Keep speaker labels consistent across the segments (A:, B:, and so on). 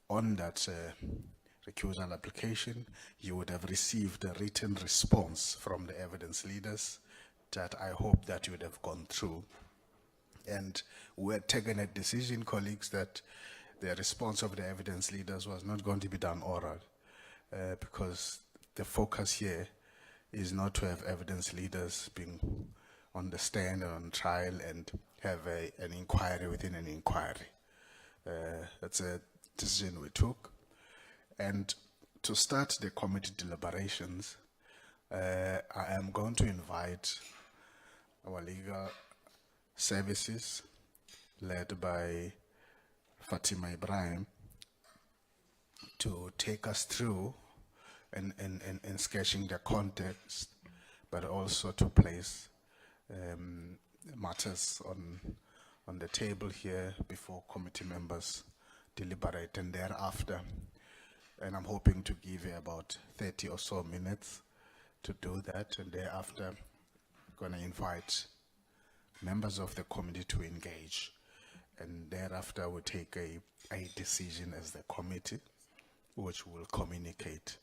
A: on that recusal application, you would have received a written response from the evidence leaders that I hope that you would have gone through. And we had taken a decision, colleagues, that the response of the evidence leaders was not going to be done oral, because the focus here is not to have evidence leaders being on the stand and on trial and have an inquiry within an inquiry. That's a decision we took. And to start the committee deliberations, I am going to invite our legal services, led by Fatima Ibrahim, to take us through in sketching the context, but also to place matters on the table here before committee members deliberate, and thereafter, and I'm hoping to give you about 30 or so minutes to do that, and thereafter I'm going to invite members of the committee to engage, and thereafter we'll take a decision as the committee, which will communicate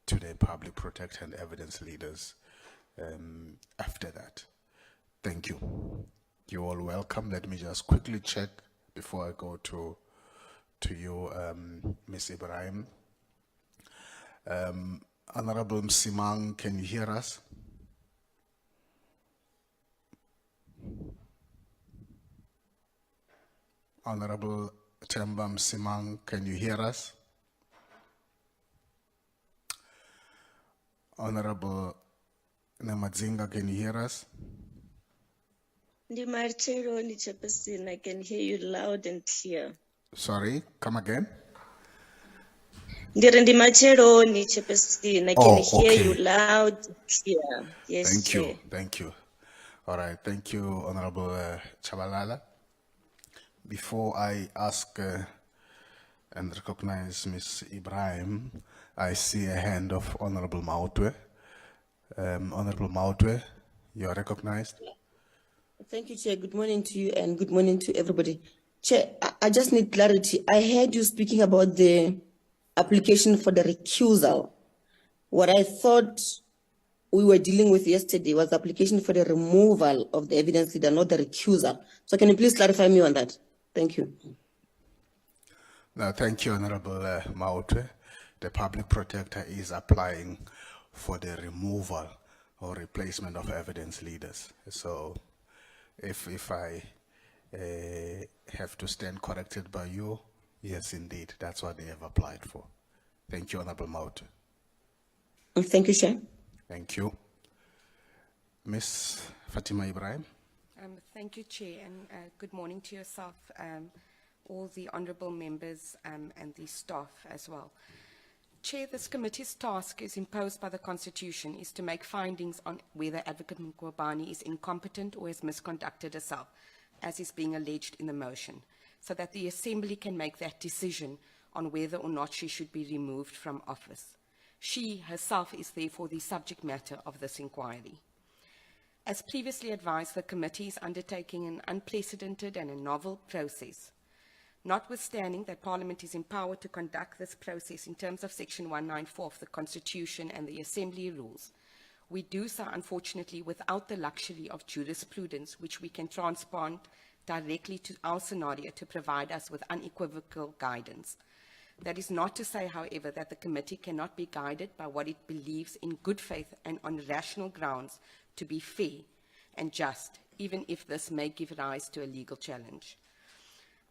A: to the public protector and evidence leaders after that. Thank you. You're all welcome. Let me just quickly check before I go to you, Ms. Ibrahim. Honorable Msimang, can you hear us? Honorable Temba Msimang, can you hear us? Honorable Namadzinga, can you hear us?
B: I can hear you loud and clear.
A: Sorry, come again?
B: I can hear
A: okay.
B: you loud and clear. Yes,
A: Thank you,
B: Chair.
A: thank you. All right, thank you, Honorable Chabalala. Before I ask and recognize Ms. Ibrahim, I see a hand of Honorable Mautwe. Honorable Mautwe, you are recognized.
C: Thank you, Chair. Good morning to you and good morning to everybody. Chair, I just need clarity. I heard you speaking about the application for the recusal. What I thought we were dealing with yesterday was the application for the removal of the evidence leader, not the recusal. So can you please clarify me on that? Thank you.
A: No, thank you, Honorable Mautwe. The public protector is applying for the removal or replacement of evidence leaders. So if I have to stand corrected by you, yes, indeed, that's what they have applied for. Thank you, Honorable Mautwe.
C: Thank you, Chair.
A: Thank you. Ms. Fatima Ibrahim.
D: Thank you, Chair, and good morning to yourself, all the honourable members and the staff as well. Chair, this committee's task is imposed by the Constitution is to make findings on whether Advocate Mkhwebane is incompetent or has misconducted herself, as is being alleged in the motion, so that the Assembly can make that decision on whether or not she should be removed from office. She herself is therefore the subject matter of this inquiry. As previously advised, the committee is undertaking an unprecedented and a novel process. Notwithstanding that Parliament is empowered to conduct this process in terms of Section 194 of the Constitution and the Assembly rules, we do so, unfortunately, without the luxury of jurisprudence, which we can transplant directly to our scenario to provide us with unequivocal guidance. That is not to say, however, that the committee cannot be guided by what it believes in good faith and on rational grounds to be fair and just, even if this may give rise to a legal challenge.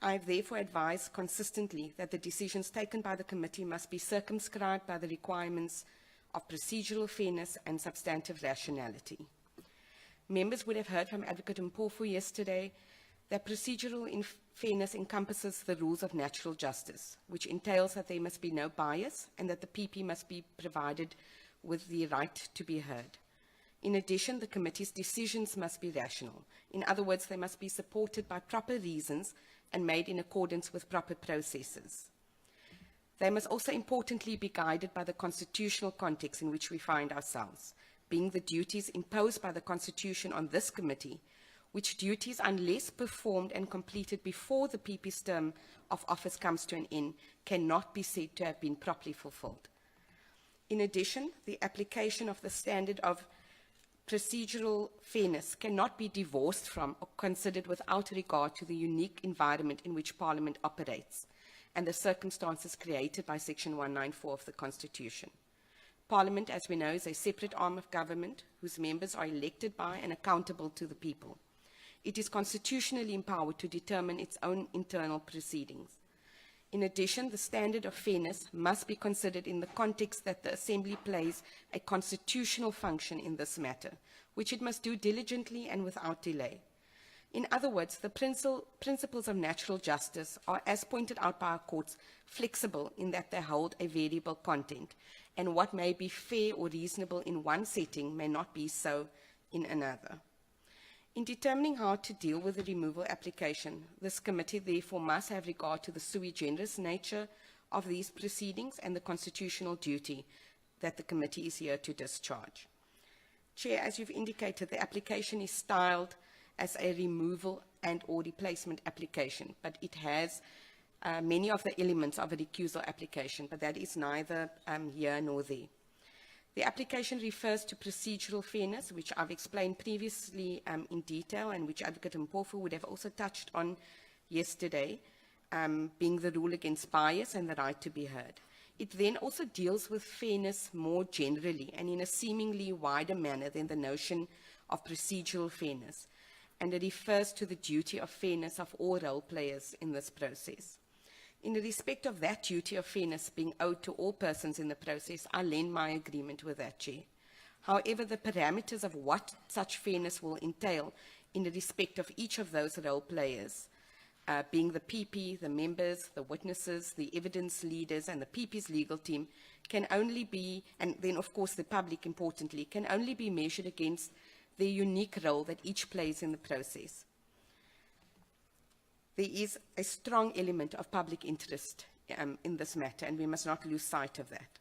D: I have therefore advised consistently that the decisions taken by the committee must be circumscribed by the requirements of procedural fairness and substantive rationality. Members would have heard from Advocate Mpofu yesterday that procedural fairness encompasses the rules of natural justice, which entails that there must be no bias and that the PP must be provided with the right to be heard. In addition, the committee's decisions must be rational. In other words, they must be supported by proper reasons and made in accordance with proper processes. They must also importantly be guided by the constitutional context in which we find ourselves, being the duties imposed by the Constitution on this committee, which duties, unless performed and completed before the PP's term of office comes to an end, cannot be said to have been properly fulfilled. In addition, the application of the standard of procedural fairness cannot be divorced from or considered without regard to the unique environment in which Parliament operates and the circumstances created by Section 194 of the Constitution. Parliament, as we know, is a separate arm of government whose members are elected by and accountable to the people. It is constitutionally empowered to determine its own internal proceedings. In addition, the standard of fairness must be considered in the context that the Assembly plays a constitutional function in this matter, which it must do diligently and without delay. In other words, the principles of natural justice are, as pointed out by our courts, flexible in that they hold a variable content, and what may be fair or reasonable in one setting may not be so in another. In determining how to deal with the removal application, this committee therefore must have regard to the sui generis nature of these proceedings and the constitutional duty that the committee is here to discharge. Chair, as you've indicated, the application is styled as a removal and or replacement application, but it has many of the elements of a recusal application, but that is neither here nor there. The application refers to procedural fairness, which I've explained previously in detail and which Advocate Mpofu would have also touched on yesterday, being the rule against bias and the right to be heard. It then also deals with fairness more generally and in a seemingly wider manner than the notion of procedural fairness, and it refers to the duty of fairness of all role players in this process. In respect of that duty of fairness being owed to all persons in the process, I lend my agreement with that, Chair. However, the parameters of what such fairness will entail in respect of each of those role players, being the PP, the members, the witnesses, the evidence leaders, and the PP's legal team, can only be, and then of course the public importantly, can only be measured against the unique role that each plays in the process. There is a strong element of public interest in this matter, and we must not lose sight of that.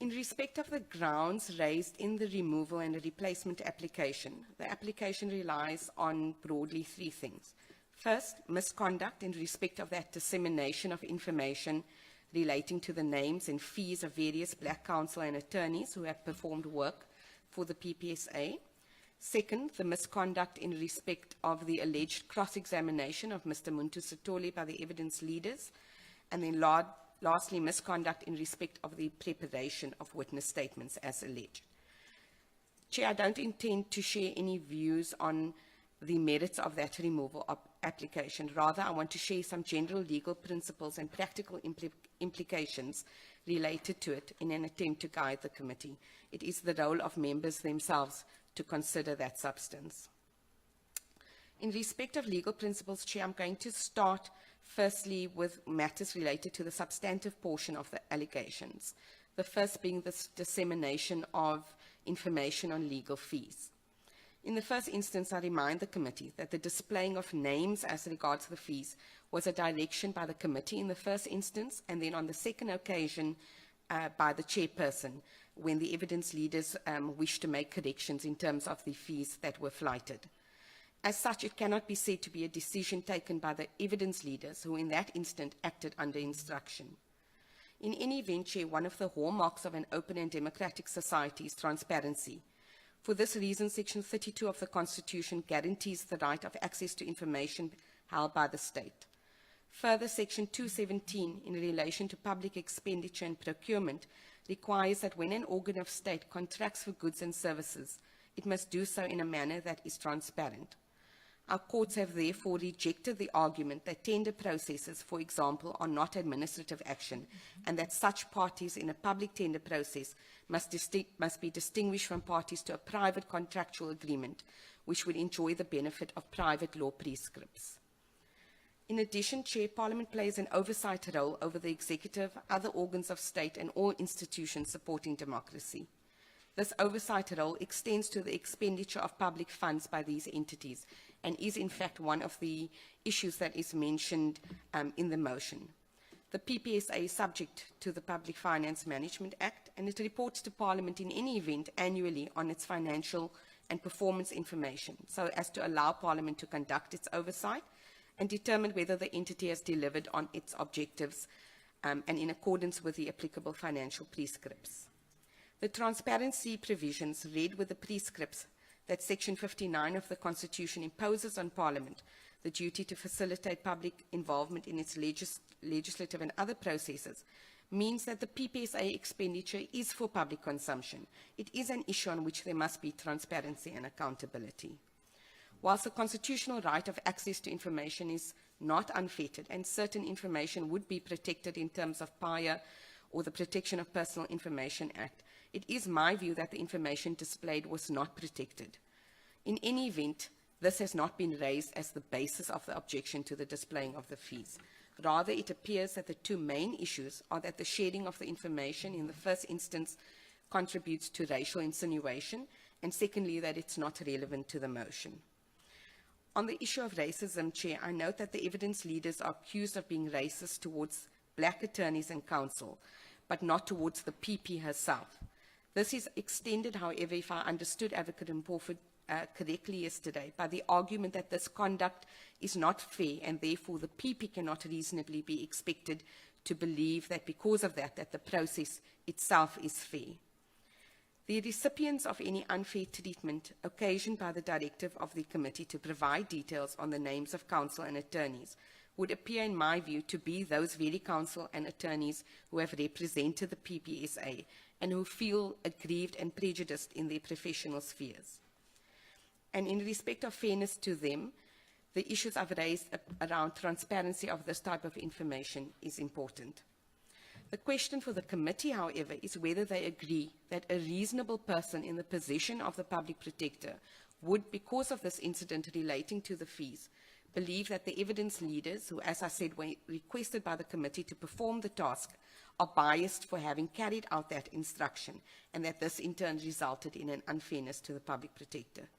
D: In respect of the grounds raised in the removal and the replacement application, the application relies on broadly three things. First, misconduct in respect of that dissemination of information relating to the names and fees of various black counsel and attorneys who have performed work for the PPSA. Second, the misconduct in respect of the alleged cross-examination of Mr. Muntu Sithole by the evidence leaders. And then lastly, misconduct in respect of the preparation of witness statements as alleged. Chair, I don't intend to share any views on the merits of that removal application. Rather, I want to share some general legal principles and practical implications related to it in an attempt to guide the committee. It is the role of members themselves to consider that substance. In respect of legal principles, Chair, I'm going to start firstly with matters related to the substantive portion of the allegations. The first being the dissemination of information on legal fees. In the first instance, I remind the committee that the displaying of names as regards the fees was a direction by the committee in the first instance, and then on the second occasion by the chairperson, when the evidence leaders wished to make corrections in terms of the fees that were flighted. As such, it cannot be said to be a decision taken by the evidence leaders, who in that instant acted under instruction. In any event, Chair, one of the hallmarks of an open and democratic society is transparency. For this reason, Section 32 of the Constitution guarantees the right of access to information held by the state. Further, Section 217, in relation to public expenditure and procurement, requires that when an organ of state contracts for goods and services, it must do so in a manner that is transparent. Our courts have therefore rejected the argument that tender processes, for example, are not administrative action, and that such parties in a public tender process must be distinguished from parties to a private contractual agreement, which would enjoy the benefit of private law prescripts. In addition, Chair, Parliament plays an oversight role over the executive, other organs of state, and all institutions supporting democracy. This oversight role extends to the expenditure of public funds by these entities and is, in fact, one of the issues that is mentioned in the motion. The PPSA is subject to the Public Finance Management Act, and it reports to Parliament in any event annually on its financial and performance information so as to allow Parliament to conduct its oversight and determine whether the entity has delivered on its objectives and in accordance with the applicable financial prescripts. The transparency provisions read with the prescripts that Section 59 of the Constitution imposes on Parliament the duty to facilitate public involvement in its legislative and other processes means that the PPSA expenditure is for public consumption. It is an issue on which there must be transparency and accountability. Whilst the constitutional right of access to information is not unfettered and certain information would be protected in terms of PIA or the Protection of Personal Information Act, it is my view that the information displayed was not protected. In any event, this has not been raised as the basis of the objection to the displaying of the fees. Rather, it appears that the two main issues are that the sharing of the information in the first instance contributes to racial insinuation, and secondly, that it's not relevant to the motion. On the issue of racism, Chair, I note that the evidence leaders are accused of being racist towards black attorneys and counsel, but not towards the PP herself. This is extended, however, if I understood Advocate Mpofu correctly yesterday, by the argument that this conduct is not fair and therefore the PP cannot reasonably be expected to believe that because of that, that the process itself is fair. The recipients of any unfair treatment occasioned by the directive of the committee to provide details on the names of counsel and attorneys would appear, in my view, to be those very counsel and attorneys who have represented the PPSA and who feel aggrieved and prejudiced in their professional spheres. And in respect of fairness to them, the issues I've raised around transparency of this type of information is important. The question for the committee, however, is whether they agree that a reasonable person in the position of the public protector would, because of this incident relating to the fees, believe that the evidence leaders, who, as I said, were requested by the committee to perform the task, are biased for having carried out that instruction, and that this in turn resulted in an unfairness to the public protector.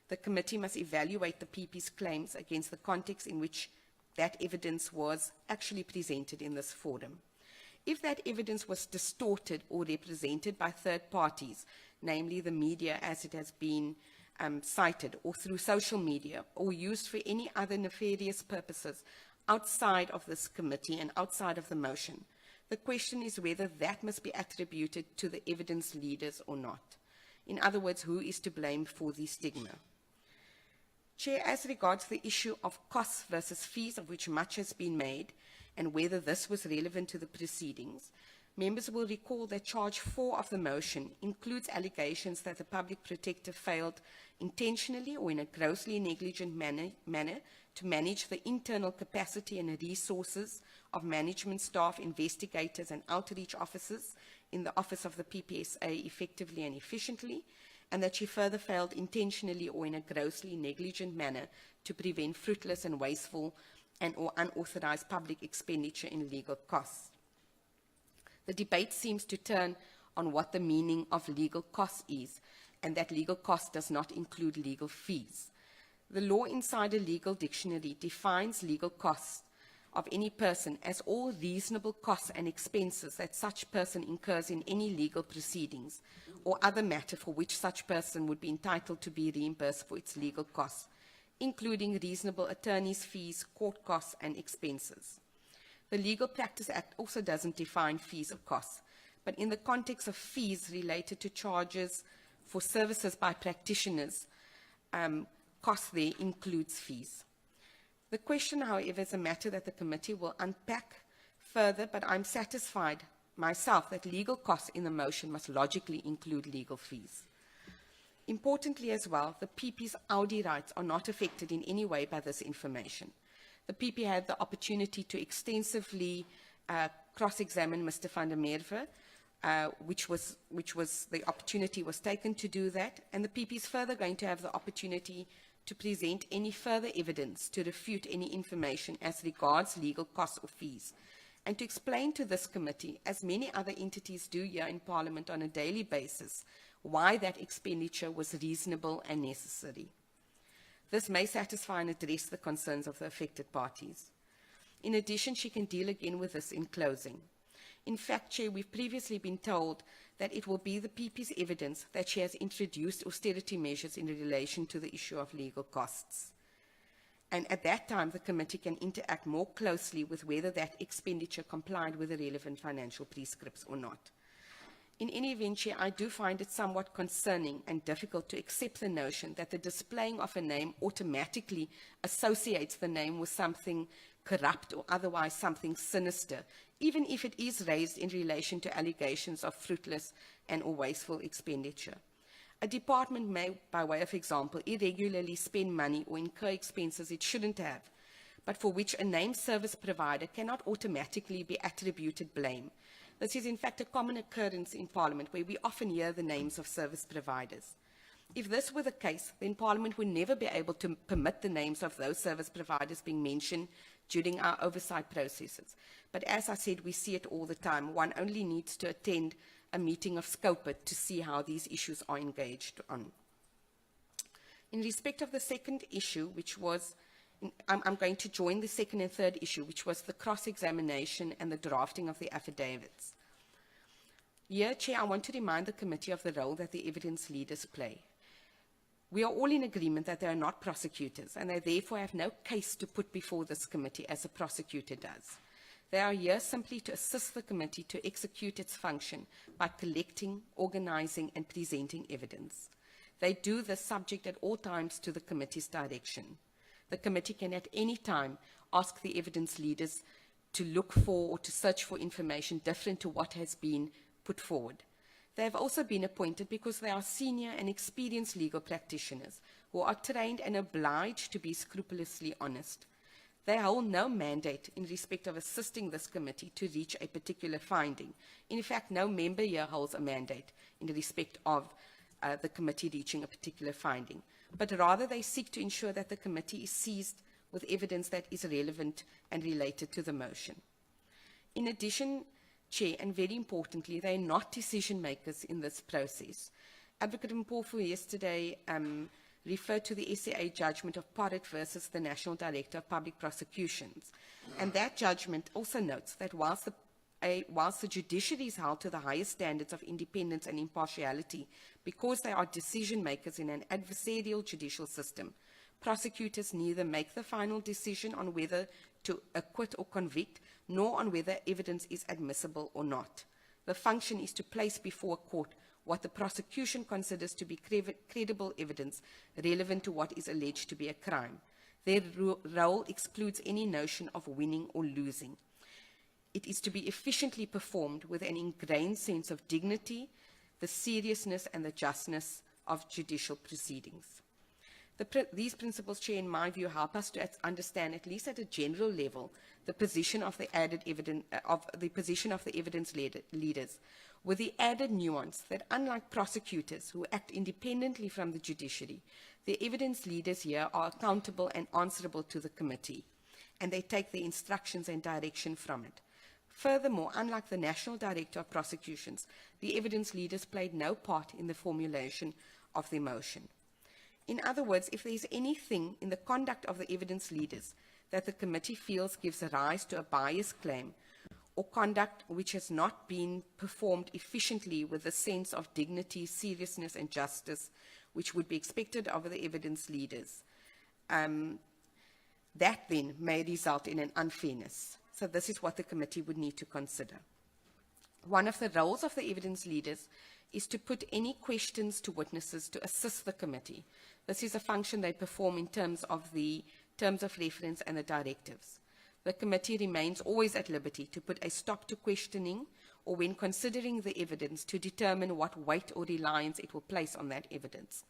D: The committee must evaluate the PP's claims against the context in which that evidence was actually presented in this forum. If that evidence was distorted or represented by third parties, namely the media as it has been cited, or through social media, or used for any other nefarious purposes outside of this committee and outside of the motion, the question is whether that must be attributed to the evidence leaders or not. In other words, who is to blame for the stigma? Chair, as regards the issue of costs versus fees, of which much has been made, and whether this was relevant to the proceedings, members will recall that charge 4 of the motion includes allegations that the public protector failed intentionally or in a grossly negligent manner to manage the internal capacity and resources of management staff, investigators and outreach officers in the office of the PPSA effectively and efficiently, and that she further failed intentionally or in a grossly negligent manner to prevent fruitless and wasteful and or unauthorized public expenditure in legal costs. The debate seems to turn on what the meaning of legal costs is, and that legal costs does not include legal fees. The Law Insider Legal Dictionary defines legal costs of any person as all reasonable costs and expenses that such person incurs in any legal proceedings or other matter for which such person would be entitled to be reimbursed for its legal costs, including reasonable attorney's fees, court costs, and expenses. The Legal Practice Act also doesn't define fees or costs, but in the context of fees related to charges for services by practitioners, costs there includes fees. The question, however, is a matter that the committee will unpack further, but I'm satisfied myself that legal costs in the motion must logically include legal fees. Importantly as well, the PP's Audi rights are not affected in any way by this information. The PP had the opportunity to extensively cross-examine Mr. van der Merwe, the opportunity was taken to do that, and the PP is further going to have the opportunity to present any further evidence to refute any information as regards legal costs or fees, and to explain to this committee, as many other entities do here in Parliament on a daily basis, why that expenditure was reasonable and necessary. This may satisfy and address the concerns of the affected parties. In addition, she can deal again with this in closing. In fact, Chair, we've previously been told that it will be the PP's evidence that she has introduced austerity measures in relation to the issue of legal costs. And at that time, the committee can interact more closely with whether that expenditure complied with the relevant financial prescripts or not. In any event, Chair, I do find it somewhat concerning and difficult to accept the notion that the displaying of a name automatically associates the name with something corrupt or otherwise something sinister, even if it is raised in relation to allegations of fruitless and or wasteful expenditure. A department may, by way of example, irregularly spend money or incur expenses it shouldn't have, but for which a named service provider cannot automatically be attributed blame. This is in fact a common occurrence in Parliament, where we often hear the names of service providers. If this were the case, then Parliament would never be able to permit the names of those service providers being mentioned during our oversight processes. But as I said, we see it all the time. One only needs to attend a meeting of SCOPA to see how these issues are engaged on. In respect of the second issue, which was, I'm going to join the second and third issue, which was the cross-examination and the drafting of the affidavits. Here, Chair, I want to remind the committee of the role that the evidence leaders play. We are all in agreement that they are not prosecutors, and they therefore have no case to put before this committee as a prosecutor does. They are here simply to assist the committee to execute its function by collecting, organizing, and presenting evidence. They do this subject at all times to the committee's direction. The committee can at any time ask the evidence leaders to look for or to search for information different to what has been put forward. They have also been appointed because they are senior and experienced legal practitioners who are trained and obliged to be scrupulously honest. They hold no mandate in respect of assisting this committee to reach a particular finding. In fact, no member here holds a mandate in respect of the committee reaching a particular finding, but rather they seek to ensure that the committee is seized with evidence that is relevant and related to the motion. In addition, Chair, and very importantly, they are not decision makers in this process. Advocate Mpofu yesterday referred to the SAA judgment of Porritt versus the National Director of Public Prosecutions. And that judgment also notes that whilst the judiciary is held to the highest standards of independence and impartiality because they are decision makers in an adversarial judicial system, prosecutors neither make the final decision on whether to acquit or convict, nor on whether evidence is admissible or not. The function is to place before a court what the prosecution considers to be credible evidence relevant to what is alleged to be a crime. Their role excludes any notion of winning or losing. It is to be efficiently performed with an ingrained sense of dignity, the seriousness and the justness of judicial proceedings. These principles, Chair, in my view, help us to understand, at least at a general level, the position of the evidence leaders, with the added nuance that, unlike prosecutors who act independently from the judiciary, the evidence leaders here are accountable and answerable to the committee, and they take the instructions and direction from it. Furthermore, unlike the National Director of Prosecutions, the evidence leaders played no part in the formulation of the motion. In other words, if there is anything in the conduct of the evidence leaders that the committee feels gives rise to a bias claim, or conduct which has not been performed efficiently with a sense of dignity, seriousness and justice which would be expected of the evidence leaders, that then may result in an unfairness. So this is what the committee would need to consider. One of the roles of the evidence leaders is to put any questions to witnesses to assist the committee. This is a function they perform in terms of the terms of reference and the directives. The committee remains always at liberty to put a stop to questioning or when considering the evidence to determine what weight or reliance it will place on that evidence.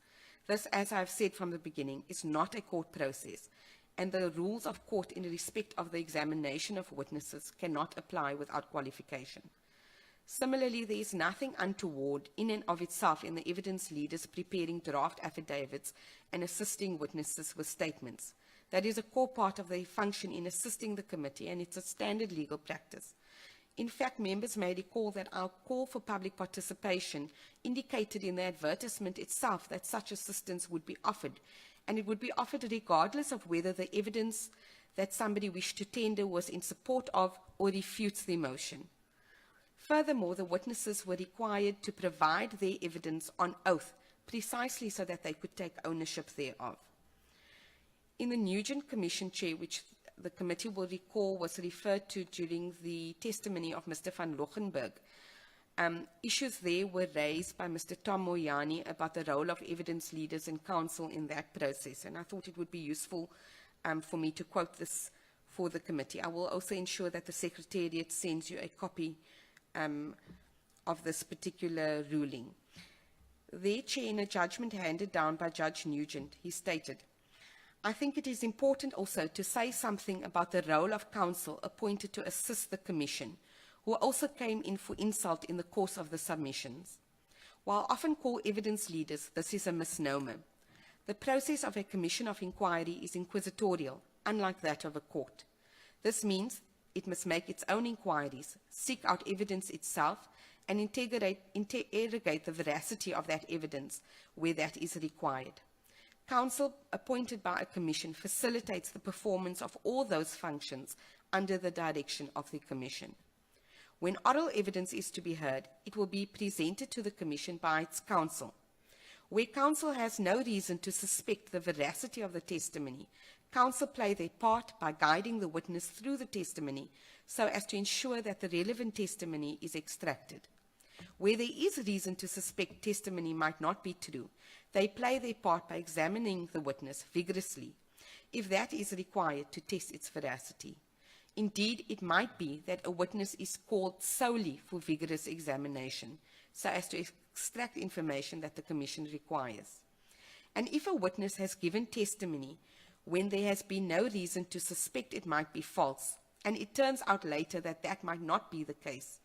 D: This, as I've said from the beginning, is not a court process, and the rules of court in respect of the examination of witnesses cannot apply without qualification. Similarly, there is nothing untoward in and of itself in the evidence leaders preparing draft affidavits and assisting witnesses with statements. That is a core part of their function in assisting the committee, and it's a standard legal practice. In fact, members may recall that our call for public participation indicated in the advertisement itself that such assistance would be offered, and it would be offered regardless of whether the evidence that somebody wished to tender was in support of or refutes the motion. Furthermore, the witnesses were required to provide their evidence on oath, precisely so that they could take ownership thereof. In the Nugent Commission, Chair, which the committee will recall was referred to during the testimony of Mr. van Lochenberg, issues there were raised by Mr. Tom Moyani about the role of evidence leaders and counsel in that process, and I thought it would be useful for me to quote this for the committee. I will also ensure that the Secretariat sends you a copy of this particular ruling. There, Chair, in a judgment handed down by Judge Nugent, he stated, "I think it is important also to say something about the role of counsel appointed to assist the Commission, who also came in for insult in the course of the submissions. While often called evidence leaders, this is a misnomer. The process of a commission of inquiry is inquisitorial, unlike that of a court. This means it must make its own inquiries, seek out evidence itself, and interrogate the veracity of that evidence where that is required. Counsel appointed by a commission facilitates the performance of all those functions under the direction of the commission. When oral evidence is to be heard, it will be presented to the commission by its counsel. Where counsel has no reason to suspect the veracity of the testimony, counsel play their part by guiding the witness through the testimony so as to ensure that the relevant testimony is extracted. Where there is reason to suspect testimony might not be true, they play their part by examining the witness vigorously, if that is required to test its veracity. Indeed, it might be that a witness is called solely for vigorous examination, so as to extract information that the Commission requires. And if a witness has given testimony when there has been no reason to suspect it might be false, and it turns out later that that might not be the case,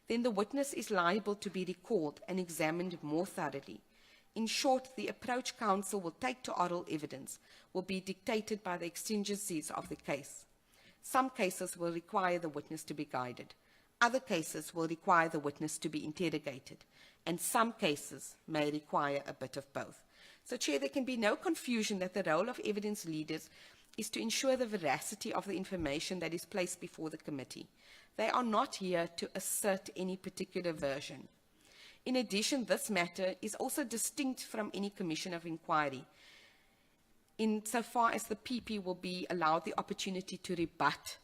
D: then the witness is liable to be recalled and examined more thoroughly. In short, the approach counsel will take to oral evidence will be dictated by the exigencies of the case. Some cases will require the witness to be guided. Other cases will require the witness to be interrogated. And some cases may require a bit of both. So, Chair, there can be no confusion that the role of evidence leaders is to ensure the veracity of the information that is placed before the committee. They are not here to assert any particular version. In addition, this matter is also distinct from any commission of inquiry, insofar as the PP will be allowed the opportunity to rebut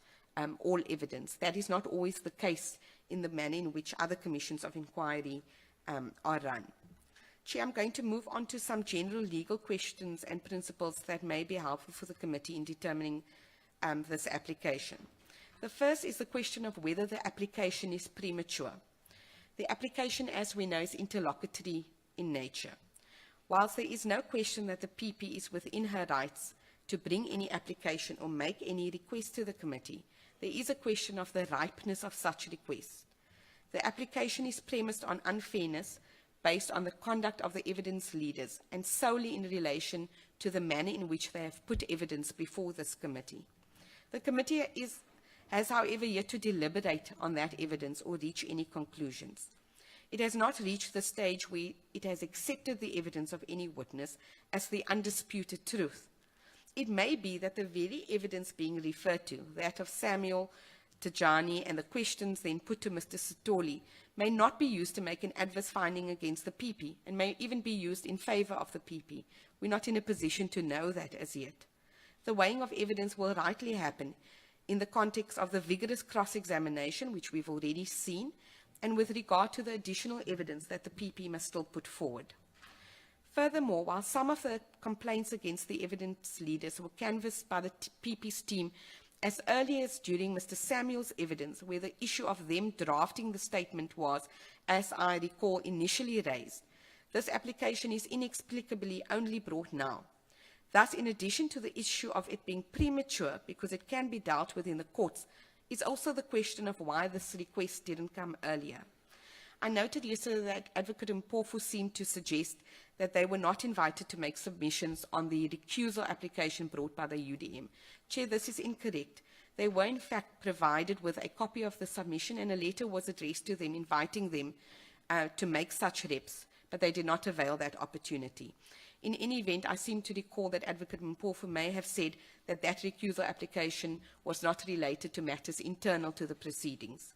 D: all evidence. That is not always the case in the manner in which other commissions of inquiry are run. Chair, I'm going to move on to some general legal questions and principles that may be helpful for the committee in determining this application. The first is the question of whether the application is premature. The application, as we know, is interlocutory in nature. Whilst there is no question that the PP is within her rights to bring any application or make any request to the committee, there is a question of the ripeness of such requests. The application is premised on unfairness based on the conduct of the evidence leaders and solely in relation to the manner in which they have put evidence before this committee. The committee has, however, yet to deliberate on that evidence or reach any conclusions. It has not reached the stage where it has accepted the evidence of any witness as the undisputed truth. It may be that the very evidence being referred to, that of Samuel Tajani and the questions then put to Mr. Sitoli, may not be used to make an adverse finding against the PP and may even be used in favour of the PP. We're not in a position to know that as yet. The weighing of evidence will rightly happen in the context of the vigorous cross-examination, which we've already seen, and with regard to the additional evidence that the PP must still put forward. Furthermore, while some of the complaints against the evidence leaders were canvassed by the PP's team as early as during Mr. Samuel's evidence, where the issue of them drafting the statement was, as I recall, initially raised, this application is inexplicably only brought now. Thus, in addition to the issue of it being premature, because it can be dealt with in the courts, is also the question of why this request didn't come earlier. I noted yesterday that Advocate Mpofu seemed to suggest that they were not invited to make submissions on the recusal application brought by the UDM. Chair, this is incorrect. They were in fact provided with a copy of the submission and a letter was addressed to them inviting them to make such reps, but they did not avail that opportunity. In any event, I seem to recall that Advocate Mpofu may have said that that recusal application was not related to matters internal to the proceedings.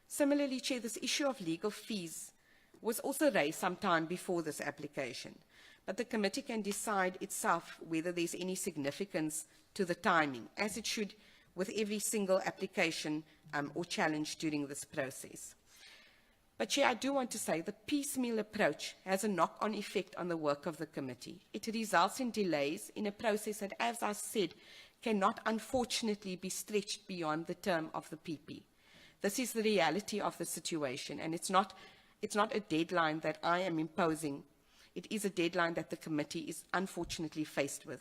D: Similarly, Chair, this issue of legal fees was also raised some time before this application, but the committee can decide itself whether there's any significance to the timing, as it should with every single application or challenge during this process. But Chair, I do want to say the piecemeal approach has a knock-on effect on the work of the committee. It results in delays in a process that, as I said, cannot unfortunately be stretched beyond the term of the PP. This is the reality of the situation, and it's not a deadline that I am imposing. It is a deadline that the committee is unfortunately faced with.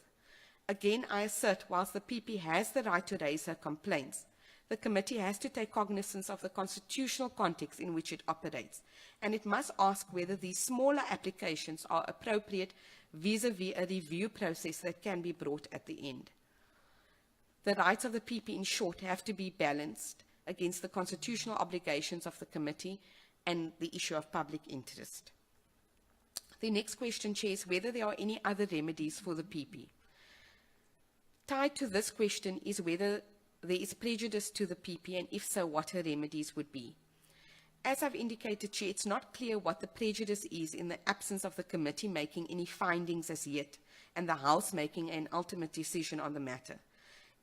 D: Again, I assert, whilst the PP has the right to raise her complaints, the committee has to take cognizance of the constitutional context in which it operates, and it must ask whether these smaller applications are appropriate vis-à-vis a review process that can be brought at the end. The rights of the PP, in short, have to be balanced against the constitutional obligations of the committee and the issue of public interest. The next question, Chair, is whether there are any other remedies for the PP. Tied to this question is whether there is prejudice to the PP, and if so, what her remedies would be. As I've indicated, Chair, it's not clear what the prejudice is in the absence of the committee making any findings as yet, and the House making an ultimate decision on the matter.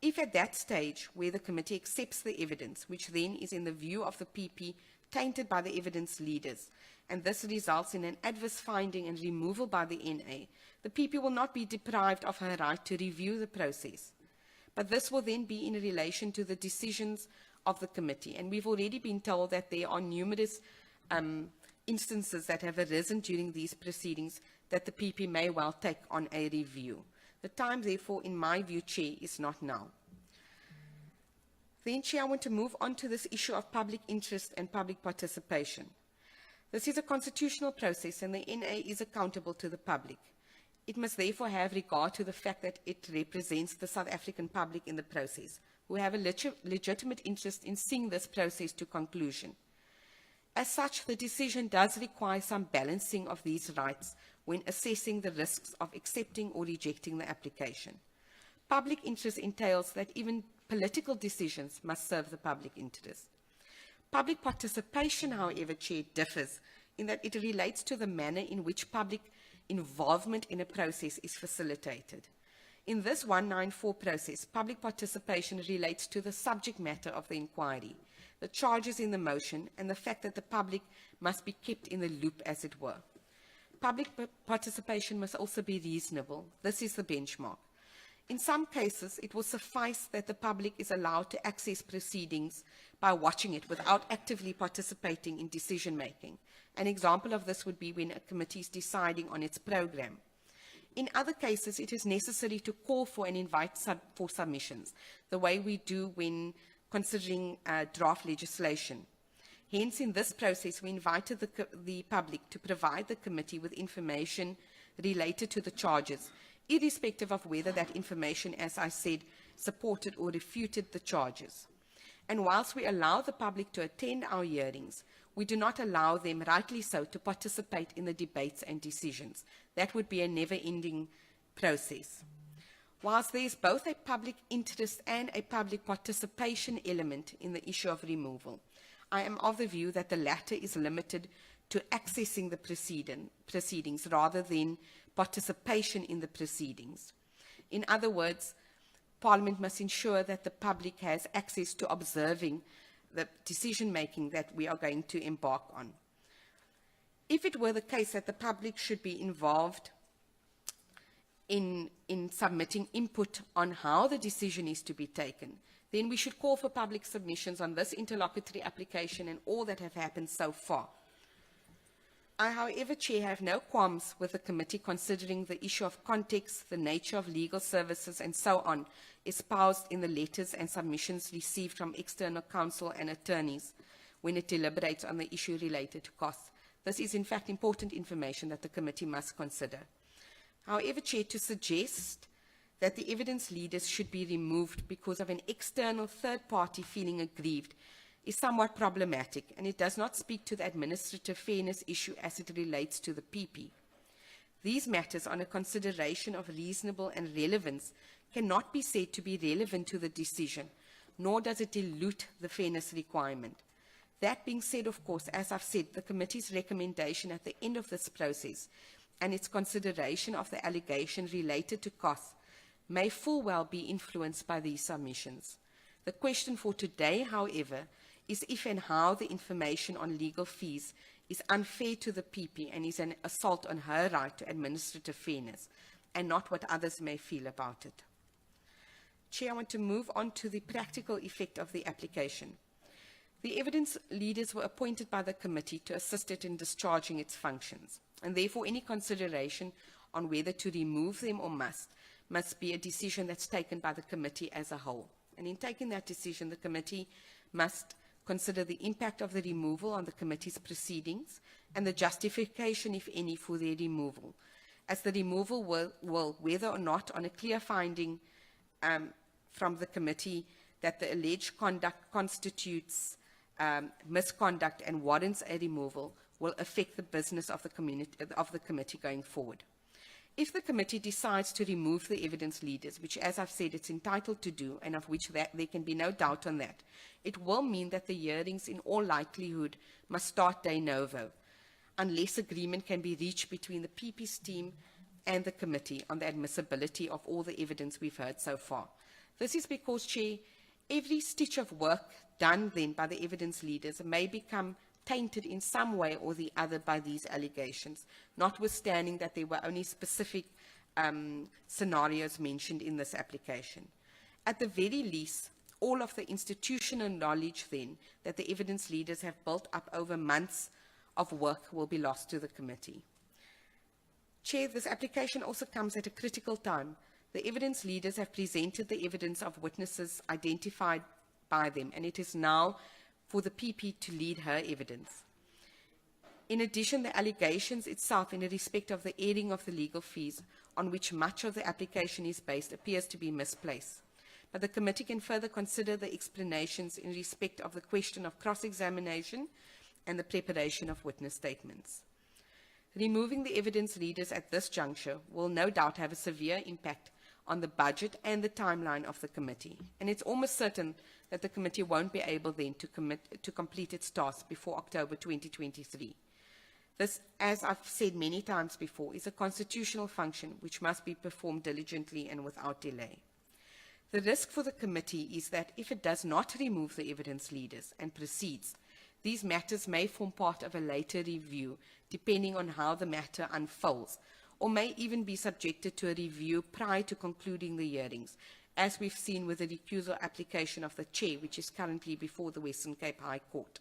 D: If at that stage, where the committee accepts the evidence, which then is in the view of the PP tainted by the evidence leaders, and this results in an adverse finding and removal by the NA, the PP will not be deprived of her right to review the process. But this will then be in relation to the decisions of the committee. And we've already been told that there are numerous instances that have arisen during these proceedings that the PP may well take on a review. The time, therefore, in my view, Chair, is not now. Then, Chair, I want to move on to this issue of public interest and public participation. This is a constitutional process, and the NA is accountable to the public. It must therefore have regard to the fact that it represents the South African public in the process, who have a legitimate interest in seeing this process to conclusion. As such, the decision does require some balancing of these rights when assessing the risks of accepting or rejecting the application. Public interest entails that even political decisions must serve the public interest. Public participation, however, Chair, differs in that it relates to the manner in which public involvement in a process is facilitated. In this 194 process, public participation relates to the subject matter of the inquiry, the charges in the motion, and the fact that the public must be kept in the loop, as it were. Public participation must also be reasonable. This is the benchmark. In some cases, it will suffice that the public is allowed to access proceedings by watching it without actively participating in decision-making. An example of this would be when a committee is deciding on its program. In other cases, it is necessary to call for and invite for submissions, the way we do when considering draft legislation. Hence, in this process, we invited the public to provide the committee with information related to the charges, irrespective of whether that information, as I said, supported or refuted the charges. And whilst we allow the public to attend our hearings, we do not allow them, rightly so, to participate in the debates and decisions. That would be a never-ending process. Whilst there is both a public interest and a public participation element in the issue of removal, I am of the view that the latter is limited to accessing the proceedings rather than participation in the proceedings. In other words, Parliament must ensure that the public has access to observing the decision-making that we are going to embark on. If it were the case that the public should be involved in submitting input on how the decision is to be taken, then we should call for public submissions on this interlocutory application and all that have happened so far. I, however, Chair, have no qualms with the committee considering the issue of context, the nature of legal services, and so on, espoused in the letters and submissions received from external counsel and attorneys when it deliberates on the issue related to costs. This is, in fact, important information that the committee must consider. However, Chair, to suggest that the evidence leaders should be removed because of an external third party feeling aggrieved is somewhat problematic, and it does not speak to the administrative fairness issue as it relates to the PP. These matters on a consideration of reasonable and relevance cannot be said to be relevant to the decision, nor does it dilute the fairness requirement. That being said, of course, as I've said, the committee's recommendation at the end of this process and its consideration of the allegation related to costs may full well be influenced by these submissions. The question for today, however, is if and how the information on legal fees is unfair to the PP and is an assault on her right to administrative fairness, and not what others may feel about it. Chair, I want to move on to the practical effect of the application. The evidence leaders were appointed by the committee to assist it in discharging its functions, and therefore any consideration on whether to remove them or must be a decision that's taken by the committee as a whole. And in taking that decision, the committee must consider the impact of the removal on the committee's proceedings and the justification, if any, for their removal, as the removal will, whether or not on a clear finding from the committee that the alleged conduct constitutes misconduct and warrants a removal, will affect the business of the committee going forward. If the committee decides to remove the evidence leaders, which, as I've said, it's entitled to do, and of which there can be no doubt on that, it will mean that the hearings, in all likelihood, must start de novo, unless agreement can be reached between the PP's team and the committee on the admissibility of all the evidence we've heard so far. This is because, Chair, every stitch of work done then by the evidence leaders may become tainted in some way or the other by these allegations, notwithstanding that there were only specific scenarios mentioned in this application. At the very least, all of the institutional knowledge then that the evidence leaders have built up over months of work will be lost to the committee. Chair, this application also comes at a critical time. The evidence leaders have presented the evidence of witnesses identified by them, and it is now for the PP to lead her evidence. In addition, the allegations itself in respect of the airing of the legal fees on which much of the application is based appears to be misplaced. But the committee can further consider the explanations in respect of the question of cross-examination and the preparation of witness statements. Removing the evidence leaders at this juncture will no doubt have a severe impact on the budget and the timeline of the committee, and it's almost certain that the committee won't be able then to complete its task before October 2023. This, as I've said many times before, is a constitutional function which must be performed diligently and without delay. The risk for the committee is that if it does not remove the evidence leaders and proceeds, these matters may form part of a later review, depending on how the matter unfolds, or may even be subjected to a review prior to concluding the hearings, as we've seen with the recusal application of the Chair, which is currently before the Western Cape High Court.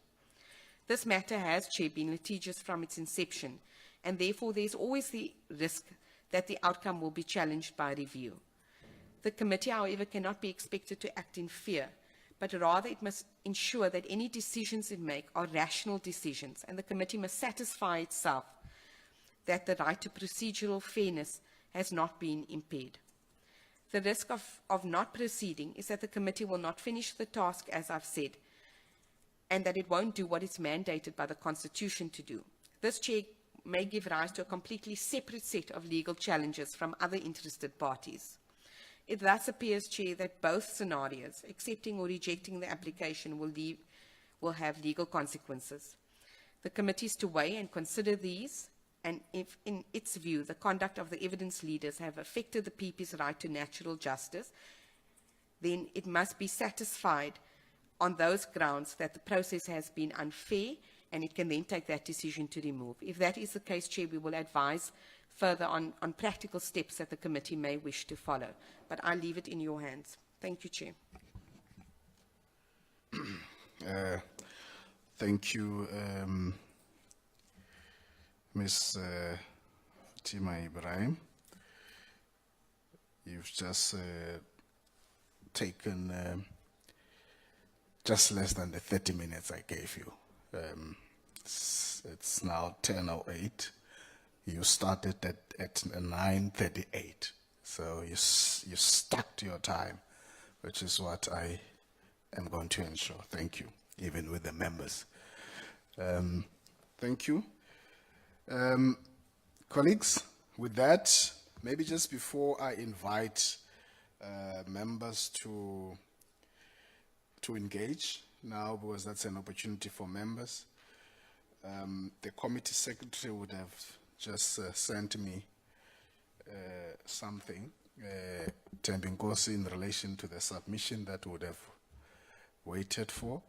D: This matter has, Chair, been litigious from its inception, and therefore there's always the risk that the outcome will be challenged by review. The committee, however, cannot be expected to act in fear, but rather it must ensure that any decisions it makes are rational decisions, and the committee must satisfy itself that the right to procedural fairness has not been impaired. The risk of not proceeding is that the committee will not finish the task, as I've said, and that it won't do what it's mandated by the Constitution to do. This, Chair, may give rise to a completely separate set of legal challenges from other interested parties. It thus appears, Chair, that both scenarios, accepting or rejecting the application, will have legal consequences. The committee is to weigh and consider these, and if, in its view, the conduct of the evidence leaders have affected the PP's right to natural justice, then it must be satisfied on those grounds that the process has been unfair, and it can then take that decision to remove. If that is the case, Chair, we will advise further on practical steps that the committee may wish to follow. But I leave it in your hands. Thank you, Chair.
A: Thank you, Ms. Tima Ibrahim. You've just taken just less than the 30 minutes I gave you. It's now 10:08. You started at 9:38, so you stuck to your time, which is what I am going to ensure. Thank you, even with the members. Thank you. Colleagues, with that, maybe just before I invite members to engage, now because that's an opportunity for members. The committee secretary would have just sent me something, Tembinkosi, in relation to the submission that would have waited for.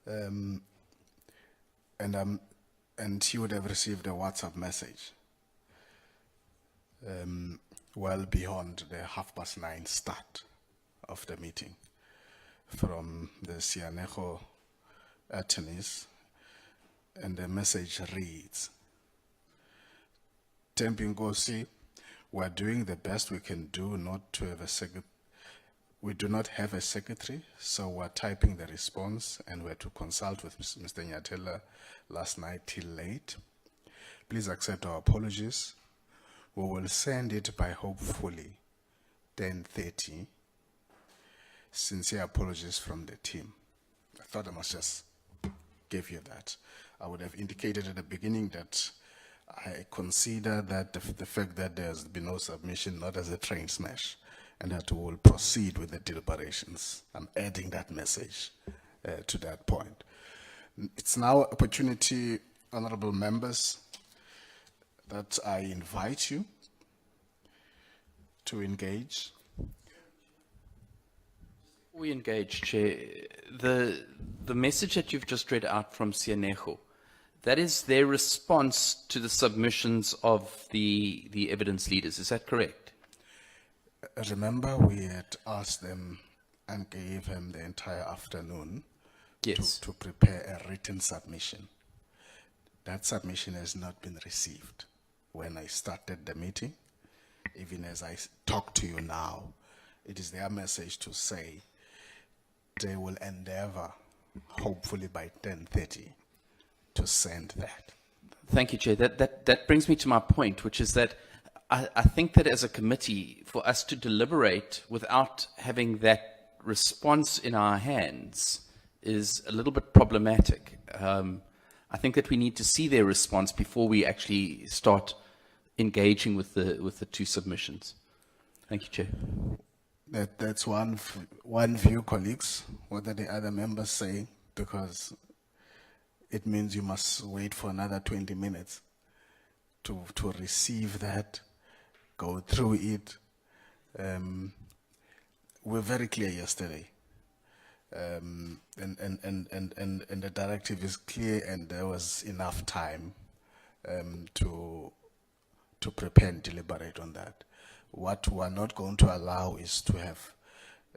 A: And he would have received a WhatsApp message well beyond the 9:30 start of the meeting from the Sianejo attorneys, and the message reads, Tempingosi, we're doing the best we can do not to have a secretary. We do not have a secretary, so we're typing the response, and we had to consult with Mr. Nyatela last night till late. Please accept our apologies. We will send it by hopefully 10:30. Sincere apologies from the team. I thought I must just give you that. I would have indicated at the beginning that I consider that the fact that there's been no submission not as a train smash, and that we will proceed with the deliberations. I'm adding that message to that point. It's now an opportunity, honorable members, that I invite you to engage.
E: We engage, Chair. The message that you've just read out from Sianejo, that is their response to the submissions of the evidence leaders. Is that correct?
A: Remember, we had asked them and gave them the entire afternoon
E: Yes.
A: to prepare a written submission. That submission has not been received when I started the meeting. Even as I talk to you now, it is their message to say they will endeavor, hopefully by 10:30, to send that.
E: Thank you, Chair. That brings me to my point, which is that I think that as a committee, for us to deliberate without having that response in our hands is a little bit problematic. I think that we need to see their response before we actually start engaging with the two submissions. Thank you, Chair.
A: That's one view, colleagues. What are the other members saying? Because it means you must wait for another 20 minutes to receive that, go through it. We're very clear yesterday. And the directive is clear, and there was enough time to prepare and deliberate on that. What we're not going to allow is to have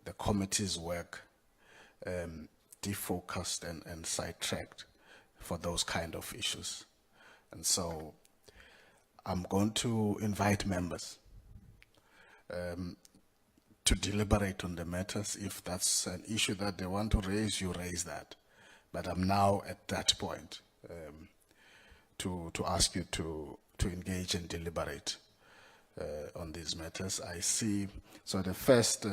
A: the committee's work defocused and sidetracked for those kind of issues. And so I'm going to invite members to deliberate on the matters. If that's an issue that they want to raise, you raise that. But I'm now at that point to ask you to engage and deliberate on these matters. I see, so the first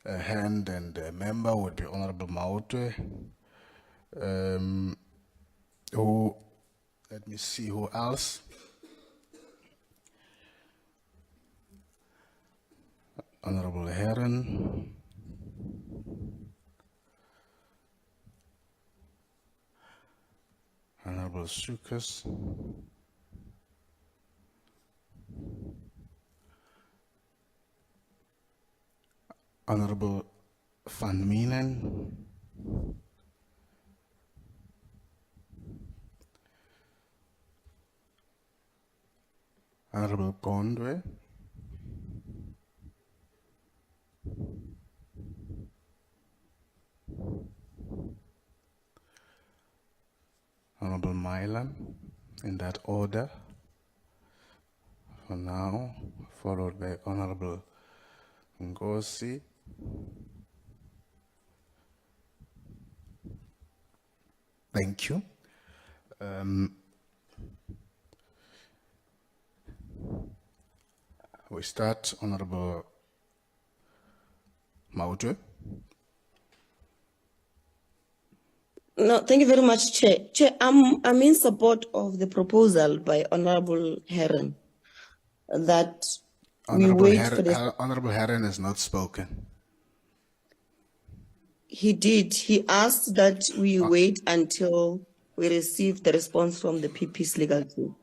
A: hand and member would be Honorable Mautwe, who, let me see who else. Honorable Heron, Honorable Sukas, Honorable Van Minen, Honorable Kondwe, Honorable Mylan, in that order for now, followed by Honorable Ngosi, thank you. We start, Honorable Mautwe.
C: No, thank you very much, Chair. Chair, I'm in support of the proposal by Honorable Heron that we wait for the...
A: Honorable Heron has not spoken.
C: He did. He asked that we wait until we receive the response from the PP's legal team.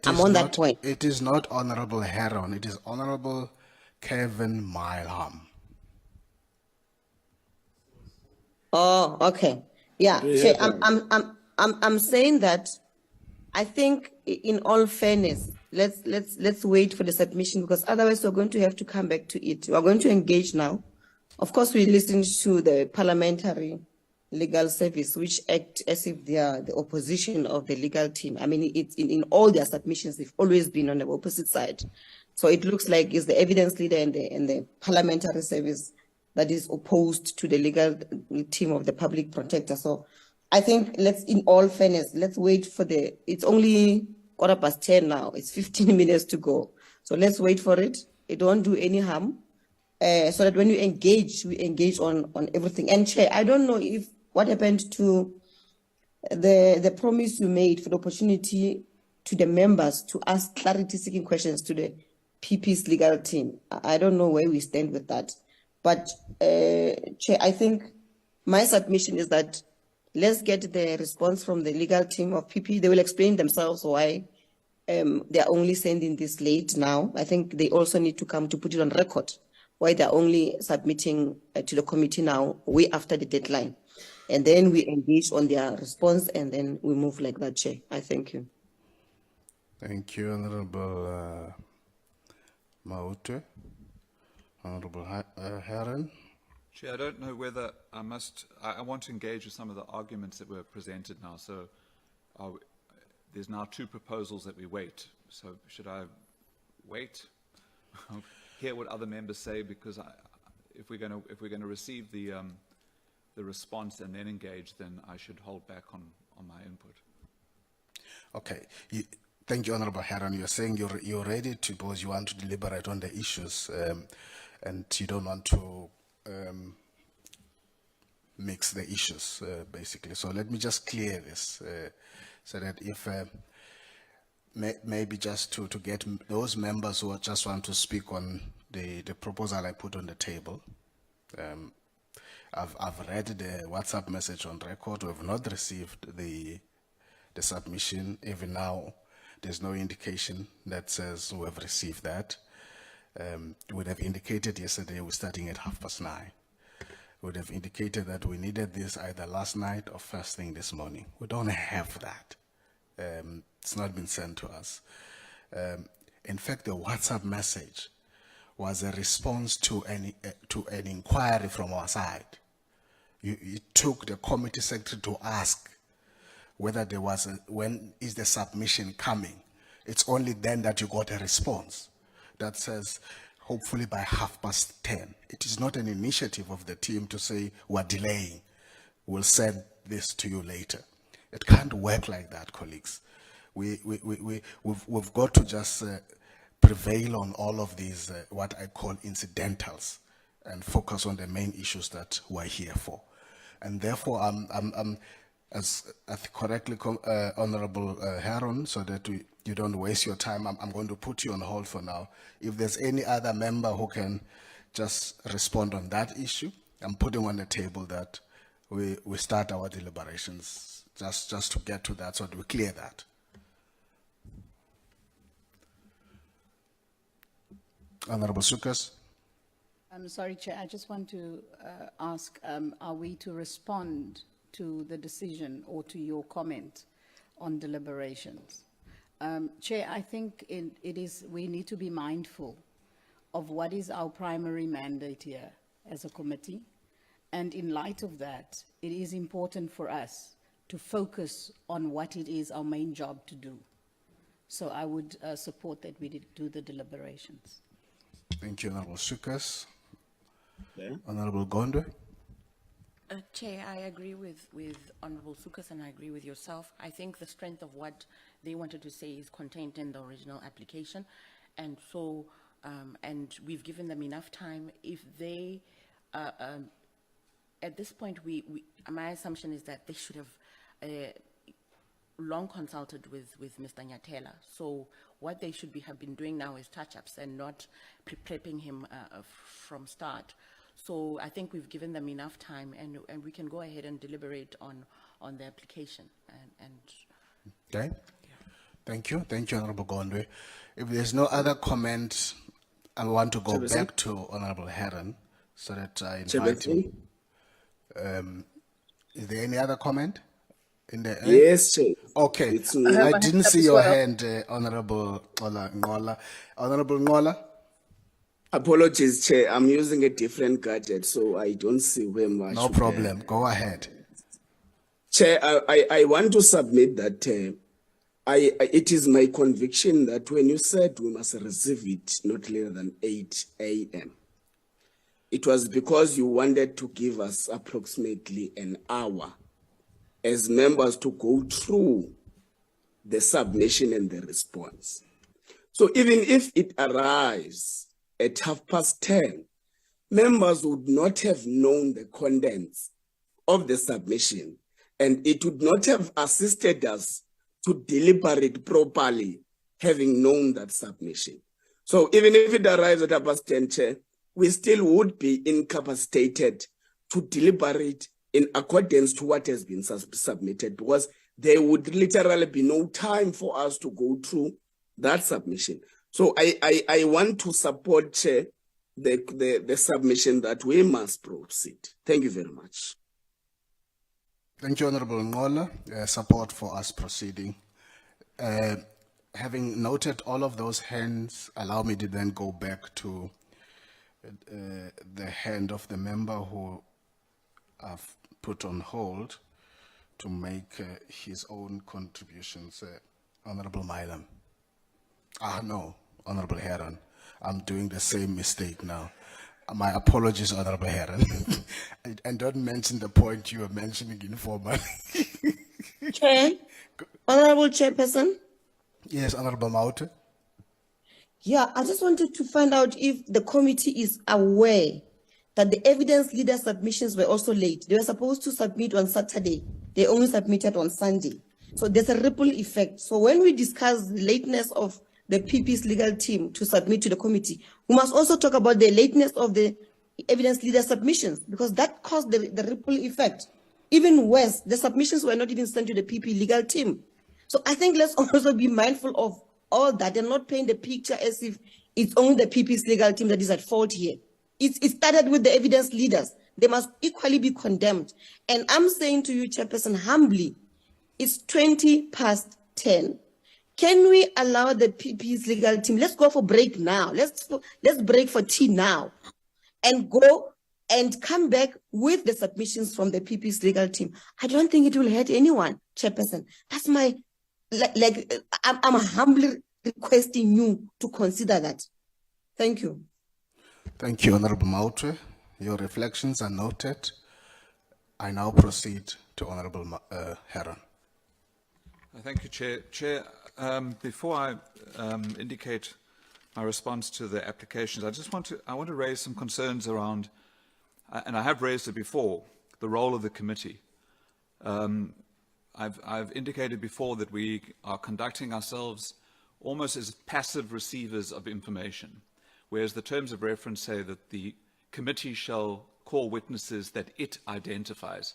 C: I'm on that point.
A: It is not Honorable Heron. It is Honorable Kevin Milham.
C: Oh, okay. Yeah. Chair, I'm saying that I think in all fairness, let's wait for the submission, because otherwise we're going to have to come back to it. We're going to engage now. Of course, we listened to the Parliamentary Legal Service, which act as if they are the opposition of the legal team. I mean, it's in all their submissions, they've always been on the opposite side. So it looks like it's the evidence leader and the Parliamentary Service that is opposed to the legal team of the Public Protector. So I think in all fairness, let's wait for it's only 10:15 now. It's 15 minutes to go. So let's wait for it. It won't do any harm. So that when we engage on everything. And Chair, I don't know if what happened to the promise you made for the opportunity to the members to ask clarity-seeking questions to the PP's legal team. I don't know where we stand with that. But Chair, I think my submission is that let's get the response from the legal team of PP. They will explain themselves why they are only sending this late now. I think they also need to come to put it on record why they're only submitting to the committee now, way after the deadline. And then we engage on their response, and then we move like that, Chair. I thank you.
A: Thank you, Honorable Maute. Honorable Heron.
F: Chair, I don't know whether I want to engage with some of the arguments that were presented now. So there's now two proposals that we wait. So should I wait? Hear what other members say, because if we're going to receive the response and then engage, then I should hold back on my input.
A: Okay. Thank you, Honorable Heron. You're saying you're ready to, because you want to deliberate on the issues, and you don't want to mix the issues, basically. So let me just clear this, so that if maybe just to get those members who just want to speak on the proposal I put on the table. I've read the WhatsApp message on record. We have not received the submission. Even now, there's no indication that says we have received that. We would have indicated yesterday we're starting at 9:30. Would have indicated that we needed this either last night or first thing this morning. We don't have that. It's not been sent to us. In fact, the WhatsApp message was a response to an inquiry from our side. It took the committee secretary to ask whether there was when is the submission coming. It's only then that you got a response that says, hopefully by 10:30. It is not an initiative of the team to say, we're delaying, we'll send this to you later. It can't work like that, colleagues. We've got to just prevail on all of these, what I call incidentals, and focus on the main issues that we're here for. And therefore, as correctly, Honorable Heron, so that you don't waste your time, I'm going to put you on hold for now. If there's any other member who can just respond on that issue, I'm putting on the table that we start our deliberations just to get to that, so that we clear that. Honorable Sukas.
G: I'm sorry, Chair. I just want to ask, are we to respond to the decision or to your comment on deliberations? Chair, I think we need to be mindful of what is our primary mandate here as a committee. And in light of that, it is important for us to focus on what it is our main job to do. So I would support that we do the deliberations.
A: Thank you, Honorable Sukas. Okay. Honorable Gondwe.
D: Chair, I agree with Honorable Sukas, and I agree with yourself. I think the strength of what they wanted to say is contained in the original application. And so, and we've given them enough time. If they, at this point, my assumption is that they should have long consulted with Mr. Nyatela. So what they should have been doing now is touch-ups and not prepping him from start.
H: So I think we've given them enough time, and we can go ahead and deliberate on the application.
A: Okay. Thank you, Honorable Gondwe. If there's no other comment, I want to go back to Honorable Heron so that I invite him. Is there any other comment?
I: Yes, Chair.
A: Okay.
I: It's me.
A: I didn't see your hand, Honorable Ngola. Honorable Ngola?
I: Apologies, Chair. I'm using a different gadget, so I don't see where much.
A: No problem. Go ahead.
I: Chair, I want to submit that it is my conviction that when you said we must receive it not later than 8 a.m., it was because you wanted to give us approximately an hour as members to go through the submission and the response. So even if it arrives at 10:30, members would not have known the contents of the submission, and it would not have assisted us to deliberate properly, having known that submission. So even if it arrives at 10:30, Chair, we still would be incapacitated to deliberate in accordance to what has been submitted, because there would literally be no time for us to go through that submission. So I want to support, Chair, the submission that we must proceed. Thank you very much.
A: Thank you, Honorable Ngola. Support for us proceeding. Having noted all of those hands, allow me to then go back to the hand of the member who I've put on hold to make his own contributions. Honorable Milam. No, Honorable Heron. I'm doing the same mistake now. My apologies, Honorable Heron. And don't mention the point you were mentioning informally.
C: Chair, Honorable Chairperson.
A: Yes, Honorable Maute.
C: Yeah, I just wanted to find out if the committee is aware that the evidence leader submissions were also late. They were supposed to submit on Saturday. They only submitted on Sunday. So there's a ripple effect. So when we discuss the lateness of the PP's legal team to submit to the committee, we must also talk about the lateness of the evidence leader submissions, because that caused the ripple effect. Even worse, the submissions were not even sent to the PP legal team. So I think let's also be mindful of all that and not paint the picture as if it's only the PP's legal team that is at fault here. It started with the evidence leaders. They must equally be condemned. And I'm saying to you, Chairperson, humbly, it's 10:20. Can we allow the PP's legal team, let's go for break now. Let's break for tea now and go and come back with the submissions from the PP's legal team. I don't think it will hurt anyone, Chairperson. That's my, I'm humbly requesting you to consider that. Thank you.
A: Thank you, Honorable Maute. Your reflections are noted. I now proceed to Honorable Heron.
F: Thank you, Chair. Chair, before I indicate my response to the applications, I want to raise some concerns around, and I have raised it before, the role of the committee. I've indicated before that we are conducting ourselves almost as passive receivers of information, whereas the terms of reference say that the committee shall call witnesses that it identifies.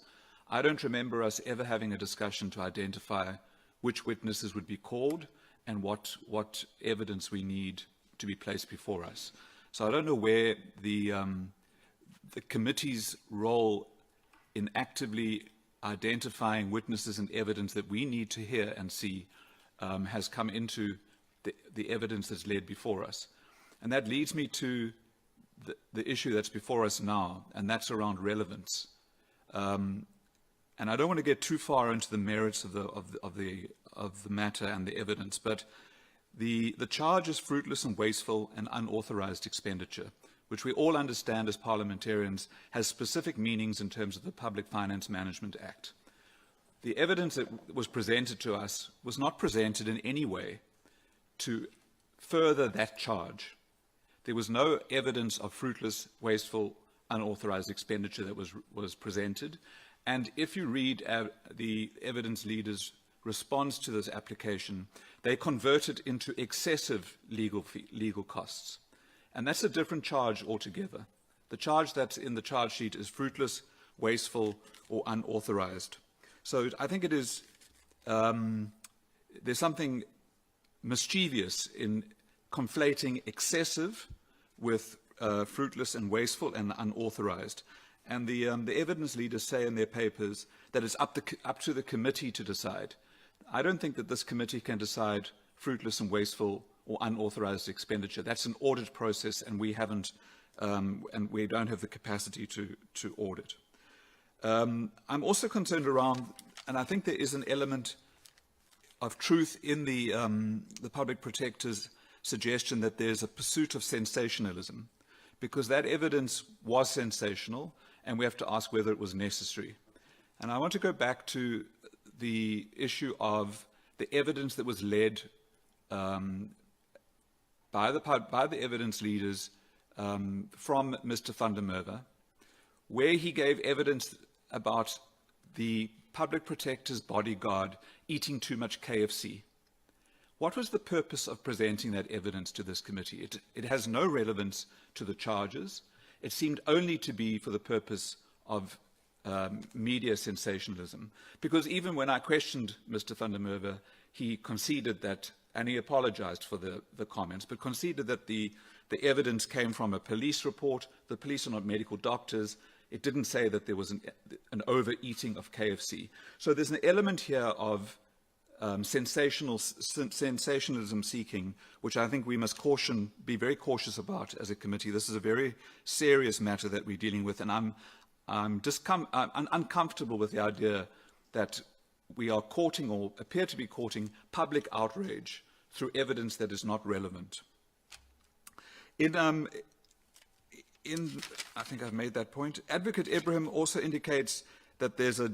F: I don't remember us ever having a discussion to identify which witnesses would be called and what evidence we need to be placed before us. So I don't know where the committee's role in actively identifying witnesses and evidence that we need to hear and see has come into the evidence that's laid before us. And that leads me to the issue that's before us now, and that's around relevance. And I don't want to get too far into the merits of the matter and the evidence, but the charge is fruitless and wasteful and unauthorized expenditure, which we all understand as parliamentarians has specific meanings in terms of the Public Finance Management Act. The evidence that was presented to us was not presented in any way to further that charge. There was no evidence of fruitless, wasteful, unauthorized expenditure that was presented. And if you read the evidence leaders' response to this application, they convert it into excessive legal costs. And that's a different charge altogether. The charge that's in the charge sheet is fruitless, wasteful, or unauthorized. So I think it is, there's something mischievous in conflating excessive with fruitless and wasteful and unauthorized. And the evidence leaders say in their papers that it's up to the committee to decide. I don't think that this committee can decide fruitless and wasteful or unauthorized expenditure. That's an audit process, and we haven't, and we don't have the capacity to audit. I'm also concerned around, and I think there is an element of truth in the Public Protector's suggestion that there's a pursuit of sensationalism, because that evidence was sensational, and we have to ask whether it was necessary. And I want to go back to the issue of the evidence that was led by the evidence leaders from Mr. van der Merwe, where he gave evidence about the Public Protector's bodyguard eating too much KFC. What was the purpose of presenting that evidence to this committee? It has no relevance to the charges. It seemed only to be for the purpose of media sensationalism. Because even when I questioned Mr. van der Merwe, he conceded that, and he apologized for the comments, but conceded that the evidence came from a police report. The police are not medical doctors. It didn't say that there was an overeating of KFC. So there's an element here of sensationalism seeking, which I think we must be very cautious about as a committee. This is a very serious matter that we're dealing with, and I'm uncomfortable with the idea that we are courting, or appear to be courting, public outrage through evidence that is not relevant. I think I've made that point. Advocate Ibrahim also indicates that there's a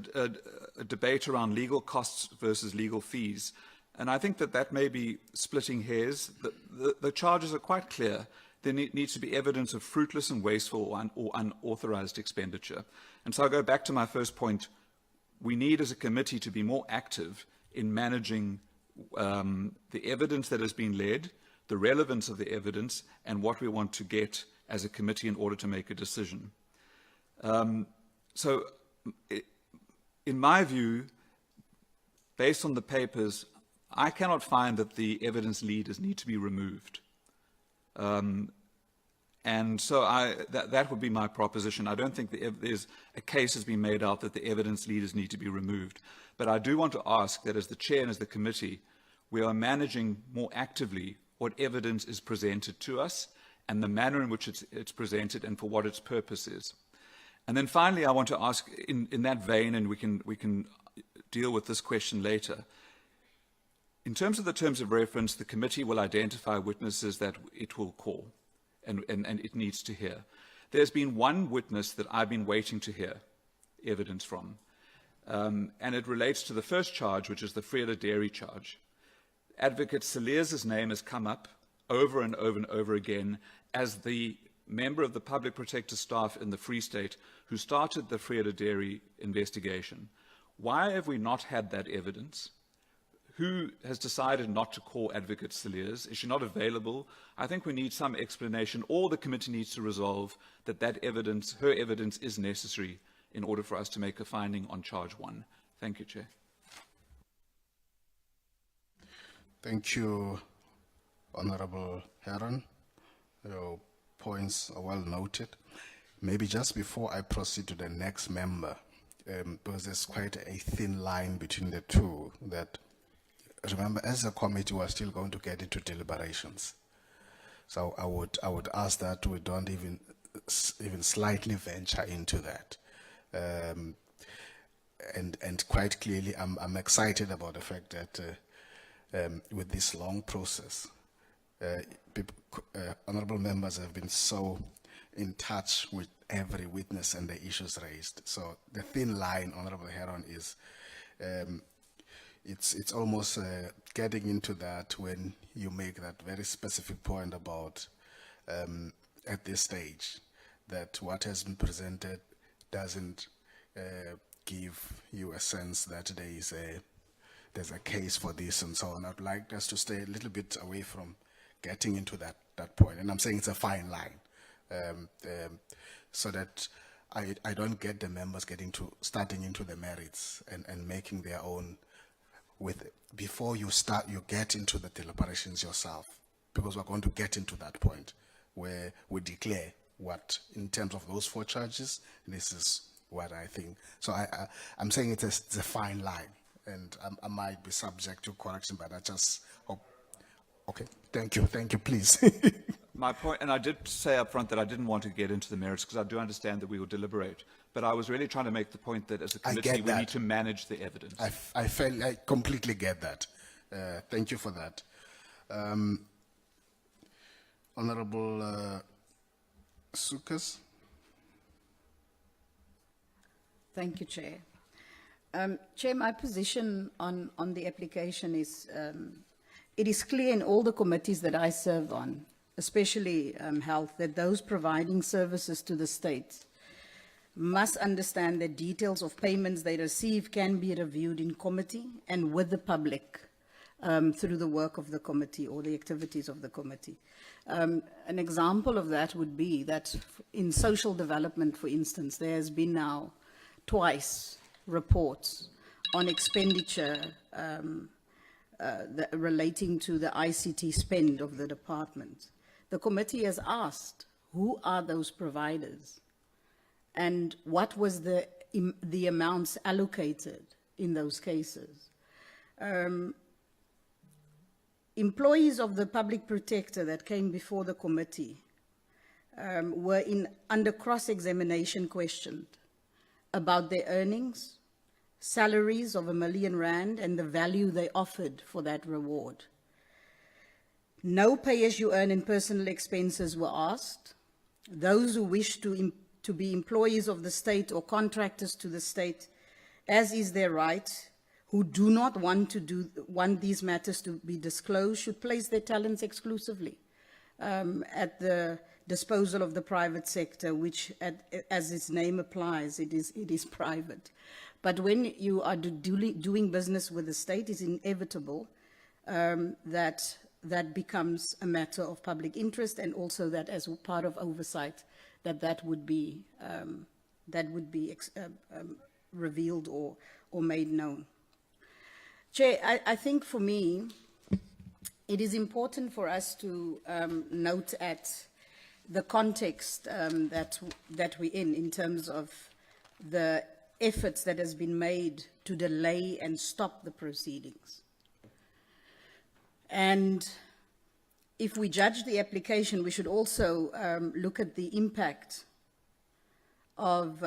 F: debate around legal costs versus legal fees. And I think that may be splitting hairs. The charges are quite clear. There needs to be evidence of fruitless and wasteful or unauthorized expenditure. And so I'll go back to my first point. We need as a committee to be more active in managing the evidence that has been led, the relevance of the evidence, and what we want to get as a committee in order to make a decision. So in my view, based on the papers, I cannot find that the evidence leaders need to be removed. And so that would be my proposition. I don't think there's a case has been made out that the evidence leaders need to be removed. But I do want to ask that as the chair and as the committee, we are managing more actively what evidence is presented to us and the manner in which it's presented and for what its purpose is. And then finally, I want to ask in that vein, and we can deal with this question later. In terms of the terms of reference, the committee will identify witnesses that it will call and it needs to hear. There's been one witness that I've been waiting to hear evidence from, and it relates to the first charge, which is the Vrede Dairy charge. Advocate Cilliers' name has come up over and over and over again as the member of the Public Protector staff in the Free State who started the Vrede Dairy investigation. Why have we not had that evidence? Who has decided not to call Advocate Cilliers? Is she not available? I think we need some explanation, or the committee needs to resolve that evidence, her evidence, is necessary in order for us to make a finding on charge 1. Thank you, Chair.
A: Thank you, Honorable Heron. Your points are well noted. Maybe just before I proceed to the next member, because there's quite a thin line between the two, that, remember, as a committee, we're still going to get into deliberations. So I would ask that we don't even slightly venture into that. And quite clearly, I'm excited about the fact that with this long process, honorable members have been so in touch with every witness and the issues raised. So the thin line, Honorable Heron, is it's almost getting into that when you make that very specific point about at this stage that what has been presented doesn't give you a sense that there's a case for this and so on. I'd like us to stay a little bit away from getting into that point. And I'm saying it's a fine line. so that I don't get the members starting into the merits and making their own before you get into the deliberations yourself, because we're going to get into that point where we declare what, in terms of those 4 charges, this is what I think. So I'm saying it's a fine line, and I might be subject to correction, but I just hope. Okay, thank you, please.
F: My point, and I did say up front that I didn't want to get into the merits because I do understand that we will deliberate, but I was really trying to make the point that as a committee we need to manage the evidence.
A: I completely get that. Thank you for that. Honorable Sukas.
G: Thank you, Chair. Chair, my position on the application is, it is clear in all the committees that I serve on, especially health, that those providing services to the state must understand that details of payments they receive can be reviewed in committee and with the public through the work of the committee or the activities of the committee. An example of that would be that in social development, for instance, there has been now twice reports on expenditure relating to the ICT spend of the department. The committee has asked, who are those providers? And what was the amounts allocated in those cases? Employees of the Public Protector that came before the committee were under cross-examination questioned about their earnings, salaries of R1 million, and the value they offered for that reward. No pay-as-you-earn and personal expenses were asked. Those who wish to be employees of the state or contractors to the state, as is their right, who do not want these matters to be disclosed, should place their talents exclusively at the disposal of the private sector, which, as its name applies, it is private. But when you are doing business with the state, it's inevitable that becomes a matter of public interest, and also that as part of oversight, that would be revealed or made known. Chair, I think for me, it is important for us to note at the context that we're in terms of the efforts that has been made to delay and stop the proceedings. And if we judge the application, we should also look at the impact of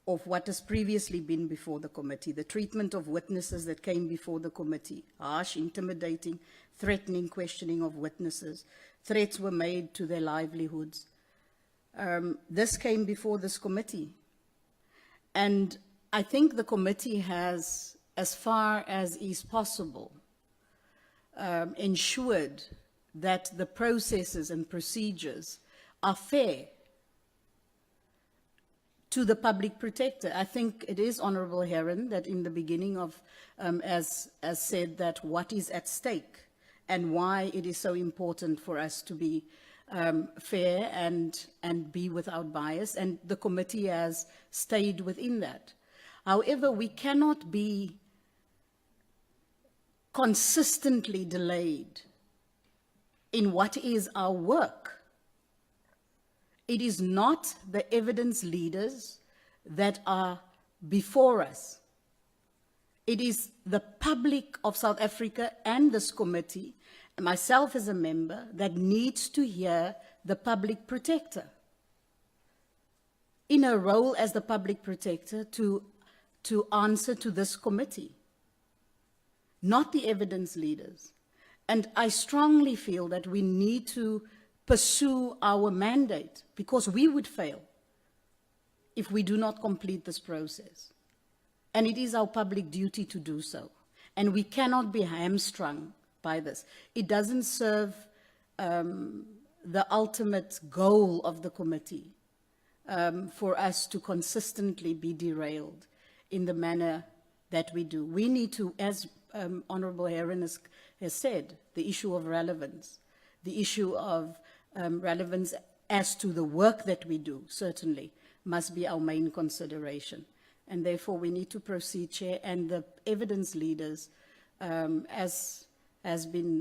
G: what has previously been before the committee, the treatment of witnesses that came before the committee, harsh, intimidating, threatening questioning of witnesses. Threats were made to their livelihoods. This came before this committee. And I think the committee has, as far as is possible, ensured that the processes and procedures are fair to the Public Protector. I think it is Honourable Heron that in the beginning of, as said, that what is at stake and why it is so important for us to be fair and be without bias, and the committee has stayed within that. However, we cannot be consistently delayed in what is our work. It is not the evidence leaders that are before us. It is the public of South Africa and this committee, and myself as a member, that needs to hear the Public Protector in a role as the Public Protector to answer to this committee, not the evidence leaders. And I strongly feel that we need to pursue our mandate, because we would fail if we do not complete this process. And it is our public duty to do so. And we cannot be hamstrung by this. It doesn't serve the ultimate goal of the committee for us to consistently be derailed in the manner that we do. We need to, as Honourable Heron has said, the issue of relevance, the issue of relevance as to the work that we do, certainly, must be our main consideration. And therefore, we need to proceed, Chair, and the evidence leaders, as has been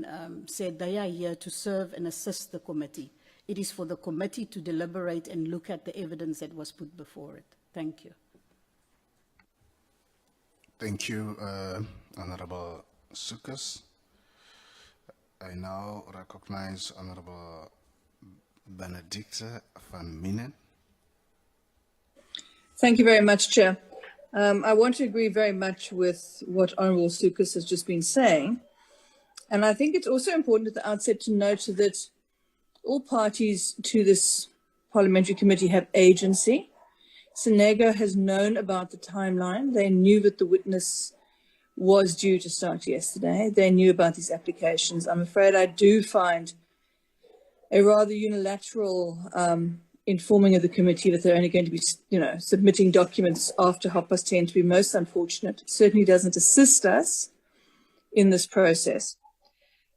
G: said, they are here to serve and assist the committee. It is for the committee to deliberate and look at the evidence that was put before it. Thank you.
A: Thank you, Honorable Sukas. I now recognize Honorable Benedicta van Minen.
J: Thank you very much, Chair. I want to agree very much with what Honourable Sukas has just been saying. And I think it's also important at the outset to note that all parties to this parliamentary committee have agency. Senego has known about the timeline. They knew that the witness was due to start yesterday. They knew about these applications. I'm afraid I do find a rather unilateral informing of the committee that they're only going to be, submitting documents after 10:30 to be most unfortunate. It certainly doesn't assist us in this process.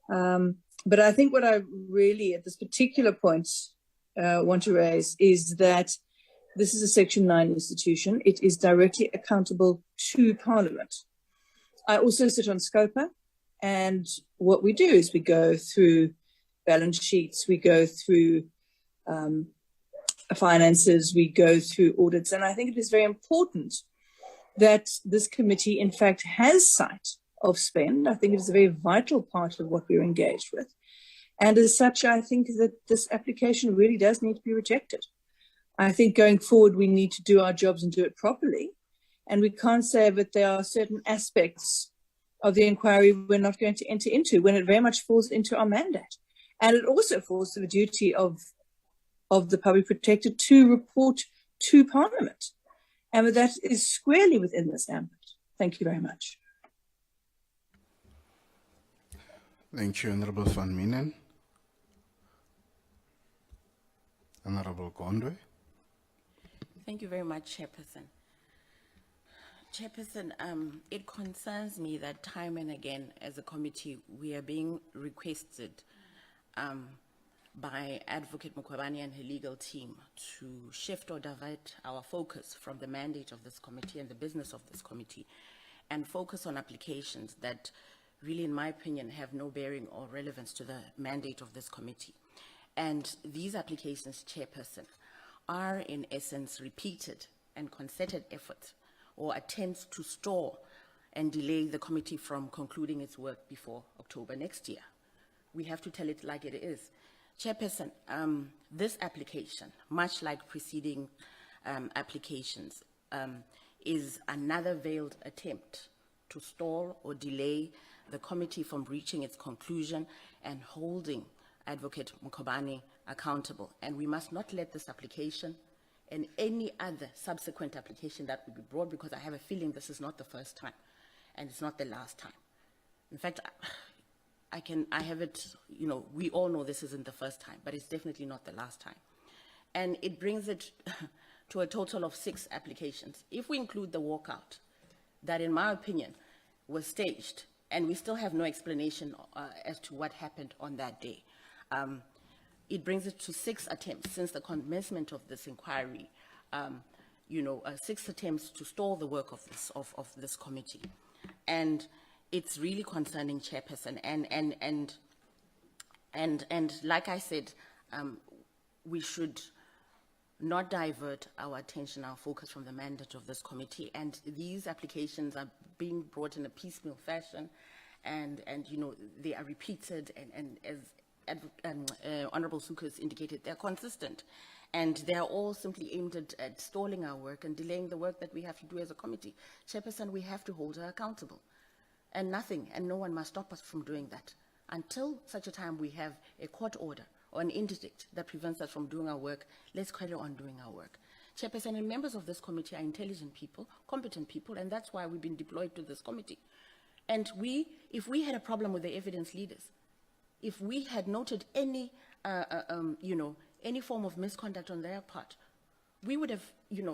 J: But I think what I really, at this particular point, want to raise is that this is a Section 9 institution. It is directly accountable to Parliament. I also sit on SCOPA, and what we do is we go through balance sheets, we go through finances, we go through audits, and I think it is very important that this committee, in fact, has sight of spend. I think it is a very vital part of what we're engaged with. And as such, I think that this application really does need to be rejected. I think going forward, we need to do our jobs and do it properly. And we can't say that there are certain aspects of the inquiry we're not going to enter into when it very much falls into our mandate. And it also falls to the duty of the Public Protector to report to Parliament. And that is squarely within this ambit. Thank you very much.
A: Thank you, Honorable van Minen. Honorable Gondwe.
H: Thank you very much, Chairperson. Chairperson, it concerns me that time and again, as a committee, we are being requested by Advocate Mkhwebane and her legal team to shift or divert our focus from the mandate of this committee and the business of this committee and focus on applications that really, in my opinion, have no bearing or relevance to the mandate of this committee. And these applications, Chairperson, are in essence repeated and concerted efforts or attempts to stall and delay the committee from concluding its work before October next year. We have to tell it like it is. Chairperson, this application, much like preceding applications, is another veiled attempt to stall or delay the committee from reaching its conclusion and holding Advocate Mkhwebane accountable. And we must not let this application and any other subsequent application that will be brought, because I have a feeling this is not the first time and it's not the last time. In fact, I have it, we all know this isn't the first time, but it's definitely not the last time. And it brings it to a total of 6 applications. If we include the walkout, that in my opinion was staged, and we still have no explanation as to what happened on that day. It brings it to 6 attempts since the commencement of this inquiry, 6 attempts to stall the work of this committee. And it's really concerning, Chairperson. And like I said, we should not divert our attention, our focus from the mandate of this committee. And these applications are being brought in a piecemeal fashion, and they are repeated, and as Honorable Sukas indicated, they're consistent, and they're all simply aimed at stalling our work and delaying the work that we have to do as a committee. Chairperson, we have to hold her accountable, and nothing and no one must stop us from doing that until such a time we have a court order or an interdict that prevents us from doing our work. Let's carry on doing our work. Chairperson, and members of this committee are intelligent people, competent people, and that's why we've been deployed to this committee. And if we had a problem with the evidence leaders, if we had noted any, any form of misconduct on their part, we would have,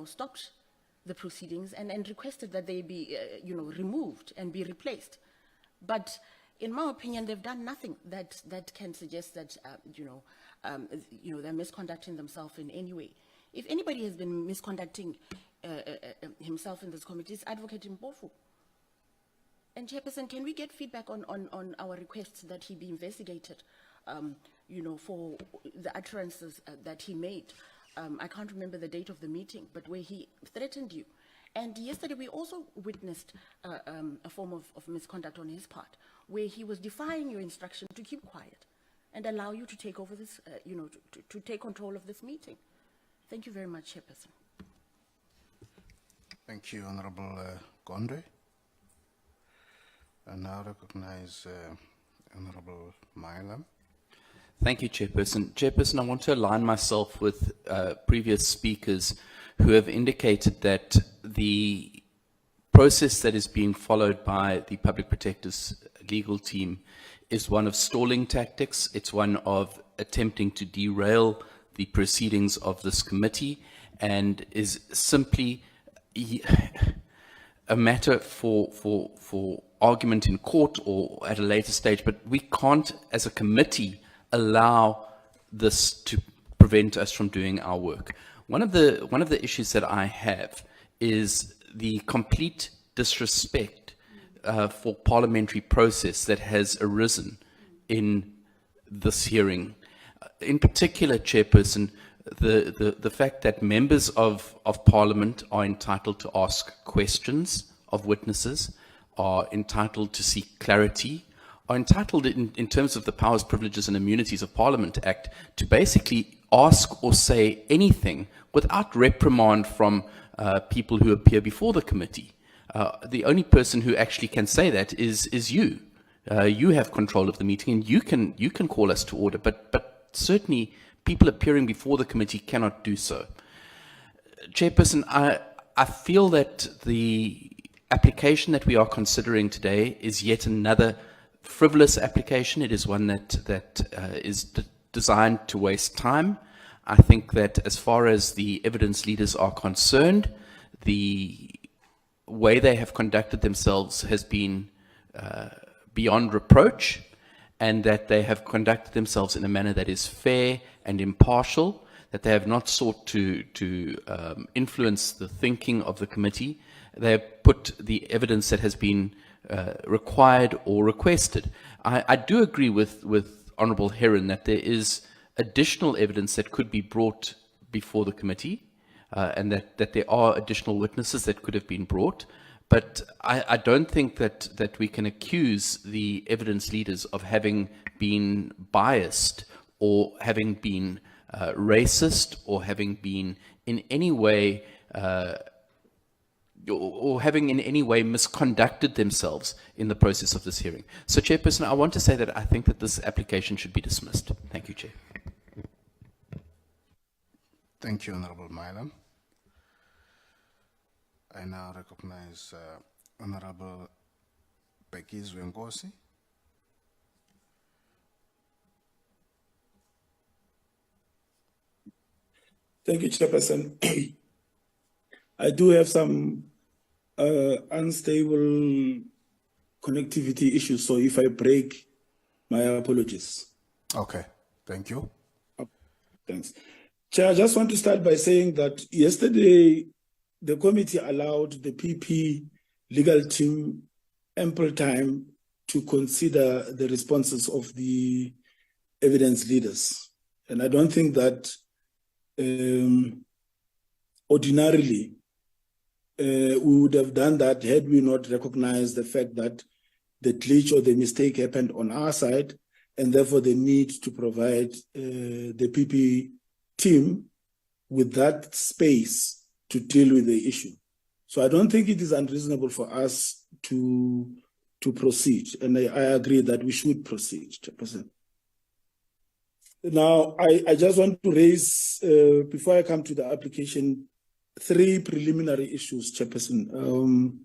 H: stopped the proceedings and requested that they be, removed and be replaced. But in my opinion, they've done nothing that can suggest that, they're misconducting themselves in any way. If anybody has been misconducting himself in this committee, it's Advocate Mpofu. And Chairperson, can we get feedback on our requests that he be investigated, for the utterances that he made? I can't remember the date of the meeting, but where he threatened you. And yesterday we also witnessed a form of misconduct on his part, where he was defying your instruction to keep quiet and allow you to take over this, to take control of this meeting. Thank you very much, Chairperson.
A: Thank you, Honorable Gondwe. I now recognize Honorable Milam.
E: Thank you, Chairperson. Chairperson, I want to align myself with previous speakers who have indicated that the process that is being followed by the Public Protector's legal team is one of stalling tactics. It's one of attempting to derail the proceedings of this committee, and is simply a matter for argument in court or at a later stage. But we can't, as a committee, allow this to prevent us from doing our work. One of the issues that I have is the complete disrespect for parliamentary process that has arisen in this hearing. In particular, Chairperson, the fact that members of Parliament are entitled to ask questions of witnesses, are entitled to seek clarity, are entitled in terms of the Powers, Privileges and Immunities of Parliament Act to basically ask or say anything without reprimand from people who appear before the committee. The only person who actually can say that is you. You have control of the meeting, and you can call us to order, but certainly people appearing before the committee cannot do so. Chairperson, I feel that the application that we are considering today is yet another frivolous application. It is one that is designed to waste time. I think that as far as the evidence leaders are concerned, the way they have conducted themselves has been beyond reproach, and that they have conducted themselves in a manner that is fair and impartial, that they have not sought to influence the thinking of the committee. They have put the evidence that has been required or requested. I do agree with Honourable Heron that there is additional evidence that could be brought before the committee, and that there are additional witnesses that could have been brought. But I don't think that we can accuse the evidence leaders of having been biased or having been racist or having been in any way or having in any way misconducted themselves in the process of this hearing. So, Chairperson, I want to say that I think that this application should be dismissed. Thank you, Chair.
A: Thank you, Honorable Milam. I now recognize Honorable Busisiwe Mkhwebane.
K: Thank you, Chairperson. I do have some unstable connectivity issues, so if I break, my apologies.
A: Okay, thank you.
K: Thanks. Chair, I just want to start by saying that yesterday, the committee allowed the PP legal team ample time to consider the responses of the evidence leaders. And I don't think that ordinarily we would have done that had we not recognized the fact that the glitch or the mistake happened on our side, and therefore the need to provide the PP team with that space to deal with the issue. So I don't think it is unreasonable for us to proceed, and I agree that we should proceed, Chairperson. Now, I just want to raise, before I come to the application, 3 preliminary issues, Chairperson.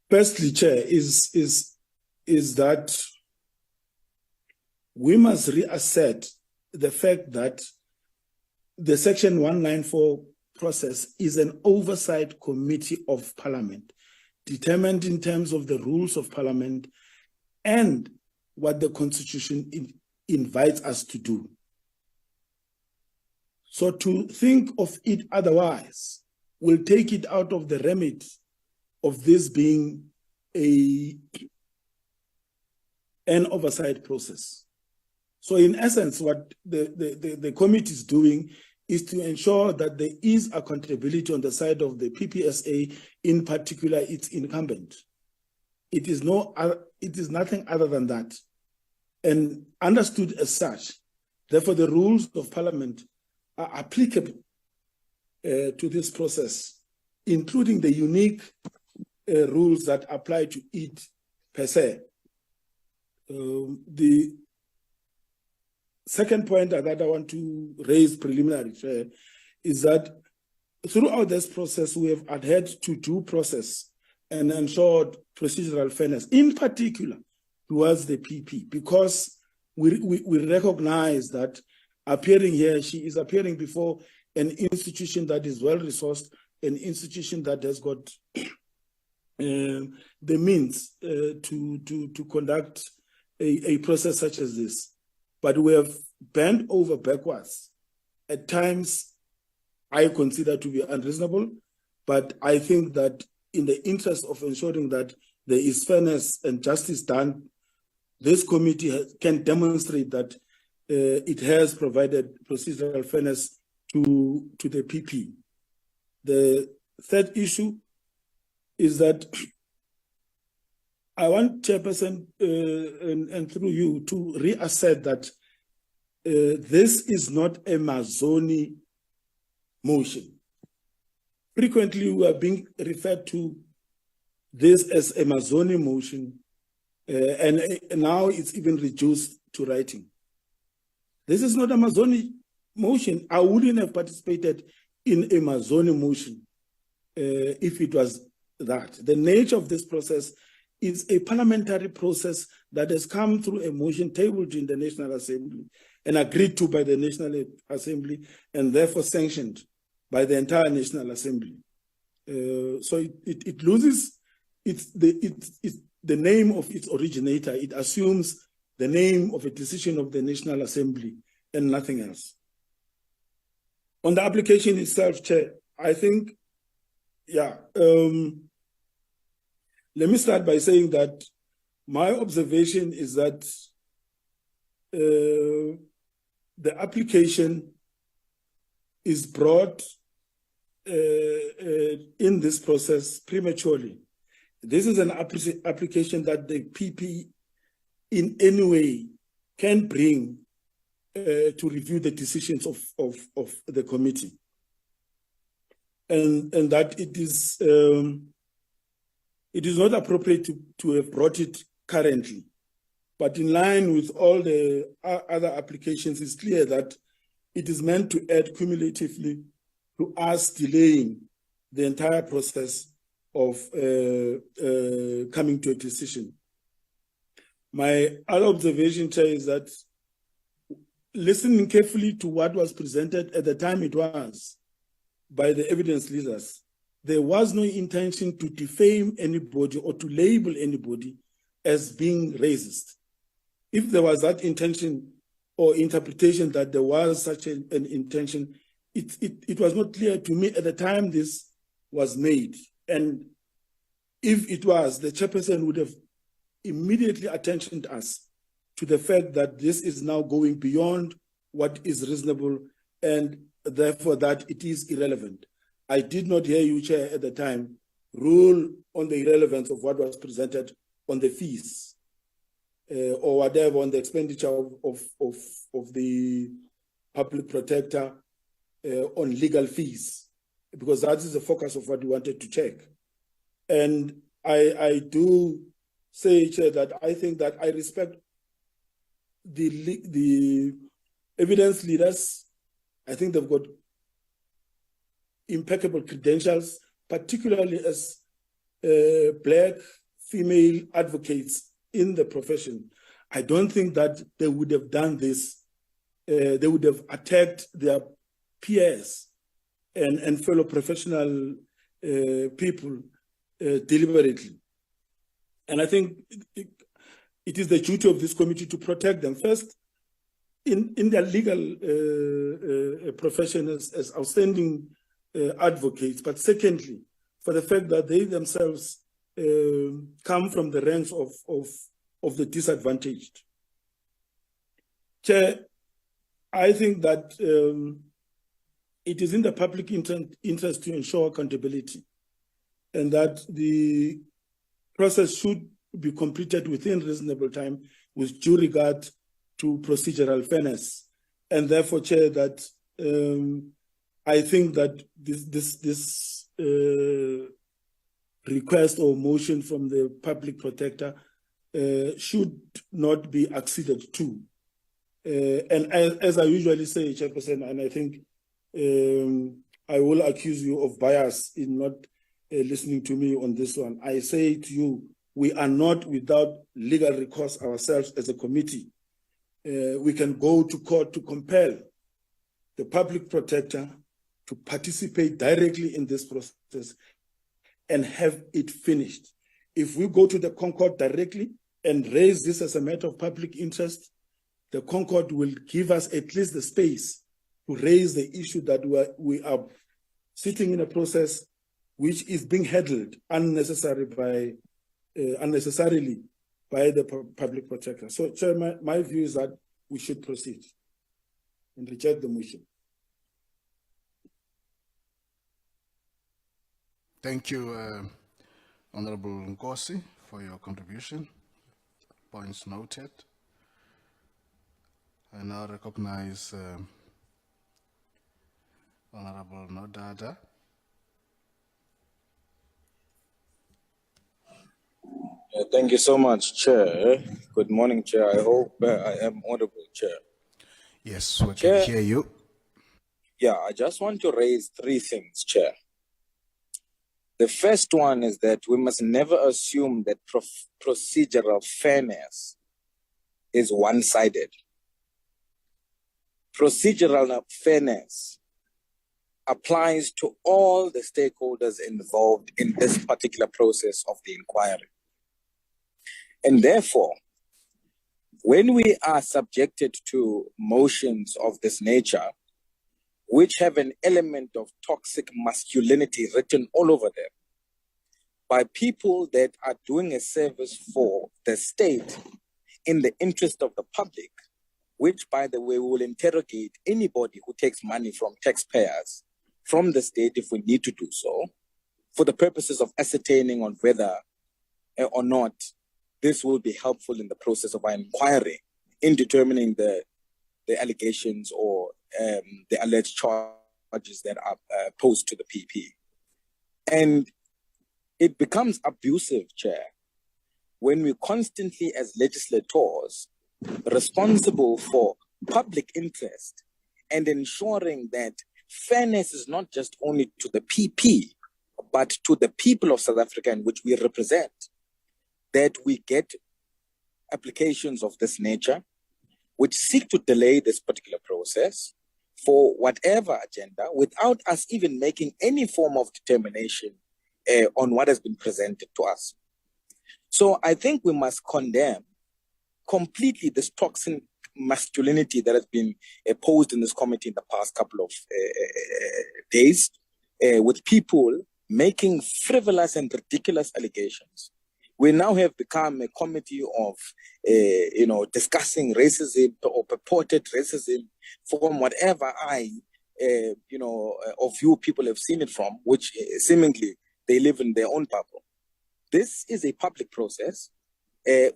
K: Firstly, Chair, is that we must reassert the fact that the Section 194 process is an oversight committee of Parliament, determined in terms of the rules of Parliament and what the Constitution invites us to do. So to think of it otherwise will take it out of the remit of this being an oversight process. So in essence, what the committee is doing is to ensure that there is accountability on the side of the PPSA, in particular its incumbent. It is nothing other than that, and understood as such. Therefore, the rules of Parliament are applicable to this process, including the unique rules that apply to it per se. The second point that I want to raise preliminary is that throughout this process, we have adhered to due process and ensured procedural fairness, in particular towards the PP, because we recognize that appearing here, she is appearing before an institution that is well-resourced, an institution that has got the means to conduct a process such as this. But we have bent over backwards. At times, I consider to be unreasonable, but I think that in the interest of ensuring that there is fairness and justice done, this committee can demonstrate that it has provided procedural fairness to the PP. The third issue is that I want Chairperson and through you to reassert that this is not a Mazoni motion. Frequently, we are being referred to this as a Mazoni motion, and now it's even reduced to writing. This is not a Mazoni motion. I wouldn't have participated in a Mazoni motion if it was that. The nature of this process is a parliamentary process that has come through a motion tabled in the National Assembly and agreed to by the National Assembly and therefore sanctioned by the entire National Assembly. So it loses the name of its originator. It assumes the name of a decision of the National Assembly and nothing else. On the application itself, Chair, I think, let me start by saying that my observation is that the application is brought in this process prematurely. This is an application that the PP in any way can bring to review the decisions of the committee. And that it is not appropriate to have brought it currently. But in line with all the other applications, it's clear that it is meant to add cumulatively to us delaying the entire process of coming to a decision. My other observation, Chair, is that listening carefully to what was presented at the time it was by the evidence leaders, there was no intention to defame anybody or to label anybody as being racist. If there was that intention or interpretation that there was such an intention, it was not clear to me at the time this was made. And if it was, the chairperson would have immediately attentioned us to the fact that this is now going beyond what is reasonable and therefore that it is irrelevant. I did not hear you, Chair, at the time rule on the irrelevance of what was presented on the fees or whatever on the expenditure of the public protector on legal fees, because that is the focus of what we wanted to check. And I do say, Chair, that I think that I respect the evidence leaders. I think they've got impeccable credentials, particularly as Black female advocates in the profession. I don't think that they would have done this. They would have attacked their peers and fellow professional people deliberately. And I think it is the duty of this committee to protect them. First, in their legal profession as outstanding advocates, but secondly, for the fact that they themselves come from the ranks of the disadvantaged. Chair, I think that it is in the public interest to ensure accountability, and that the process should be completed within reasonable time with due regard to procedural fairness. And therefore, Chair, that I think that this request or motion from the Public Protector should not be acceded to. And as I usually say, Chairperson, and I think I will accuse you of bias in not listening to me on this one. I say to you, we are not without legal recourse ourselves as a committee. We can go to court to compel the Public Protector to participate directly in this process and have it finished. If we go to the Concord directly and raise this as a matter of public interest, the Concord will give us at least the space to raise the issue that we are sitting in a process which is being handled unnecessarily by the Public Protector. So, Chair, my view is that we should proceed and reject the motion.
A: Thank you, Honorable Nkosi, for your contribution. Points noted. I now recognize Honorable Nodada.
L: Thank you so much, Chair. Good morning, Chair. I hope I am audible, Chair.
A: Yes, we can hear you.
L: Yeah, I just want to raise three things, Chair. The first one is that we must never assume that procedural fairness is one-sided. Procedural fairness applies to all the stakeholders involved in this particular process of the inquiry. And therefore, when we are subjected to motions of this nature, which have an element of toxic masculinity written all over them, by people that are doing a service for the state in the interest of the public, which, by the way, will interrogate anybody who takes money from taxpayers from the state if we need to do so, for the purposes of ascertaining on whether or not this will be helpful in the process of our inquiry in determining the allegations or the alleged charges that are posed to the PP. And it becomes abusive, Chair, when we constantly, as legislators, responsible for public interest and ensuring that fairness is not just only to the PP, but to the people of South Africa in which we represent, that we get applications of this nature which seek to delay this particular process for whatever agenda without us even making any form of determination on what has been presented to us. So I think we must condemn completely this toxic masculinity that has been posed in this committee in the past couple of days, with people making frivolous and ridiculous allegations. We now have become a committee of, discussing racism or purported racism from whatever of you people have seen it from, which seemingly they live in their own bubble. This is a public process.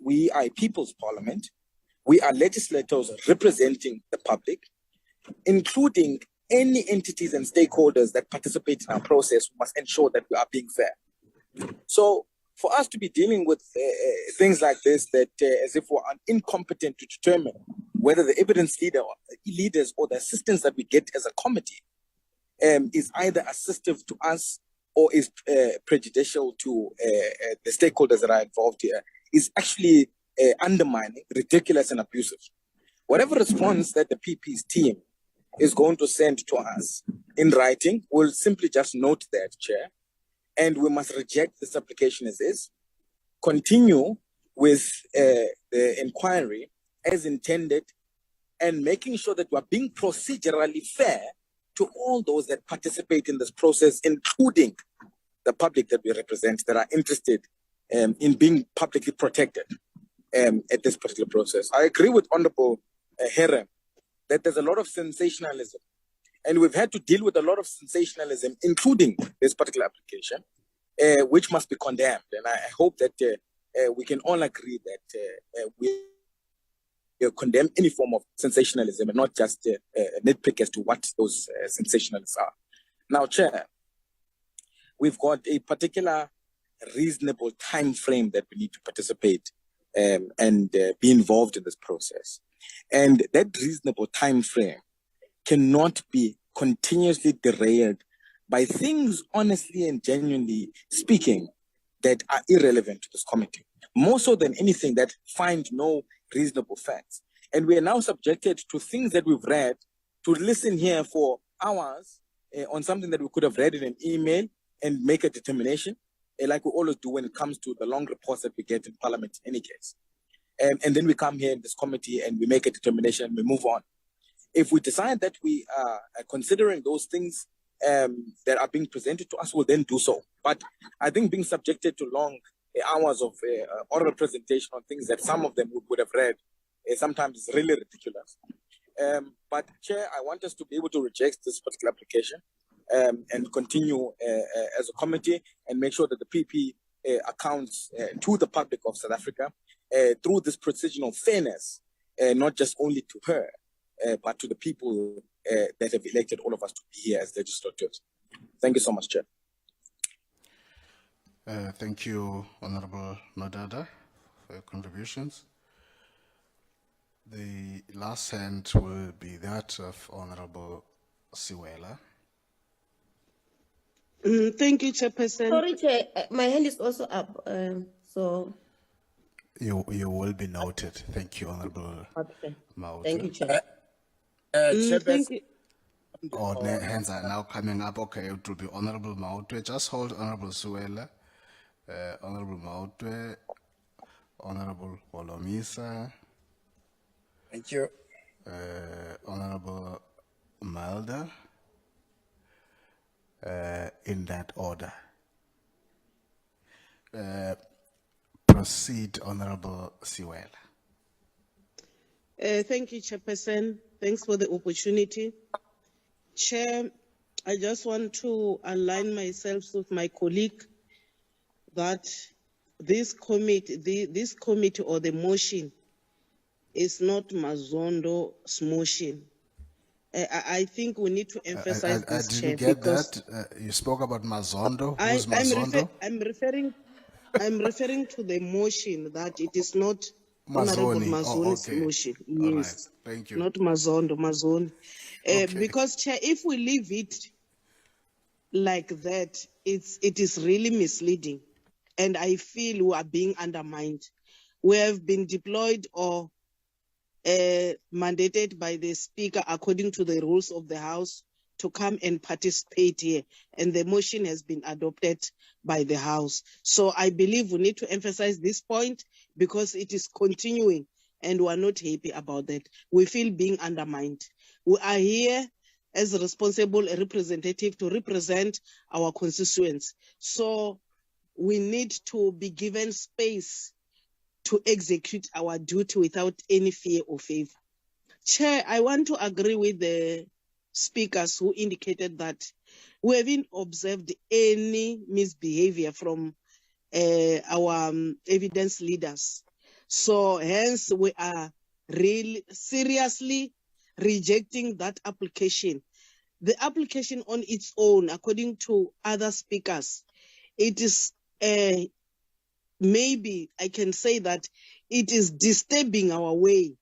L: We are a people's parliament. We are legislators representing the public, including any entities and stakeholders that participate in our process. We must ensure that we are being fair. So for us to be dealing with things like this, that as if we're incompetent to determine whether the evidence leaders or the assistance that we get as a committee is either assistive to us or is prejudicial to the stakeholders that are involved here, is actually undermining, ridiculous and abusive. Whatever response that the PP's team is going to send to us in writing, we'll simply just note that, Chair, and we must reject this application as is, continue with the inquiry as intended and making sure that we're being procedurally fair to all those that participate in this process, including the public that we represent that are interested in being publicly protected at this particular process. I agree with Honorable Here that there's a lot of sensationalism, and we've had to deal with a lot of sensationalism, including this particular application, which must be condemned. And I hope that we can all agree that we condemn any form of sensationalism and not just nitpick as to what those sensationalists are. Now, Chair, we've got a particular reasonable time frame that we need to participate and be involved in this process. And that reasonable time frame cannot be continuously derailed by things, honestly and genuinely speaking, that are irrelevant to this committee, more so than anything that find no reasonable facts. And we are now subjected to things that we've read, to listen here for hours on something that we could have read in an email and make a determination, like we always do when it comes to the long reports that we get in Parliament in any case. And then we come here in this committee and we make a determination and we move on. If we decide that we are considering those things that are being presented to us, we'll then do so. But I think being subjected to long hours of oral presentation on things that some of them would have read sometimes is really ridiculous. But Chair, I want us to be able to reject this particular application and continue as a committee and make sure that the PP accounts to the public of South Africa through this procedural fairness, not just only to her, but to the people that have elected all of us to be here as legislators. Thank you so much, Chair.
A: Thank you, Honorable Madada, for your contributions. The last hand will be that of Honorable Siwela.
B: Thank you, Chairperson.
C: Sorry, Chair, my hand is also up. So
A: You will be noted. Thank you, Honorable
C: okay.
A: Maute.
C: Thank you, Chair.
B: Thank you.
A: Oh, hands are now coming up. Okay, it will be Honorable Maute. Just hold Honorable Siwela, Honorable Maute, Honorable Holomisa.
L: Thank you.
A: Honorable Mulder, in that order. Proceed, Honorable Siwela.
B: Thank you, Chairperson. Thanks for the opportunity. Chair, I just want to align myself with my colleague that this committee or the motion is not Mazondo's motion. I think we need to emphasize
A: I
B: this,
A: didn't
B: Chair,
A: get
B: because
A: that. You spoke about Mazondo. Who's Mazondo?
B: I'm referring to the motion that it is not
A: Mazoni.
B: Honorable Mazoni's
A: okay.
B: motion.
A: All
B: Yes,
A: right. Thank you.
B: not Mazondo, Mazoni.
A: Okay.
B: Because, Chair, if we leave it like that, it is really misleading, and I feel we are being undermined. We have been deployed or mandated by the Speaker according to the rules of the House to come and participate here, and the motion has been adopted by the House. So I believe we need to emphasize this point because it is continuing and we are not happy about that. We feel being undermined. We are here as a responsible representative to represent our constituents. So we need to be given space to execute our duty without any fear or favor. Chair, I want to agree with the speakers who indicated that we haven't observed any misbehavior from our evidence leaders. So hence we are really seriously rejecting that application. The application on its own, according to other speakers, it is maybe I can say that it is disturbing our way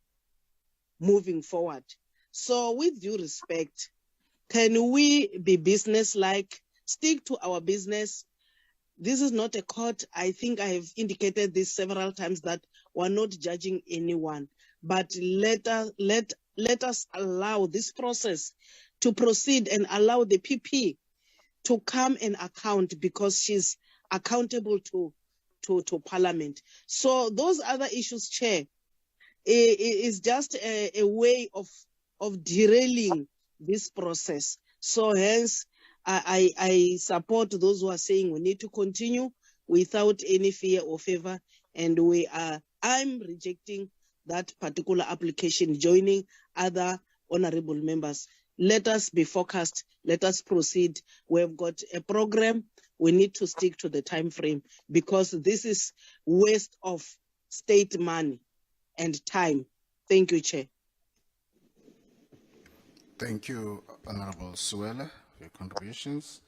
B: moving forward. So with due respect, can we be business-like, stick to our business? This is not a court. I think I have indicated this several times that we're not judging anyone, but let us allow this process to proceed and allow the PP to come and account because she's accountable to Parliament. So those other issues, Chair, is just a way of derailing this process. So hence, I support those who are saying we need to continue without any fear or favor, and I'm rejecting that particular application, joining other honorable members. Let us be focused. Let us proceed. We've got a program. We need to stick to the time frame, because this is waste of state money and time. Thank you, Chair.
A: Thank you, Honorable Suela, for your contributions.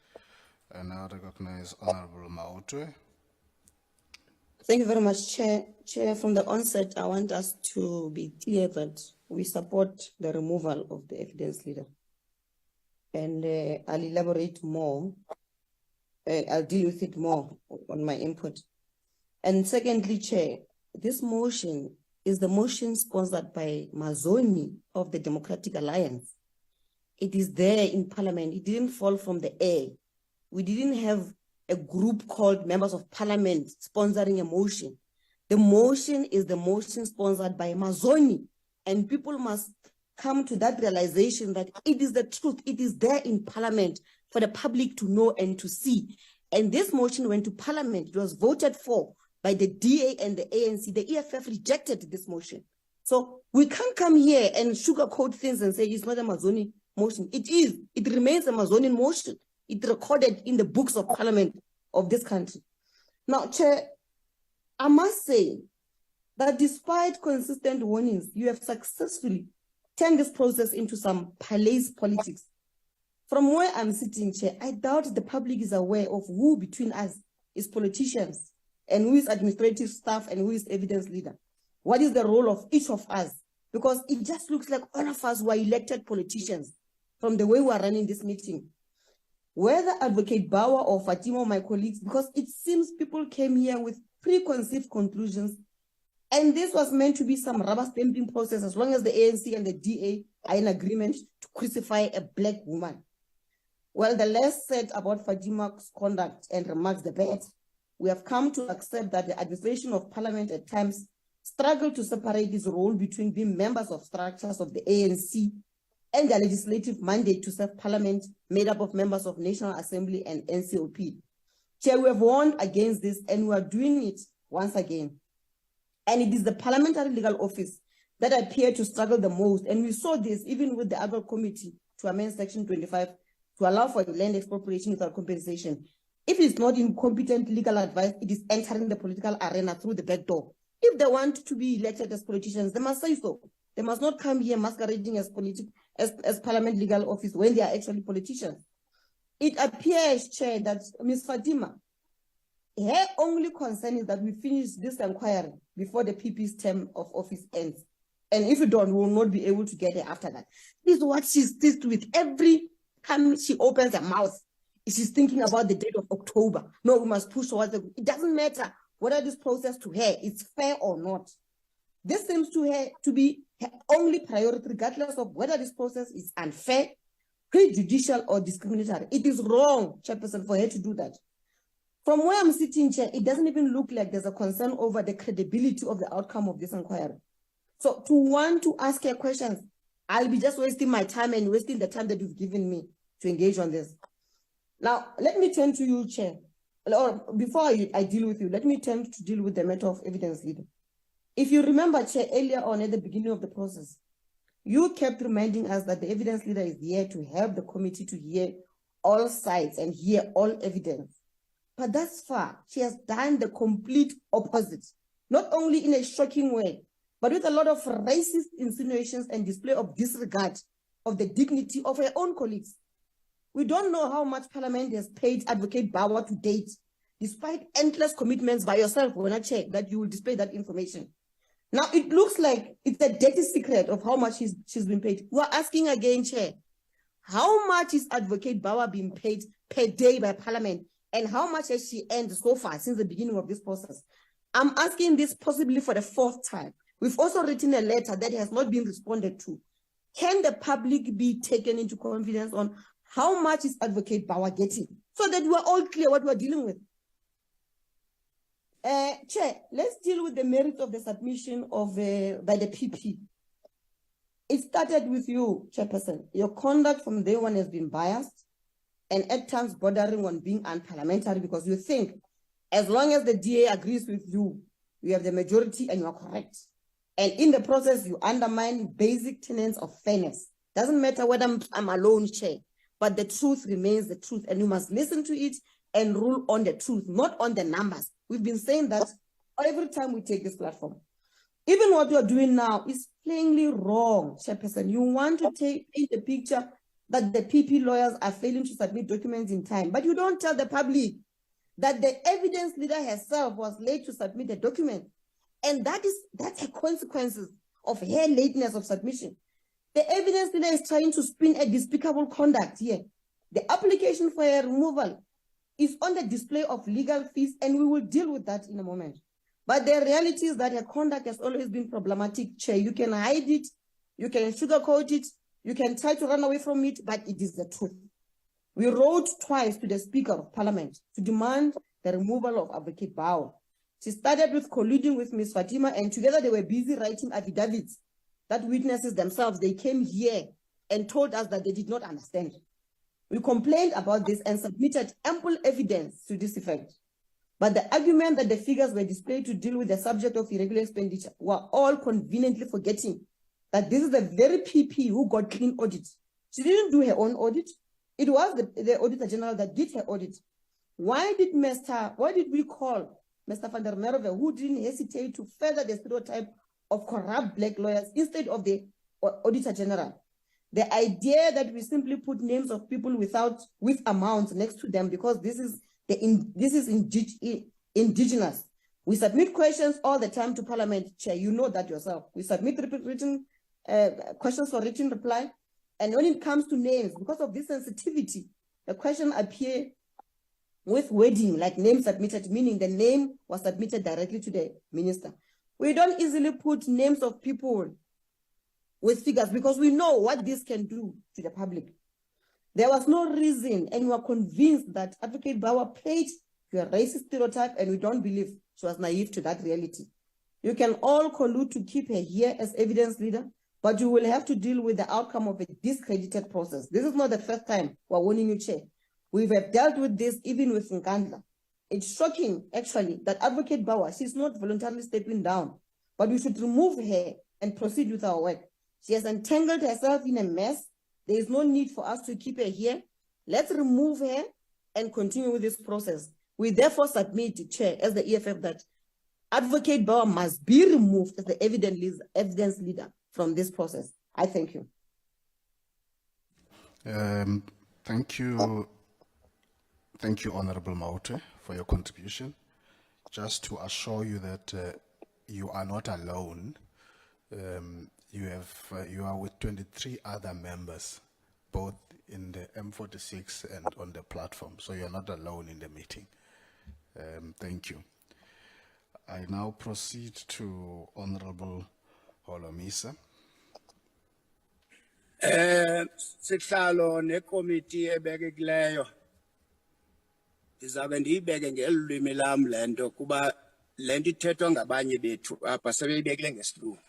A: And now recognize Honorable Maotwe.
C: Thank you very much, Chair. Chair, from the onset, I want us to be clear that we support the removal of the evidence leader. And I'll elaborate more. I'll deal with it more on my input. And secondly, Chair, this motion is the motion sponsored by Mazoni of the Democratic Alliance. It is there in Parliament. It didn't fall from the air. We didn't have a group called Members of Parliament sponsoring a motion. The motion is the motion sponsored by Mazoni, and people must come to that realization that it is the truth. It is there in Parliament for the public to know and to see. And this motion went to Parliament. It was voted for by the DA and the ANC. The EFF rejected this motion. So we can't come here and sugarcoat things and say it's not a Mazoni motion. It is. It remains a Mazoni motion. It recorded in the books of Parliament of this country. Now, Chair, I must say that despite consistent warnings, you have successfully turned this process into some palace politics. From where I'm sitting, Chair, I doubt the public is aware of who between us is politicians and who is administrative staff and who is evidence leader. What is the role of each of us? Because it just looks like all of us were elected politicians from the way we are running this meeting. Whether Advocate Bauer or Fatima or my colleagues, because it seems people came here with preconceived conclusions, and this was meant to be some rubber stamping process as long as the ANC and the DA are in agreement to crucify a black woman. Well, the less said about Fatima's conduct and remarks, the better. We have come to accept that the administration of Parliament at times struggle to separate its role between being members of structures of the ANC and the legislative mandate to serve Parliament made up of members of National Assembly and NCOP. Chair, we have warned against this and we are doing it once again. And it is the Parliamentary Legal Office that appear to struggle the most. And we saw this even with the Agro Committee to amend Section 25 to allow for land expropriation without compensation. If it's not incompetent legal advice, it is entering the political arena through the back door. If they want to be elected as politicians, they must say so. They must not come here masquerading as Parliament Legal Office when they are actually politicians. It appears, Chair, that Ms. Fatima, her only concern is that we finish this inquiry before the PP's term of office ends. And if we don't, we will not be able to get her after that. This is what she sticks with every time she opens her mouth. She's thinking about the date of October. No, we must push towards it doesn't matter whether this process to her is fair or not. This seems to her to be her only priority, regardless of whether this process is unfair, prejudicial, or discriminatory. It is wrong, Chairperson, for her to do that. From where I'm sitting, Chair, it doesn't even look like there's a concern over the credibility of the outcome of this inquiry. So to want to ask her questions, I'll be just wasting my time and wasting the time that you've given me to engage on this. Now, let me turn to you, Chair. Or before I deal with you, let me turn to deal with the matter of evidence leader. If you remember, Chair, earlier on at the beginning of the process, you kept reminding us that the evidence leader is here to help the committee to hear all sides and hear all evidence. But thus far, she has done the complete opposite, not only in a shocking way, but with a lot of racist insinuations and display of disregard of the dignity of her own colleagues. We don't know how much Parliament has paid Advocate Bauer to date, despite endless commitments by yourself, when I check, that you will display that information. Now, it looks like it's a dirty secret of how much she's been paid. We're asking again, Chair, how much is Advocate Bauer being paid per day by Parliament, and how much has she earned so far since the beginning of this process? I'm asking this possibly for the fourth time. We've also written a letter that has not been responded to. Can the public be taken into confidence on how much is Advocate Bauer getting, so that we're all clear what we're dealing with? Chair, let's deal with the merit of the submission of by the PP. It started with you, Chairperson. Your conduct from day one has been biased and at times bordering on being unparliamentary because you think as long as the DA agrees with you, you have the majority and you are correct. And in the process, you undermine basic tenets of fairness. Doesn't matter whether I'm alone, Chair, but the truth remains the truth and you must listen to it and rule on the truth, not on the numbers. We've been saying that every time we take this platform. Even what you're doing now is plainly wrong, Chairperson. You want to paint a picture that the PP lawyers are failing to submit documents in time, but you don't tell the public that the evidence leader herself was late to submit the document. And that's a consequences of her lateness of submission. The evidence leader is trying to spin a despicable conduct here. The application for her removal is on the display of legal fees, and we will deal with that in a moment. But the reality is that her conduct has always been problematic, Chair. You can hide it, you can sugarcoat it, you can try to run away from it, but it is the truth. We wrote twice to the Speaker of Parliament to demand the removal of Advocate Bauer. She started with colluding with Ms. Fatima, and together they were busy writing affidavits that witnesses themselves, they came here and told us that they did not understand. We complained about this and submitted ample evidence to this effect. But the argument that the figures were displayed to deal with the subject of irregular expenditure were all conveniently forgetting that this is the very PP who got clean audit. She didn't do her own audit. It was the Auditor General that did her audit. Why did we call Mr. van der Merwe, who didn't hesitate to further the stereotype of corrupt black lawyers instead of the Auditor General? The idea that we simply put names of people with amounts next to them because this is indigenous. We submit questions all the time to Parliament, Chair. You know that yourself. We submit written questions for written reply. And when it comes to names, because of this sensitivity, the question appear with wording like name submitted, meaning the name was submitted directly to the minister. We don't easily put names of people with figures because we know what this can do to the public. There was no reason, and we are convinced that Advocate Bauer played to a racist stereotype, and we don't believe she was naive to that reality. You can all collude to keep her here as evidence leader, but you will have to deal with the outcome of a discredited process. This is not the first time we're warning you, Chair. We have dealt with this even with Nkandla. It's shocking, actually, that Advocate Bauer, she's not voluntarily stepping down, but we should remove her and proceed with our work. She has entangled herself in a mess. There is no need for us to keep her here. Let's remove her and continue with this process. We therefore submit to Chair as the EFF that Advocate Bauer must be removed as the evidence leader from this process. I thank you.
A: Thank you. Thank you, Honorable Maute, for your contribution. Just to assure you that you are not alone. You are with 23 other members, both in the M46 and on the platform. So you're not alone in the meeting. Thank you. I now proceed to Honorable Holomisa.
M: Sihlalo nekomiti ebekekileyo ndizabe ndiyibeke ngelwimi lam lento kuba lento ithethwa ngabanye bethu apha sebeyibekile ngesilungu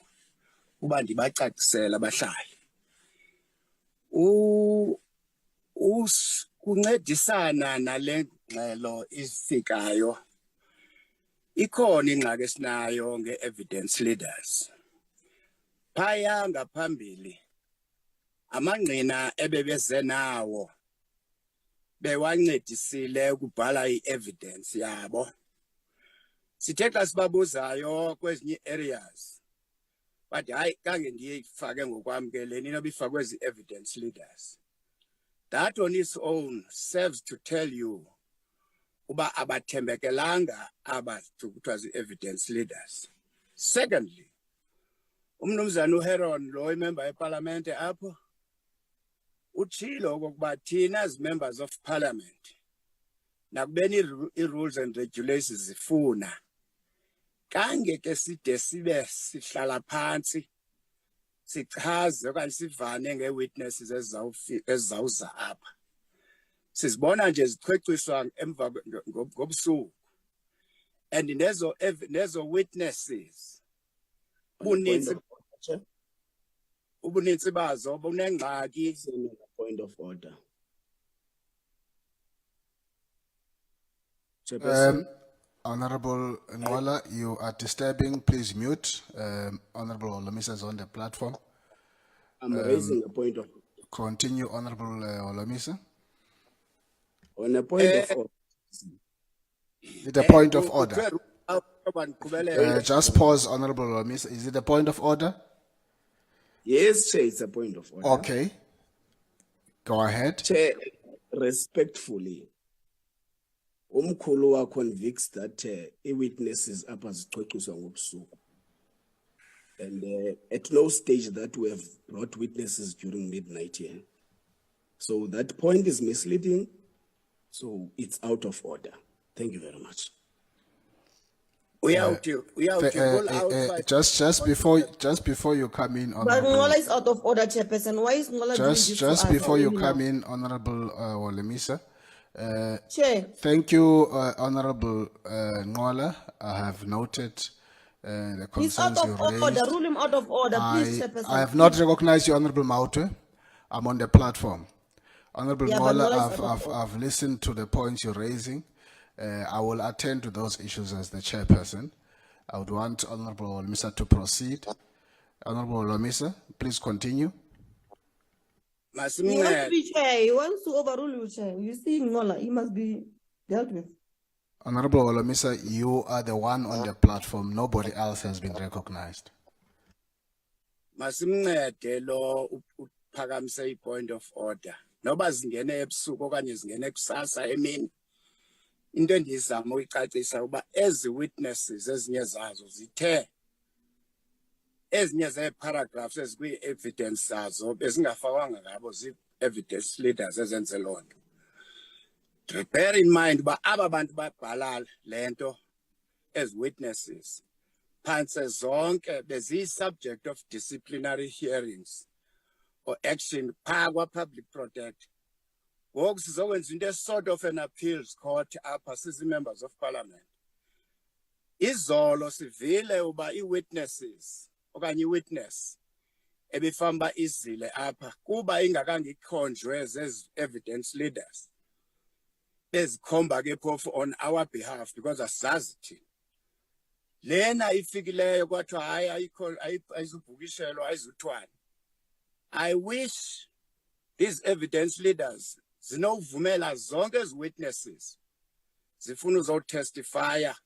M: kuba ndibacacisela abahlali kuncedisana nale ngxelo ifikayo ikhona ingxaki esinayo nge-evidence leaders phaya ngaphambili amangqina ebebeze nawo bewancedisile ukubhala i-evidence yabo. Sithe xa sibabuzayo kwezinye areas, but hayi kange ndiyifake ngokwamkeleni inoba ifakwe ezi-evidence leaders. That on its own serves to tell you uba abathembekelanga kuthiwa zii-evidence leaders. Secondly, umnumzana uHeron lo imember yeParlamente apho utshilo okokuba thina as members of parliament nakubeni i-rules and regulations zifuna kange ke side sibe sihlala phansi sichaze okanye sivane ngee-witnesses ezizawuza apha sizibona nje zichweciswa emva ngobusuku and nezo witnesses
I: Point
M: bunintsi
I: of order, Chair.
M: ubunintsi bazo bunengxaki.
I: Point of order. Chairperson.
A: Honorable Ngola, you are disturbing. Please mute. Honorable Olomisa is on the platform.
I: I'm raising a point of order.
A: Continue, Honorable Olomisa.
I: On a point of order.
A: Is it a point of order? Just pause, Honorable Olomisa. Is it a point of order?
I: Yes, Chair, it's a point of order.
A: Okay. Go ahead.
I: Chair, respectfully, umkhulu convicts that witnesses apha zixoxiswa ngobusuku. And at no stage that we have brought witnesses during midnight here. So that point is misleading. So it's out of order. Thank you very much.
A: Just before you come in,
C: But
A: Honorable.
C: Ngola is out of order, Chairperson. Why is Ngola doing this
A: Just
C: to us?
A: before you come in, Honorable Olomisa.
C: Chair.
A: Thank you, Honorable Ngola. I have noted the
C: He's
A: concerns
C: out
A: you
C: of
A: raised.
C: order. Rule him out of order, please, Chairperson.
A: I have not recognized you, Honorable Mautwe. I'm on the platform. Honorable
C: Yeah, but
A: Ngola,
C: Ngola is out of
A: I've listened to the points you're raising. I will attend to those issues as the chairperson. I would want Honorable Olomisa to proceed. Honorable Olomisa, please continue.
C: He wants to be chair. He wants to overrule you, Chair. You see, Ngola, he must be dealt with.
A: Honorable Olomisa, you are the one on the platform. Nobody else has been recognized.
M: Masimncede lo uphakamise point of order. Noba zingene ebusuku okanye zingene kusasa emini. Into endizama uyicacisa uba ezi witnesses ezinye zazo zithe ezinye zee-paragraphs ezikwi-evidence zazo bezingafakanga ngabo zii-evidence leaders ezenze loo nto. Bear in mind uba aba bantu babhala le nto as witnesses phantse zonke beziyi-subject of disciplinary hearings or action phaa kwa-Public Protector. Ngoku sizokwenza into sort of an appeals court apha sisi-members of parliament. Izolo sivile uba i-witnesses okanye i-witness ebifamba izile apha kuba ingakangikhonjwe zezi-evidence leaders bezikhomba ke phofu on our behalf because asazi thina. Lena ifikileyo kwathiwa hayi ayizubhukishelwa ayizuthwane. I wish these evidence leaders zinovumela zonke ezi witnesses zifuna uzotestifya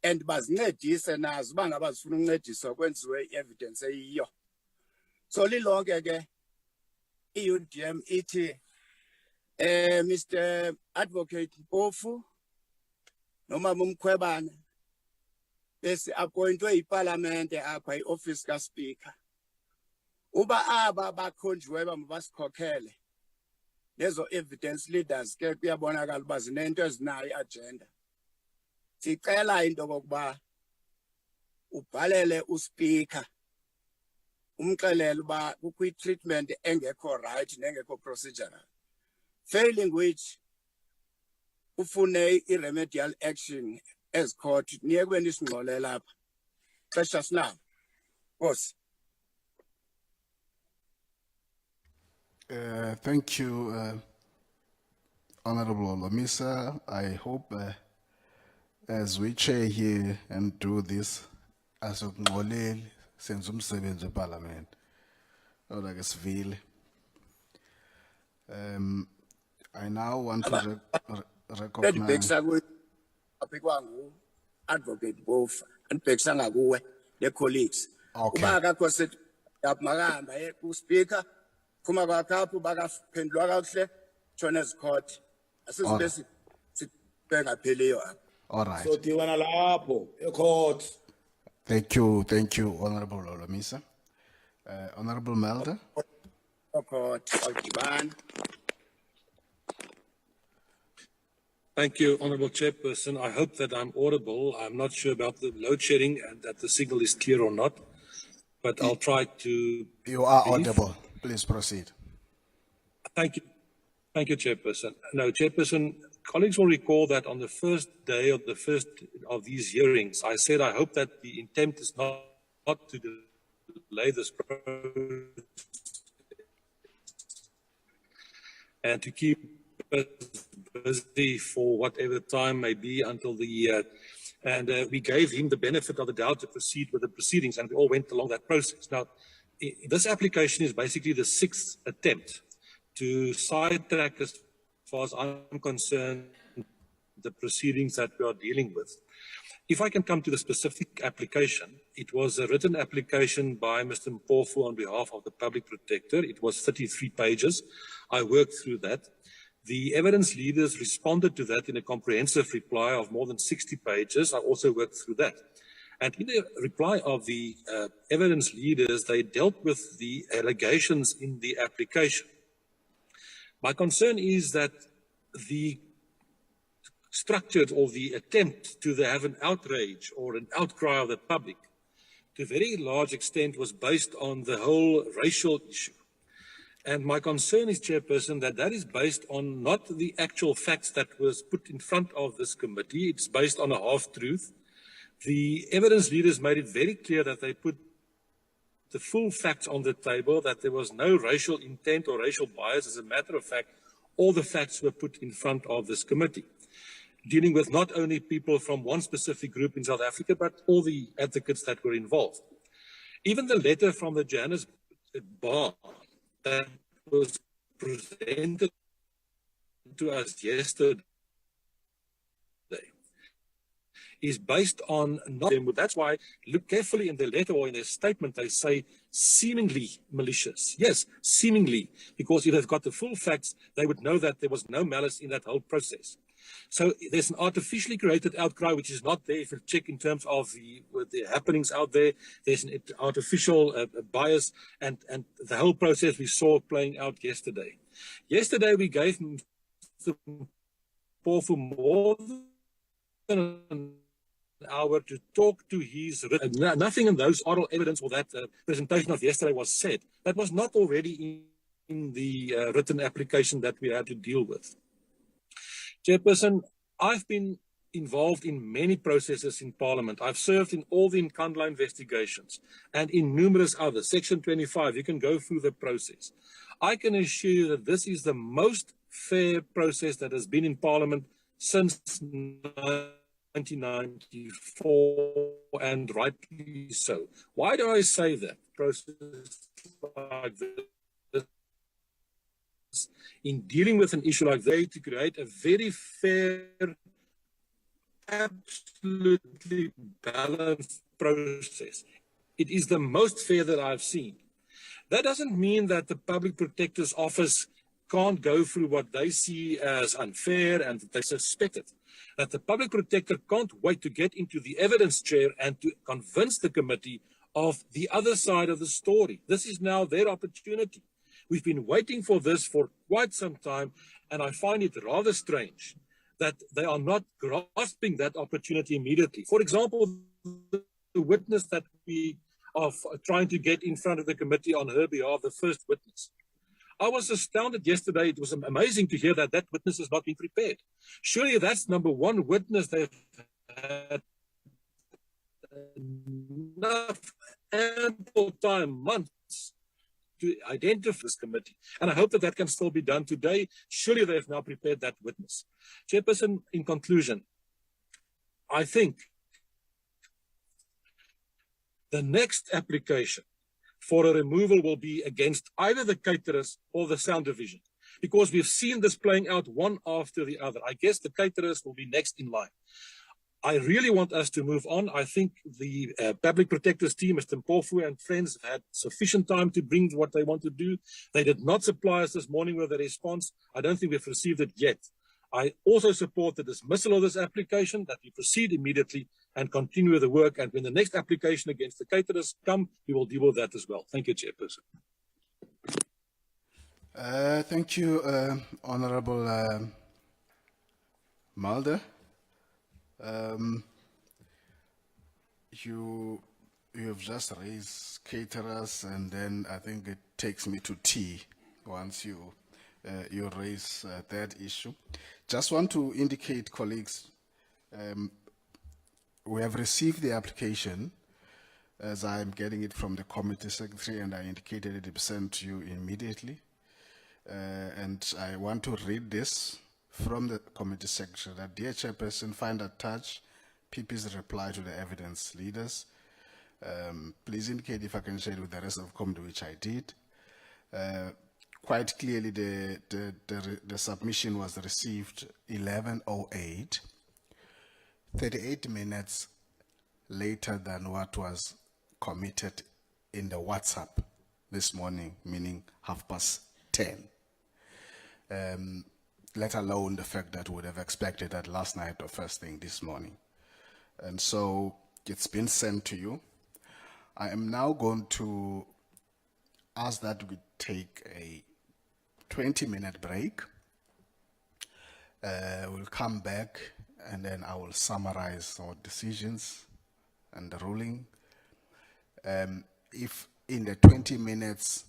M: and bazincedise nazo uba ngaba zifuna uncediswa kwenziwe i-evidence eyiyo. So lilonke ke i-UDM ithi Mr. Advocate Mpofu nomama Mkhwebane besi appointwe iparlamente apha i-office kaSpeaker. Uba aba bakhonjiwe basikhokhele lezo evidence leaders ke kuyabonakala uba zinento ezinayo i-agenda. Sicela into kokuba ubhalele uSpeaker umxelele uba kukho i-treatment engekho right nengekho procedural. Failing which ufune i-remedial action as court niye kube nisingxolela lapha. Xesha sinabo. Nkosi.
A: Thank you, Honorable Olomisa. I hope as we chair here and do this, as of Ngolel, since umsebenzi parliament, or like Sville. I now want to recognize.
M: Advocate both and Pexanga go their colleagues.
A: Okay.
M: Ubaga koset yapmagamba uSpeaker kuma kwakapu baga pendlwa kahle Jones Court asizibesi sibheka pheliyo.
A: All right.
K: So diwana lapho ecourt.
A: Thank you, Honorable Olomisa. Honorable Melder.
M: Court Alkiban.
N: Thank you, Honourable Chairperson. I hope that I'm audible. I'm not sure about the load shedding and that the signal is clear or not, but I'll try to.
A: You are audible. Please proceed.
N: Thank you. Thank you, Chairperson. No, Chairperson, colleagues will recall that on the first day of the first of these hearings, I said I hope that the intent is not to delay this process and to keep us busy for whatever time may be until the year. And we gave him the benefit of the doubt to proceed with the proceedings, and we all went along that process. Now, this application is basically the 6th attempt to sidetrack, as far as I'm concerned, the proceedings that we are dealing with. If I can come to the specific application, it was a written application by Mr. Mpofu on behalf of the Public Protector. It was 33 pages. I worked through that. The evidence leaders responded to that in a comprehensive reply of more than 60 pages. I also worked through that. And in the reply of the evidence leaders, they dealt with the allegations in the application. My concern is that the structured or the attempt to have an outrage or an outcry of the public to a very large extent was based on the whole racial issue. And my concern is, Chairperson, that that is based on not the actual facts that was put in front of this committee. It's based on a half-truth. The evidence leaders made it very clear that they put the full facts on the table, that there was no racial intent or racial bias. As a matter of fact, all the facts were put in front of this committee, dealing with not only people from one specific group in South Africa, but all the advocates that were involved. Even the letter from the Johannesburg bar that was presented to us yesterday is based on not them. That's why look carefully in the letter or in their statement, they say seemingly malicious. Yes, seemingly, because if they've got the full facts, they would know that there was no malice in that whole process. So there's an artificially created outcry which is not there. If you check in terms of the happenings out there, there's an artificial bias, and the whole process we saw playing out yesterday. Yesterday we gave Mr. Mpofu more than an hour to talk to his written. Nothing in those oral evidence or that presentation of yesterday was said that was not already in the written application that we had to deal with. Chairperson, I've been involved in many processes in Parliament. I've served in all the Nkandla investigations and in numerous others. Section 25, you can go through the process. I can assure you that this is the most fair process that has been in Parliament since 1994, and rightly so. Why do I say that? Process like this, in dealing with an issue like that, to create a very fair, absolutely balanced process. It is the most fair that I've seen. That doesn't mean that the Public Protector's Office can't go through what they see as unfair and that they suspect it. That the Public Protector can't wait to get into the evidence chair and to convince the committee of the other side of the story. This is now their opportunity. We've been waiting for this for quite some time, and I find it rather strange that they are not grasping that opportunity immediately. For example, the witness that we are trying to get in front of the committee on her behalf, the first witness. I was astounded yesterday. It was amazing to hear that that witness has not been prepared. Surely that's number one witness they've had enough ample time, months, to identify this committee. And I hope that that can still be done today. Surely they have now prepared that witness. Chairperson, in conclusion, I think the next application for a removal will be against either the caterers or the sound division, because we've seen this playing out one after the other. I guess the caterers will be next in line. I really want us to move on. I think the Public Protectors team, Mr. Mpofu and friends, have had sufficient time to bring what they want to do. They did not supply us this morning with a response. I don't think we've received it yet. I also support the dismissal of this application, that we proceed immediately and continue the work. And when the next application against the caterers come, we will deal with that as well. Thank you, Chairperson.
A: Thank you, Honorable Mulder. You have just raised caterers, and then I think it takes me to tea once you you raise that issue. Just want to indicate, colleagues, we have received the application as I'm getting it from the committee secretary, and I indicated it will be sent to you immediately. And I want to read this from the committee secretary that, dear Chairperson, find attached PP's reply to the evidence leaders. Please indicate if I can share it with the rest of the committee, which I did. Quite clearly, the submission was received 11:08, 38 minutes later than what was committed in the WhatsApp this morning, meaning 10:30. Let alone the fact that we would have expected that last night or first thing this morning. And so it's been sent to you. I am now going to ask that we take a 20-minute break. We'll come back and then I will summarize our decisions and the ruling. If in the 20 minutes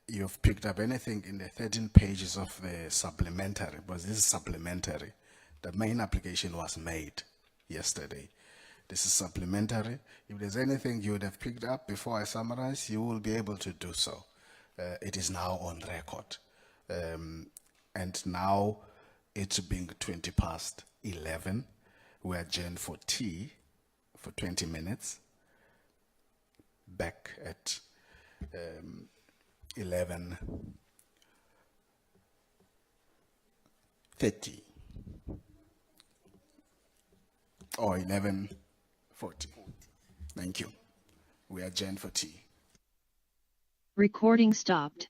A: you've picked up anything in the 13 pages of the supplementary, because this is supplementary, the main application was made yesterday. This is supplementary. If there's anything you would have picked up before I summarize, you will be able to do so. It is now on record. And now it's being 11:20. We adjourn for tea for 20 minutes. Back at 11:30 or 11:40. Thank you. We adjourn for tea.
O: Recording stopped.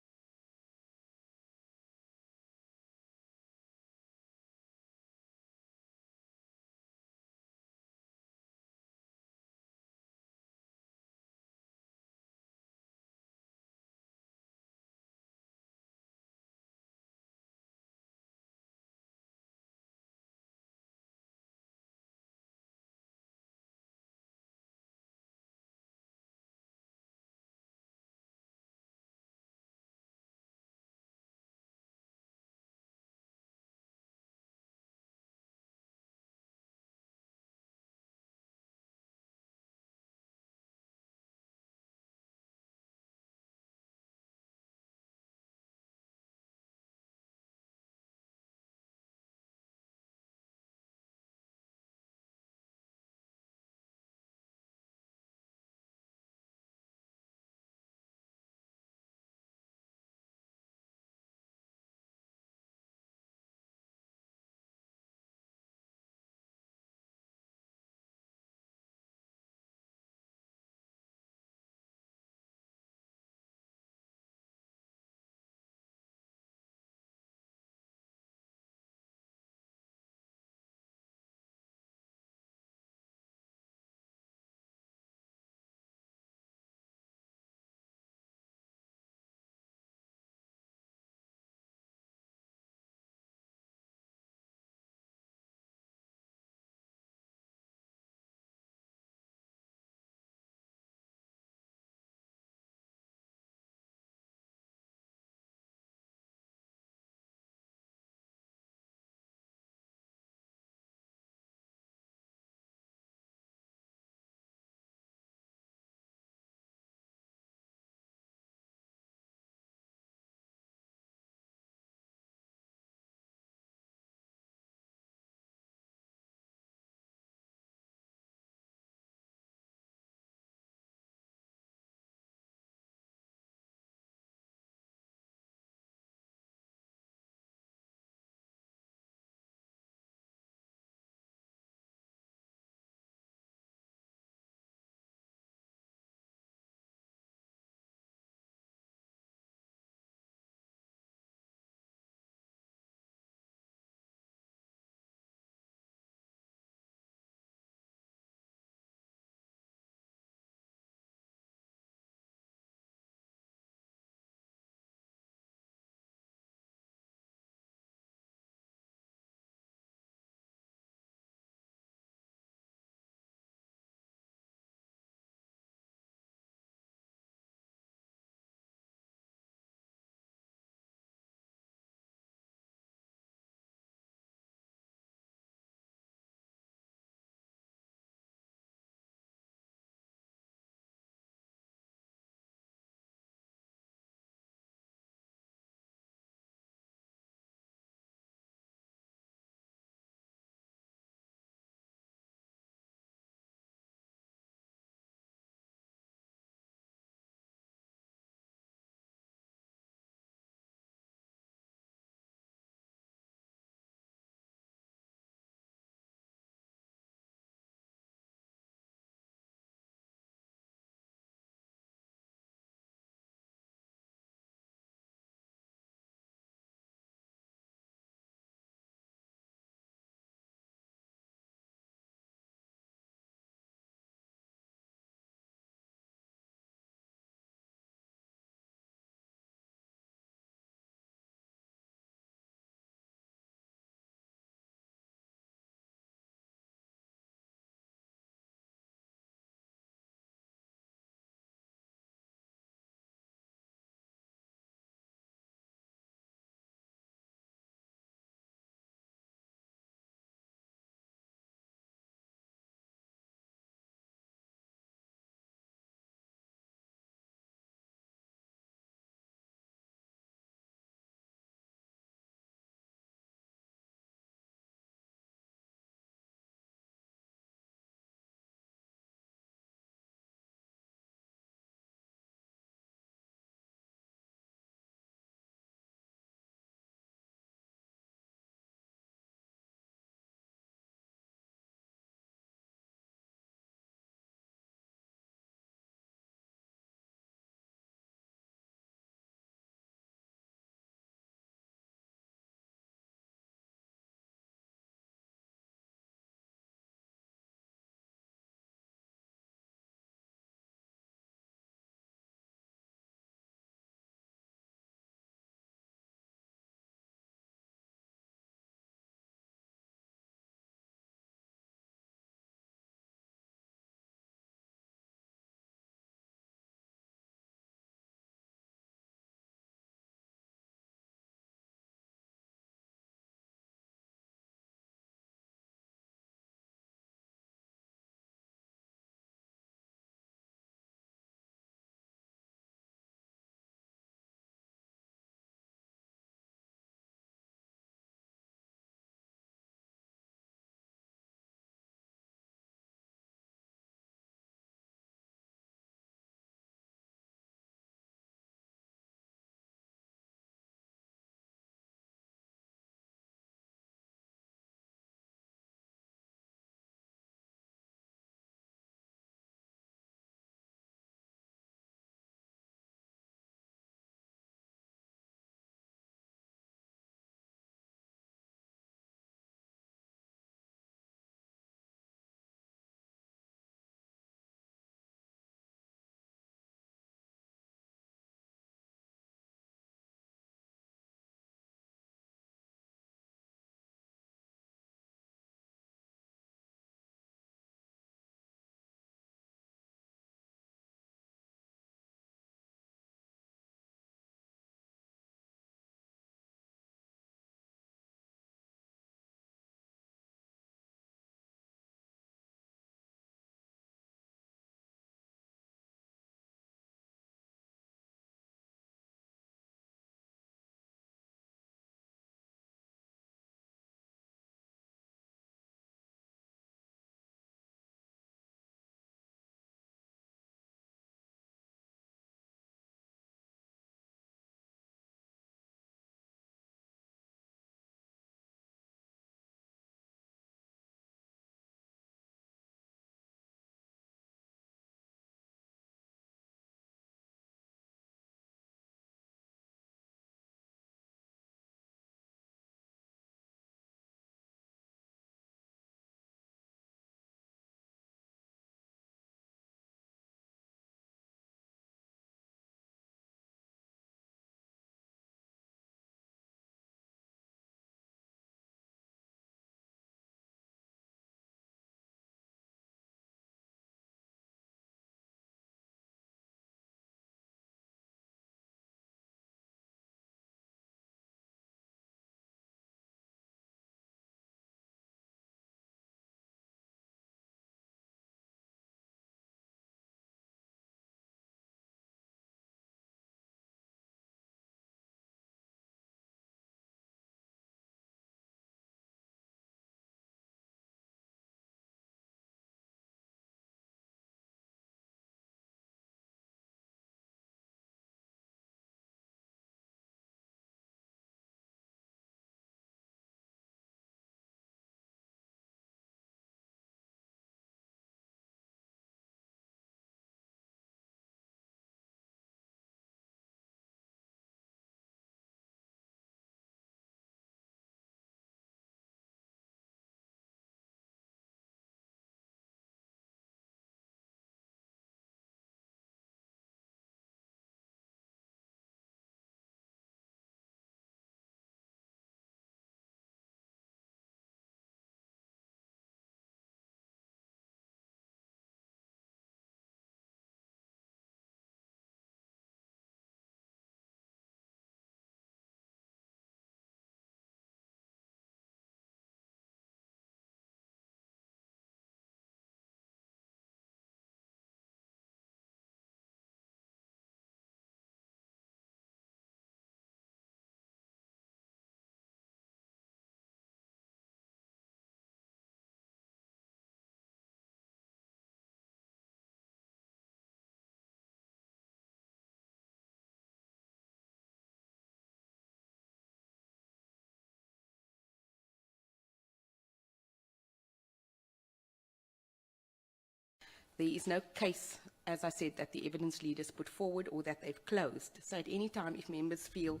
D: there is no case, as I said, that the evidence leaders put forward or that they've closed. So at any time, if members feel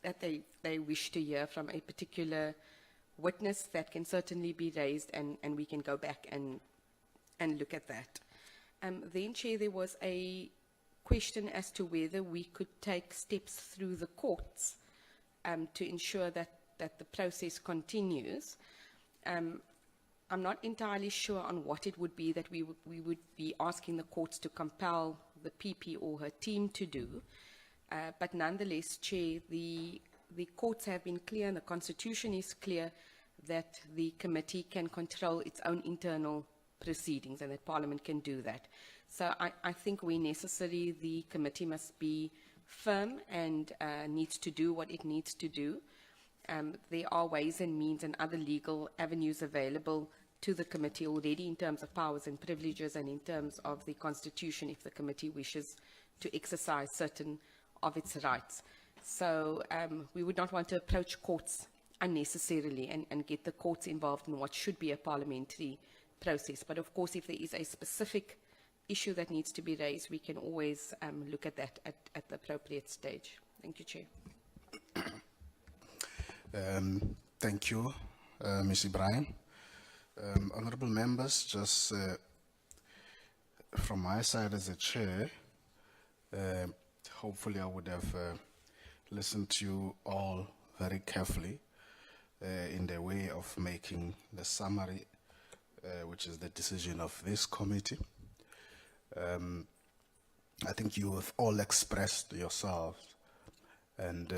D: that they wish to hear from a particular witness, that can certainly be raised, and we can go back and look at that. Then, Chair, there was a question as to whether we could take steps through the courts to ensure that the process continues. I'm not entirely sure on what it would be that we would be asking the courts to compel the PP or her team to do. But nonetheless, Chair, the courts have been clear and the Constitution is clear that the committee can control its own internal proceedings and that Parliament can do that. So I think where necessary, the committee must be firm and needs to do what it needs to do. There are ways and means and other legal avenues available to the committee already in terms of powers and privileges and in terms of the Constitution if the committee wishes to exercise certain of its rights. So we would not want to approach courts unnecessarily and get the courts involved in what should be a parliamentary process. But of course, if there is a specific issue that needs to be raised, we can always look at that at the appropriate stage. Thank you, Chair.
A: Thank you, Ms. Ibrahim. Honourable members, just from my side as a chair, hopefully I would have listened to you all very carefully in the way of making the summary, which is the decision of this committee. I think you have all expressed yourselves and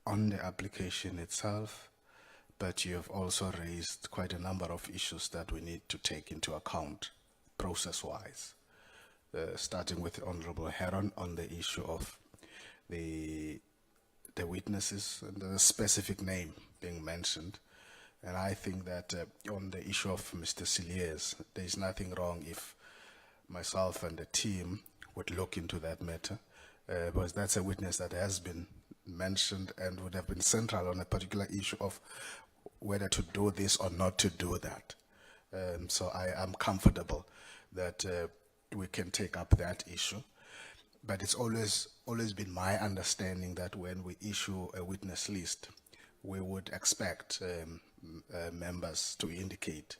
A: on the application itself, but you have also raised quite a number of issues that we need to take into account process-wise, starting with Honourable Heron on the issue of the witnesses and the specific name being mentioned. And I think that on the issue of Mr. Cilliers, there is nothing wrong if myself and the team would look into that matter, because that's a witness that has been mentioned and would have been central on a particular issue of whether to do this or not to do that. So I am comfortable that we can take up that issue. But it's always been my understanding that when we issue a witness list, we would expect members to indicate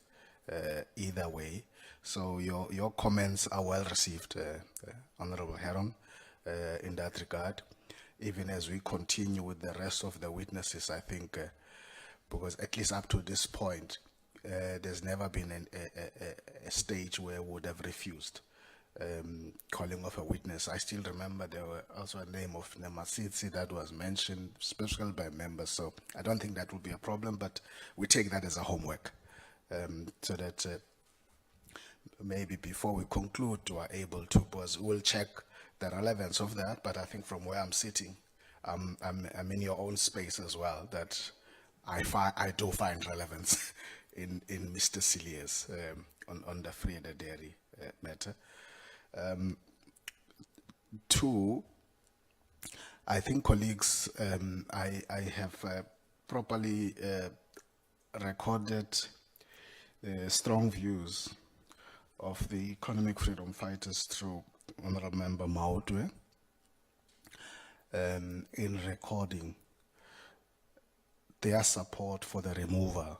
A: either way. So your comments are well received, Honourable Heron, in that regard. Even as we continue with the rest of the witnesses, I think, because at least up to this point, there's never been a stage where we would have refused calling of a witness. I still remember there were also a name of Nemasitsi that was mentioned, especially by members, so I don't think that will be a problem, but we take that as a homework, so that maybe before we conclude we are able to, because we'll check the relevance of that, but I think from where I'm sitting, I'm in your own space as well, that I do find relevance in Mr. Cilliers on the free and the dairy matter. Two, I think, colleagues, I have properly recorded the strong views of the economic freedom fighters through Honourable Member Maotwe in recording their support for the removal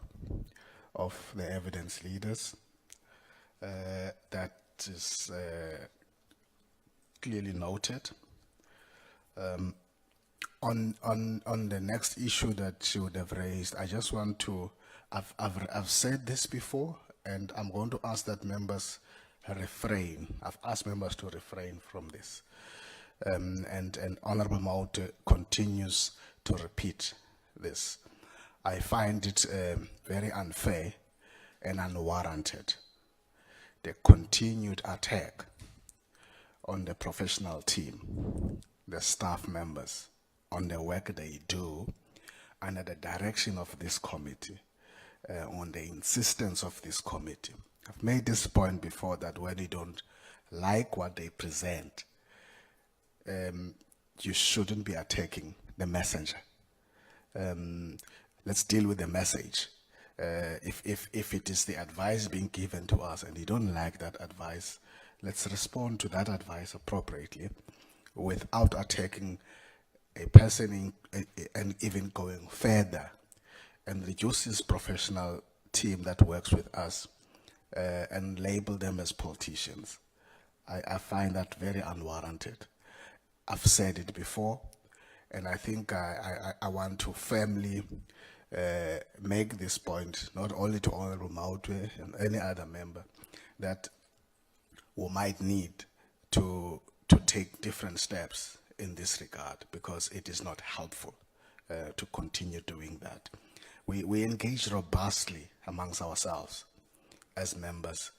A: of the evidence leaders. That is clearly noted. On the next issue that you would have raised, I just want to, I've said this before, and I'm going to ask that members refrain. I've asked members to refrain from this. And Honourable Maute continues to repeat this. I find it very unfair and unwarranted, the continued attack on the professional team, the staff members, on the work they do under the direction of this committee, on the insistence of this committee. I've made this point before, that when you don't like what they present, you shouldn't be attacking the messenger. Let's deal with the message. If it is the advice being given to us and you don't like that advice, let's respond to that advice appropriately without attacking a person and even going further and reduce this professional team that works with us and label them as politicians. I find that very unwarranted. I've said it before, and I think I want to firmly make this point, not only to Honorable Mautwe and any other member, that we might need to take different steps in this regard, because it is not helpful to continue doing that. We engage robustly amongst ourselves as members.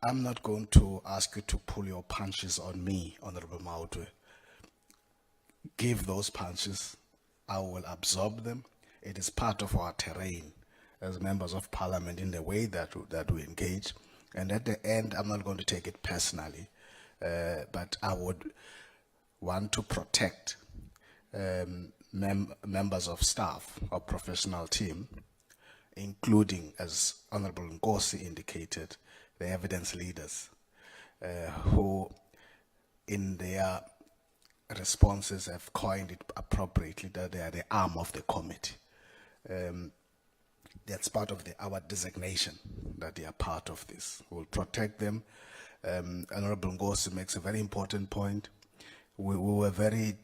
A: I'm not going to ask you to pull your punches on me, Honorable Mautwe. Give those punches, I will absorb them. It is part of our terrain as members of parliament in the way that we engage. And at the end, I'm not going to take it personally, but I would want to protect members of staff or professional team, including, as Honorable Nkosi indicated, the evidence leaders who in their responses have coined it appropriately that they are the arm of the committee. That's part of our designation, that they are part of this. We'll protect them. Honorable Nkosi makes a very important point. We were very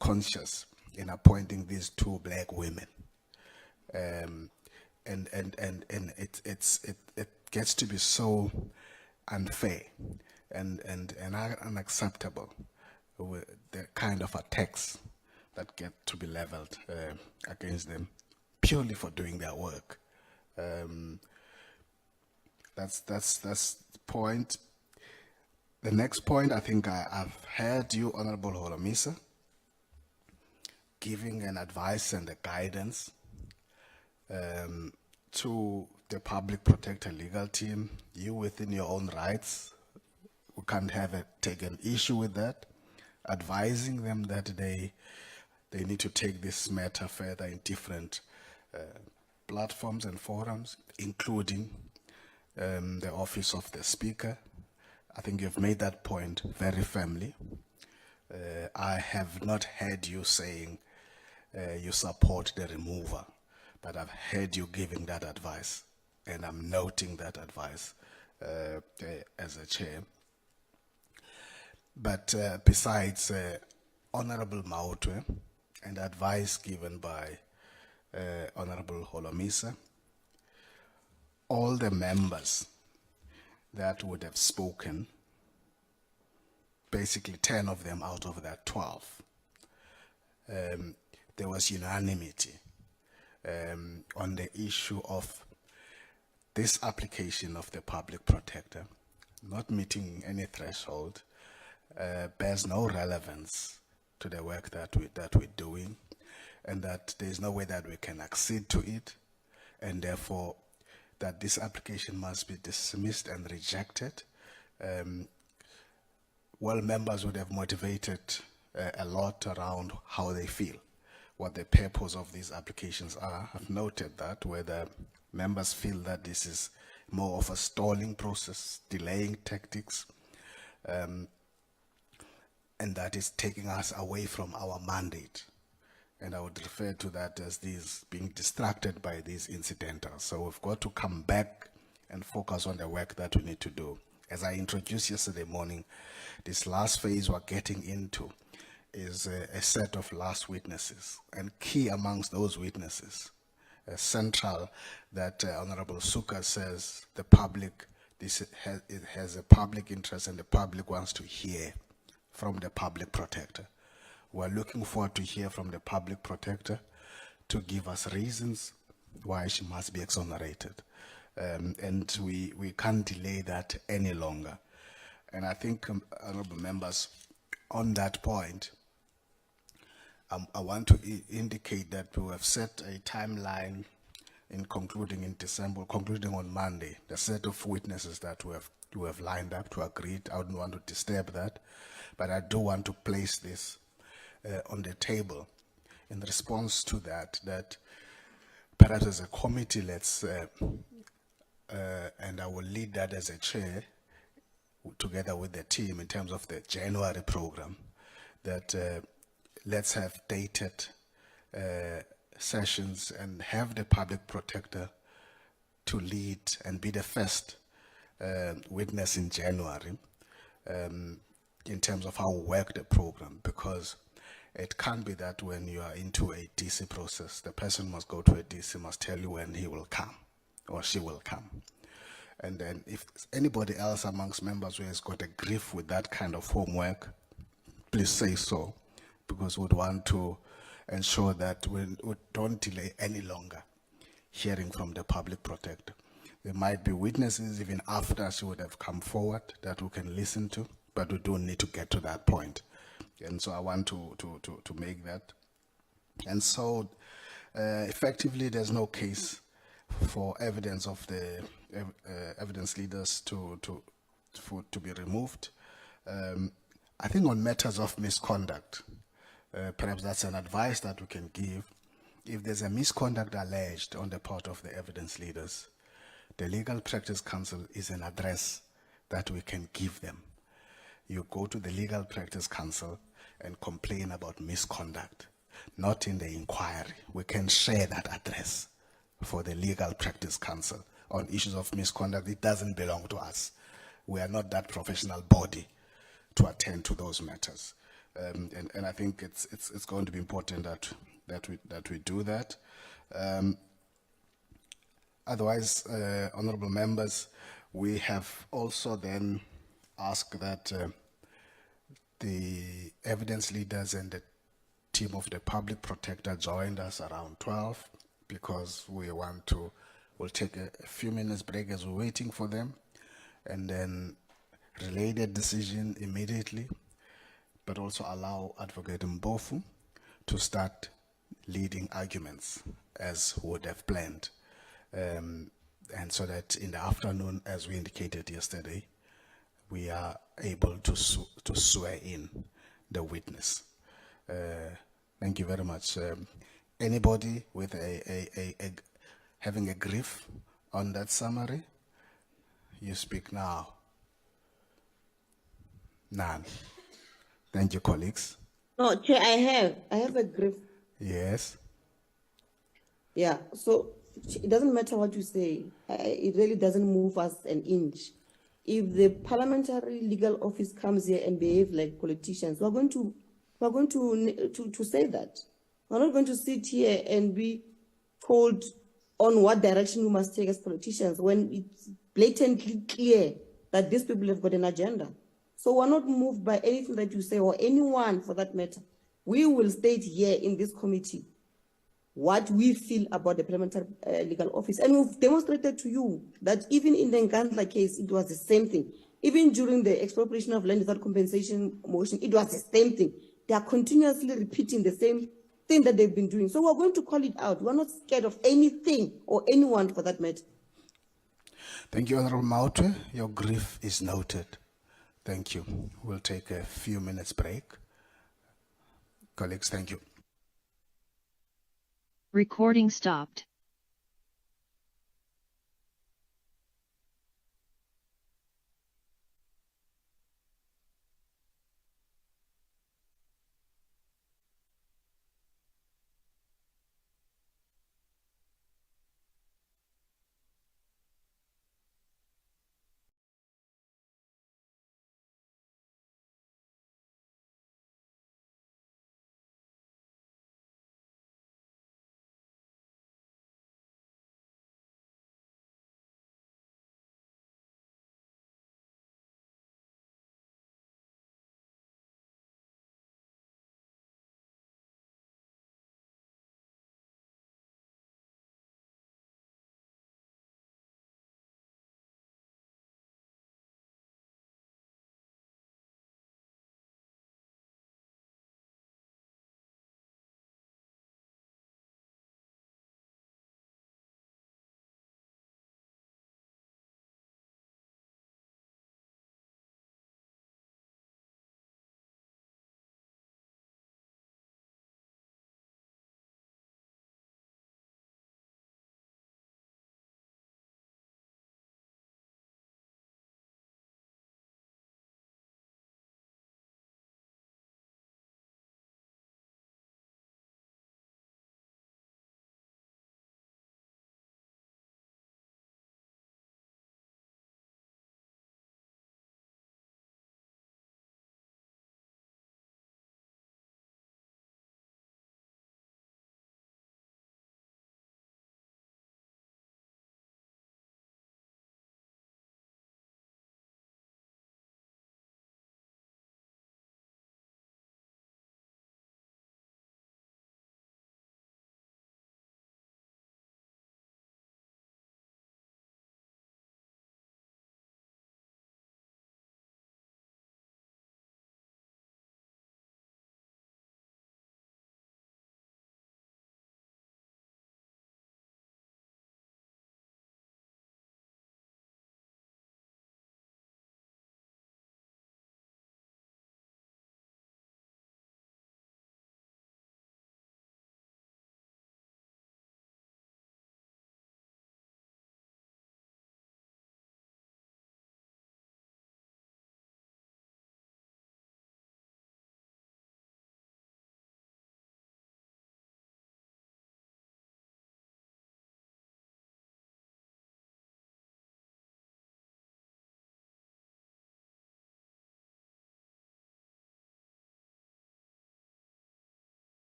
A: conscious in appointing these two black women. And it gets to be so unfair and unacceptable with the kind of attacks that get to be leveled against them purely for doing their work. That's the point. The next point, I think I've heard you, Honorable Holomisa, giving an advice and a guidance to the Public Protector legal team. You within your own rights, we can't take an issue with that, advising them that they need to take this matter further in different platforms and forums, including the office of the Speaker. I think you've made that point very firmly. I have not heard you saying you support the removal, but I've heard you giving that advice, and I'm noting that advice as a chair. But besides Honorable Mautwe and advice given by Honorable Holomisa, all the members that would have spoken, basically 10 of them out of that 12, there was unanimity on the issue of this application of the Public Protector not meeting any threshold, bears no relevance to the work that we're doing, and that there's no way that we can accede to it, and therefore that this application must be dismissed and rejected. Well, members would have motivated a lot around how they feel, what the purpose of these applications are. I've noted that, whether members feel that this is more of a stalling process, delaying tactics, and that is taking us away from our mandate. And I would refer to that as these being distracted by these incidentals. So we've got to come back and focus on the work that we need to do. As I introduced yesterday morning, this last phase we're getting into is a set of last witnesses, and key amongst those witnesses, central, that Honorable Suka says the public, it has a public interest, and the public wants to hear from the Public Protector. We're looking forward to hear from the Public Protector to give us reasons why she must be exonerated. And we can't delay that any longer. And I think, honorable members, on that point, I want to indicate that we have set a timeline in concluding in December, concluding on Monday, the set of witnesses that we have lined up to agree. I don't want to disturb that, but I do want to place this on the table in response to that perhaps as a committee, let's, and I will lead that as a chair, together with the team in terms of the January program, that let's have dated sessions and have the public protector to lead and be the first witness in January in terms of how we work the program, because it can't be that when you are into a DC process, the person must go to a DC, must tell you when he will come or she will come. And then if anybody else amongst members who has got a grief with that kind of homework, please say so, because we'd want to ensure that we don't delay any longer hearing from the public protector. There might be witnesses even after she would have come forward that we can listen to, but we do need to get to that point. And so I want to make that. And so effectively there's no case for evidence of the evidence leaders to be removed. I think on matters of misconduct, perhaps that's an advice that we can give. If there's a misconduct alleged on the part of the evidence leaders, the Legal Practice Council is an address that we can give them. You go to the Legal Practice Council and complain about misconduct, not in the inquiry. We can share that address for the Legal Practice Council on issues of misconduct. It doesn't belong to us. We are not that professional body to attend to those matters. And I think it's going to be important that we do that. Otherwise, honorable members, we have also then asked that the evidence leaders and the team of the public protector joined us around 12, because we'll take a few minutes break as we're waiting for them, and then relay the decision immediately, but also allow Advocate Mbofu to start leading arguments as would have planned. And so that in the afternoon, as we indicated yesterday, we are able to swear in the witness. Thank you very much. Anybody with having a grief on that summary? You speak now. None. Thank you, colleagues.
C: No, Chair, I have a grief.
A: Yes.
C: Yeah, so it doesn't matter what you say. It really doesn't move us an inch. If the parliamentary legal office comes here and behave like politicians, we're going to say that. We're not going to sit here and be told on what direction we must take as politicians when it's blatantly clear that these people have got an agenda. So we're not moved by anything that you say, or anyone for that matter. We will state here in this committee what we feel about the parliamentary legal office. And we've demonstrated to you that even in the Nkandla case, it was the same thing. Even during the expropriation of land without compensation motion, it was the same thing. They are continuously repeating the same thing that they've been doing. So we're going to call it out. We're not scared of anything or anyone for that matter.
A: Thank you, Honorable Mautwe. Your grief is noted. Thank you. We'll take a few minutes break. Colleagues, thank you.
O: Recording stopped.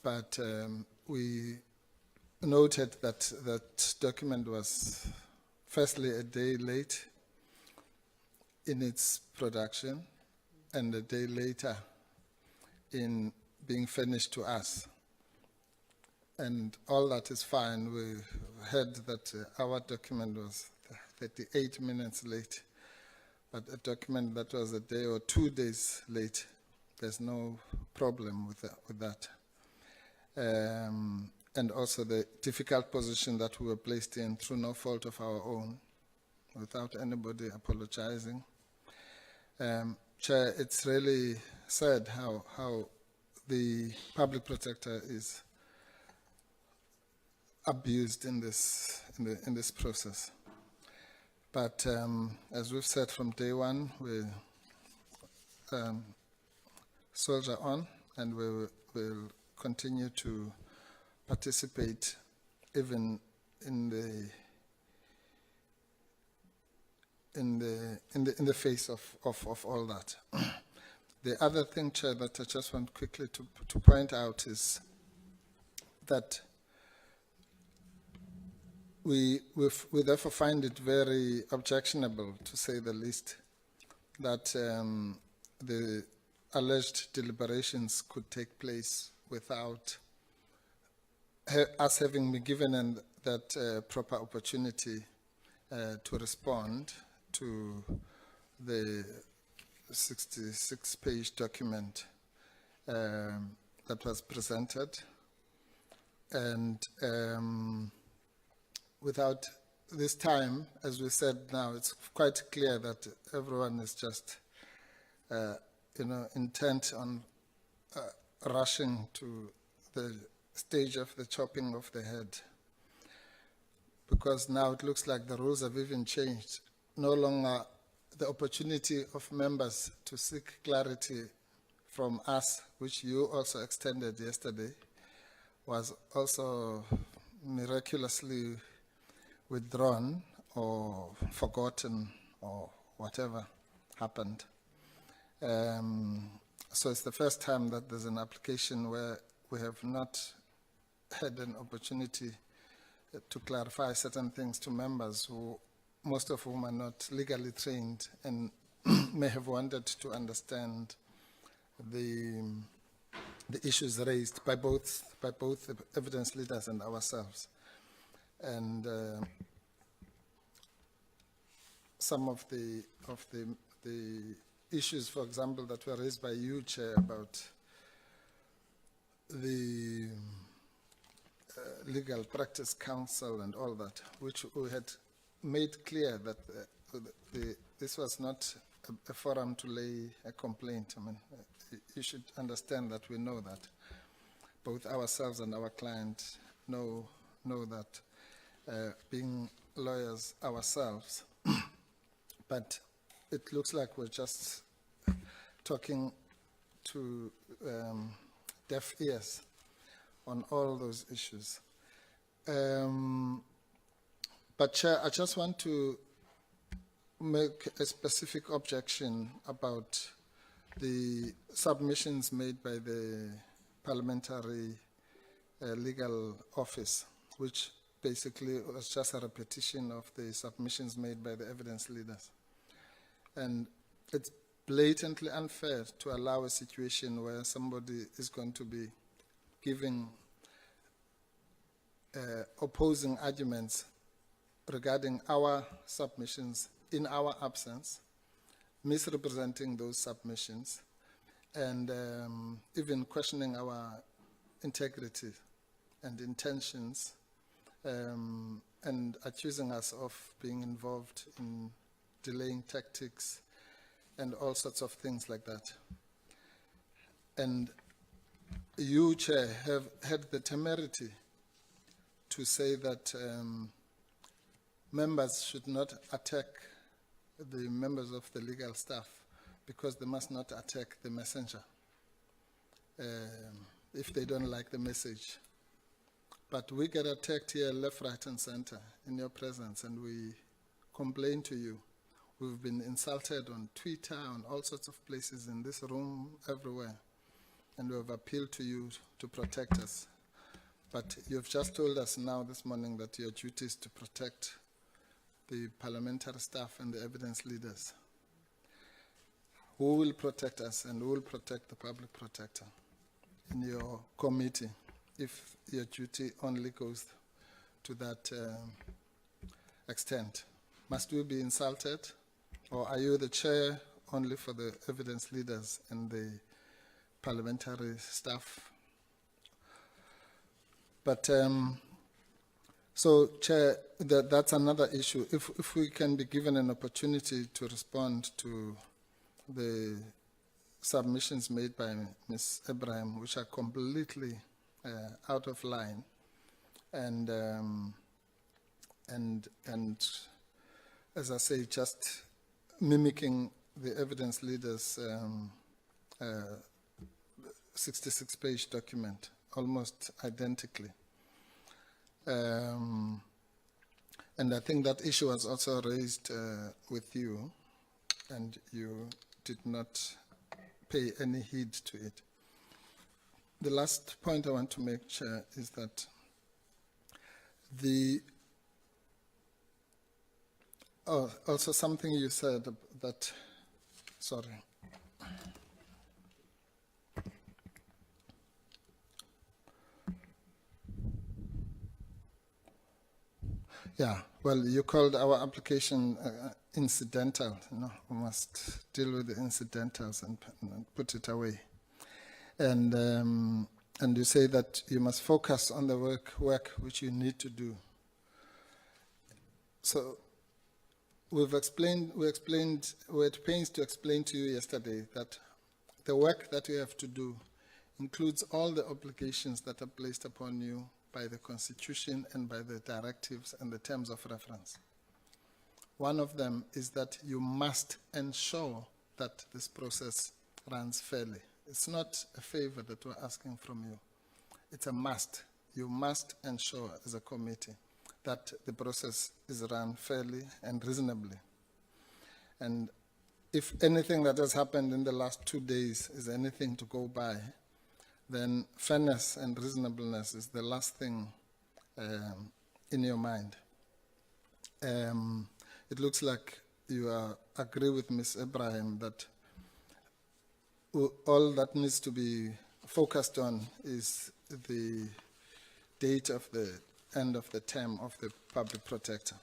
O: but we noted that that document was firstly a day late in its production and a day later in being furnished to us. And all that is fine. We heard that our document was 38 minutes late, but a document that was a day or 2 days late, there's no problem with that. And also the difficult position that we were placed in through no fault of our own, without anybody apologizing. Chair, it's really sad how the public protector is abused in this process. But as we've said from day one, we soldier on, and we will continue to participate even in the face of all that. The other thing, Chair, that I just want quickly to point out is that we therefore find it very objectionable, to say the least, that the alleged deliberations could take place without us having been given that proper opportunity to respond to the 66-page document that was presented, and without this time, as we said now, it's quite clear that everyone is just, intent on rushing to the stage of the chopping of the head, because now it looks like the rules have even changed. No longer the opportunity of members to seek clarity from us, which you also extended yesterday, was also miraculously withdrawn or forgotten or whatever happened. So it's the first time that there's an application where we have not had an opportunity to clarify certain things to members, who most of whom are not legally trained and may have wanted to understand the issues raised by both the evidence leaders and ourselves. And some of the issues, for example, that were raised by you, Chair, about the Legal Practice Council and all that, which we had made clear that this was not a forum to lay a complaint. I mean, you should understand that we know that. Both ourselves and our client know that, being lawyers ourselves. But it looks like we're just talking to deaf ears on all those issues. But Chair, I just want to make a specific objection about the submissions made by the Parliamentary Legal Office, which basically was just a repetition of the submissions made by the evidence leaders. And it's blatantly unfair to allow a situation where somebody is going to be giving opposing arguments regarding our submissions in our absence, misrepresenting those submissions, and even questioning our integrity and intentions, and accusing us of being involved in delaying tactics and all sorts of things like that. And you, Chair, have had the temerity to say that members should not attack the members of the legal staff because they must not attack the messenger if they don't like the message. But we get attacked here left, right, and center in your presence, and we complain to you. We've been insulted on Twitter, on all sorts of places in this room, everywhere. and we have appealed to you to protect us. But you've just told us now this morning that your duty is to protect the parliamentary staff and the evidence leaders. Who will protect us and who will protect the public protector in your committee if your duty only goes to that extent? Must we be insulted, or are you the chair only for the evidence leaders and the parliamentary staff? But so, Chair, that's another issue. If we can be given an opportunity to respond to the submissions made by Ms. Ibrahim, which are completely out of line, and as I say, just mimicking the evidence leaders' 66-page document, almost identically. And I think that issue was also raised with you, and you did not pay any heed to it. The last point I want to make, Chair, is that also something you said that, sorry. Yeah, well, you called our application incidental. We must deal with the incidentals and put it away. And you say that you must focus on the work which you need to do. So we were at pains to explain to you yesterday that the work that you have to do includes all the obligations that are placed upon you by the Constitution and by the directives and the terms of reference. One of them is that you must ensure that this process runs fairly. It's not a favor that we're asking from you. It's a must. You must ensure as a committee that the process is run fairly and reasonably. And if anything that has happened in the last 2 days is anything to go by, then fairness and reasonableness is the last thing in your mind. It looks like you agree with Ms. Ibrahim that all that needs to be focused on is the date of the end of the term of the public protector.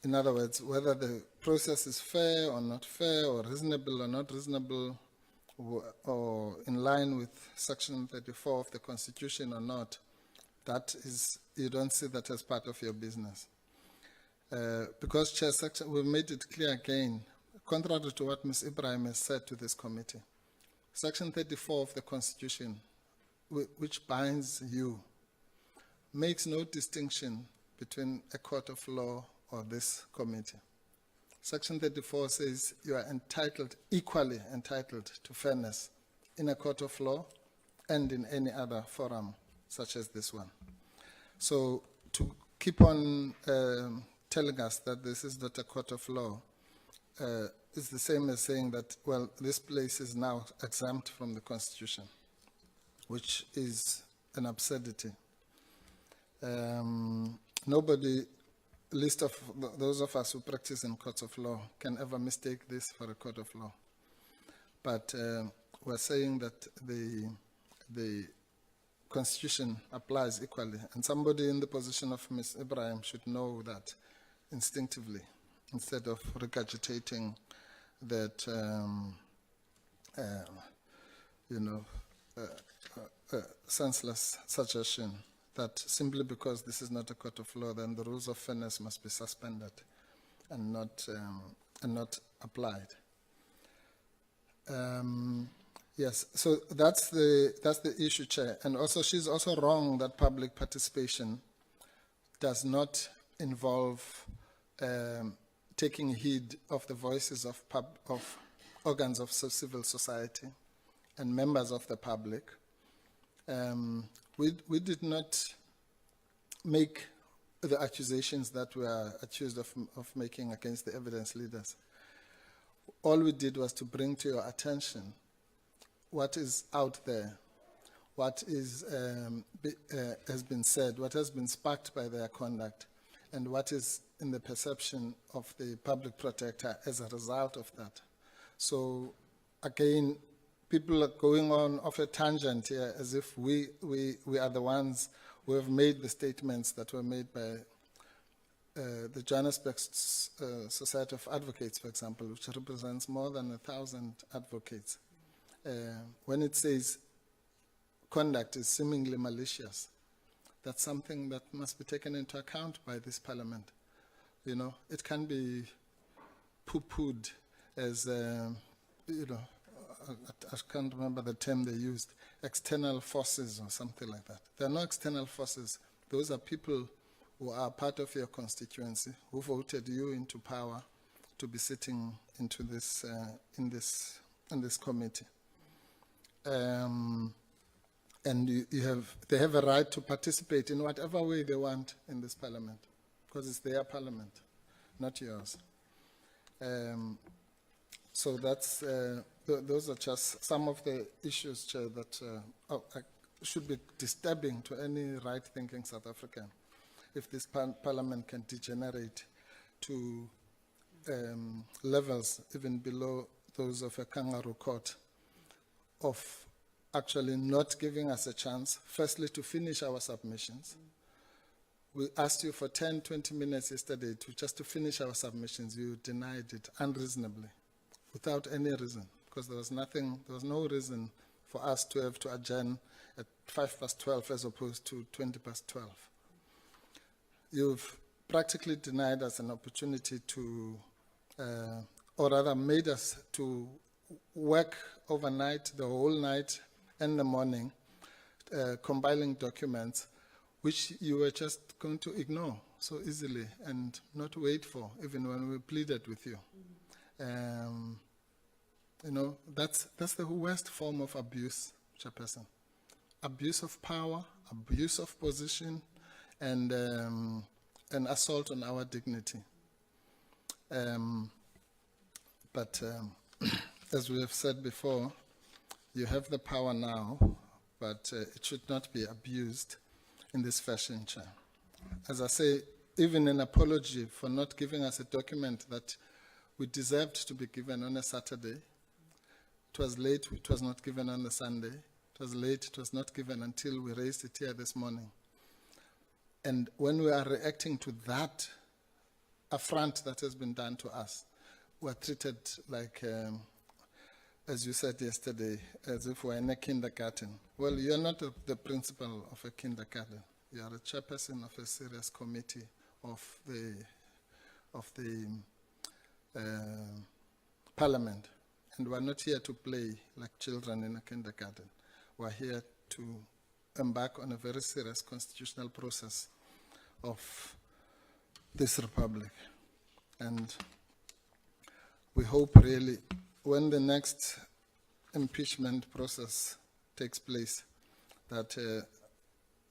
O: In other words, whether the process is fair or not fair, or reasonable or not reasonable, or in line with Section 34 of the Constitution or not, that is, you don't see that as part of your business. Because, Chair, we've made it clear again, contrary to what Ms. Ibrahim has said to this committee, Section 34 of the Constitution, which binds you, makes no distinction between a court of law or this committee. Section 34 says you are equally entitled to fairness in a court of law and in any other forum such as this one. So to keep on telling us that this is not a court of law is the same as saying that, well, this place is now exempt from the Constitution, which is an absurdity. Nobody, least of those of us who practice in courts of law, can ever mistake this for a court of law. But we're saying that the Constitution applies equally, and somebody in the position of Ms. Ibrahim should know that instinctively, instead of regurgitating that, senseless suggestion that simply because this is not a court of law, then the rules of fairness must be suspended and not applied. Yes, so that's the issue, Chair. And also, she's also wrong that public participation does not involve taking heed of the voices of organs of civil society and members of the public. We did not make the accusations that we are accused of making against the evidence leaders. All we did was to bring to your attention what is out there, what is, has been said, what has been sparked by their conduct, and what is in the perception of the public protector as a result of that. So again, people are going on off a tangent here as if we are the ones who have made the statements that were made by the Johannesburg Society of Advocates, for example, which represents more than 1,000 advocates. When it says conduct is seemingly malicious, that's something that must be taken into account by this parliament. You know, it can be poo-pooed as, you know, I can't remember the term they used, external forces or something like that. There are no external forces. Those are people who are part of your constituency, who voted you into power to be sitting into this, in this committee. And they have a right to participate in whatever way they want in this parliament, because it's their parliament, not yours. So that's, those are just some of the issues, Chair, that should be disturbing to any right-thinking South African, if this parliament can degenerate to levels even below those of a kangaroo court, of actually not giving us a chance, firstly, to finish our submissions. We asked you for 10, 20 minutes yesterday just to finish our submissions. You denied it unreasonably, without any reason, because there was no reason for us to have to adjourn at 12:05 as opposed to 12:20. You've practically denied us an opportunity to, or rather made us to work overnight, the whole night and the morning, compiling documents which you were just going to ignore so easily and not wait for, even when we pleaded with you. You know, that's the worst form of abuse, Chairperson. Abuse of power, abuse of position, and an assault on our dignity. But as we have said before, you have the power now, but it should not be abused in this fashion, Chair. As I say, even an apology for not giving us a document that we deserved to be given on a Saturday. It was late, it was not given on the Sunday. It was late, it was not given until we raised it here this morning. And when we are reacting to that affront that has been done to us, we are treated like, as you said yesterday, as if we're in a kindergarten. Well, you're not the principal of a kindergarten. You are a chairperson of a serious committee of the parliament. And we're not here to play like children in a kindergarten. We're here to embark on a very serious constitutional process of this republic. And we hope really when the next impeachment process takes place that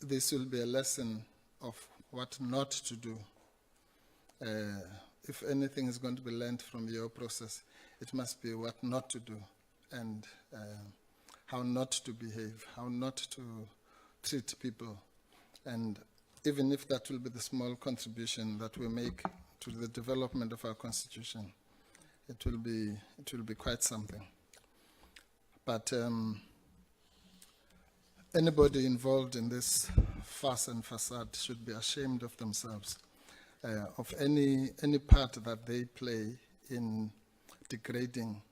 O: this will be a lesson of what not to do. If anything is going to be learned from your process, it must be what not to do and how not to behave, how not to treat people. And even if that will be the small contribution that we make to the development of our constitution, it will be quite something. But anybody involved in this farce and facade should be ashamed of themselves, of any part that they play in degrading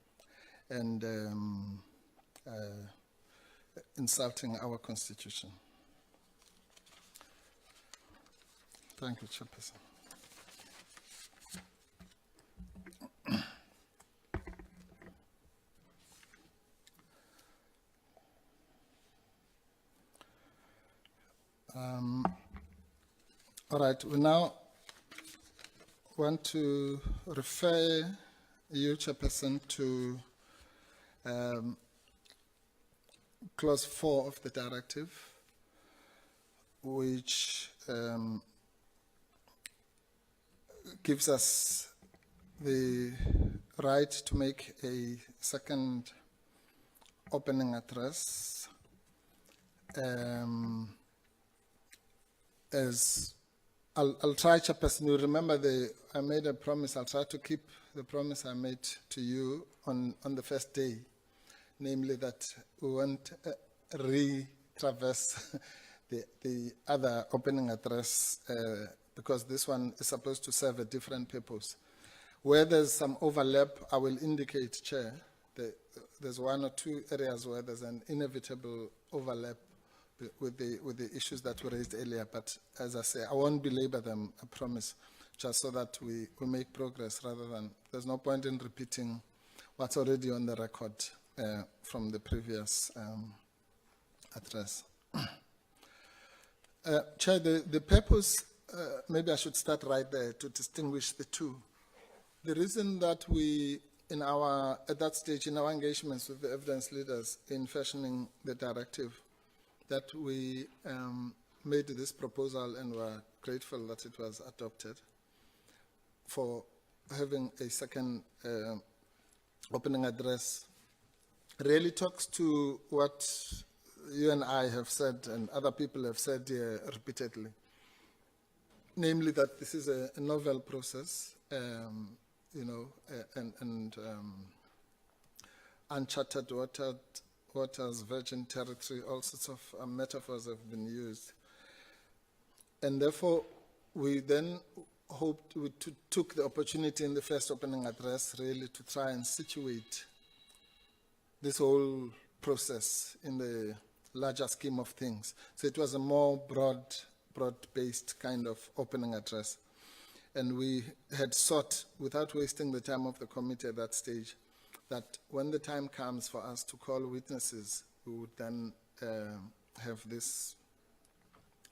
O: and insulting our constitution. Thank you, Chairperson. All right, we now want to refer you, Chairperson, to clause 4 of the directive, which gives us the right to make a second opening address. As I'll try, Chairperson, you remember I made a promise. I'll try to keep the promise I made to you on the first day, namely that we won't retraverse the other opening address because this one is supposed to serve a different purpose. Where there's some overlap, I will indicate, Chair, there's one or two areas where there's an inevitable overlap with the issues that were raised earlier. But as I say, I won't belabor them, I promise, just so that we make progress rather than, there's no point in repeating what's already on the record from the previous address. Chair, the purpose, maybe I should start right there to distinguish the two. The reason that we, at that stage, in our engagements with the evidence leaders in fashioning the directive, that we made this proposal and were grateful that it was adopted for having a second opening address, really talks to what you and I have said and other people have said here repeatedly, namely that this is a novel process, and uncharted waters, virgin territory, all sorts of metaphors have been used. And therefore, we then took the opportunity in the first opening address really to try and situate this whole process in the larger scheme of things. So it was a more broad-based kind of opening address. And we had sought, without wasting the time of the committee at that stage, that when the time comes for us to call witnesses, we would then have this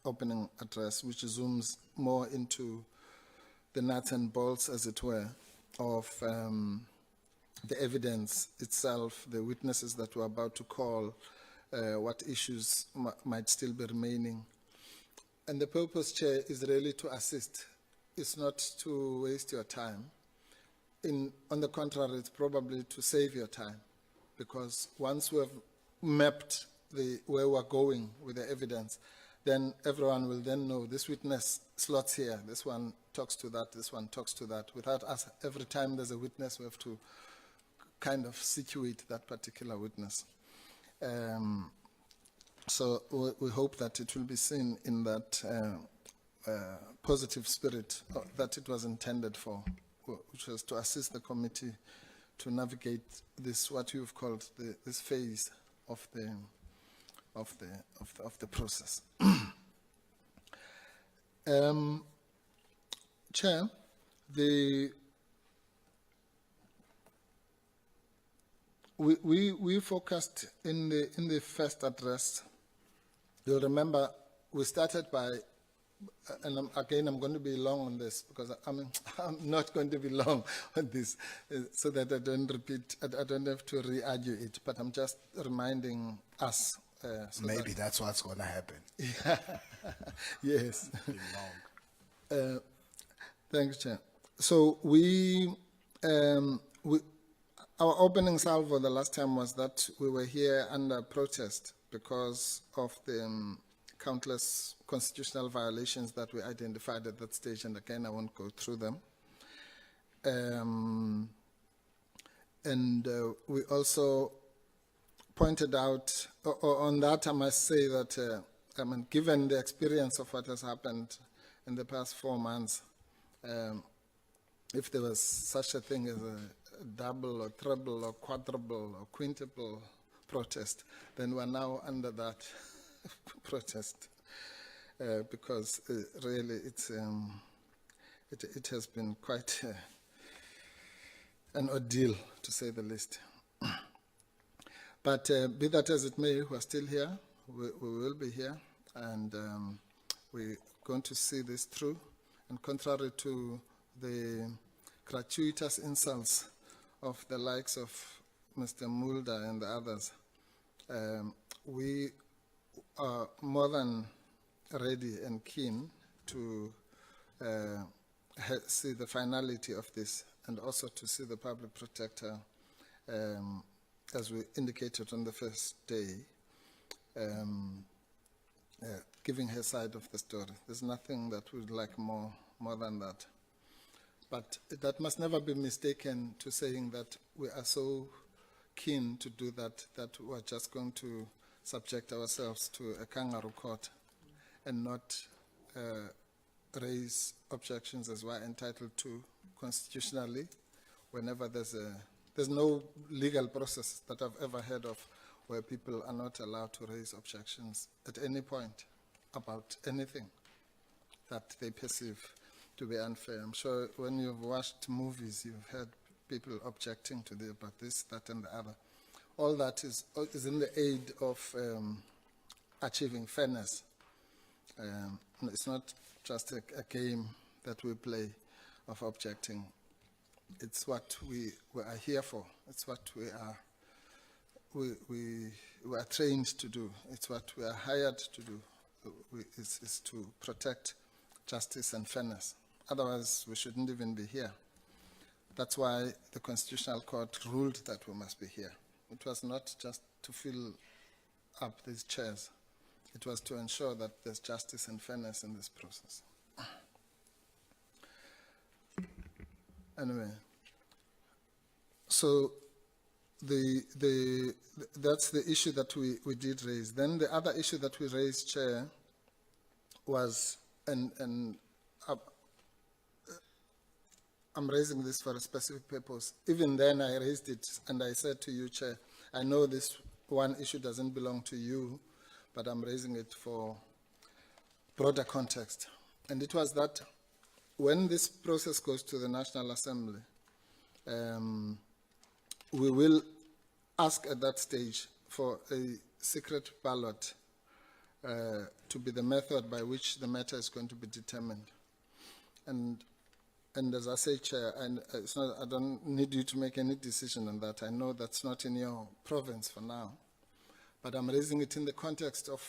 O: opening address, which zooms more into the nuts and bolts, as it were, of the evidence itself, the witnesses that we're about to call, what issues might still be remaining. And the purpose, Chair, is really to assist. It's not to waste your time. On the contrary, it's probably to save your time, because once we have mapped where we're going with the evidence, then everyone will then know this witness slots here, this one talks to that, this one talks to that. Without us, every time there's a witness, we have to kind of situate that particular witness. So we hope that it will be seen in that positive spirit that it was intended for, which was to assist the committee to navigate this, what you've called this phase of the process. Chair, we focused in the first address. You'll remember we started by, and again I'm going to be long on this because I'm not going to be long on this, so that I don't repeat, I don't have to re-argue it, but I'm just reminding us. So
A: maybe that's what's going to happen.
O: Yes.
A: Long.
O: Thanks, Chair. So our opening salvo the last time was that we were here under protest because of the countless constitutional violations that we identified at that stage, and again, I won't go through them. And we also pointed out, on that I must say that, given the experience of what has happened in the past 4 months, if there was such a thing as a double or treble or quadruple or quintuple protest, then we're now under that protest because really it has been quite an ordeal, to say the least. But be that as it may, we're still here, we will be here, and we're going to see this through. And contrary to the gratuitous insults of the likes of Mr. Mulder and the others, we are more than ready and keen to see the finality of this, and also to see the Public Protector as we indicated on the first day, giving her side of the story. There's nothing that we'd like more than that. But that must never be mistaken to saying that we are so keen to do that, that we're just going to subject ourselves to a kangaroo court and not raise objections as we're entitled to constitutionally whenever there's no legal process that I've ever heard of where people are not allowed to raise objections at any point about anything that they perceive to be unfair. I'm sure when you've watched movies, you've heard people objecting to about this, that, and the other. All that is in the aid of achieving fairness. It's not just a game that we play of objecting. It's what we are here for. It's what we are trained to do. It's what we are hired to do. Is to protect justice and fairness. Otherwise, we shouldn't even be here. That's why the Constitutional Court ruled that we must be here. It was not just to fill up these chairs. It was to ensure that there's justice and fairness in this process. Anyway, so that's the issue that we did raise. Then the other issue that we raised, Chair, was, and I'm raising this for a specific purpose. Even then I raised it and I said to you, Chair, I know this one issue doesn't belong to you, but I'm raising it for broader context. And it was that when this process goes to the National Assembly, we will ask at that stage for a secret ballot to be the method by which the matter is going to be determined. And as I say, Chair, I don't need you to make any decision on that. I know that's not in your province for now. But I'm raising it in the context of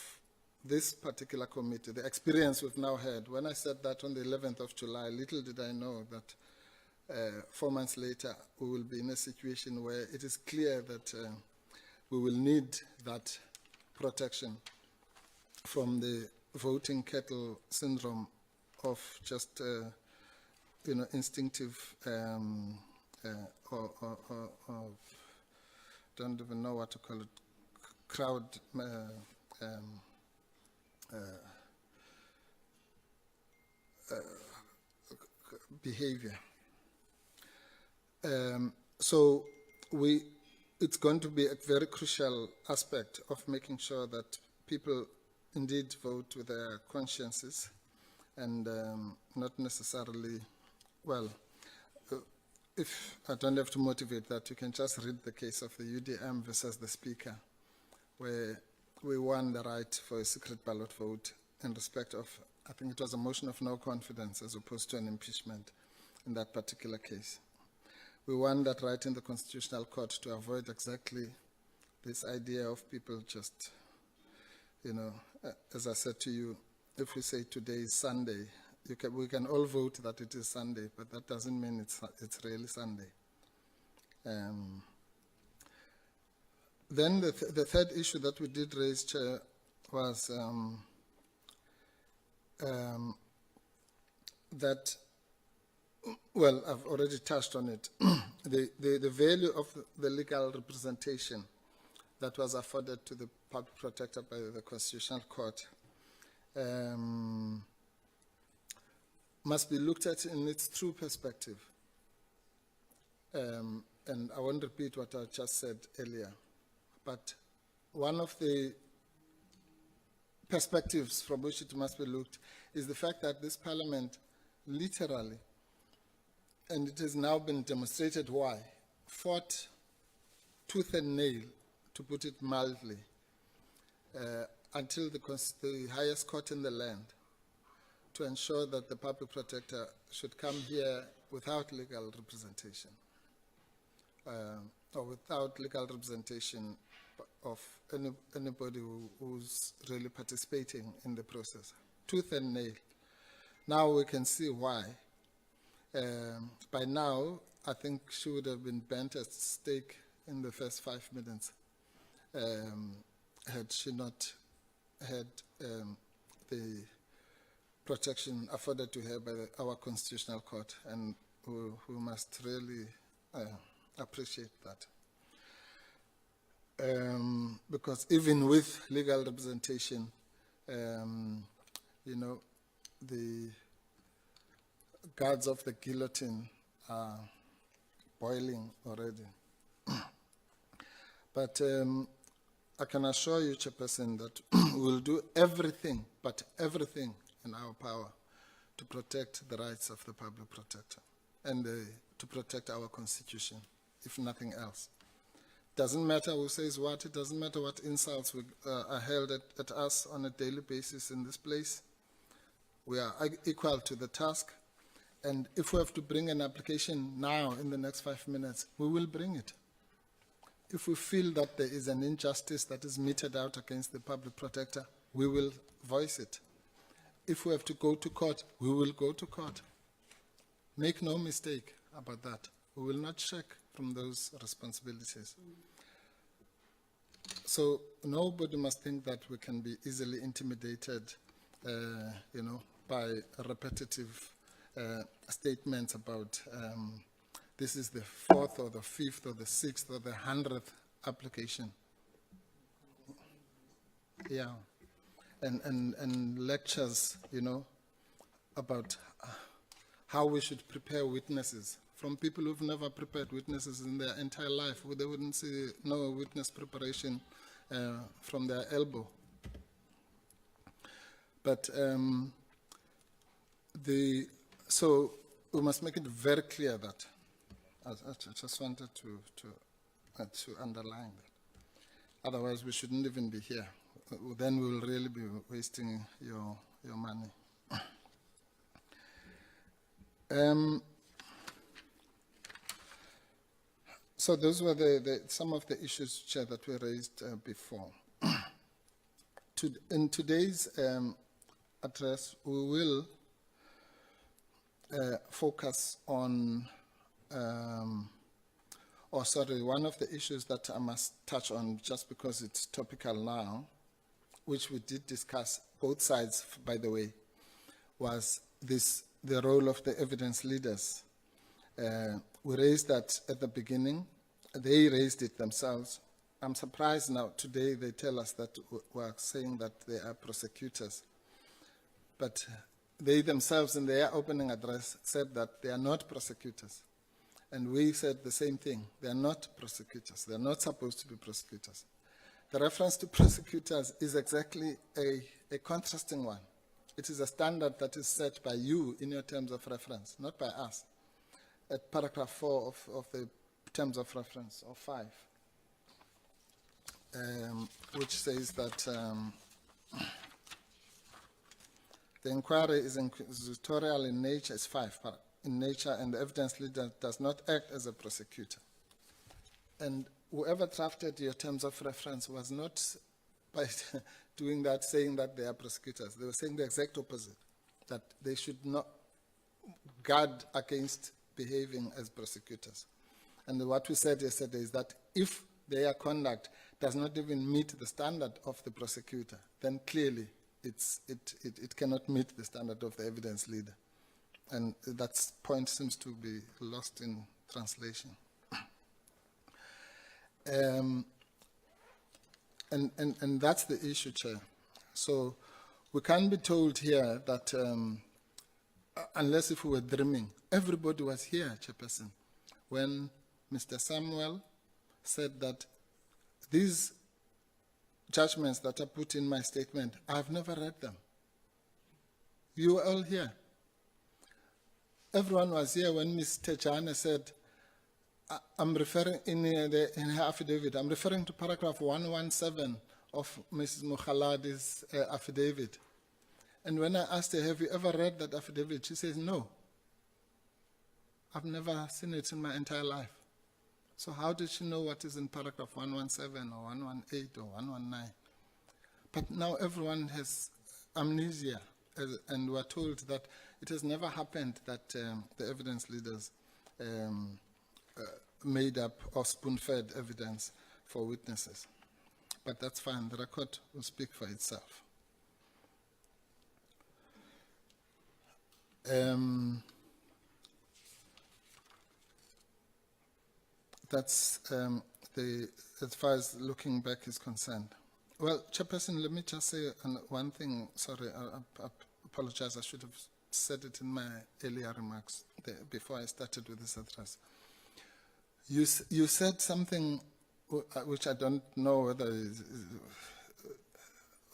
O: this particular committee, the experience we've now had. When I said that on the 11th of July, little did I know that 4 months later, we will be in a situation where it is clear that we will need that protection from the voting kettle syndrome of just instinctive or don't even know what to call it, crowd behavior. So it's going to be a very crucial aspect of making sure that people indeed vote with their consciences and not necessarily, well, if I don't have to motivate that, you can just read the case of the UDM versus the Speaker, where we won the right for a secret ballot vote in respect of, I think it was a motion of no confidence as opposed to an impeachment in that particular case. We won that right in the Constitutional Court to avoid exactly this idea of people just, as I said to you, if we say today is Sunday, we can all vote that it is Sunday, but that doesn't mean it's really Sunday. Then the third issue that we did raise, Chair, was that, well, I've already touched on it, the value of the legal representation that was afforded to the Public Protector by the Constitutional Court must be looked at in its true perspective. And I won't repeat what I just said earlier, but one of the perspectives from which it must be looked is the fact that this Parliament literally, and it has now been demonstrated why, fought tooth and nail, to put it mildly, until the highest court in the land to ensure that the Public Protector should come here without legal representation, or without legal representation of anybody who's really participating in the process. Tooth and nail. Now we can see why. By now, I think she would have been bent at stake in the first 5 minutes had she not had the protection afforded to her by our Constitutional Court, and we must really appreciate that. Because even with legal representation, you know, the guards of the guillotine are boiling already. But I can assure you, Chairperson, that we'll do everything, but everything in our power to protect the rights of the public protector and to protect our Constitution, if nothing else. Doesn't matter who says what, it doesn't matter what insults are hurled at us on a daily basis in this place. We are equal to the task, and if we have to bring an application now in the next 5 minutes, we will bring it. If we feel that there is an injustice that is meted out against the public protector, we will voice it. If we have to go to court, we will go to court. Make no mistake about that. We will not shirk from those responsibilities. So nobody must think that we can be easily intimidated, you know, by repetitive statements about this is the 4th or the 5th or the 6th or the 100th application. Yeah, and lectures, you know, about how we should prepare witnesses from people who've never prepared witnesses in their entire life. They wouldn't see no witness preparation from their elbow. But so we must make it very clear that I just wanted to underline that. Otherwise, we shouldn't even be here. Then we will really be wasting your money. So those were some of the issues, Chair, that we raised before. In today's address, we will focus on, one of the issues that I must touch on just because it's topical now, which we did discuss, both sides, by the way, was the role of the evidence leaders. We raised that at the beginning. They raised it themselves. I'm surprised now, today they tell us that we're saying that they are prosecutors. But they themselves, in their opening address, said that they are not prosecutors. And we said the same thing. They are not prosecutors. They are not supposed to be prosecutors. The reference to prosecutors is exactly a contrasting one. It is a standard that is set by you in your terms of reference, not by us. At paragraph 4 of the terms of reference, or 5, which says that the inquiry is inquisitorial in nature, is 5 in nature, and the evidence leader does not act as a prosecutor. And whoever drafted your terms of reference was not by doing that, saying that they are prosecutors. They were saying the exact opposite, that they should not guard against behaving as prosecutors. And what we said yesterday is that if their conduct does not even meet the standard of the prosecutor, then clearly it cannot meet the standard of the evidence leader. And that point seems to be lost in translation. And that's the issue, Chair. So we can't be told here that unless if we were dreaming. Everybody was here, Chairperson, when Mr. Samuel said that these judgments that are put in my statement, I've never read them. You were all here. Everyone was here when Ms. Techane said, I'm referring in her affidavit, I'm referring to paragraph 117 of Mrs. Mokhaladi's affidavit. And when I asked her, have you ever read that affidavit? She says, no. I've never seen it in my entire life. So how did she know what is in paragraph 117 or 118 or 119? But now everyone has amnesia, and we're told that it has never happened that the evidence leaders made up or spoon-fed evidence for witnesses. But that's fine, the record will speak for itself. That's as far as looking back is concerned. Well, Chairperson, let me just say one thing. Sorry, I apologize. I should have said it in my earlier remarks before I started with this address. You said something which I don't know whether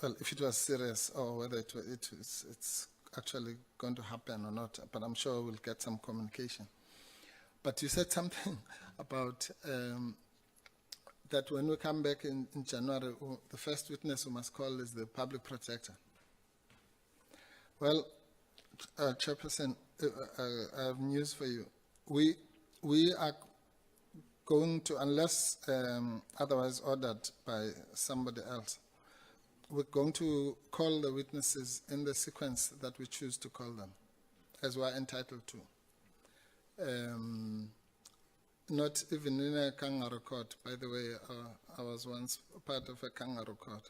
O: well, if it was serious or whether it's actually going to happen or not, but I'm sure we'll get some communication. But you said something about that when we come back in January, the first witness we must call is the Public Protector. Well, Chairperson, I have news for you. We are going to, unless otherwise ordered by somebody else, we're going to call the witnesses in the sequence that we choose to call them, as we are entitled to. Not even in a kangaroo court. By the way, I was once part of a kangaroo court.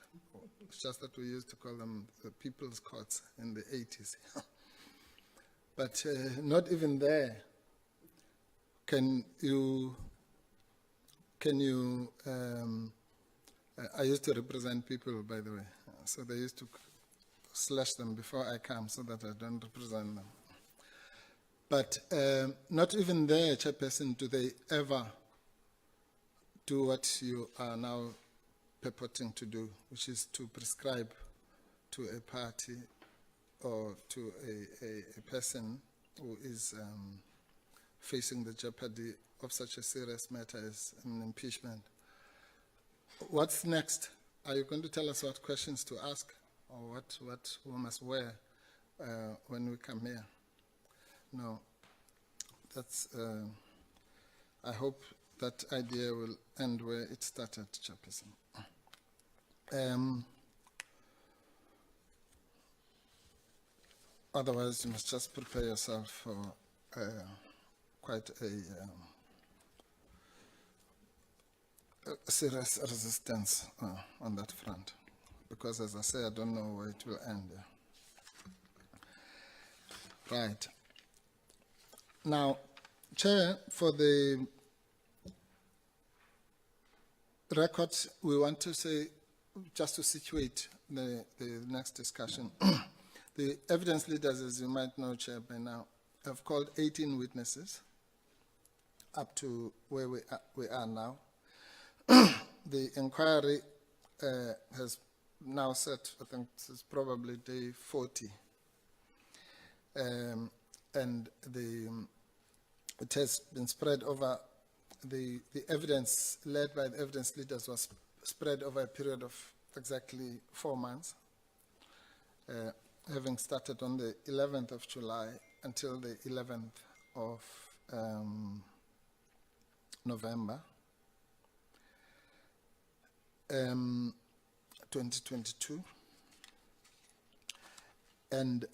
O: It's just that we used to call them the people's courts in the 80s. But not even there can you I used to represent people, by the way, so they used to slash them before I come so that I don't represent them. But not even there, Chairperson, do they ever do what you are now purporting to do, which is to prescribe to a party or to a person who is facing the jeopardy of such a serious matter as an impeachment. What's next? Are you going to tell us what questions to ask or what we must wear when we come here? No. That's, I hope that idea will end where it started, Chairperson. Otherwise, you must just prepare yourself for quite a serious resistance on that front. Because, as I say, I don't know where it will end. Right. Now, Chair, for the record, we want to say, just to situate the next discussion, the evidence leaders, as you might know, Chair, by now, have called 18 witnesses up to where we are now. The inquiry has now set, I think this is probably day 40. And it has been spread over, the evidence led by the evidence leaders was spread over a period of exactly 4 months, having started on the 11th of July until the 11th of November 2022. And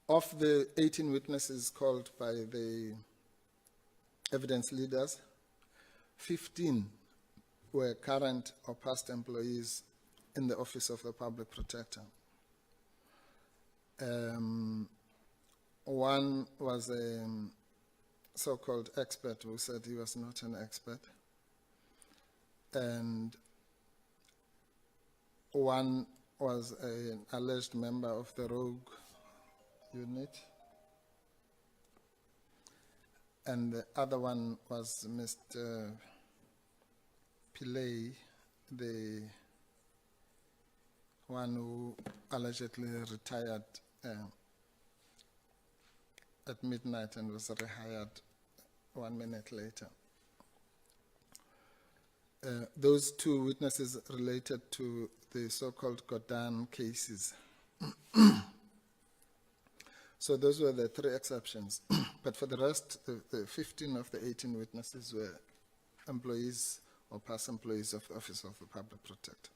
O: of the 18 witnesses called by the evidence leaders, 15 were current or past employees in the Office of the Public Protector. One was a so-called expert who said he was not an expert. And one was an alleged member of the rogue unit. And the other one was Mr. Pillay, the one who allegedly retired at midnight and was rehired 1 minute later. Those two witnesses related to the so-called Godan cases. So those were the 3 exceptions. But for the rest, the 15 of the 18 witnesses were employees or past employees of the Office of the Public Protector.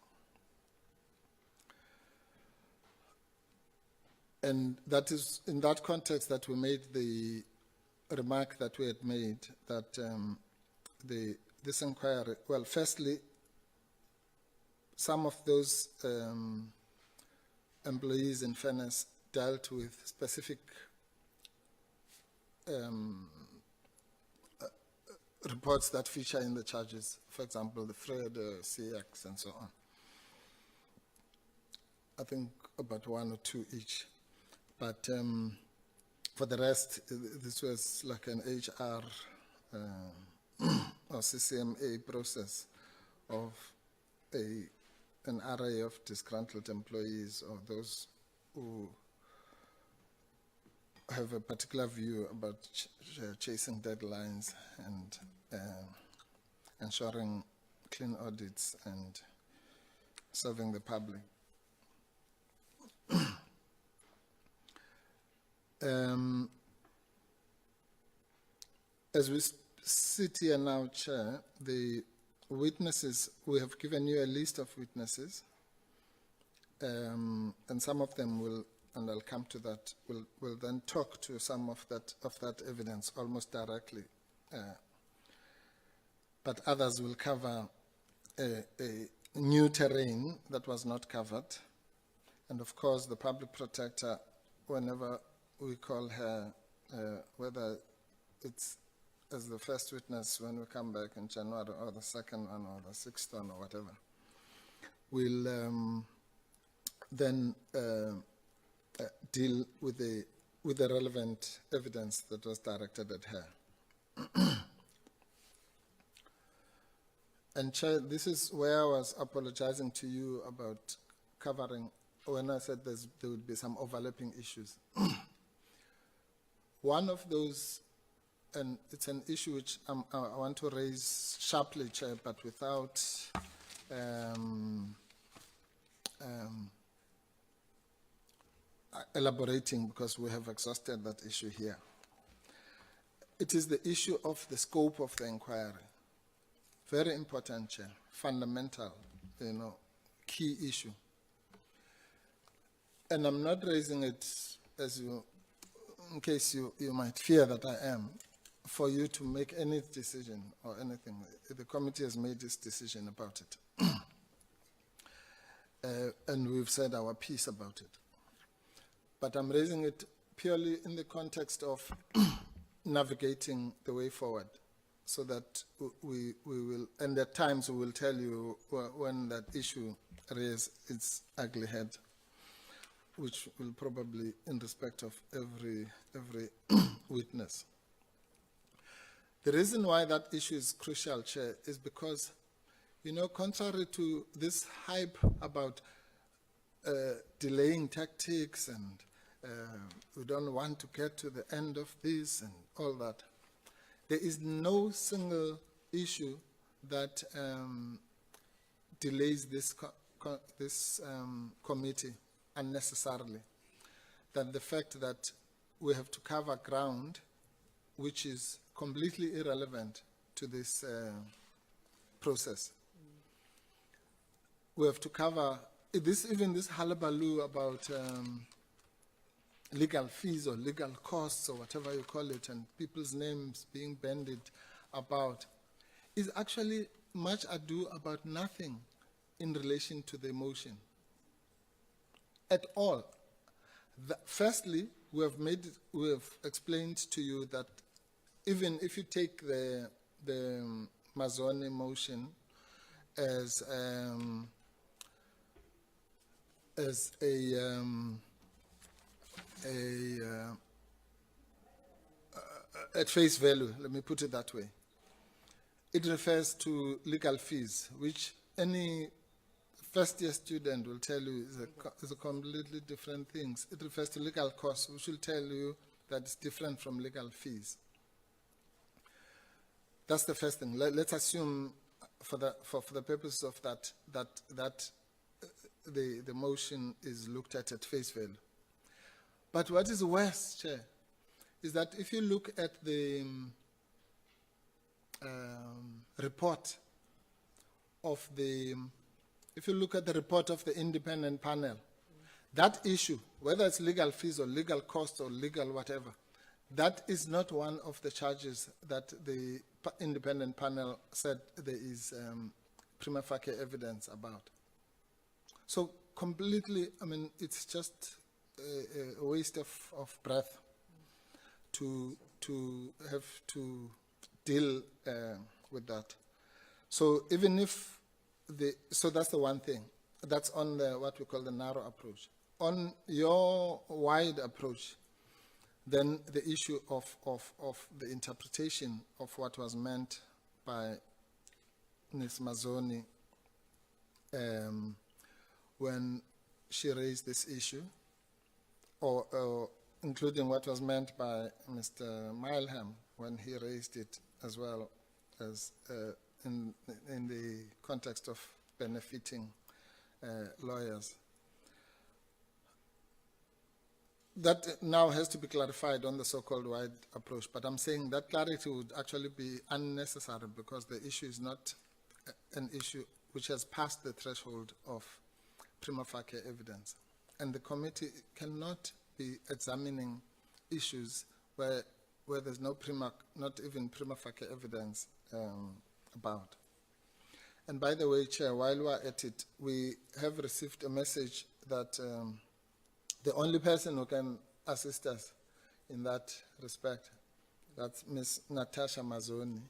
O: And that is in that context that we made the remark that we had made that this inquiry. Well, firstly, some of those employees, in fairness, dealt with specific reports that feature in the charges. For example, the FRED, CX, and so on. I think about 1 or 2 each. But for the rest, this was like an HR or CCMA process of an array of disgruntled employees or those who have a particular view about chasing deadlines and ensuring clean audits and serving the public. As we sit here now, Chair, the witnesses, we have given you a list of witnesses, and some of them will, and I'll come to that, will then talk to some of that evidence almost directly. But others will cover a new terrain that was not covered. And of course, the public protector, whenever we call her, whether it's as the first witness when we come back in January, or the second one, or the sixth one, or whatever, will then deal with the relevant evidence that was directed at her. And Chair, this is where I was apologizing to you about covering, when I said there would be some overlapping issues. One of those, and it's an issue which I want to raise sharply, Chair, but without elaborating, because we have exhausted that issue here. It is the issue of the scope of the inquiry. Very important, Chair, fundamental, key issue. And I'm not raising it as you, in case you might fear that I am, for you to make any decision or anything. The committee has made this decision about it. And we've said our piece about it. But I'm raising it purely in the context of navigating the way forward, so that we will, and at times we will tell you when that issue raises its ugly head, which will probably in respect of every witness. The reason why that issue is crucial, Chair, is because, contrary to this hype about delaying tactics and we don't want to get to the end of this and all that, there is no single issue that delays this committee unnecessarily, than the fact that we have to cover ground which is completely irrelevant to this process. We have to cover even this hullabaloo about legal fees or legal costs or whatever you call it, and people's names being bandied about, is actually much ado about nothing in relation to the motion at all. Firstly, we have explained to you that even if you take the Mazone motion as at face value, let me put it that way, it refers to legal fees, which any first-year student will tell you is a completely different thing. It refers to legal costs, which will tell you that it's different from legal fees. That's the first thing. Let's assume, for the purpose of that the motion is looked at face value. But what is worse, Chair, is that if you look at the report of the independent panel, that issue, whether it's legal fees or legal costs or legal whatever, that is not one of the charges that the independent panel said there is prima facie evidence about. So completely, I mean, it's just a waste of breath to have to deal with that. So even if so that's the one thing. That's on the what we call the narrow approach. On your wide approach, then the issue of the interpretation of what was meant by Ms. Mazzoni when she raised this issue, or including what was meant by Mr. Mileham when he raised it, as well as in the context of benefiting lawyers. That now has to be clarified on the so-called wide approach, but I'm saying that clarity would actually be unnecessary because the issue is not an issue which has passed the threshold of prima facie evidence. And the committee cannot be examining issues where there's not even prima facie evidence about. And by the way, Chair, while we're at it, we have received a message that the only person who can assist us in that respect, that's Ms. Natasha Mazzoni,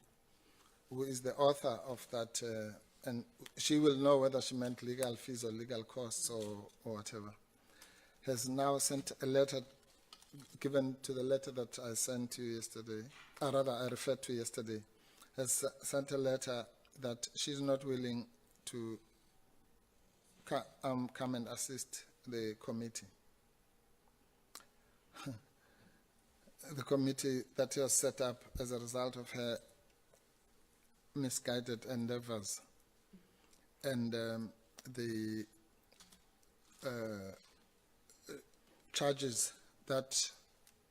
O: who is the author of that, and she will know whether she meant legal fees or legal costs or whatever, has now sent a letter, given to the letter that I sent to you yesterday, or rather I referred to yesterday, has sent a letter that she's not willing to come and assist the committee. The committee that was set up as a result of her misguided endeavors and the charges that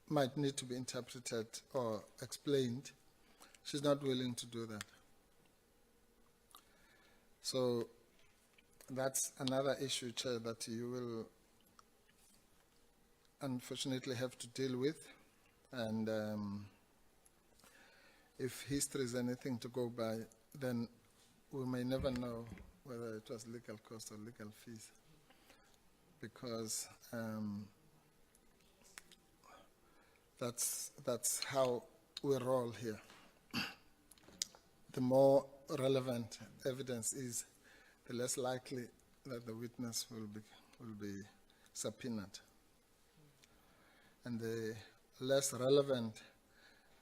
O: might need to be interpreted or explained, she's not willing to do that. So that's another issue, Chair, that you will unfortunately have to deal with. And if history is anything to go by, then we may never know whether it was legal costs or legal fees, because that's how we roll here. The more relevant evidence is, the less likely that the witness will be subpoenaed. And the less relevant,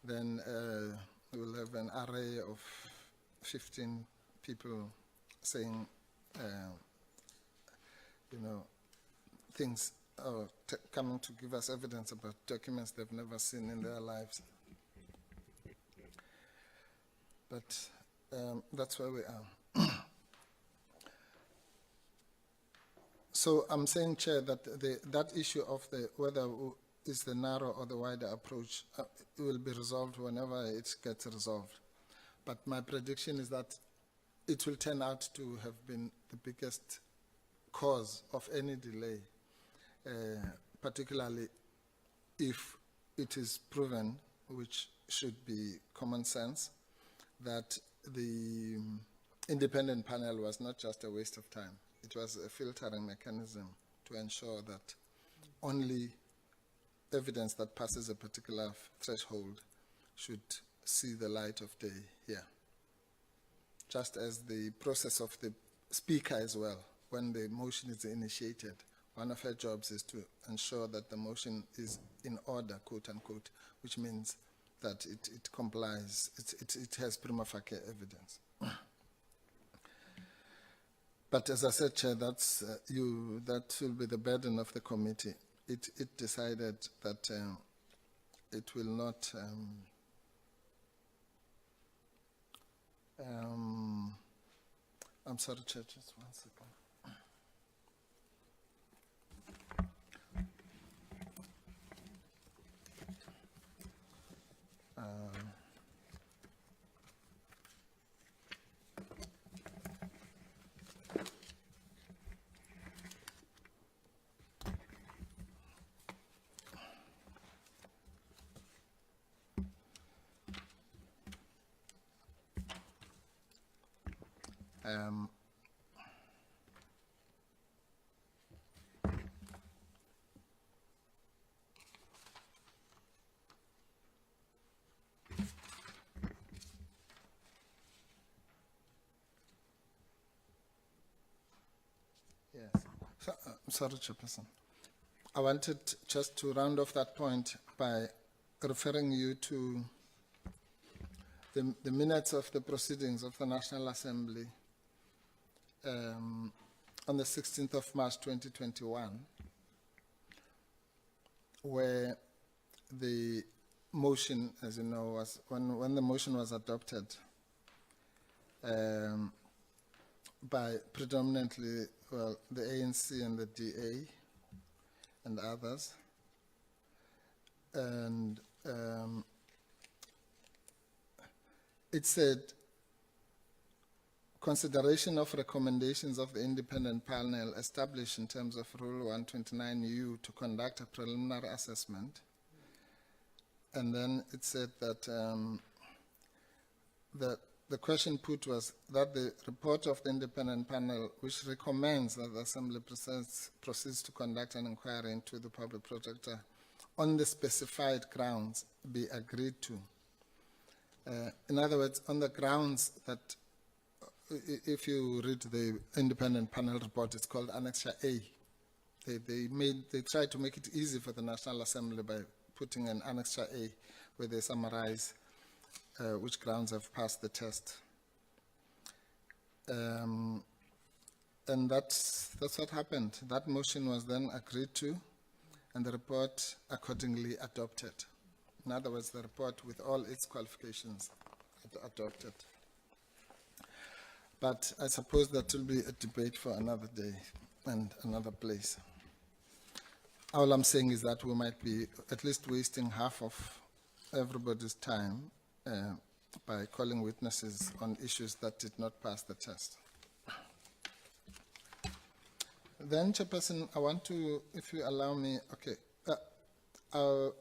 O: then we'll have an array of 15 people saying, things, coming to give us evidence about documents they've never seen in their lives. But that's where we are. So I'm saying, Chair, that that issue of whether is the narrow or the wider approach will be resolved whenever it gets resolved. But my prediction is that it will turn out to have been the biggest cause of any delay, particularly if it is proven, which should be common sense, that the independent panel was not just a waste of time. It was a filtering mechanism to ensure that only evidence that passes a particular threshold should see the light of day here. Just as the process of the speaker as well, when the motion is initiated, one of her jobs is to ensure that the motion is in order, quote unquote, which means that it complies, it has prima facie evidence. But as I said, Chair, that will be the burden of the committee. It decided that it will not I'm sorry, Chair, just 1 second. Yes. So, sorry, Chairperson. I wanted just to round off that point by referring you to the minutes of the proceedings of the National Assembly on the 16th of March 2021, where the motion, as you know, was when the motion was adopted by predominantly, well, the ANC and the DA and others, and it said, consideration of recommendations of the independent panel established in terms of Rule 129U to conduct a preliminary assessment. And then it said that the question put was that the report of the independent panel, which recommends that the Assembly proceeds to conduct an inquiry into the Public Protector on the specified grounds, be agreed to. In other words, on the grounds that, if you read the independent panel report, it's called Annexure A. They tried to make it easy for the National Assembly by putting an Annexure A where they summarize which grounds have passed the test. And that's what happened. That motion was then agreed to, and the report accordingly adopted. In other words, the report with all its qualifications adopted. But I suppose that will be a debate for another day and another place. All I'm saying is that we might be at least wasting half of everybody's time by calling witnesses on issues that did not pass the test. Then, Chairperson, I want to, if you allow me, okay,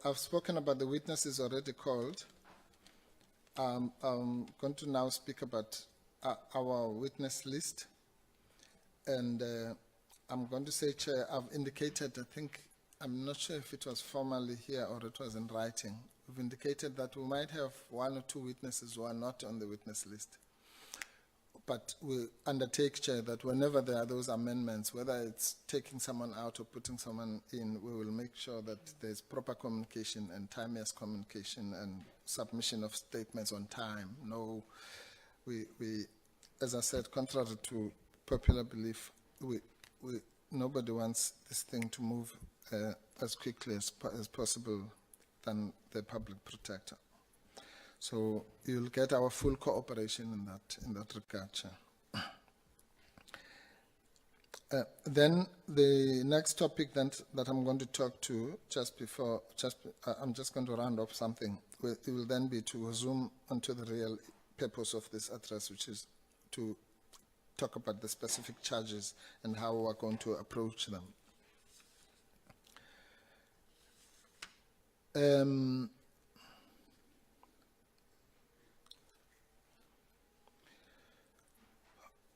O: I've spoken about the witnesses already called. I'm going to now speak about our witness list. And I'm going to say, Chair, I've indicated, I think, I'm not sure if it was formally here or it was in writing. We've indicated that we might have one or two witnesses who are not on the witness list. But we undertake, Chair, that whenever there are those amendments, whether it's taking someone out or putting someone in, we will make sure that there's proper communication and timeous communication and submission of statements on time. No, we as I said, contrary to popular belief, nobody wants this thing to move as quickly as possible than the Public Protector. So you'll get our full cooperation in that regard, Chair. Then the next topic that I'm going to talk to I'm just going to round up something. It will then be to zoom onto the real purpose of this address, which is to talk about the specific charges and how we're going to approach them.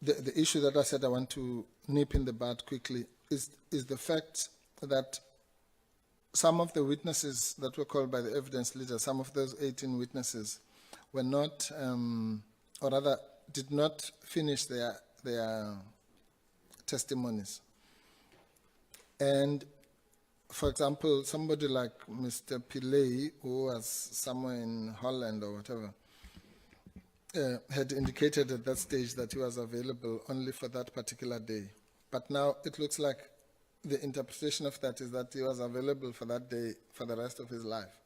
O: The issue that I said I want to nip in the bud quickly is the fact that some of the witnesses that were called by the evidence leader, some of those 18 witnesses, were not, or rather, did not finish their testimonies. And, for example, somebody like Mr. Pillay, who was somewhere in Holland or whatever, had indicated at that stage that he was available only for that particular day. But now it looks like the interpretation of that is that he was available for that day for the rest of his life.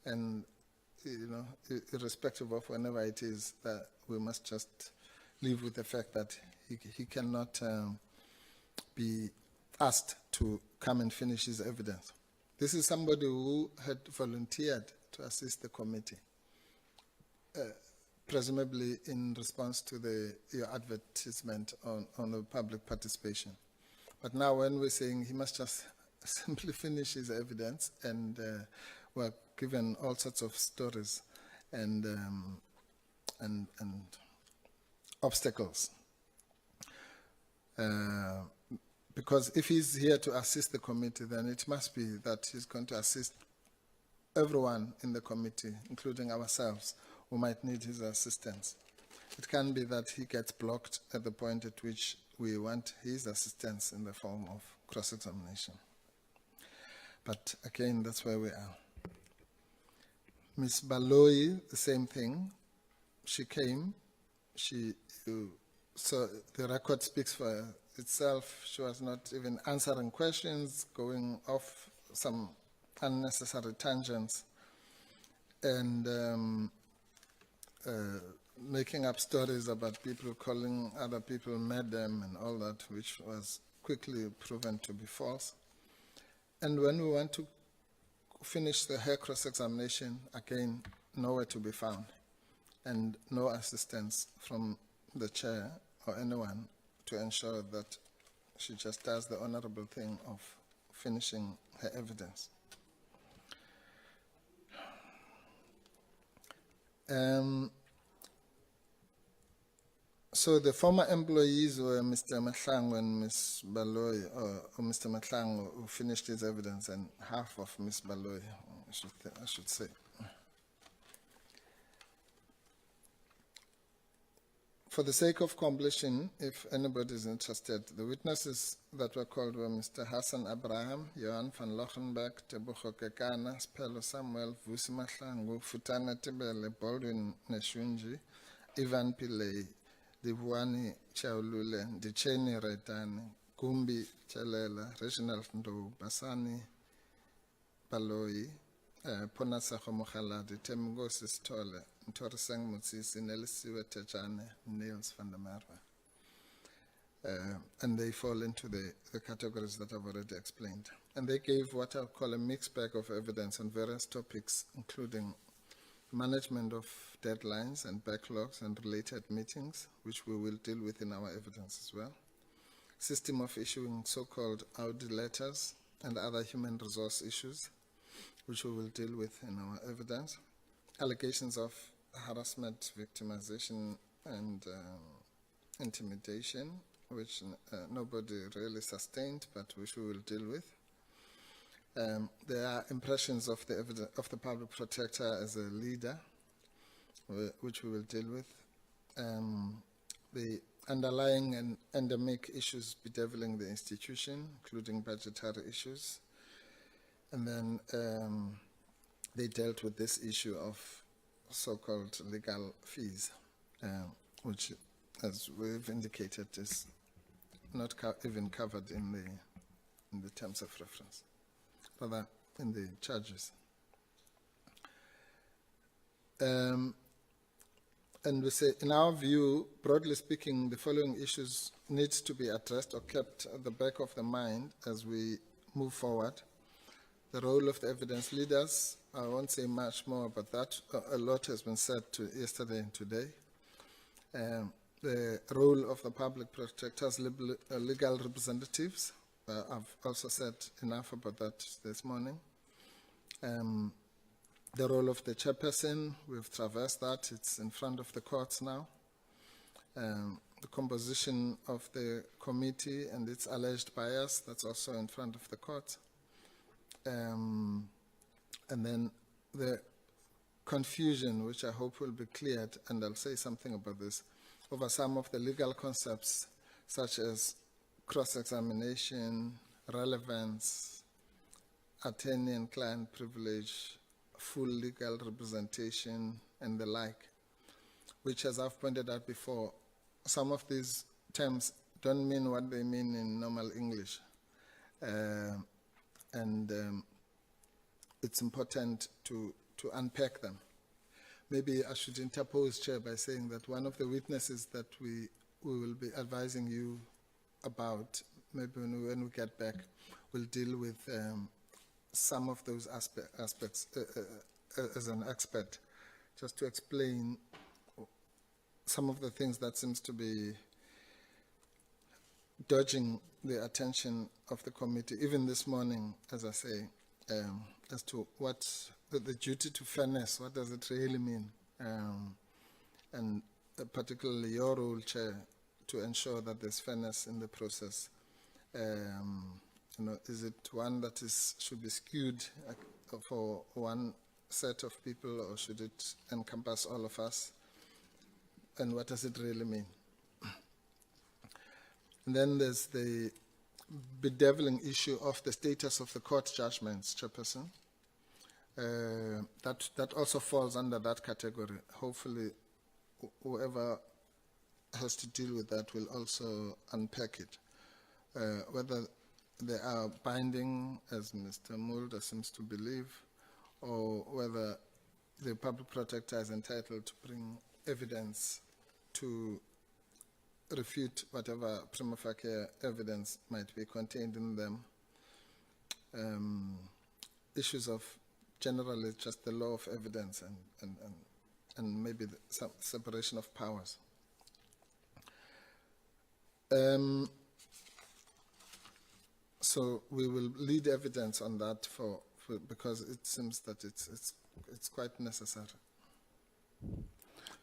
O: And, you know, irrespective of whenever it is, that we must just live with the fact that he cannot be asked to come and finish his evidence. This is somebody who had volunteered to assist the committee, presumably in response to your advertisement on the public participation. But now when we're saying he must just simply finish his evidence, and we're given all sorts of stories and obstacles Because if he's here to assist the committee, then it must be that he's going to assist everyone in the committee, including ourselves, who might need his assistance. It can be that he gets blocked at the point at which we want his assistance in the form of cross-examination. But again, that's where we are. Ms. Baloyi, the same thing. She came. So the record speaks for itself. She was not even answering questions, going off some unnecessary tangents, and making up stories about people calling other people madam and all that, which was quickly proven to be false. And when we want to finish the hair cross-examination, again, nowhere to be found, and no assistance from the chair or anyone to ensure that she just does the honorable thing of finishing her evidence. So the former employees were Mr. Mahlangu and Ms. Baloyi, or Mr. Mahlangu, who finished his evidence, and half of Ms. Baloyi, I should say. For the sake of completion, if anybody is interested, the witnesses that were called were Mr. Hassan Abraham, Johan van Lochenberg, Tebucho Kekana, Spelo Samuel, Vusi Mahlangu, Futana Tebele, Baldwin Neshunji, Ivan Pillay, Dibuani Chaulule, Dicheni Retani, Kumbi Chalela, Reginald Ndo, Basani Baloyi, Ponasa Homokhaladi, Temgosi Stole, Ntoriseng Mutsisi, Nelisiwe Tejane, Niels van der Merwe. And they fall into the categories that I've already explained. And they gave what I call a mixed bag of evidence on various topics, including management of deadlines and backlogs and related meetings, which we will deal with in our evidence as well. System of issuing so-called Audi letters and other human resource issues, which we will deal with in our evidence. Allegations of harassment, victimization, and intimidation, which nobody really sustained, but which we will deal with. There are impressions of the public protector as a leader, which we will deal with. The underlying and endemic issues bedeviling the institution, including budgetary issues. And then they dealt with this issue of so-called legal fees, which, as we've indicated, is not even covered in the terms of reference, rather in the charges. And we say, in our view, broadly speaking, the following issues need to be addressed or kept at the back of the mind as we move forward. The role of the evidence leaders, I won't say much more about that. A lot has been said yesterday and today. The role of the public protectors, legal representatives, I've also said enough about that this morning. The role of the chairperson, we've traversed that, it's in front of the courts now. The composition of the committee and its alleged bias, that's also in front of the court. And then the confusion, which I hope will be cleared, and I'll say something about this, over some of the legal concepts, such as cross-examination, relevance, attorney and client privilege, full legal representation, and the like, which, as I've pointed out before, some of these terms don't mean what they mean in normal English. It's important to unpack them. Maybe I should interpose, Chair, by saying that one of the witnesses that we will be advising you about, maybe when we get back, will deal with some of those aspects as an expert, just to explain some of the things that seems to be dodging the attention of the committee, even this morning, as I say, as to what the duty to fairness, what does it really mean? And particularly your role, Chair, to ensure that there's fairness in the process. Is it one that should be skewed for one set of people, or should it encompass all of us? And what does it really mean? And then there's the bedeviling issue of the status of the court judgments, Chairperson. That also falls under that category. Hopefully, whoever has to deal with that will also unpack it. Whether they are binding, as Mr. Mulder seems to believe, or whether the public protector is entitled to bring evidence to refute whatever prima facie evidence might be contained in them. Issues of generally just the law of evidence and maybe some separation of powers. So we will lead evidence on that because it seems that it's quite necessary.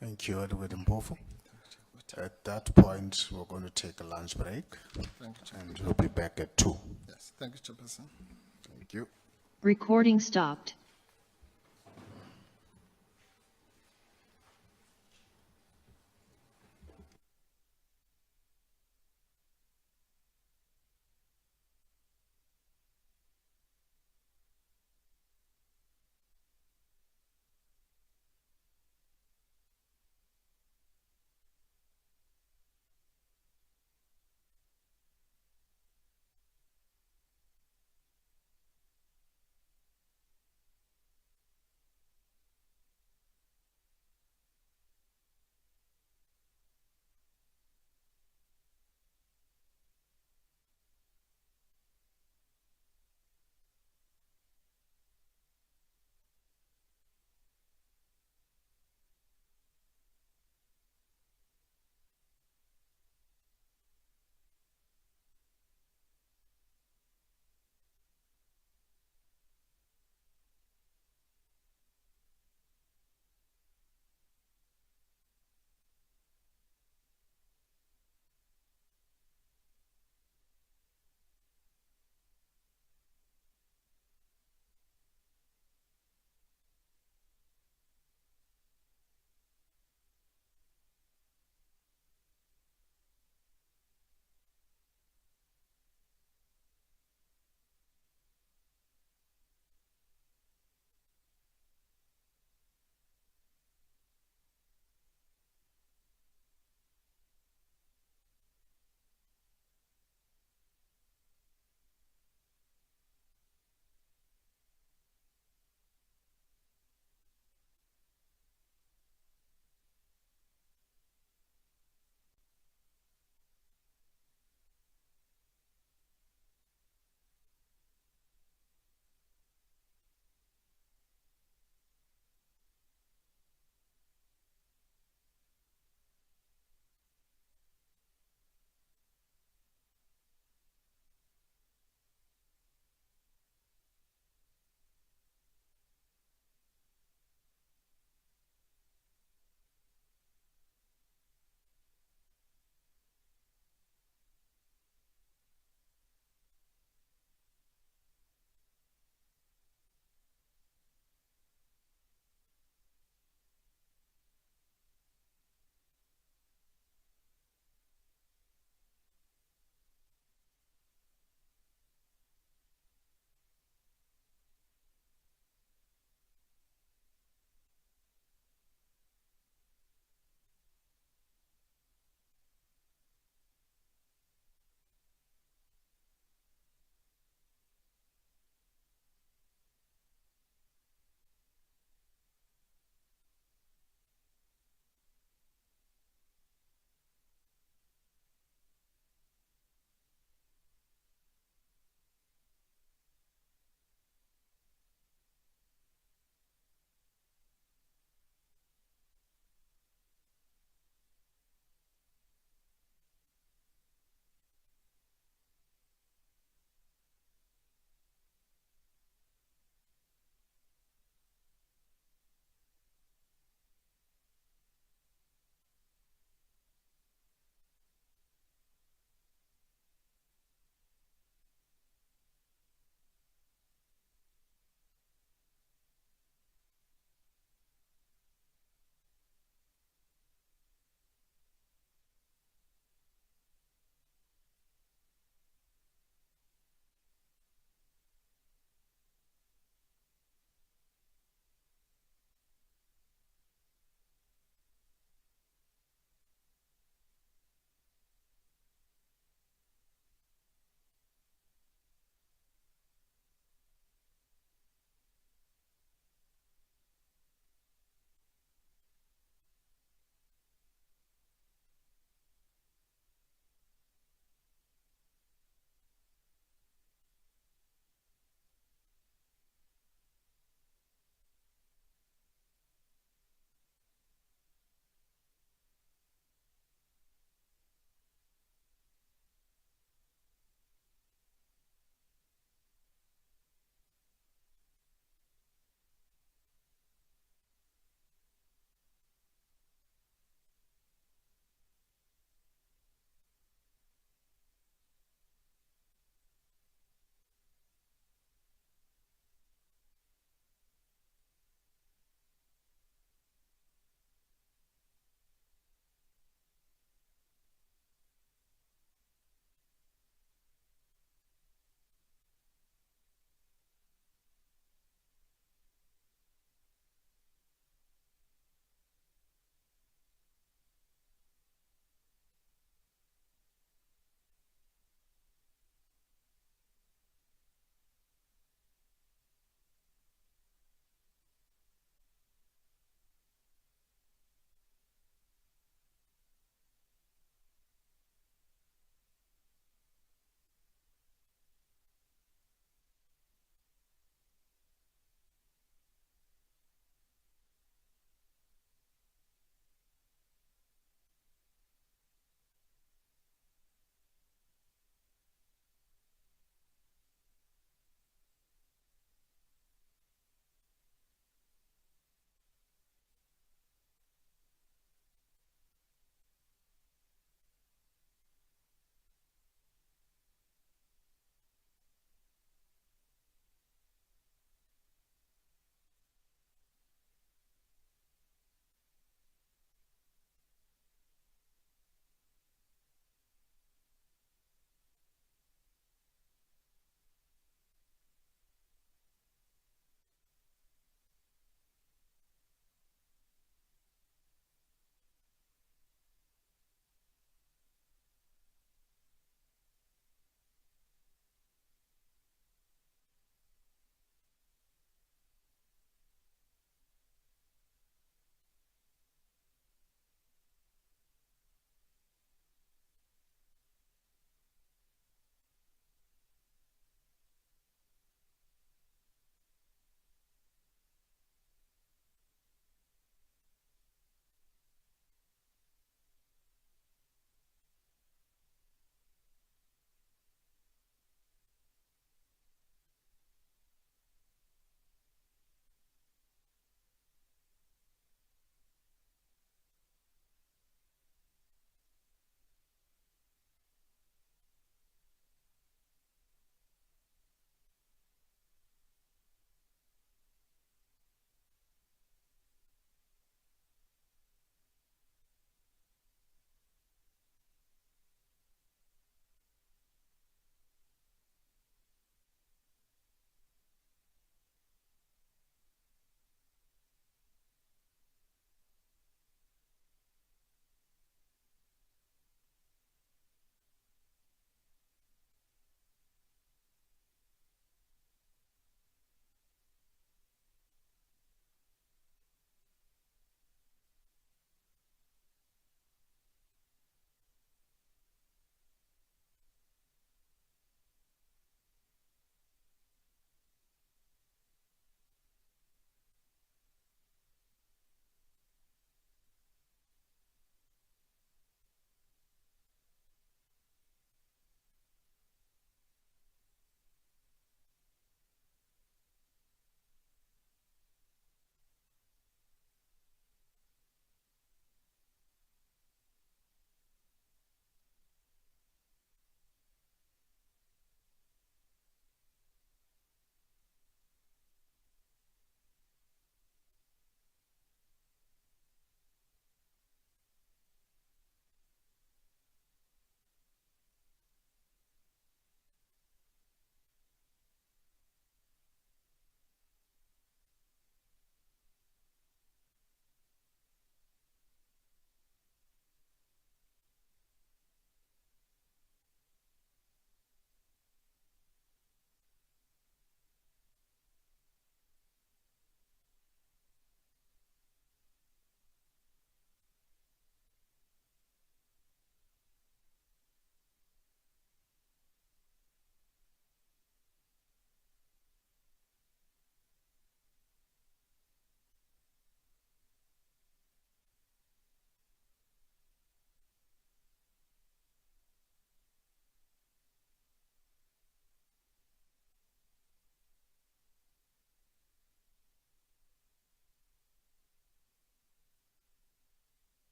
A: Thank you, Edward Mpofu. At that point, we're going to take a lunch break.
O: Thank you,
A: and we'll be back at 2.
O: Yes, thank you, Chairperson.
A: Thank you.
P: Recording stopped.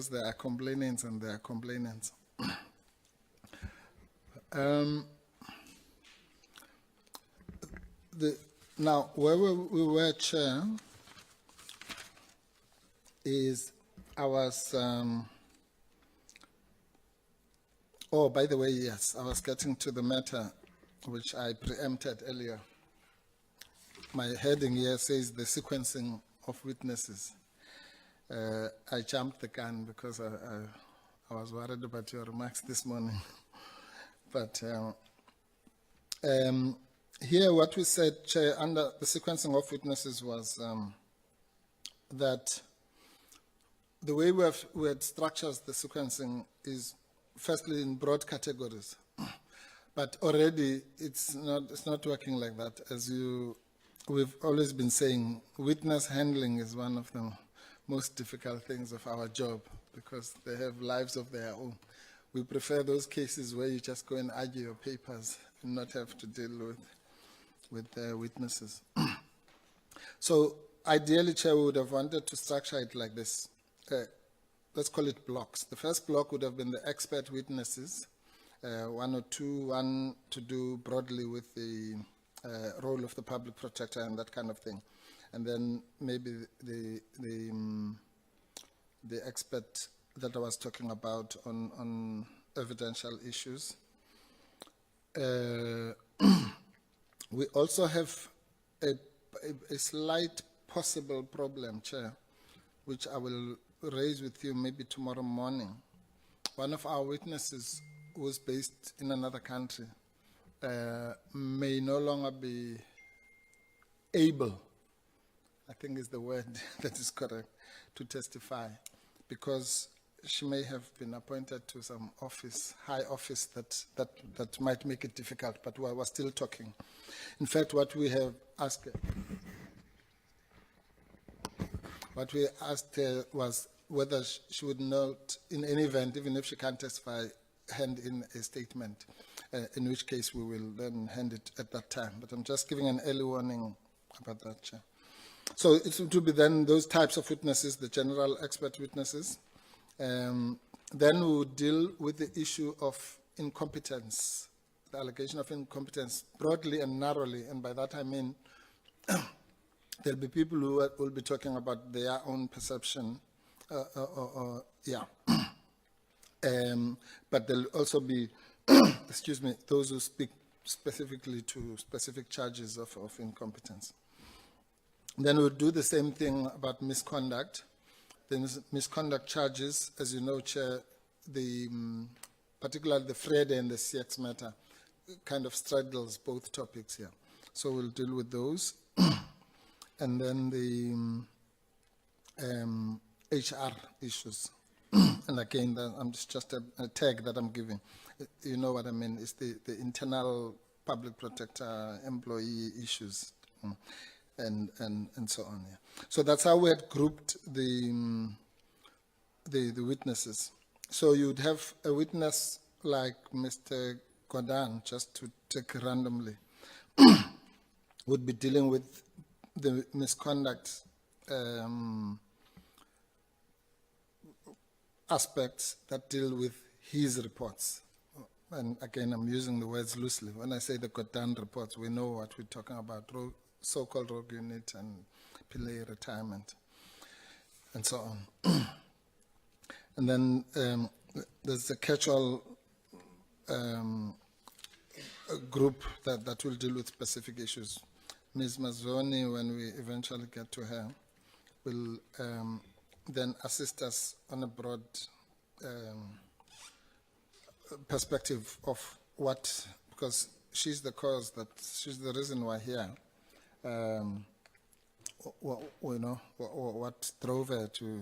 O: there are complainants and there are complainants. Now, where we were, Chair, is I was, oh, by the way, yes, I was getting to the matter which I preempted earlier. My heading here says the sequencing of witnesses. I jumped the gun because I was worried about your remarks this morning. But here what we said, Chair, under the sequencing of witnesses was that the way we had structured the sequencing is firstly in broad categories. But already it's not working like that. As we've always been saying, witness handling is one of the most difficult things of our job because they have lives of their own. We prefer those cases where you just go and argue your papers and not have to deal with witnesses. So ideally, Chair, we would have wanted to structure it like this. Let's call it blocks. The first block would have been the expert witnesses, one or two, one to do broadly with the role of the public protector and that kind of thing. And then maybe the expert that I was talking about on evidential issues. We also have a slight possible problem, Chair, which I will raise with you maybe tomorrow morning. One of our witnesses who is based in another country may no longer be able, I think is the word that is correct, to testify because she may have been appointed to some office, high office that might make it difficult, but we were still talking. In fact, what we asked her was whether she would not, in any event, even if she can't testify, hand in a statement, in which case we will then hand it at that time. But I'm just giving an early warning about that, Chair. So it will be then those types of witnesses, the general expert witnesses. Then we will deal with the issue of incompetence, the allegation of incompetence, broadly and narrowly, and by that I mean there'll be people who will be talking about their own perception, but there'll also be, excuse me, those who speak specifically to specific charges of incompetence. Then we'll do the same thing about misconduct. The misconduct charges, as you know, Chair, particularly the Frede and the CX matter kind of straddles both topics here. So we'll deal with those. And then the HR issues. And again, it's just a tag that I'm giving. You know what I mean? It's the internal public protector employee issues. And so on. Yeah. So that's how we had grouped the witnesses. So you'd have a witness like Mr. Godan, just to take randomly, would be dealing with the misconduct aspects that deal with his reports. And again, I'm using the words loosely. When I say the Godan reports, we know what we're talking about. So-called rogue unit and Pillay retirement, and so on. And then there's a catch-all group that will deal with specific issues. Ms. Mazzoni, when we eventually get to her, will then assist us on a broad perspective of what, because she's the cause, she's the reason we're here. What drove her to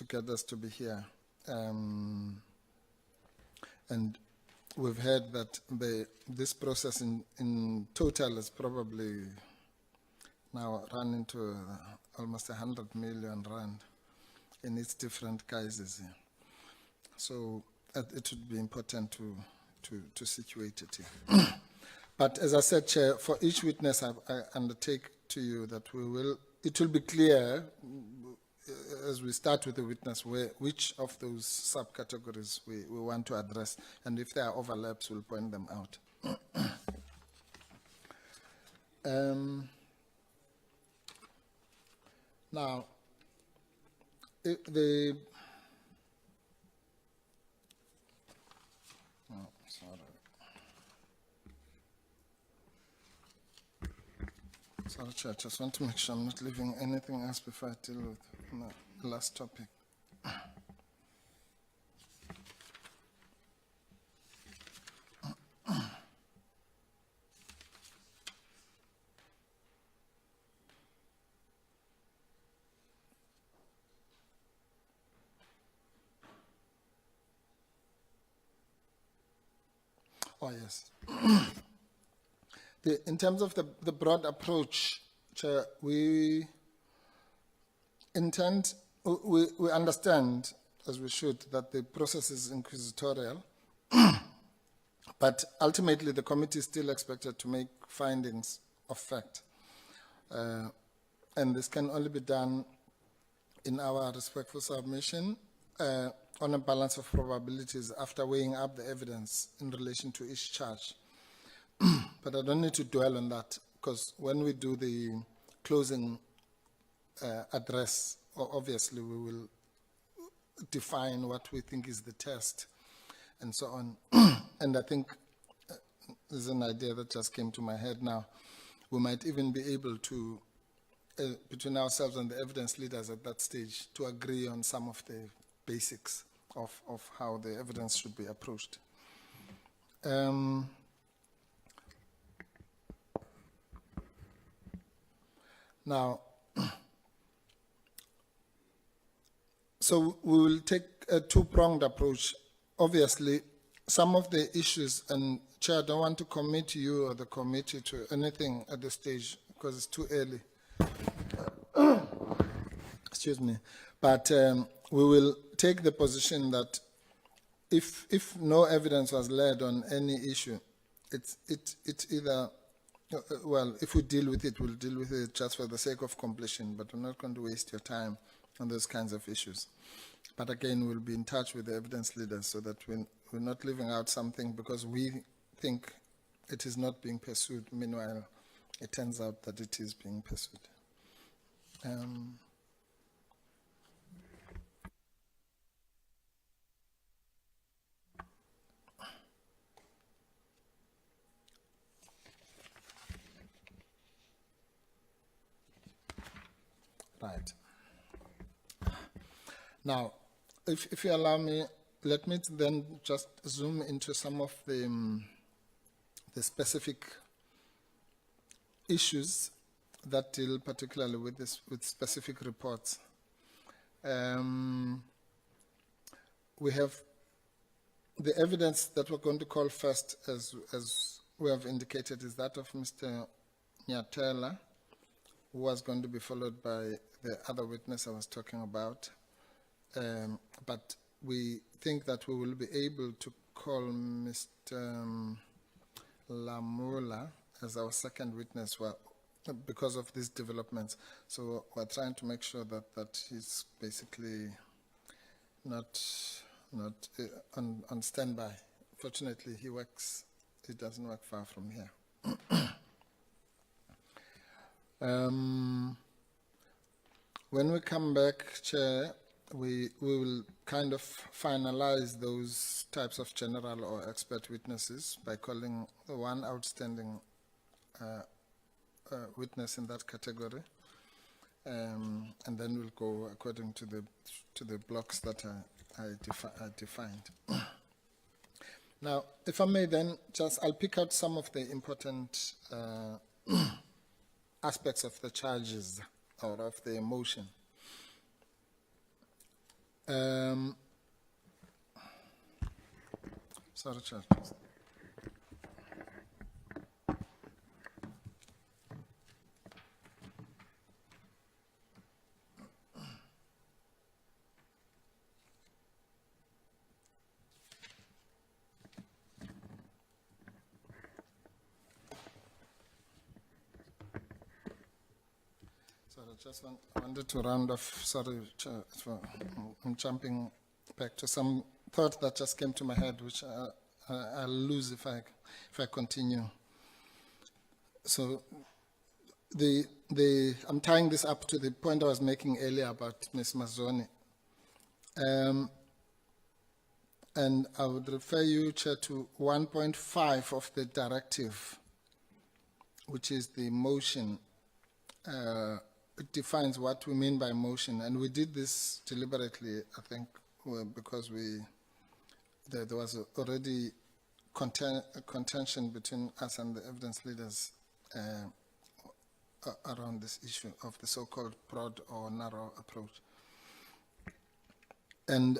O: get us to be here, and we've heard that this process in total has probably now run into almost 100 million rand in its different guises here. So it would be important to situate it here. But as I said, Chair, for each witness I undertake to you that it will be clear as we start with the witness, which of those subcategories we want to address, and if there are overlaps, we'll point them out. Now, Sorry, Chair, I just want to make sure I'm not leaving anything else before I deal with the last topic. Oh, yes. In terms of the broad approach, Chair, we understand, as we should, that the process is inquisitorial, but ultimately the committee is still expected to make findings of fact. And this can only be done in our respectful submission on a balance of probabilities after weighing up the evidence in relation to each charge. But I don't need to dwell on that, because when we do the closing address, obviously we will define what we think is the test and so on. And I think there's an idea that just came to my head now. We might even be able to, between ourselves and the evidence leaders at that stage, to agree on some of the basics of how the evidence should be approached. Now, so we will take a two-pronged approach. Obviously, some of the issues, and Chair, I don't want to commit you or the committee to anything at this stage because it's too early. Excuse me. But we will take the position that if no evidence was led on any issue, it's either, well, if we deal with it, we'll deal with it just for the sake of completion, but we're not going to waste your time on those kinds of issues. But again, we'll be in touch with the evidence leaders so that we're not leaving out something because we think it is not being pursued. Meanwhile, it turns out that it is being pursued. Right. Now, if you allow me, let me then just zoom into some of the specific issues that deal particularly with specific reports. We have the evidence that we're going to call first, as we have indicated, is that of Mr. Nyatela, who was going to be followed by the other witness I was talking about. But we think that we will be able to call Mr. Lamula as our second witness because of these developments. So we're trying to make sure that he's basically not on standby. Fortunately, he doesn't work far from here. When we come back, Chair, we will kind of finalize those types of general or expert witnesses by calling one outstanding witness in that category, and then we'll go according to the blocks that I defined. Now, if I may then, I'll pick out some of the important aspects of the charges or of the motion. Sorry, Chair. Sorry, just wanted to round off. Sorry, Chair, I'm jumping back to some thought that just came to my head, which I'll lose if I continue. So I'm tying this up to the point I was making earlier about Ms. Mazoni. And I would refer you, Chair, to 1.5 of the directive, which is the motion. It defines what we mean by motion, and we did this deliberately, I think, because there was already contention between us and the evidence leaders around this issue of the so-called broad or narrow approach. And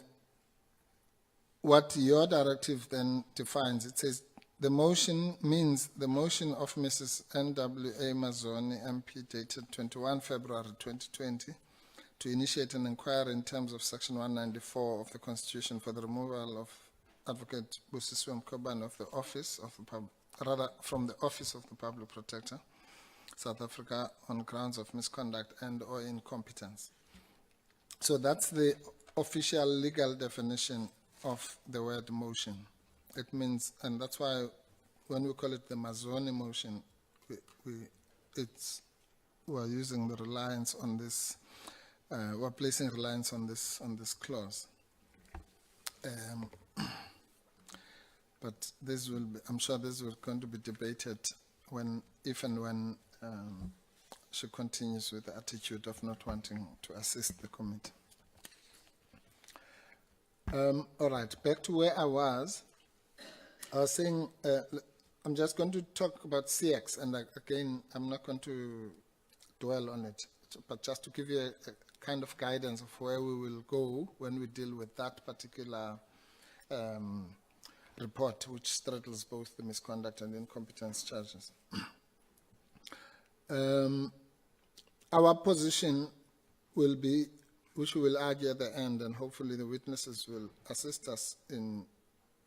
O: what your directive then defines, it says the motion means the motion of Mrs. N.W.A. Mazoni, MP, dated 21 February 2020, to initiate an inquiry in terms of Section 194 of the Constitution for the removal of Advocate Busisiwe Mkhwebane of the office of the from the Office of the Public Protector, South Africa, on grounds of misconduct and/or incompetence. So that's the official legal definition of the word motion. It means, and that's why when we call it the Mazoni motion, we're using the reliance on this. We're placing reliance on this clause. But this will be, I'm sure this is going to be debated if and when she continues with the attitude of not wanting to assist the committee. All right, back to where I was saying, I'm just going to talk about CX, and again, I'm not going to dwell on it, but just to give you a kind of guidance of where we will go when we deal with that particular report, which straddles both the misconduct and incompetence charges. Our position will be, which we will argue at the end, and hopefully the witnesses will assist us in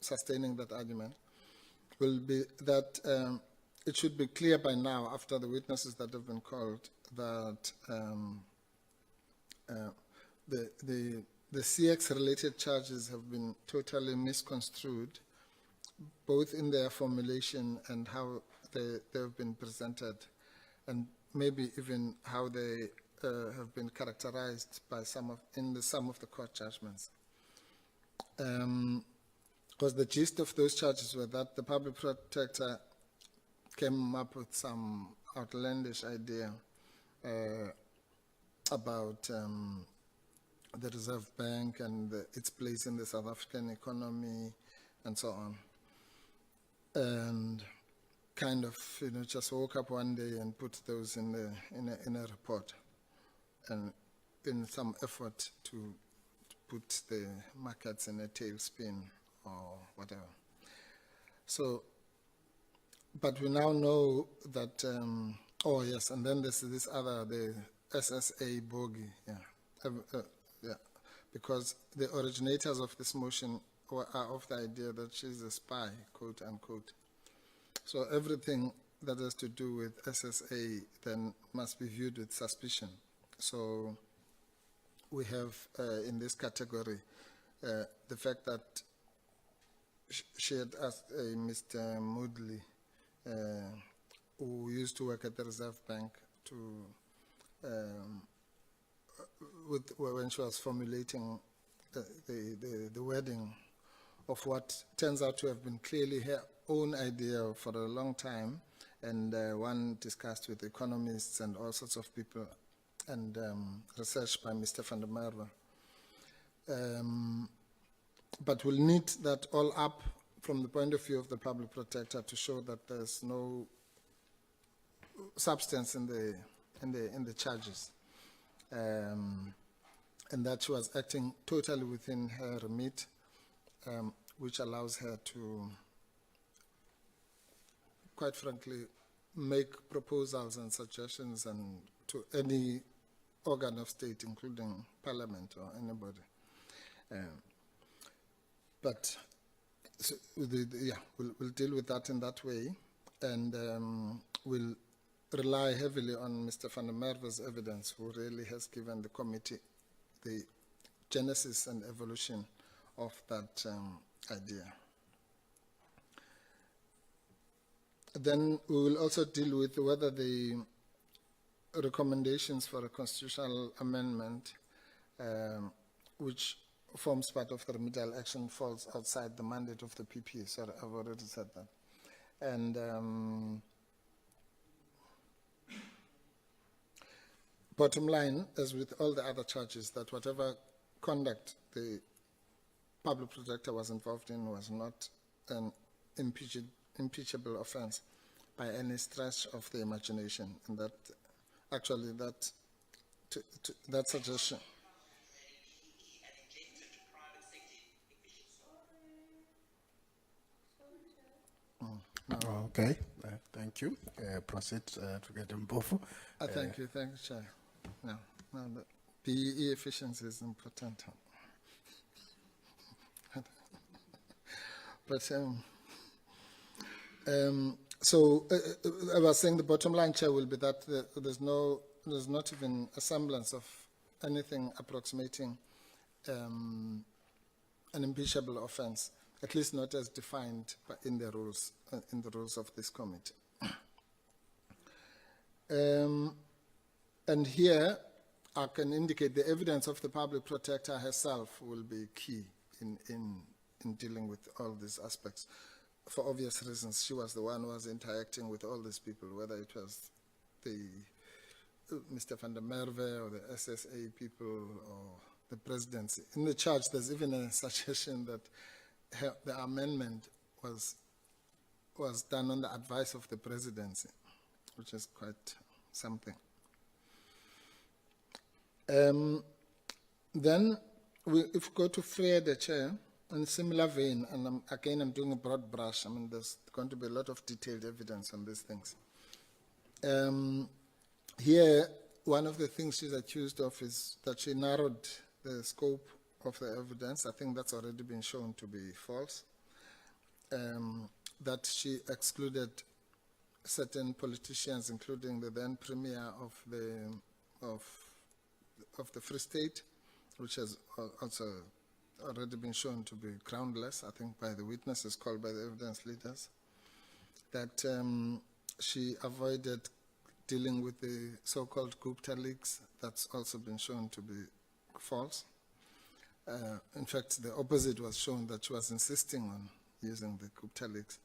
O: sustaining that argument, will be that it should be clear by now, after the witnesses that have been called, that the CX-related charges have been totally misconstrued, both in their formulation and how they have been presented, and maybe even how they have been characterized by some of the court judgments. Because the gist of those charges were that the public protector came up with some outlandish idea about the Reserve Bank and its place in the South African economy and so on. And kind of, just woke up one day and put those in a report, and in some effort to put the markets in a tailspin or whatever. So, but we now know that, oh yes, and then there's this other, the SSA bogey, yeah, because the originators of this motion are of the idea that she's a spy, quote unquote. So everything that has to do with SSA then must be viewed with suspicion. So we have in this category the fact that she had asked Mr. Moodley, who used to work at the Reserve Bank, to when she was formulating the wording of what turns out to have been clearly her own idea for a long time, and one discussed with economists and all sorts of people, and research by Mr. van der Merwe. But we'll need that all up from the point of view of the public protector to show that there's no substance in the charges, and that she was acting totally within her remit, which allows her to, quite frankly, make proposals and suggestions and to any organ of state, including Parliament or anybody. But so we'll deal with that in that way, and we'll rely heavily on Mr. van der Merwe's evidence, who really has given the committee the genesis and evolution of that idea. Then we will also deal with whether the recommendations for a constitutional amendment, which forms part of the remedial action, falls outside the mandate of the PP. Sorry, I've already said that. And bottom line, as with all the other charges, that whatever conduct the public protector was involved in was not an impeachable offense by any stretch of the imagination, and that actually that suggestion.
A: No. Okay, thank you. Proceed to get them both.
O: Thank you, Chair. No, the PE efficiency is important. But so I was saying the bottom line, Chair, will be that there's not even a semblance of anything approximating an impeachable offense, at least not as defined in the rules of this committee. And here I can indicate the evidence of the public protector herself will be key in dealing with all these aspects. For obvious reasons, she was the one who was interacting with all these people, whether it was the Mr. van der Merwe or the SSA people or the presidency. In the charge, there's even a suggestion that the amendment was done on the advice of the presidency, which is quite something. Then, if we go to Freya, the Chair, in similar vein, and I'm doing a broad brush. I mean, there's going to be a lot of detailed evidence on these things. Here, one of the things she's accused of is that she narrowed the scope of the evidence. I think that's already been shown to be false. That she excluded certain politicians, including the then premier of the Free State, which has also already been shown to be groundless, I think, by the witnesses called by the evidence leaders. That she avoided dealing with the so-called Gupta leaks. That's also been shown to be false. In fact, the opposite was shown, that she was insisting on using the Gupta leaks.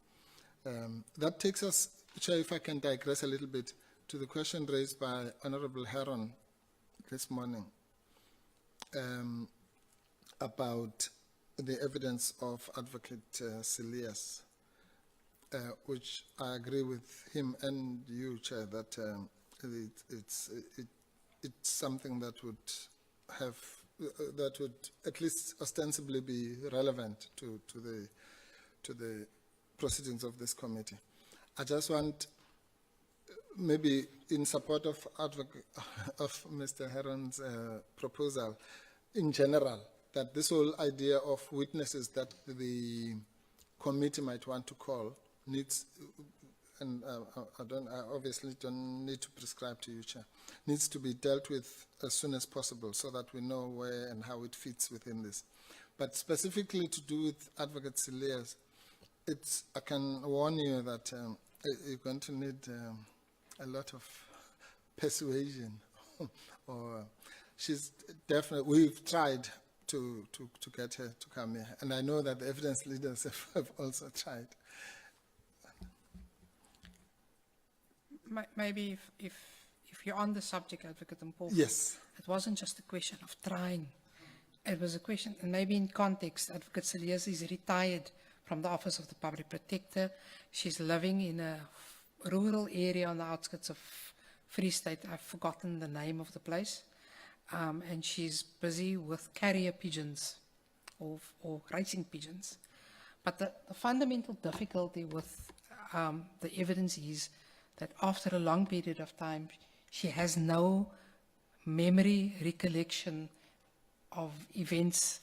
O: That takes us, Chair, if I can digress a little bit, to the question raised by Honorable Heron this morning about the evidence of Advocate Silias, which I agree with him and you, Chair, that it's something that would have that would at least ostensibly be relevant to the proceedings of this committee. I just want, maybe in support of Mr. Heron's proposal, in general, that this whole idea of witnesses that the committee might want to call needs, and I obviously don't need to prescribe to you, Chair, needs to be dealt with as soon as possible so that we know where and how it fits within this. But specifically to do with Advocate Silias, I can warn you that you're going to need a lot of persuasion. Or she's definitely, we've tried to get her to come here. And I know that the evidence leaders have also tried.
Q: Maybe if you're on the subject, Advocate Mpofu,
O: yes,
Q: it wasn't just a question of trying. It was a question, and maybe in context, Advocate Silias is retired from the Office of the Public Protector. She's living in a rural area on the outskirts of Free State. I've forgotten the name of the place. And she's busy with carrier pigeons or racing pigeons. But the fundamental difficulty with the evidence is that after a long period of time, she has no memory recollection of events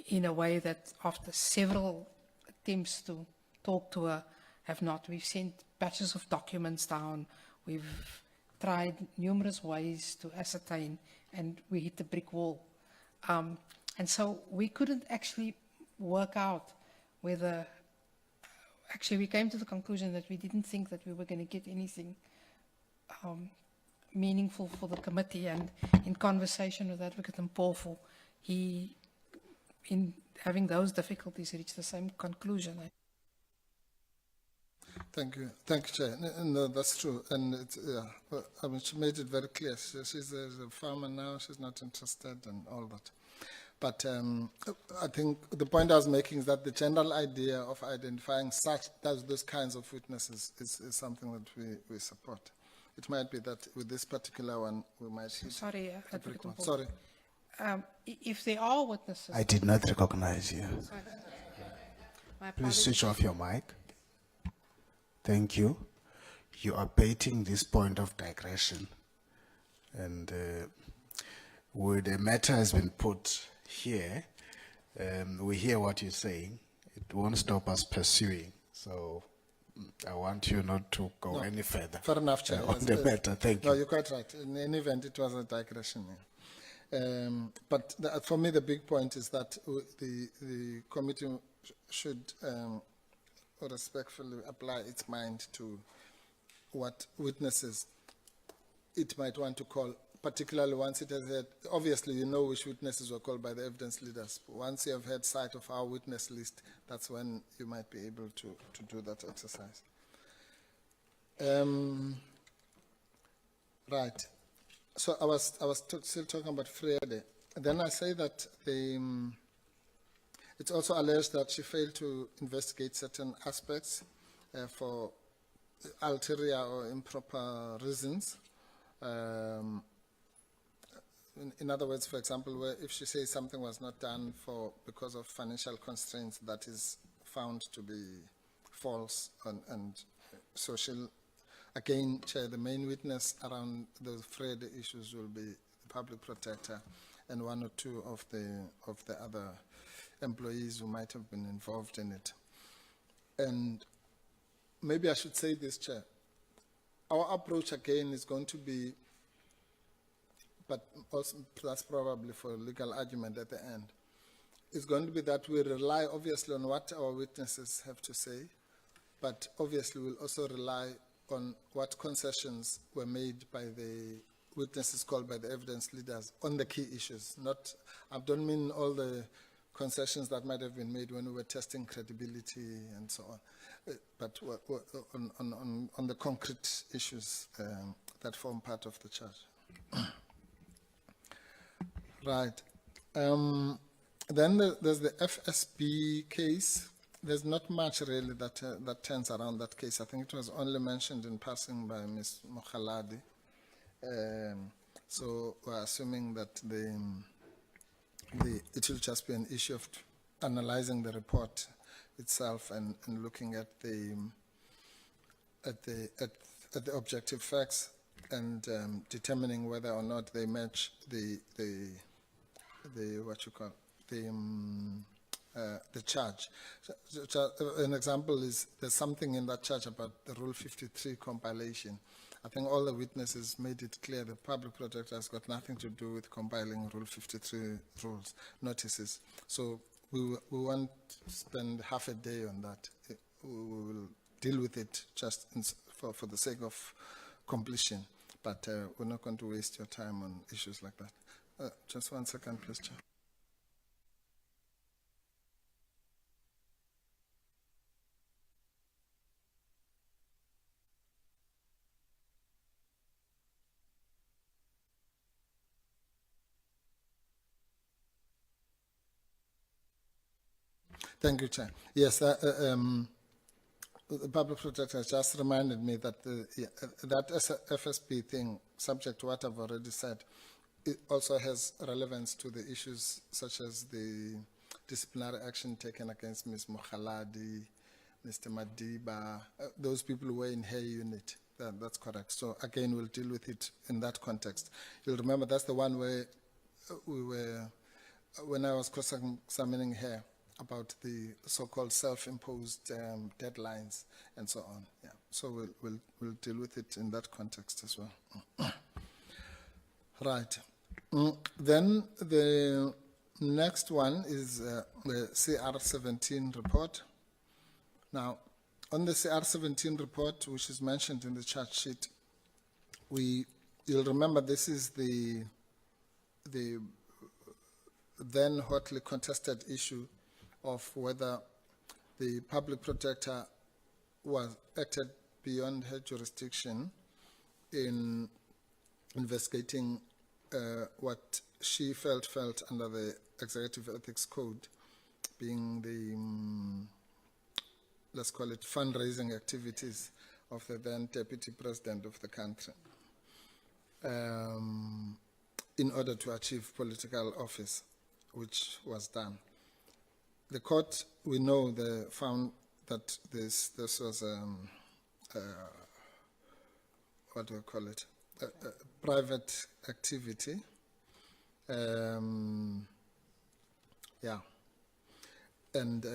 Q: in a way that after several attempts to talk to her have not. We've sent batches of documents down. We've tried numerous ways to ascertain, and we hit the brick wall. And so we couldn't actually work out whether, actually we came to the conclusion that we didn't think that we were going to get anything meaningful for the committee, and in conversation with Advocate Mpofu, he, in having those difficulties, reached the same conclusion.
O: Thank you, Chair. No, that's true, and it's, I mean, she made it very clear. She's a farmer now; she's not interested, and all that. But I think the point I was making is that the general idea of identifying those kinds of witnesses is something that we support. It might be that with this particular one, we might...
Q: Sorry, Advocate Mpofu.
O: Sorry.
Q: If there are witnesses...
A: I did not recognize you.
Q: Sorry. My
A: Please
Q: apologies.
A: switch off your mic. Thank you. You are baiting this point of digression. And where the matter has been put here, we hear what you're saying. It won't stop us pursuing. So I want you not to go any further.
O: Fair enough, Chair.
A: On the matter. Thank you.
O: No, you're quite right. In any event, it was a digression. Yeah. But for me, the big point is that the committee should respectfully apply its mind to what witnesses it might want to call, particularly once it has had, obviously you know which witnesses were called by the evidence leaders. Once you have had sight of our witness list, that's when you might be able to do that exercise. Right. So I was still talking about Friede. Then I say that it's also alleged that she failed to investigate certain aspects for ulterior or improper reasons. In other words, for example, where if she says something was not done because of financial constraints, that is found to be false, and so she'll, again, Chair, the main witness around those Friede issues will be the Public Protector and one or two of the other employees who might have been involved in it. And maybe I should say this, Chair. Our approach again is going to be, but also that's probably for legal argument at the end, it's going to be that we rely obviously on what our witnesses have to say, but obviously we'll also rely on what concessions were made by the witnesses called by the evidence leaders on the key issues. I don't mean all the concessions that might have been made when we were testing credibility and so on, but on the concrete issues that form part of the charge. Right. Then there's the FSB case. There's not much really that turns around that case. I think it was only mentioned in passing by Ms. Mkhwebane. So we're assuming that it will just be an issue of analyzing the report itself and looking at the objective facts and determining whether or not they match the charge. So an example is there's something in that charge about the Rule 53 compilation. I think all the witnesses made it clear the Public Protector has got nothing to do with compiling Rule 53 rules, notices. So we won't spend half a day on that. We will deal with it just for the sake of completion. But we're not going to waste your time on issues like that. Just 1 second, please, Chair. Thank you, Chair. Yes, the Public Protector has just reminded me that that FSP thing, subject to what I've already said, it also has relevance to the issues such as the disciplinary action taken against Ms. Mkhwebane, Mr. Madiba, those people who were in her unit. That's correct. So again, we'll deal with it in that context. You'll remember that's the one where we were, when I was cross-examining her, about the so-called self-imposed deadlines and so on. Yeah, so we'll deal with it in that context as well. Right. Then the next one is the CR17 report. Now, on the CR17 report, which is mentioned in the chart sheet, you'll remember this is the then hotly contested issue of whether the public protector was acted beyond her jurisdiction in investigating what she felt under the Executive Ethics Code, being the, let's call it, fundraising activities of the then Deputy President of the country in order to achieve political office, which was done. The court, we know, they found that this was what do we call it? A private activity. Yeah. And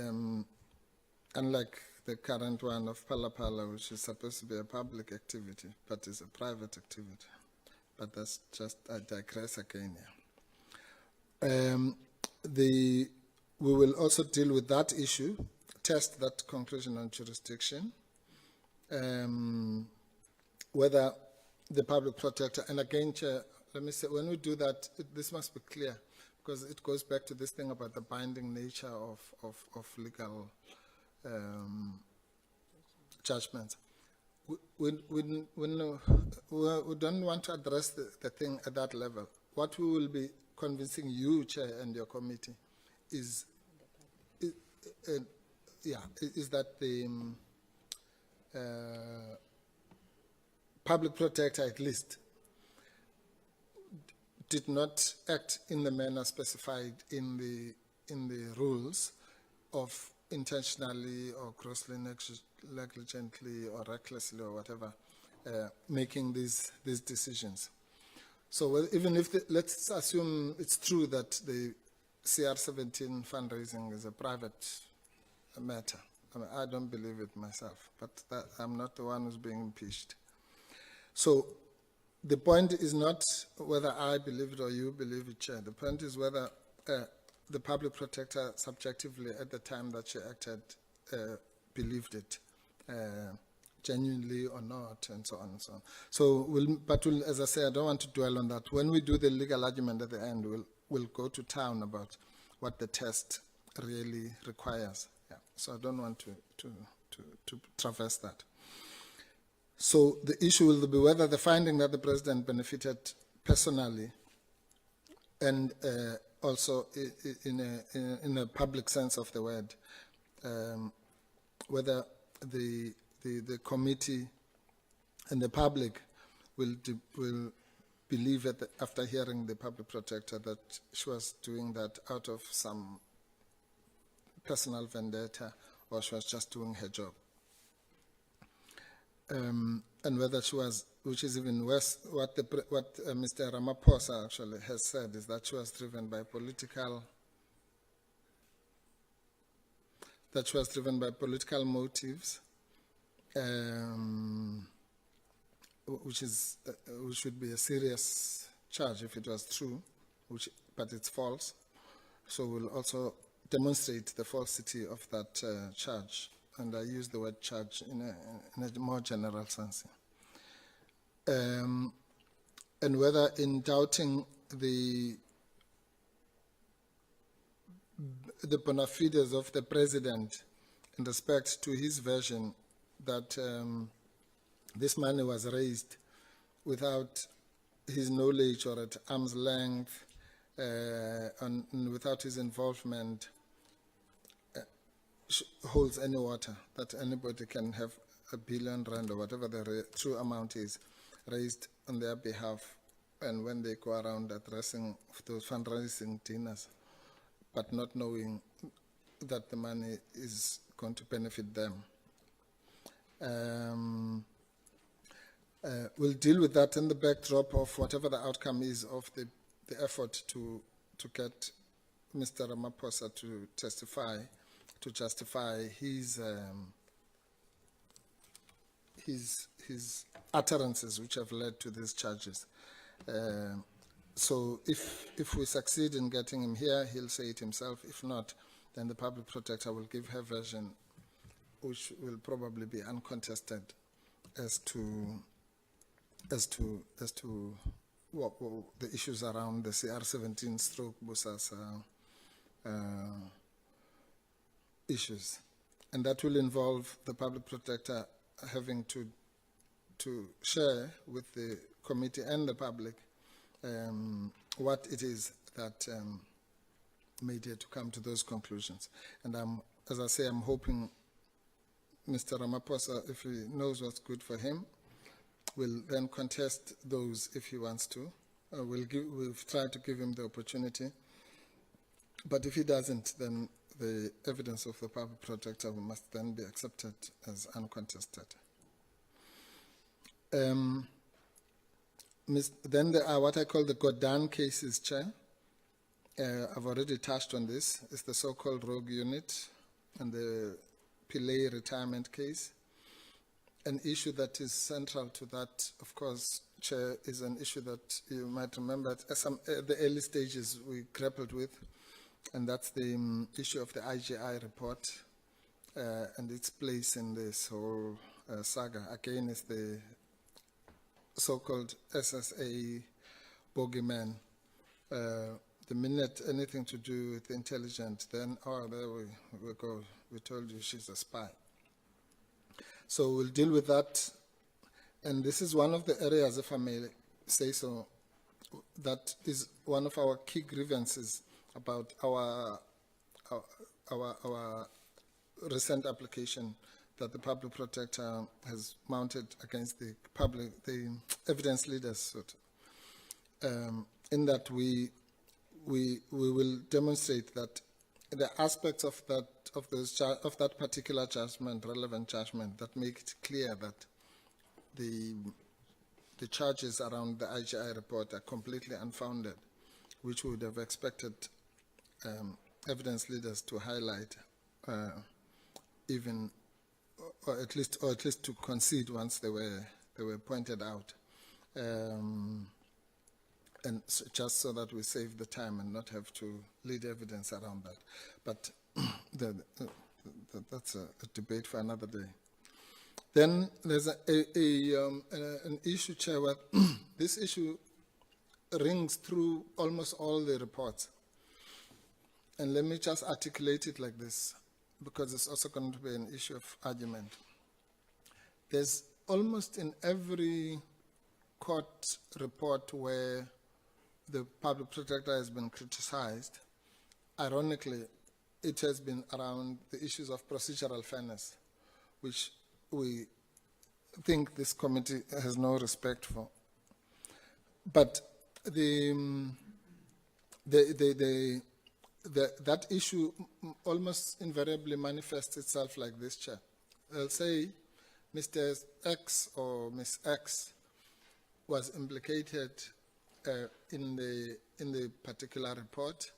O: unlike the current one of Phala Phala, which is supposed to be a public activity, but is a private activity. But that's just, I digress again here. We will also deal with that issue, test that conclusion on jurisdiction, whether the public protector, and again, Chair, let me say, when we do that, this must be clear, because it goes back to this thing about the binding nature of legal judgments. We don't want to address the thing at that level. What we will be convincing you, Chair, and your committee is that the public protector, at least, did not act in the manner specified in the rules of intentionally or grossly negligently or recklessly or whatever making these decisions. So even if let's assume it's true that the CR17 fundraising is a private matter. I mean, I don't believe it myself, but I'm not the one who's being impeached. So the point is not whether I believe it or you believe it, Chair. The point is whether the public protector subjectively at the time that she acted believed it genuinely or not, and so on and so on. So, as I say, I don't want to dwell on that. When we do the legal argument at the end, we'll go to town about what the test really requires. Yeah. So I don't want to traverse that. So the issue will be whether the finding that the President benefited personally and also in a public sense of the word, whether the committee and the public will believe after hearing the public protector that she was doing that out of some personal vendetta or she was just doing her job. And whether she was, which is even worse, what Mr. Ramaphosa actually has said is that she was driven by political motives, which would be a serious charge if it was true, but it's false. So we'll also demonstrate the falsity of that charge. And I use the word charge in a more general sense. And whether in doubting the bona fides of the President in respect to his version that this money was raised without his knowledge or at arm's length, and without his involvement, holds any water, that anybody can have R1 billion or whatever the true amount is raised on their behalf, and when they go around addressing those fundraising dinners, but not knowing that the money is going to benefit them. We'll deal with that in the backdrop of whatever the outcome is of the effort to get Mr. Ramaphosa to justify his utterances which have led to these charges. So if we succeed in getting him here, he'll say it himself. If not, then the public protector will give her version, which will probably be uncontested as to what the issues around the CR17 stroke Busasa issues. And that will involve the public protector having to share with the committee and the public what it is that made her to come to those conclusions. And as I say, I'm hoping Mr. Ramaphosa, if he knows what's good for him, will then contest those if he wants to. We've tried to give him the opportunity. But if he doesn't, then the evidence of the public protector must then be accepted as uncontested. Then there are what I call the Godan cases, Chair. I've already touched on this. It's the so-called rogue unit and the Pillay retirement case. An issue that is central to that, of course, Chair, is an issue that you might remember at the early stages we grappled with, and that's the issue of the IGI report and its place in this whole saga. Again, it's the so-called SSA bogeyman. The minute anything to do with intelligence, then, oh, there we go. We told you she's a spy. So we'll deal with that. And this is one of the areas, if I may say so, that is one of our key grievances about our recent application that the public protector has mounted against the evidence leaders, in that we will demonstrate that the aspects of that particular judgment, relevant judgment, that make it clear that the charges around the IGI report are completely unfounded, which we would have expected evidence leaders to highlight, even, or at least to concede once they were pointed out, and just so that we save the time and not have to lead evidence around that. But that's a debate for another day. Then there's an issue, Chair, where this issue rings through almost all the reports. And let me just articulate it like this, because it's also going to be an issue of argument. There's almost in every court report where the public protector has been criticized, ironically, it has been around the issues of procedural fairness, which we think this committee has no respect for. But that issue almost invariably manifests itself like this, Chair. They'll say Mr. X or Miss X was implicated in the particular report,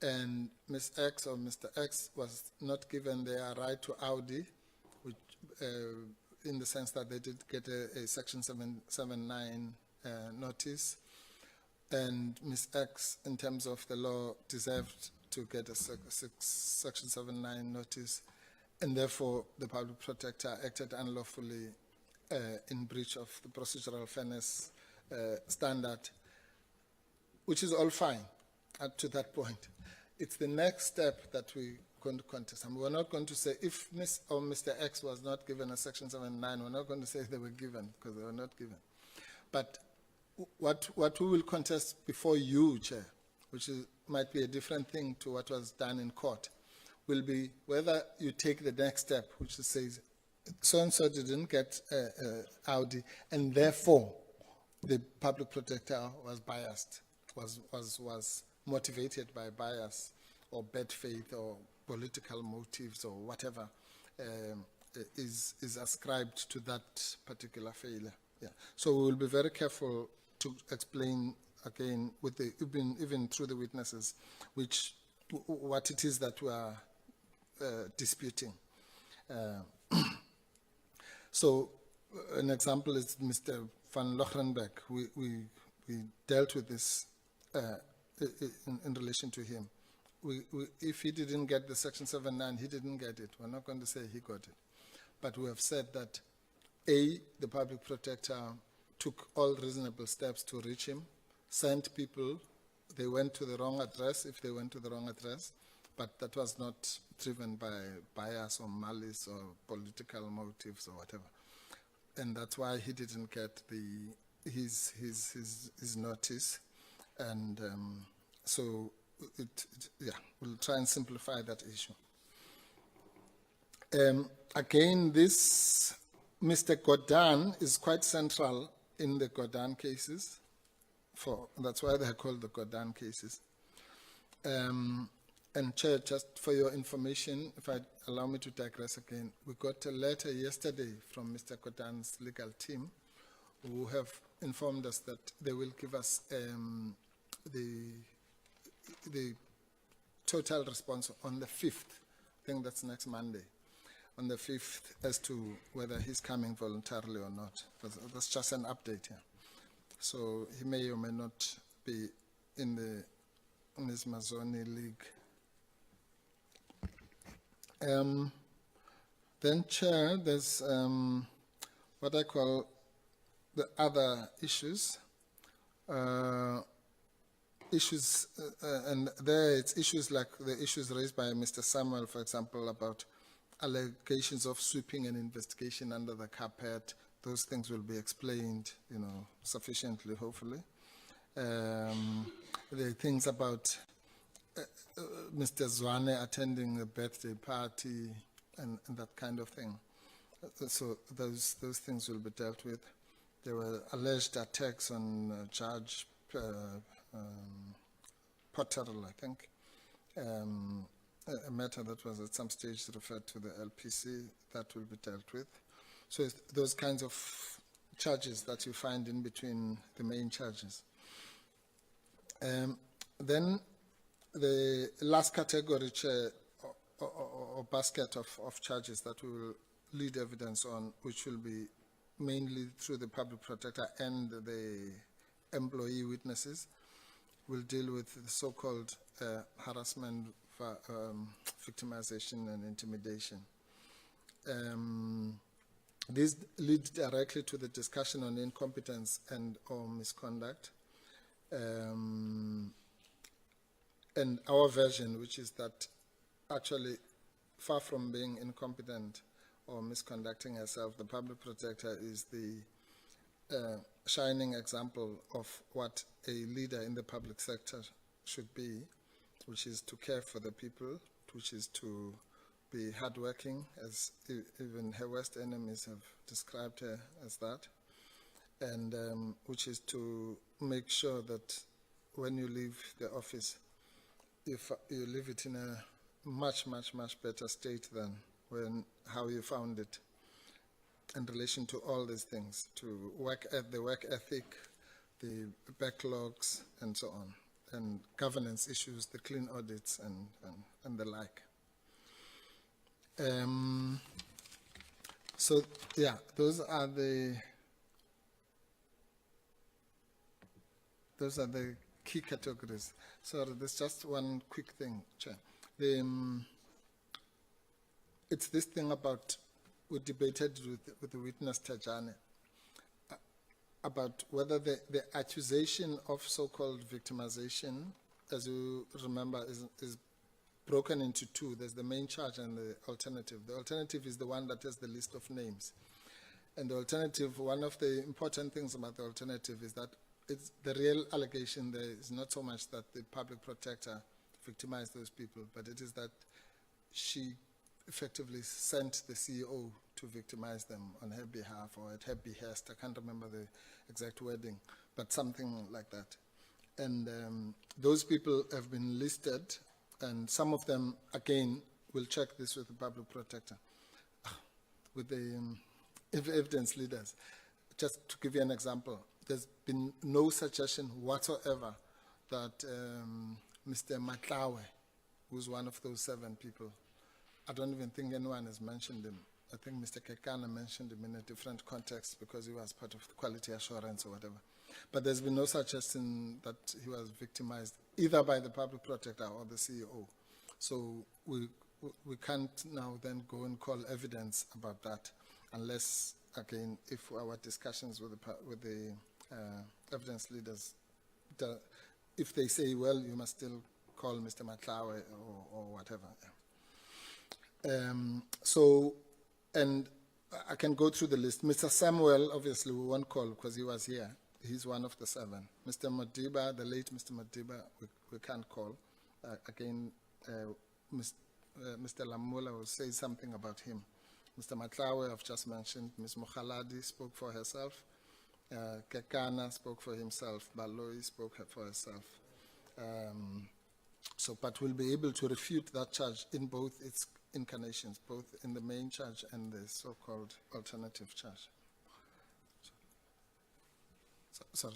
O: and Ms. X or Mr. X was not given their right to Audi, which, in the sense that they did get a Section 779 notice, and Ms. X, in terms of the law, deserved to get a Section 79 notice, and therefore the public protector acted unlawfully in breach of the procedural fairness standard, which is all fine up to that point. It's the next step that we're going to contest. And we're not going to say if Ms. or Mr. X was not given a Section 79, we're not going to say they were given, because they were not given. But what we will contest before you, Chair, which might be a different thing to what was done in court, will be whether you take the next step, which says so-and-so didn't get Audi, and therefore the public protector was biased, was motivated by bias or bad faith or political motives or whatever is ascribed to that particular failure. Yeah. So we will be very careful to explain again, with the, even through the witnesses, what it is that we are disputing. So, an example is Mr. van Lochrenberg. We dealt with this in relation to him. If he didn't get the Section 7(9), he didn't get it. We're not going to say he got it. But we have said that, A, the public protector took all reasonable steps to reach him, sent people, they went to the wrong address, if they went to the wrong address, but that was not driven by bias or malice or political motives or whatever. And that's why he didn't get his notice. And so, we'll try and simplify that issue. Again, this Mr. Godan is quite central in the Godan cases. That's why they're called the Godan cases. And Chair, just for your information, if I allow me to digress again, we got a letter yesterday from Mr. Godan's legal team who have informed us that they will give us the total response on the 5th. I think that's next Monday. On the 5th, as to whether he's coming voluntarily or not. That's just an update here. So he may or may not be in the Ms. Mazzoni League. Then, Chair, there's what I call the other issues. And there it's issues like the issues raised by Mr. Samuel, for example, about allegations of sweeping an investigation under the carpet. Those things will be explained, sufficiently, hopefully. The things about Mr. Zwane attending a birthday party and that kind of thing. So those things will be dealt with. There were alleged attacks on Judge Potterl, I think. A matter that was at some stage referred to the LPC, that will be dealt with. So it's those kinds of charges that you find in between the main charges. Then the last category, Chair, or basket of charges that we will lead evidence on, which will be mainly through the public protector and the employee witnesses, will deal with the so-called harassment, victimization, and intimidation. These lead directly to the discussion on incompetence and or misconduct. And our version, which is that actually, far from being incompetent or misconducting herself, the public protector is the shining example of what a leader in the public sector should be, which is to care for the people, which is to be hardworking, as even her worst enemies have described her as that, and which is to make sure that when you leave the office, if you leave it in a much, much, much better state than how you found it, in relation to all these things, to the work ethic, the backlogs, and so on, and governance issues, the clean audits, and the like. So, yeah, those are the key categories. So there's just one quick thing, Chair. It's this thing about, we debated with the witness Tajane, about whether the accusation of so-called victimization, as you remember, is broken into two. There's the main charge and the alternative. The alternative is the one that has the list of names. And the alternative, one of the important things about the alternative is that it's the real allegation there is not so much that the public protector victimized those people, but it is that she effectively sent the CEO to victimize them on her behalf or at her behest. I can't remember the exact wording, but something like that. And those people have been listed, and some of them, again, will check this with the public protector, with the evidence leaders. Just to give you an example, there's been no suggestion whatsoever that Mr. Mkhwebane, who's one of those 7 people, I don't even think anyone has mentioned him. I think Mr. Kekana mentioned him in a different context because he was part of the quality assurance or whatever. But there's been no suggestion that he was victimized either by the public protector or the CEO. So we can't now then go and call evidence about that unless, again, if our discussions with the evidence leaders, if they say, well, you must still call Mr. Mkhwebane or whatever. So, and I can go through the list. Mr. Samuel, obviously, we won't call because he was here. He's one of the 7. Mr. Madiba, the late Mr. Madiba, we can't call. Again, Mr. Lamula will say something about him. Mr. Mkhwebane, I've just mentioned. Ms. Mokhaladi spoke for herself. Kekana spoke for himself. Baloi spoke for herself. But we'll be able to refute that charge in both its incarnations, both in the main charge and the so-called alternative charge. Sorry.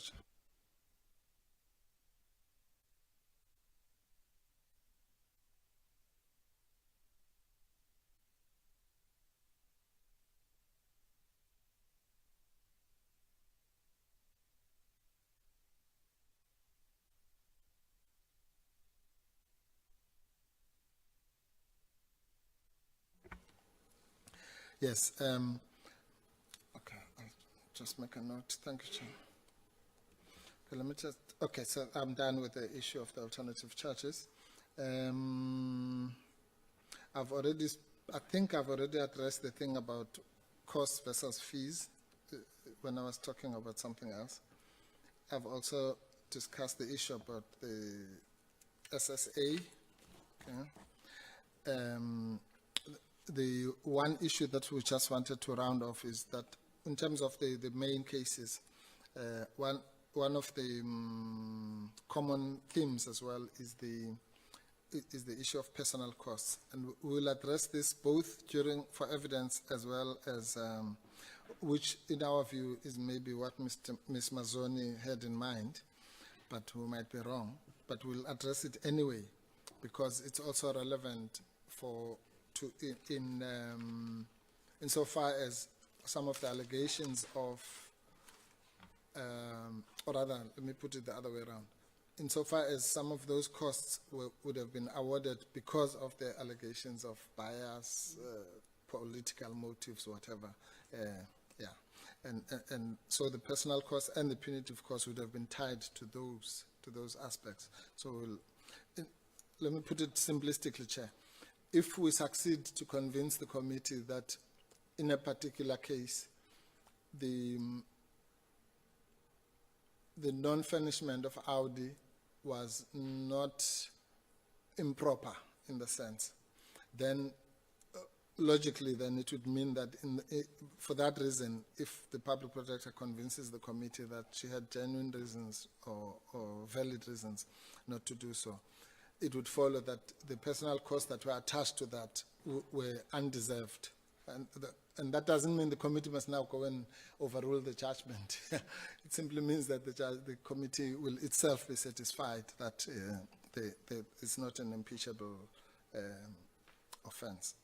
O: Yes. Okay, I'll just make a note. Thank you, Chair. Okay, let me just. Okay, so I'm done with the issue of the alternative charges. I think I've already addressed the thing about costs versus fees when I was talking about something else. I've also discussed the issue about the SSA. Okay. The one issue that we just wanted to round off is that in terms of the main cases, one of the common themes as well is the issue of personal costs, and we will address this both for evidence as well as which in our view is maybe what Ms. Mazzoni had in mind, but we might be wrong, but we'll address it anyway because it's also relevant insofar as some of the allegations of, or rather, let me put it the other way around. Insofar as some of those costs would have been awarded because of the allegations of bias, political motives, whatever. And so the personal costs and the punitive costs would have been tied to those aspects. So let me put it simplistically, Chair. If we succeed to convince the committee that in a particular case, the non-furnishment of Audi was not improper in the sense, then logically then it would mean that for that reason, if the public protector convinces the committee that she had genuine reasons or valid reasons not to do so, it would follow that the personal costs that were attached to that were undeserved. And that doesn't mean the committee must now go and overrule the judgment. It simply means that the committee will itself be satisfied that it's not an impeachable offense.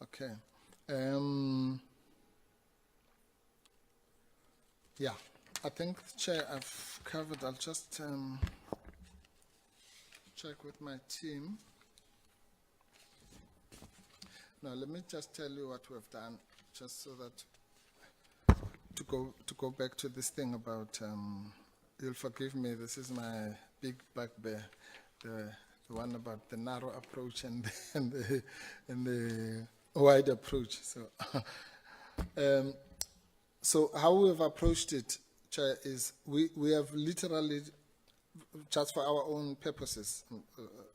O: Okay. Yeah, I think, Chair, I've covered. I'll just check with my team. Now, let me just tell you what we've done, just so that to go back to this thing about, you'll forgive me, this is my big bugbear, the one about the narrow approach and the wide approach. So how we've approached it, Chair, is we have literally, just for our own purposes,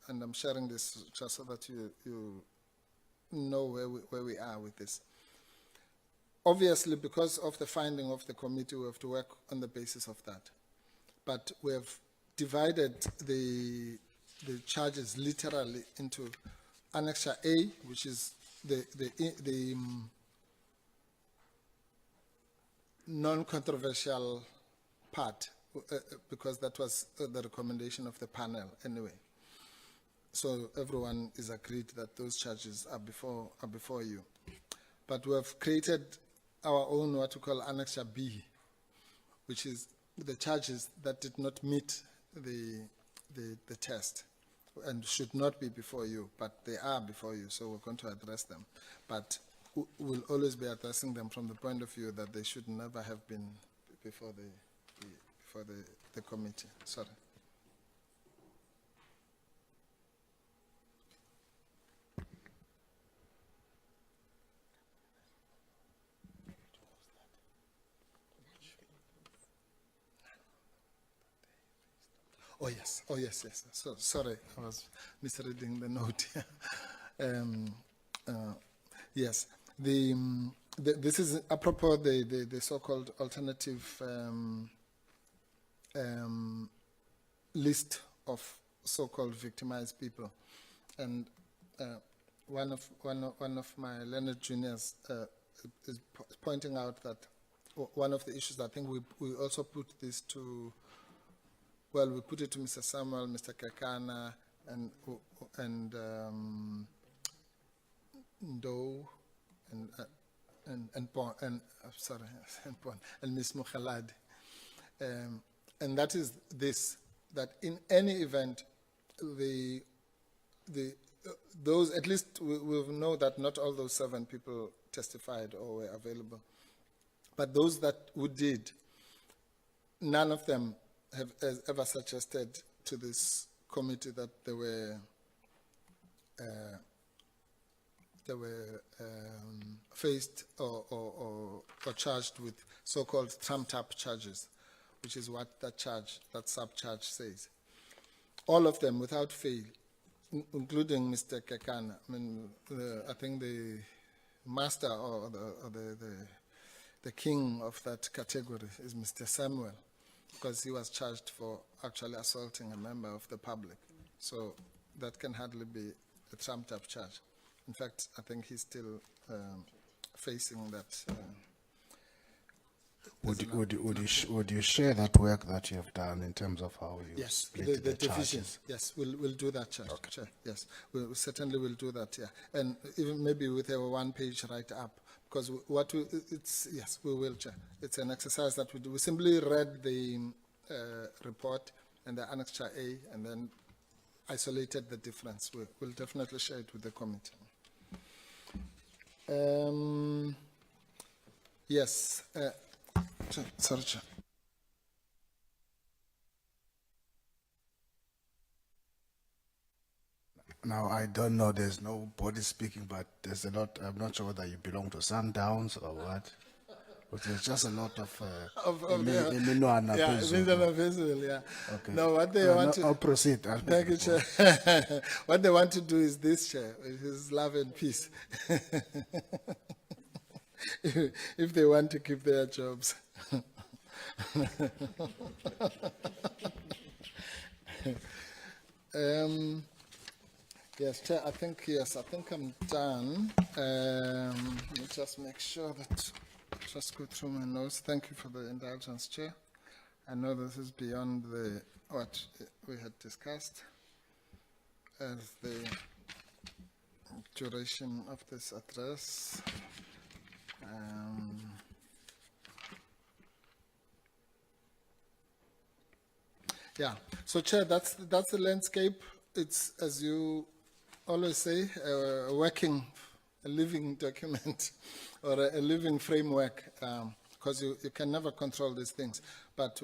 O: and I'm sharing this just so that you know where we are with this. Obviously, because of the finding of the committee, we have to work on the basis of that. But we have divided the charges literally into Annexure A, which is the non-controversial part, because that was the recommendation of the panel anyway. So everyone is agreed that those charges are before you. But we have created our own what we call Annexure B, which is the charges that did not meet the test and should not be before you, but they are before you, so we're going to address them. But we'll always be addressing them from the point of view that they should never have been before the committee. Sorry. Oh yes. So sorry, I was misreading the note. Yes, this is apropos the so-called alternative list of so-called victimized people, and one of my learned juniors is pointing out that one of the issues, I think we also put this to. Well, we put it to Mr. Samuel, Mr. Kakana, and Ndo, and Ms. Mukhaladi. And that is this, that in any event, those, at least we know that not all those 7 people testified or were available. But those who did, none of them have ever suggested to this committee that they were faced or charged with so-called trumped-up charges, which is what that sub-charge says. All of them, without fail, including Mr. Kekana. I mean, I think the master or the king of that category is Mr. Samuel, because he was charged for actually assaulting a member of the public. So that can hardly be a trumped-up charge. In fact, I think he's still facing that.
A: Would you share that work that you have done in terms of how you split the charges?
O: Yes, we'll do that, Chair. Okay. Chair, yes, we certainly will do that. Yeah, and even maybe with a one-page write-up, because yes, we will, Chair. It's an exercise that we do. We simply read the report and the Annexure A, and then isolated the difference. We'll definitely share it with the committee. Yes. Sorry, Chair.
A: Now, I don't know, there's nobody speaking, but there's a lot. I'm not sure whether you belong to Sundowns or what. But there's just a lot of
O: yeah.
A: Okay.
O: No, what they want to...
A: I'll proceed.
O: Thank you, Chair. What they want to do is this, Chair, which is love and peace. If they want to keep their jobs. Yes, Chair, I think I'm done. Let me just make sure that, just go through my notes. Thank you for the indulgence, Chair. I know this is beyond what we had discussed as the duration of this address. Yeah, so Chair, that's the landscape. It's, as you always say, a living document or a living framework, because you can never control these things. But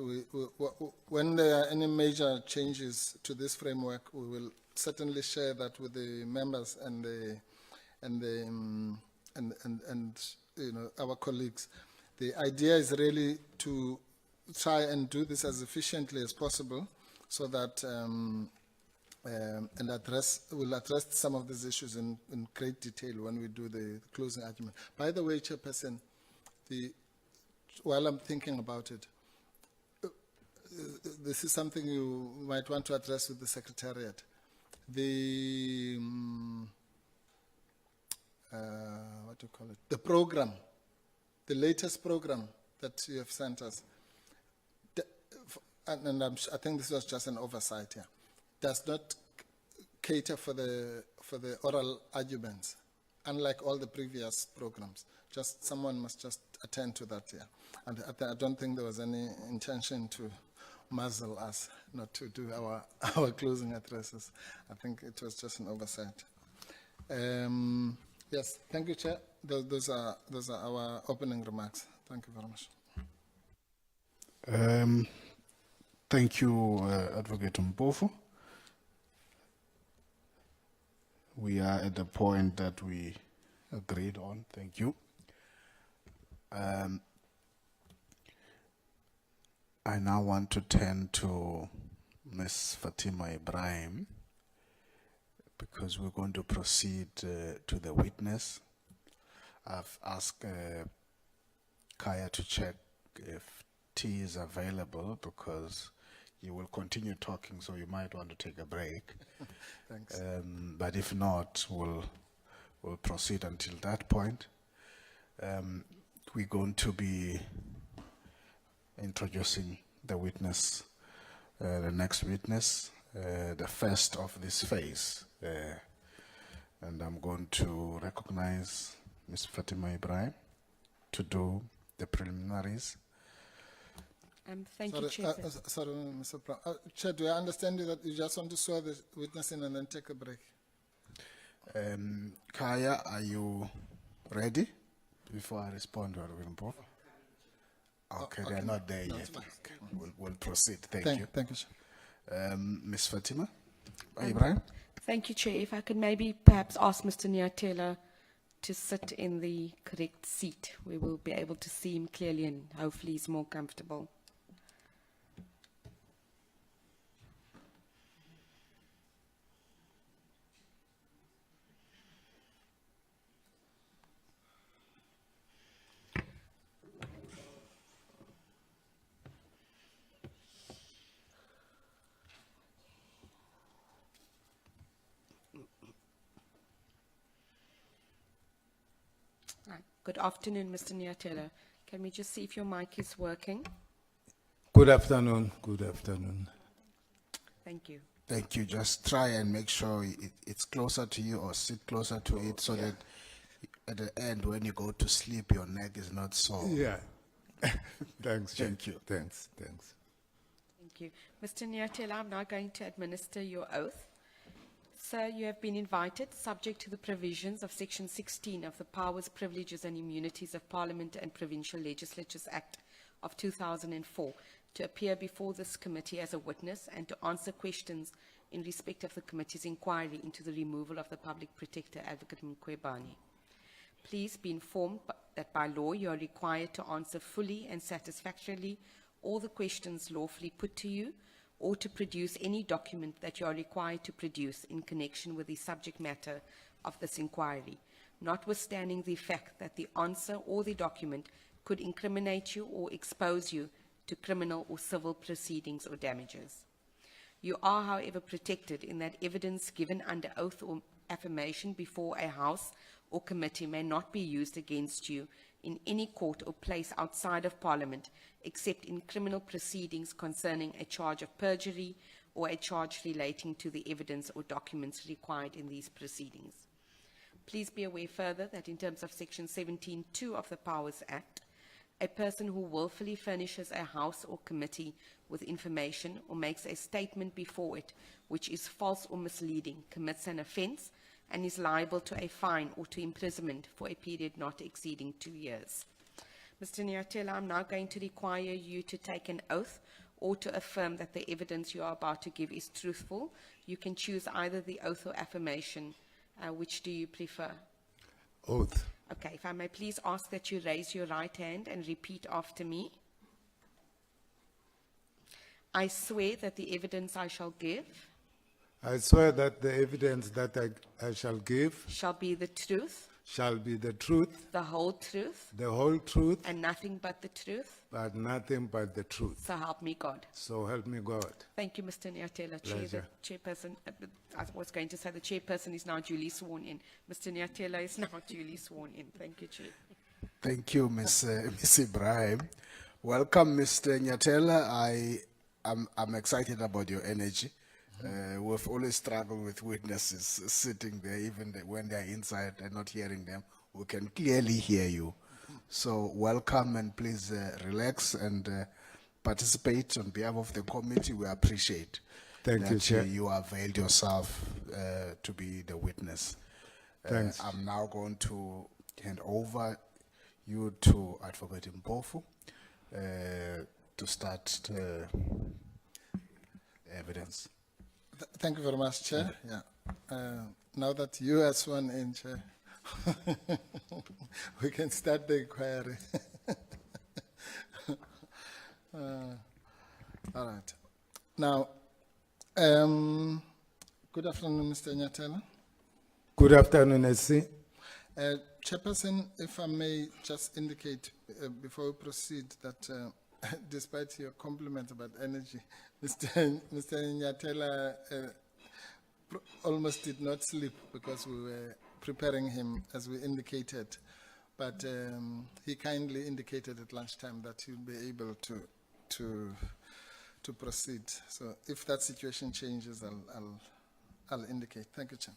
O: when there are any major changes to this framework, we will certainly share that with the members and our colleagues. The idea is really to try and do this as efficiently as possible, so that we'll address some of these issues in great detail when we do the closing argument. By the way, Chairperson, while I'm thinking about it, this is something you might want to address with the Secretariat. The what do you call it? The program, the latest program that you have sent us, and I think this was just an oversight here, does not cater for the oral arguments, unlike all the previous programs. Just someone must just attend to that here. And I don't think there was any intention to muzzle us not to do our closing addresses. I think it was just an oversight. Yes, thank you, Chair. Those are our opening remarks. Thank you very much.
A: Thank you, Advocate Mpofu. We are at the point that we agreed on. Thank you. I now want to turn to Ms. Fatima Ibrahim, because we're going to proceed to the witness. I've asked Kaya to check if tea is available, because you will continue talking, so you might want to take a break.
O: Thanks.
A: But if not, we'll proceed until that point. We're going to be introducing the witness, the next witness, the first of this phase. And I'm going to recognize Ms. Fatima Ibrahim to do the preliminaries.
D: Thank you, Chair.
O: Sorry, Mr. Brown. Chair, do I understand you that you just want to swear the witness in and then take a break?
A: Kaya, are you ready? Before I respond to Advocate Mpofu? Okay, they're not there yet. Okay. We'll proceed. Thank you.
O: Thank you, Chair.
A: Ms. Fatima Ibrahim?
D: Thank you, Chair. If I could maybe perhaps ask Mr. Nyatela to sit in the correct seat, we will be able to see him clearly and hopefully he's more comfortable. Good afternoon, Mr. Nyatela. Can we just see if your mic is working?
R: Good afternoon. Good afternoon.
D: Thank you.
A: Thank you. Just try and make sure it's closer to you, or sit closer to it, so that at the end, when you go to sleep, your neck is not sore.
R: Yeah. Thanks.
A: Thank you.
R: Thanks.
D: Thank you. Mr. Nyatela, I'm now going to administer your oath. Sir, you have been invited, subject to the provisions of Section 16 of the Powers, Privileges and Immunities of Parliament and Provincial Legislatures Act of 2004, to appear before this committee as a witness and to answer questions in respect of the committee's inquiry into the removal of the Public Protector, Advocate Mkhwebane. Please be informed that by law you are required to answer fully and satisfactorily all the questions lawfully put to you, or to produce any document that you are required to produce in connection with the subject matter of this inquiry, notwithstanding the fact that the answer or the document could incriminate you or expose you to criminal or civil proceedings or damages. You are, however, protected in that evidence given under oath or affirmation before a House or committee may not be used against you in any court or place outside of Parliament, except in criminal proceedings concerning a charge of perjury or a charge relating to the evidence or documents required in these proceedings. Please be aware further that in terms of Section 17(2) of the Powers Act, a person who willfully furnishes a House or committee with information or makes a statement before it which is false or misleading commits an offence and is liable to a fine or to imprisonment for a period not exceeding 2 years. Mr. Nyatela, I'm now going to require you to take an oath or to affirm that the evidence you are about to give is truthful. You can choose either the oath or affirmation. Which do you prefer?
R: Oath.
D: Okay, if I may please ask that you raise your right hand and repeat after me. I swear that the evidence I shall give
R: I swear that the evidence that I shall give
D: shall be the truth,
R: shall be the truth,
D: the whole truth,
R: and
D: nothing but the truth.
R: but nothing but the truth.
D: So help me God.
R: So help me God.
D: Thank you, Mr. Nyatela. Chair, the chairperson, I was going to say the chairperson is now duly sworn in. Mr. Nyatela is now duly sworn in. Thank you, Chair.
A: Thank you, Miss Ibrahim. Welcome, Mr. Nyatela. I'm excited about your energy. We've always struggled with witnesses sitting there, even when they're inside and not hearing them. We can clearly hear you. So welcome, and please relax and participate on behalf of the committee. We appreciate
R: Thank you,
A: that
R: Chair.
A: you availed yourself to be the witness.
R: Thanks.
A: I'm now going to hand over you to Advocate Mpofu to start the evidence.
O: Thank you very much, Chair. Yeah. Now that you are sworn in, Chair, we can start the inquiry. All right. Now, good afternoon, Mr. Nyatela.
R: Good afternoon, SC.
O: Chairperson, if I may just indicate before we proceed that despite your compliment about energy, Mr. Nyatela almost did not sleep because we were preparing him as we indicated. But he kindly indicated at lunchtime that he'll be able to proceed. So if that situation changes, I'll indicate. Thank you, Chair.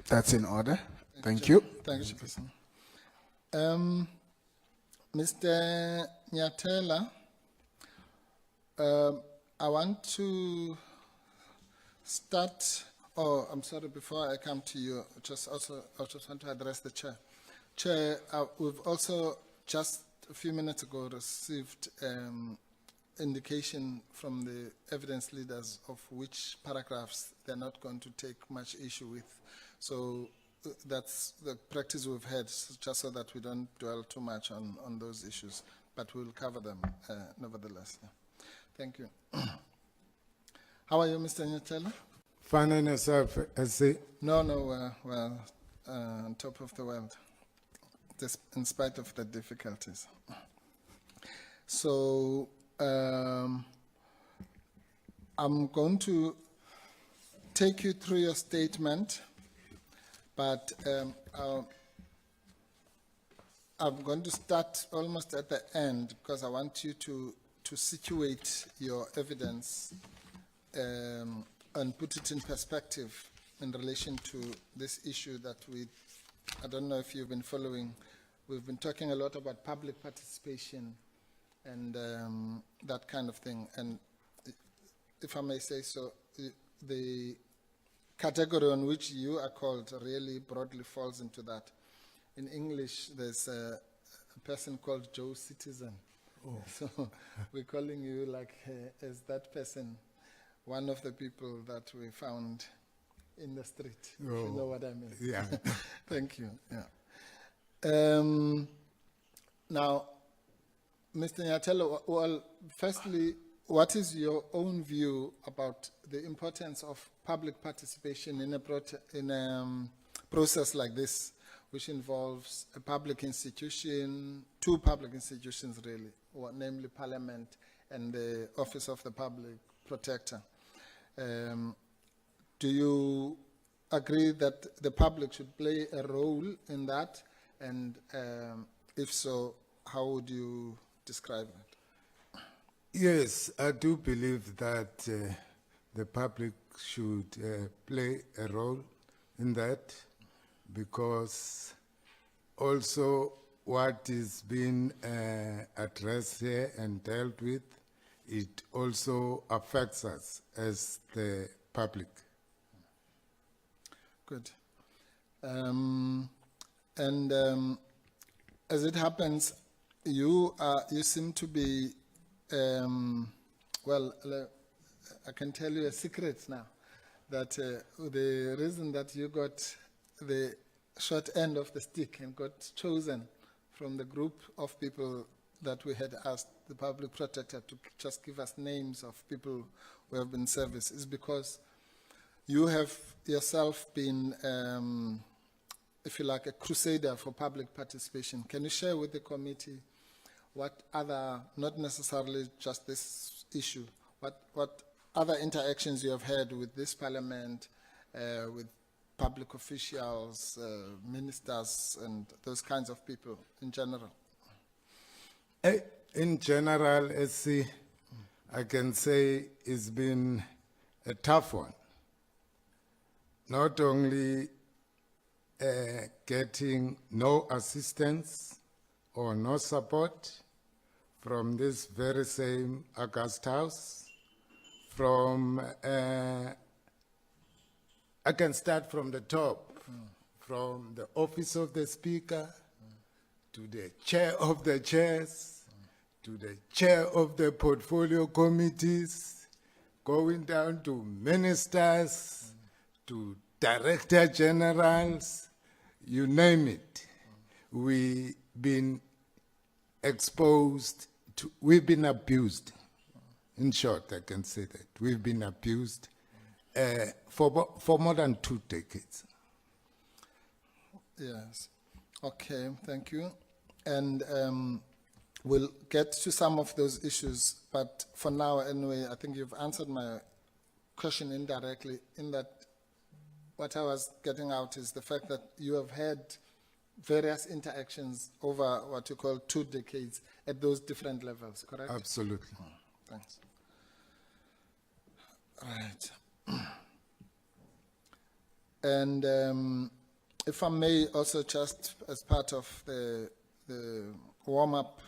A: That's in order. Thank you.
O: Thank you, Chairperson. Mr. Nyatela, I want to start, I'm sorry, before I come to you, I just want to address the Chair. Chair, we've also just a few minutes ago received indication from the evidence leaders of which paragraphs they're not going to take much issue with. So that's the practice we've had, just so that we don't dwell too much on those issues, but we'll cover them nevertheless. Yeah. Thank you. How are you, Mr. Nyatela?
R: Fine on yourself, SC.
O: No, well, on top of the world, in spite of the difficulties. So I'm going to take you through your statement, but I'm going to start almost at the end because I want you to situate your evidence and put it in perspective in relation to this issue that I don't know if you've been following. We've been talking a lot about public participation and that kind of thing. And if I may say so, the category on which you are called really broadly falls into that. In English, there's a person called Joe Citizen. Oh. So we're calling you like as that person, one of the people that we found in the street, if you know what I mean.
R: Yeah.
O: Thank you. Yeah. Now, Mr. Nyatela, well, firstly, what is your own view about the importance of public participation in a process like this, which involves a public institution, two public institutions really, namely Parliament and the Office of the Public Protector? Do you agree that the public should play a role in that? And if so, how would you describe it?
R: Yes, I do believe that the public should play a role in that, because also what is being addressed here and dealt with, it also affects us as the public.
O: Good. As it happens, you seem to be, well, I can tell you a secret now, that the reason that you got the short end of the stick and got chosen from the group of people that we had asked the Public Protector to just give us names of people who have been service is because you have yourself been, if you like, a crusader for public participation. Can you share with the committee what other, not necessarily just this issue, what other interactions you have had with this Parliament, with public officials, ministers, and those kinds of people in general?
R: In general, I can say it's been a tough one. Not only getting no assistance or no support from this very same August House, from, I can start from the top, from the office of the Speaker, to the chair of the chairs, to the chair of the portfolio committees, going down to ministers, to director generals, you name it. We've been exposed to, we've been abused. In short, I can say that. We've been abused for more than 2 decades.
O: Yes. Okay, thank you. And we'll get to some of those issues, but for now, anyway, I think you've answered my question indirectly, in that what I was getting out is the fact that you have had various interactions over what you call 2 decades at those different levels, correct?
R: Absolutely.
O: Thanks. Right. And if I may also, just as part of the warm-up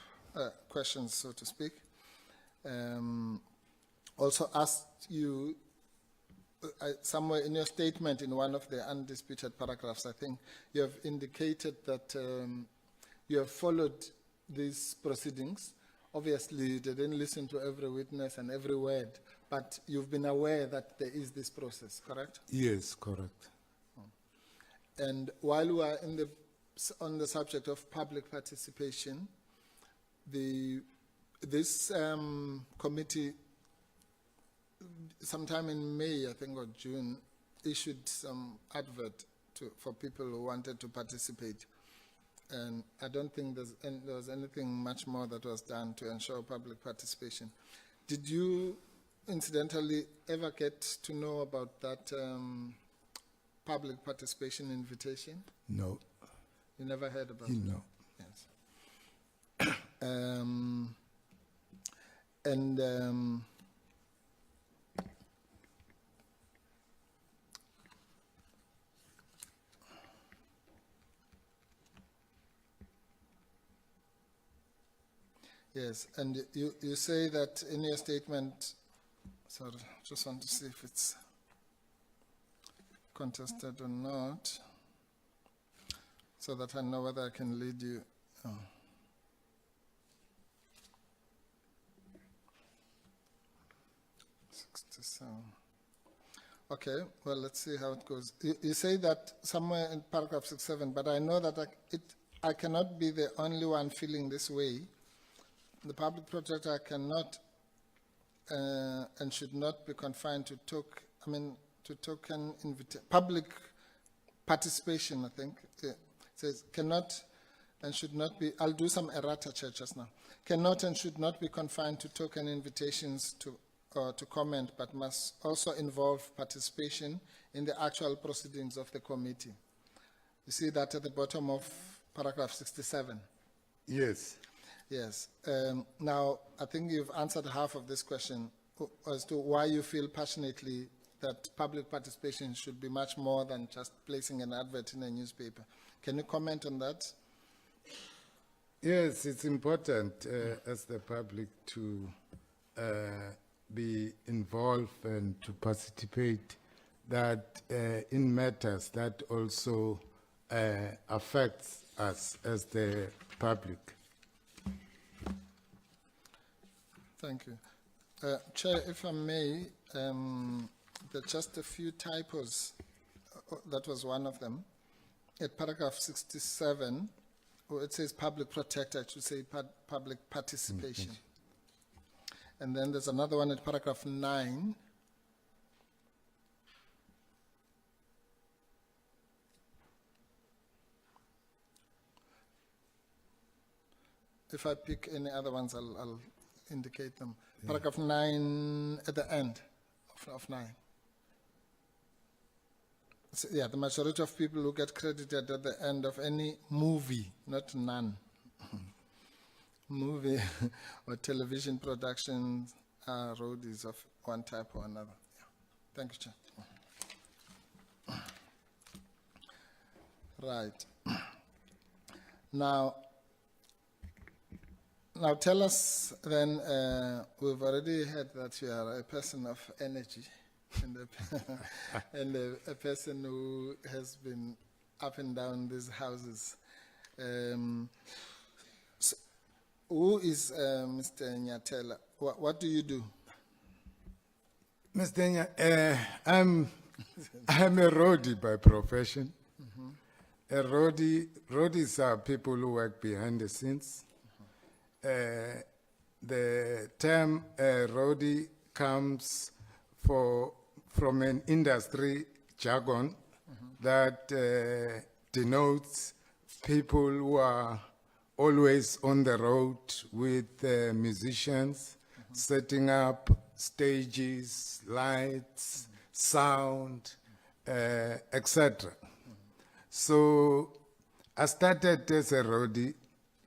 O: questions, so to speak, also ask you, somewhere in your statement, in one of the undisputed paragraphs, I think you have indicated that you have followed these proceedings. Obviously, you didn't listen to every witness and every word, but you've been aware that there is this process, correct?
R: Yes, correct.
O: And while we are on the subject of public participation, this committee, sometime in May, I think, or June, issued some advert for people who wanted to participate. And I don't think there was anything much more that was done to ensure public participation. Did you, incidentally, ever get to know about that public participation invitation?
R: No.
O: You never heard about it?
R: No.
O: Yes. Yes, and you say that in your statement, sorry, just want to see if it's contested or not, so that I know whether I can lead you. Oh. Okay, well, let's see how it goes. You say that somewhere in paragraph 67, but I know that I cannot be the only one feeling this way. The public protector cannot and should not be confined to token public participation, I think. It says cannot and should not be, I'll do some errata just now. Cannot and should not be confined to token invitations to comment, but must also involve participation in the actual proceedings of the committee. You see that at the bottom of paragraph 67?
R: Yes.
O: Yes. Now, I think you've answered half of this question as to why you feel passionately that public participation should be much more than just placing an advert in a newspaper. Can you comment on that?
R: Yes, it's important as the public to be involved and to participate that in matters that also affects us as the public.
O: Thank you. Chair, if I may, there are just a few typos. That was one of them. At paragraph 67, it says public protector, it should say public participation. And then there's another one at paragraph 9. If I pick any other ones, I'll indicate them. Yeah. Paragraph 9 at the end of 9. yeah, the majority of people who get credited at the end of any movie, not none, movie or television productions are roadies of one type or another. Yeah. Thank you, Chair. Right. Now tell us then, we've already heard that you are a person of energy and a person who has been up and down these houses. So who is Mr. Nyatela? What do you do?
R: Mr. I'm a roadie by profession. A roadies are people who work behind the scenes. The term roadie comes from an industry jargon that denotes people who are always on the road with musicians, setting up stages, lights, sound, etc. So I started as a roadie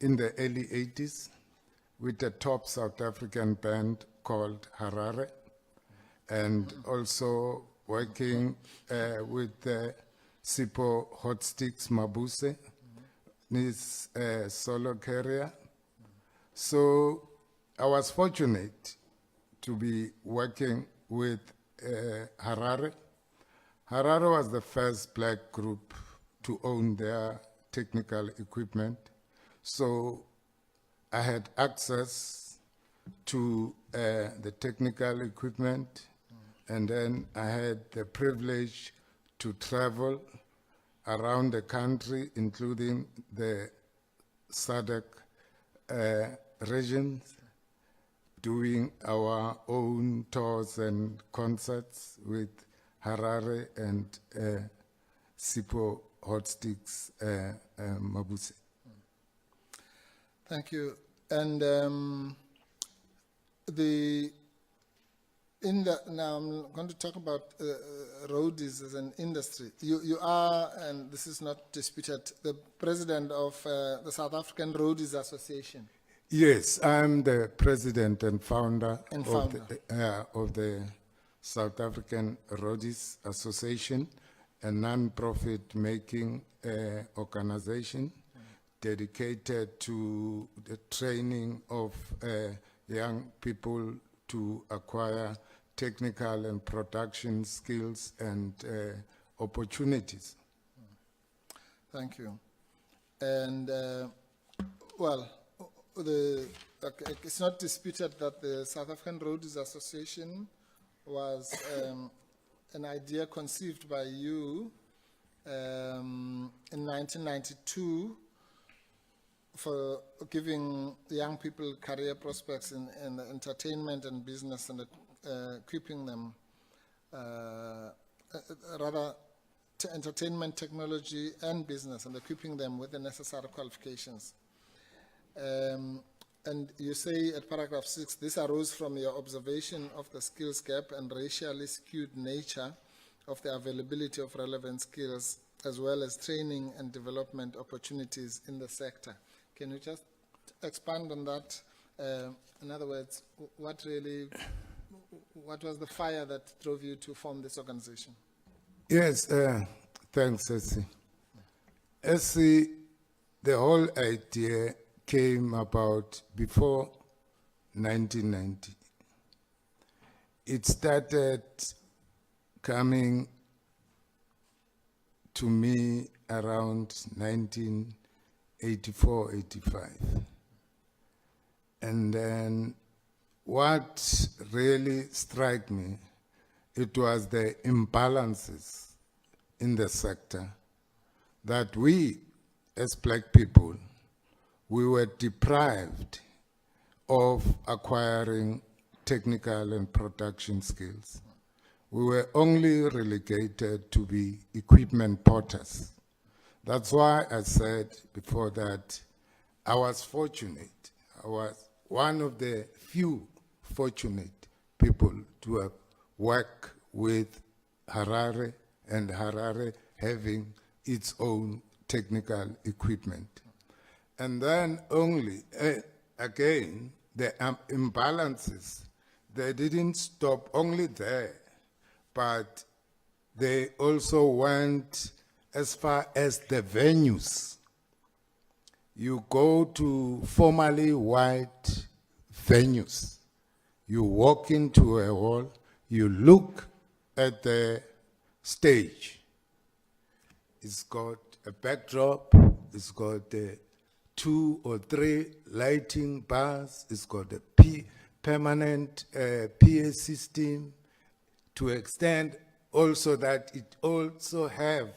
R: in the early 80s with a top South African band called Harare, and also working with Sipho Hot Sticks Mabuse, his solo career. So I was fortunate to be working with Harare. Harare was the first black group to own their technical equipment. So I had access to the technical equipment, and then I had the privilege to travel around the country, including the SADC regions, doing our own tours and concerts with Harare and Sipho Hot Sticks Mabuse.
O: Thank you. And now I'm going to talk about roadies as an industry. You are, and this is not disputed, the president of the South African Roadies Association.
R: Yes, I'm the president and founder, of the South African Roadies Association, a non-profit making organization dedicated to the training of young people to acquire technical and production skills and opportunities.
O: Thank you. And it's not disputed that the South African Roadies Association was an idea conceived by you in 1992 for giving young people career prospects in the entertainment and business, and equipping them, entertainment, technology, and business, and equipping them with the necessary qualifications. And you say at paragraph 6, this arose from your observation of the skills gap and racially skewed nature of the availability of relevant skills, as well as training and development opportunities in the sector. Can you just expand on that? In other words, what was the fire that drove you to form this organization?
R: Yes, thanks, Essie. Essie, the whole idea came about before 1990. It started coming to me around 1984, 85. And then what really struck me, it was the imbalances in the sector that we, as black people, we were deprived of acquiring technical and production skills. We were only relegated to be equipment porters. That's why I said before that I was fortunate. I was one of the few fortunate people to have worked with Harare and Harare having its own technical equipment. And then only, again, the imbalances, they didn't stop only there, but they also went as far as the venues. You go to formerly white venues, you walk into a hall, you look at the stage. It's got a backdrop, it's got 2 or 3 lighting bars, it's got a permanent PA system, to extend also that it also have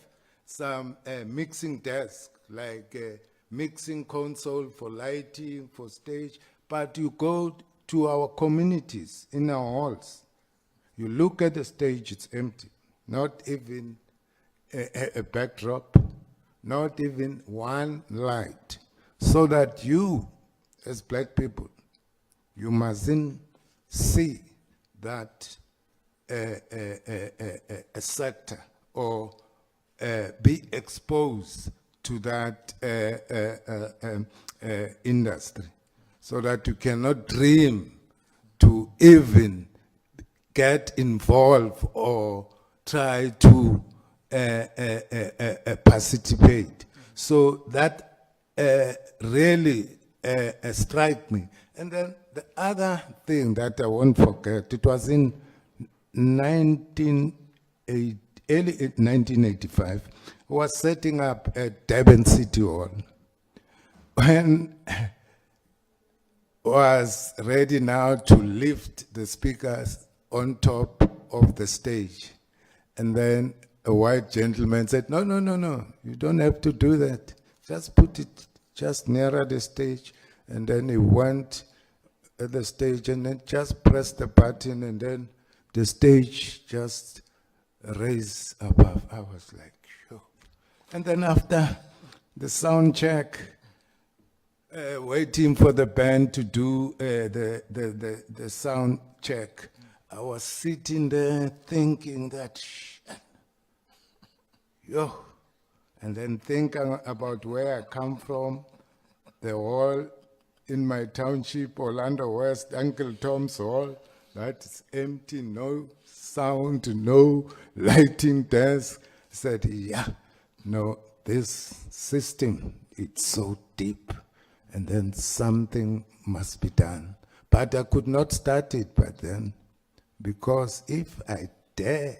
R: some mixing desk, like a mixing console for lighting, for stage. But you go to our communities, in our halls, you look at the stage, it's empty. Not even a backdrop, not even one light. So that you, as black people, you mustn't see that a sector or be exposed to that industry, so that you cannot dream to even get involved or try to participate. So that really struck me. And then the other thing that I won't forget, it was in early 1985, was setting up a Durban City Hall. When was ready now to lift the speakers on top of the stage. And then a white gentleman said, no, no, no, no, you don't have to do that. Just put it just nearer the stage. And then he went at the stage and then just pressed the button, and then the stage just raised above. I was like, sure. And then after the sound check, waiting for the band to do the sound check, I was sitting there thinking that, yo, and then think about where I come from, the hall in my township, Orlando West, Uncle Tom's Hall, that's empty, no sound, no lighting desk. I said, yeah, no, this system, it's so deep, and then something must be done. But I could not start it by then, because if I dare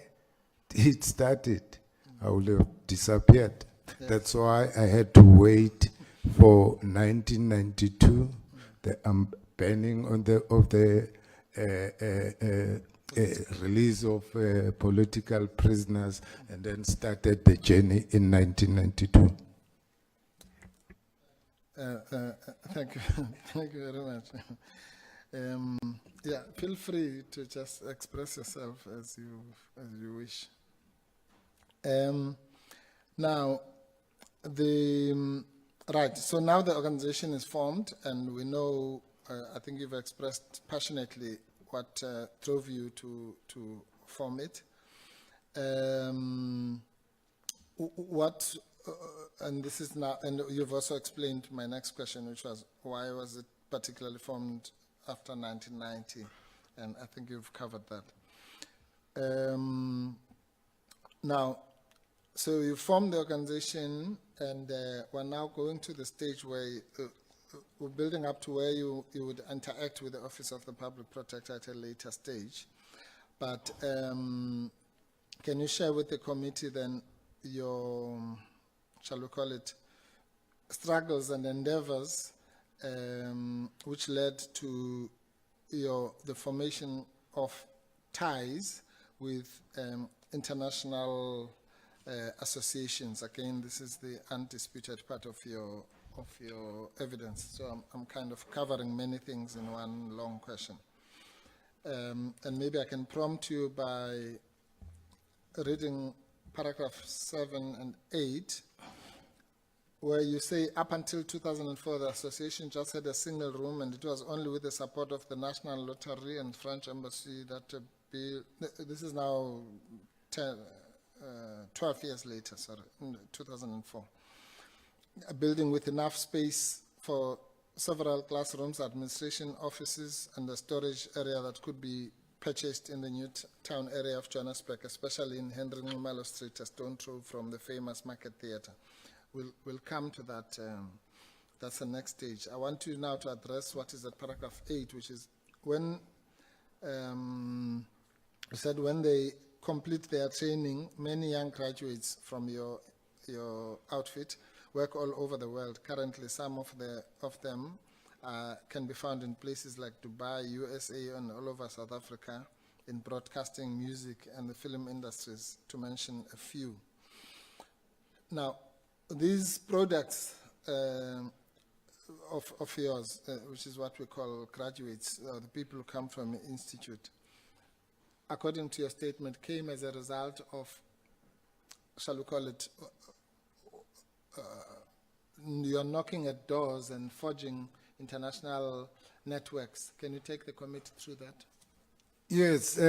R: it started, I would have disappeared. Yes. That's why I had to wait for 1992, the banning of the release of political prisoners, and then started the journey in 1992.
O: Thank you. Thank you very much. Yeah, feel free to just express yourself as you wish. Now, right, so now the organization is formed, and we know, I think you've expressed passionately what drove you to form it. And this is now, and you've also explained my next question, which was, why was it particularly formed after 1990? And I think you've covered that. Now, so you formed the organization, and we're now going to the stage where we're building up to where you would interact with the Office of the Public Protector at a later stage. But can you share with the committee then your, shall we call it, struggles and endeavors which led to the formation of ties with international associations? Again, this is the undisputed part of your evidence. So I'm kind of covering many things in one long question. And maybe I can prompt you by reading paragraph 7 and 8, where you say, up until 2004, the association just had a single room, and it was only with the support of the National Lottery and French Embassy that this is now 12 years later, sorry, in 2004. A building with enough space for several classrooms, administration offices, and a storage area that could be purchased in the new town area of Johannesburg, especially in Henry Ngumalo Street, a stone throw from the famous Market Theatre. We'll come to that. That's the next stage. I want you now to address what is at paragraph 8, which is when you said when they complete their training, many young graduates from your outfit work all over the world. Currently, some of them can be found in places like Dubai, USA, and all over South Africa in broadcasting, music, and the film industries, to mention a few. Now, these products of yours, which is what we call graduates, the people who come from the institute, according to your statement, came as a result of, shall we call it, you're knocking at doors and forging international networks. Can you take the committee through that?
R: Yes.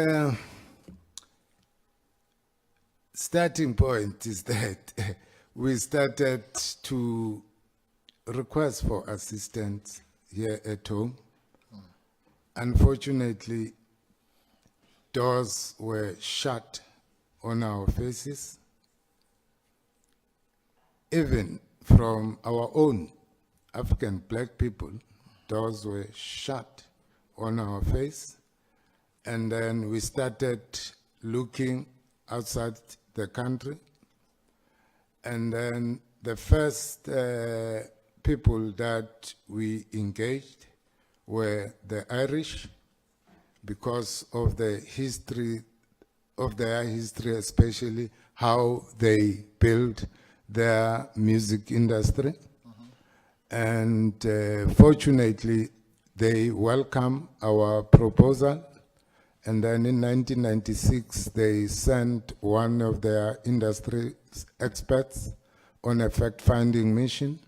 R: Starting point is that we started to request for assistance here at home. Unfortunately, doors were shut on our faces. Even from our own African black people, doors were shut on our face. And then we started looking outside the country. And then the first people that we engaged were the Irish, because of the history, of their history, especially how they built their music industry. And fortunately, they welcomed our proposal. And then in 1996, they sent one of their industry experts on a fact-finding mission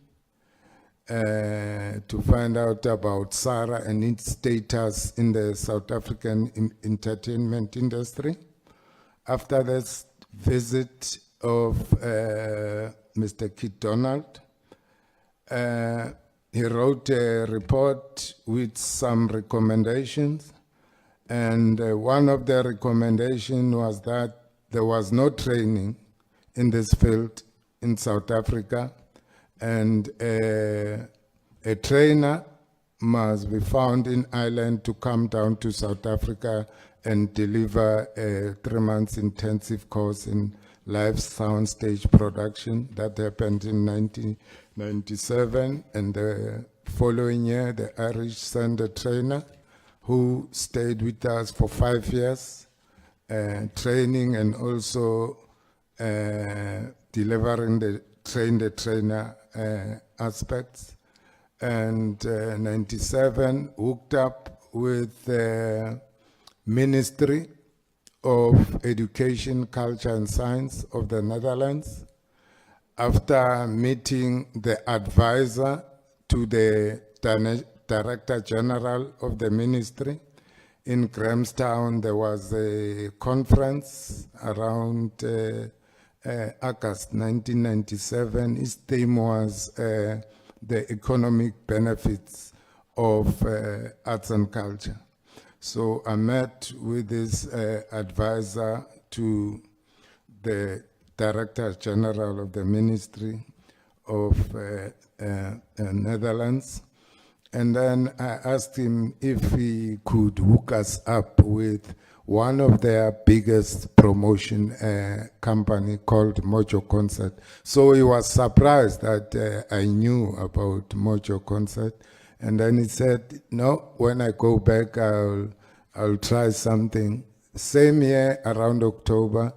R: to find out about SARA and its status in the South African entertainment industry. After this visit of Mr. Kit Donald, he wrote a report with some recommendations. And one of the recommendations was that there was no training in this field in South Africa, and a trainer must be found in Ireland to come down to South Africa and deliver a 3 months intensive course in live sound stage production. That happened in 1997, and the following year the Irish sent a trainer who stayed with us for 5 years, training and also delivering the trainer aspects. And 97 hooked up with the Ministry of Education, Culture and Science of the Netherlands. After meeting the advisor to the Director General of the ministry in Grahamstown, there was a conference around August 1997. Its theme was the economic benefits of arts and culture. So I met with this advisor to the Director General of the Ministry of Netherlands. And then I asked him if he could hook us up with one of their biggest promotion company called Mojo Concert. So he was surprised that I knew about Mojo Concert. And then he said, no, when I go back, I'll try something. Same year, around October,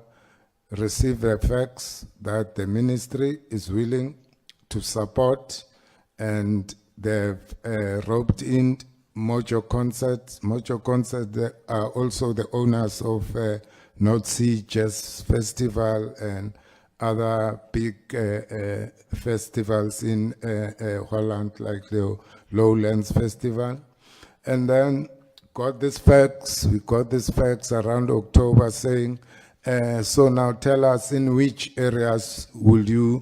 R: received a fax that the ministry is willing to support, and they've roped in Mojo Concerts. Mojo Concerts, they are also the owners of North Sea Jazz Festival and other big festivals in Holland, like the Lowlands Festival. And then we got this fax around October saying, So now tell us in which areas would you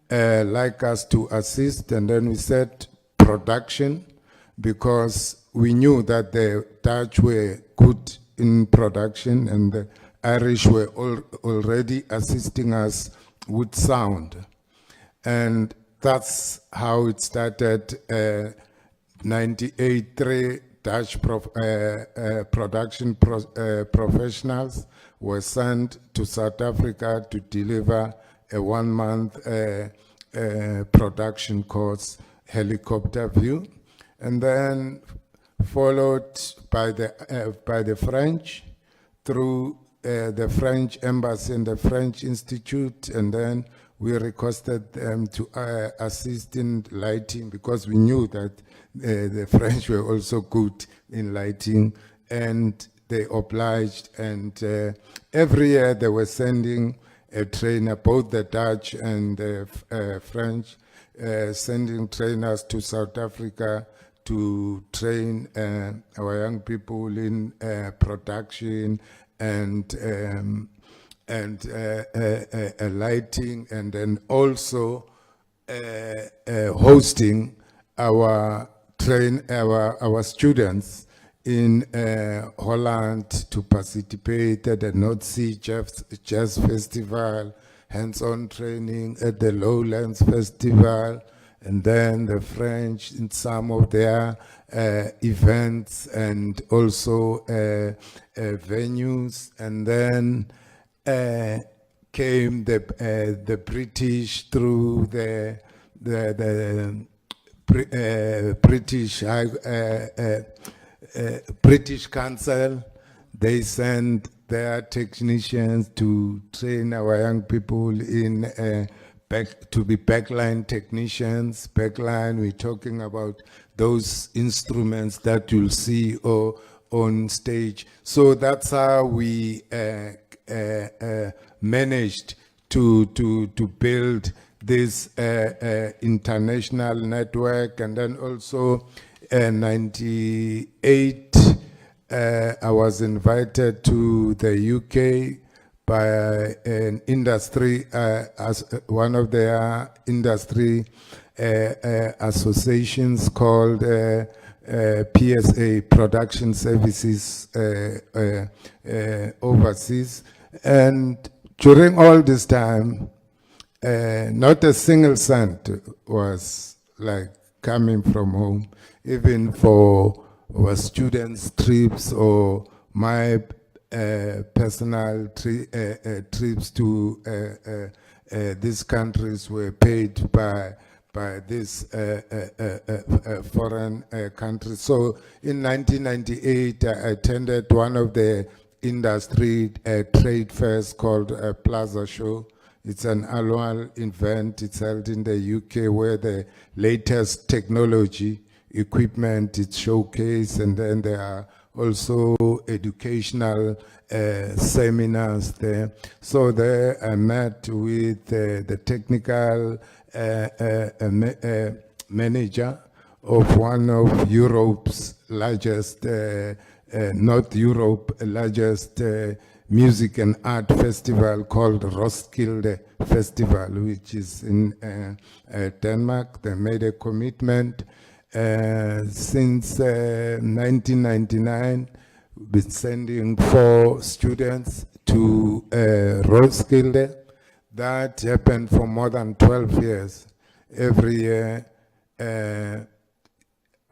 R: like us to assist? And then we said production, because we knew that the Dutch were good in production and the Irish were already assisting us with sound. And that's how it started. 98, Dutch production professionals were sent to South Africa to deliver a 1-month production course, Helicopter View, and then followed by the French through the French Embassy and the French Institute, and then we requested them to assist in lighting, because we knew that the French were also good in lighting, and they obliged. And every year they were sending a trainer, both the Dutch and the French, sending trainers to South Africa to train our young people in production and lighting, and then also hosting our students in Holland to participate at the North Sea Jazz Festival, hands-on training at the Lowlands Festival, and then the French in some of their events and also venues, and then came the British through the British Council. They sent their technicians to train our young people in to be backline technicians. Backline, we're talking about those instruments that you'll see on stage. So that's how we managed to build this international network. And then also 98, I was invited to the UK by an industry, as one of their industry associations called PSA, Production Services Overseas. And during all this time, not a single cent was like coming from home, even for our students' trips or my personal trips to these countries were paid by this foreign countries. So in 1998, I attended one of the industry trade fairs called Plaza Show. It's an annual event. It's held in the UK, where the latest technology equipment is showcased, and then there are also educational seminars there. So there I met with the technical manager of one of Europe's largest, North Europe largest music and art festival called Roskilde Festival, which is in Denmark. They made a commitment since 1999, been sending 4 students to Roskilde. That happened for more than 12 years. Every year,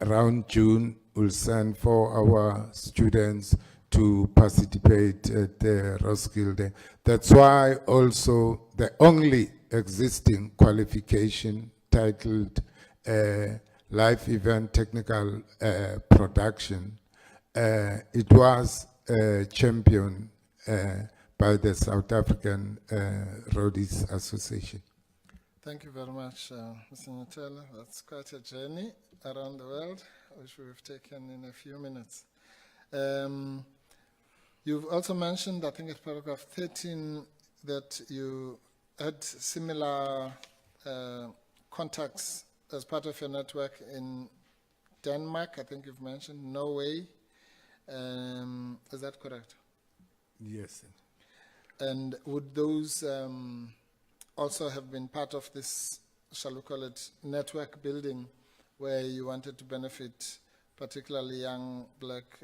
R: around June, we'll send 4 our students to participate at Roskilde. That's why also the only existing qualification titled Live Event Technical Production, it was championed by the South African Roadies Association.
O: Thank you very much, Mr. Nutella. That's quite a journey around the world, which we've taken in a few minutes. You've also mentioned, I think it's paragraph 13, that you had similar contacts as part of your network in Denmark. I think you've mentioned Norway. Is that correct?
R: Yes.
O: And would those also have been part of this, shall we call it, network building, where you wanted to benefit particularly young black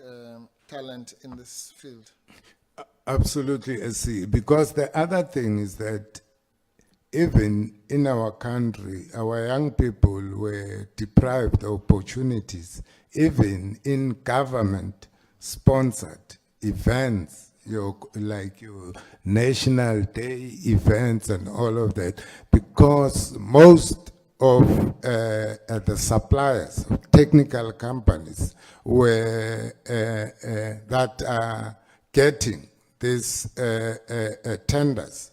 O: talent in this field?
R: Absolutely, SC. Because the other thing is that even in our country, our young people were deprived of opportunities, even in government-sponsored events, like your National Day events and all of that, because most of the suppliers of technical companies were that are getting these tenders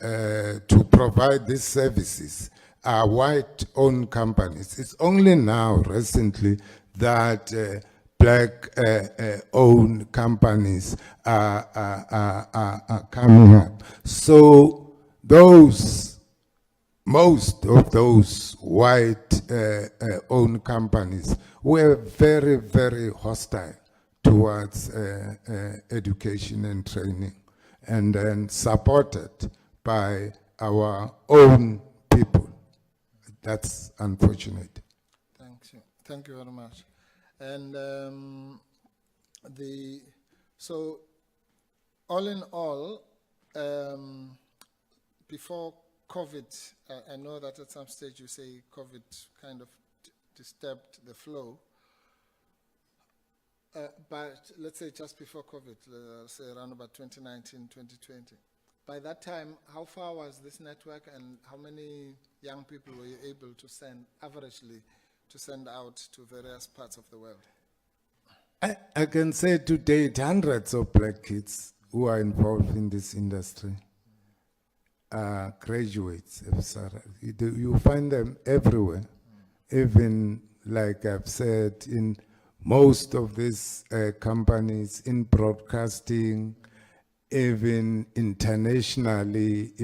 R: to provide these services are white-owned companies. It's only now, recently, that black-owned companies are coming up. So most of those white-owned companies were very, very hostile towards education and training, and then supported by our own people. That's unfortunate.
O: Thank you. Thank you very much. And so all in all, before COVID, I know that at some stage you say COVID kind of disturbed the flow. But let's say just before COVID, say around about 2019, 2020. By that time, how far was this network, and how many young people were you able to send, averagely, to send out to various parts of the world?
R: I can say to date, hundreds of black kids who are involved in this industry are graduates of Sarah. You find them everywhere, even, like I've said, in most of these companies, in broadcasting, even internationally.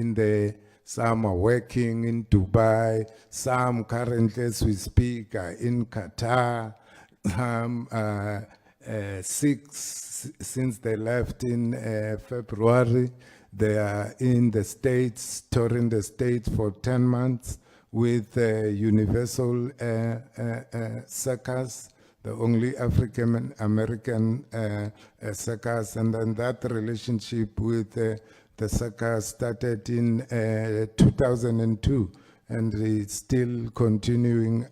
R: Some are working in Dubai, some currently as we speak are in Qatar, some 6 since they left in February. They are in the States, touring the States for 10 months with Universal Circus, the only African-American circus, and then that relationship with the circus started in 2002, and it's still continuing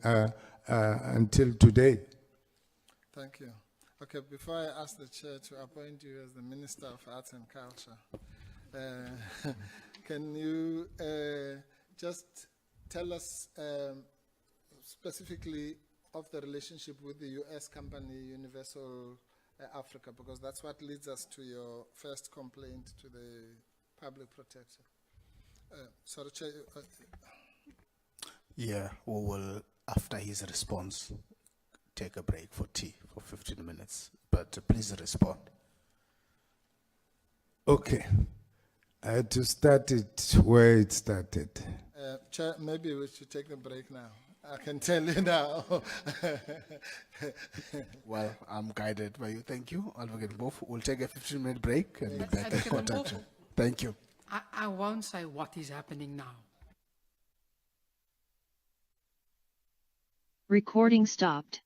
R: until today.
O: Thank you. Okay, before I ask the chair to appoint you as the Minister of Arts and Culture, can you just tell us specifically of the relationship with the US company Universal Africa, because that's what leads us to your first complaint to the Public Protector. Sorry, Chair.
A: Yeah, we will, after his response, take a break for tea for 15 minutes. But please respond.
R: Okay. I had to start it where it started.
O: Chair, maybe we should take a break now. I can tell you now.
A: Well, I'm guided by you. Thank you, Advocate Bof. We'll take a 15-minute break and be back at quarter. Thank you.
Q: I won't say what is happening now.
P: Recording stopped.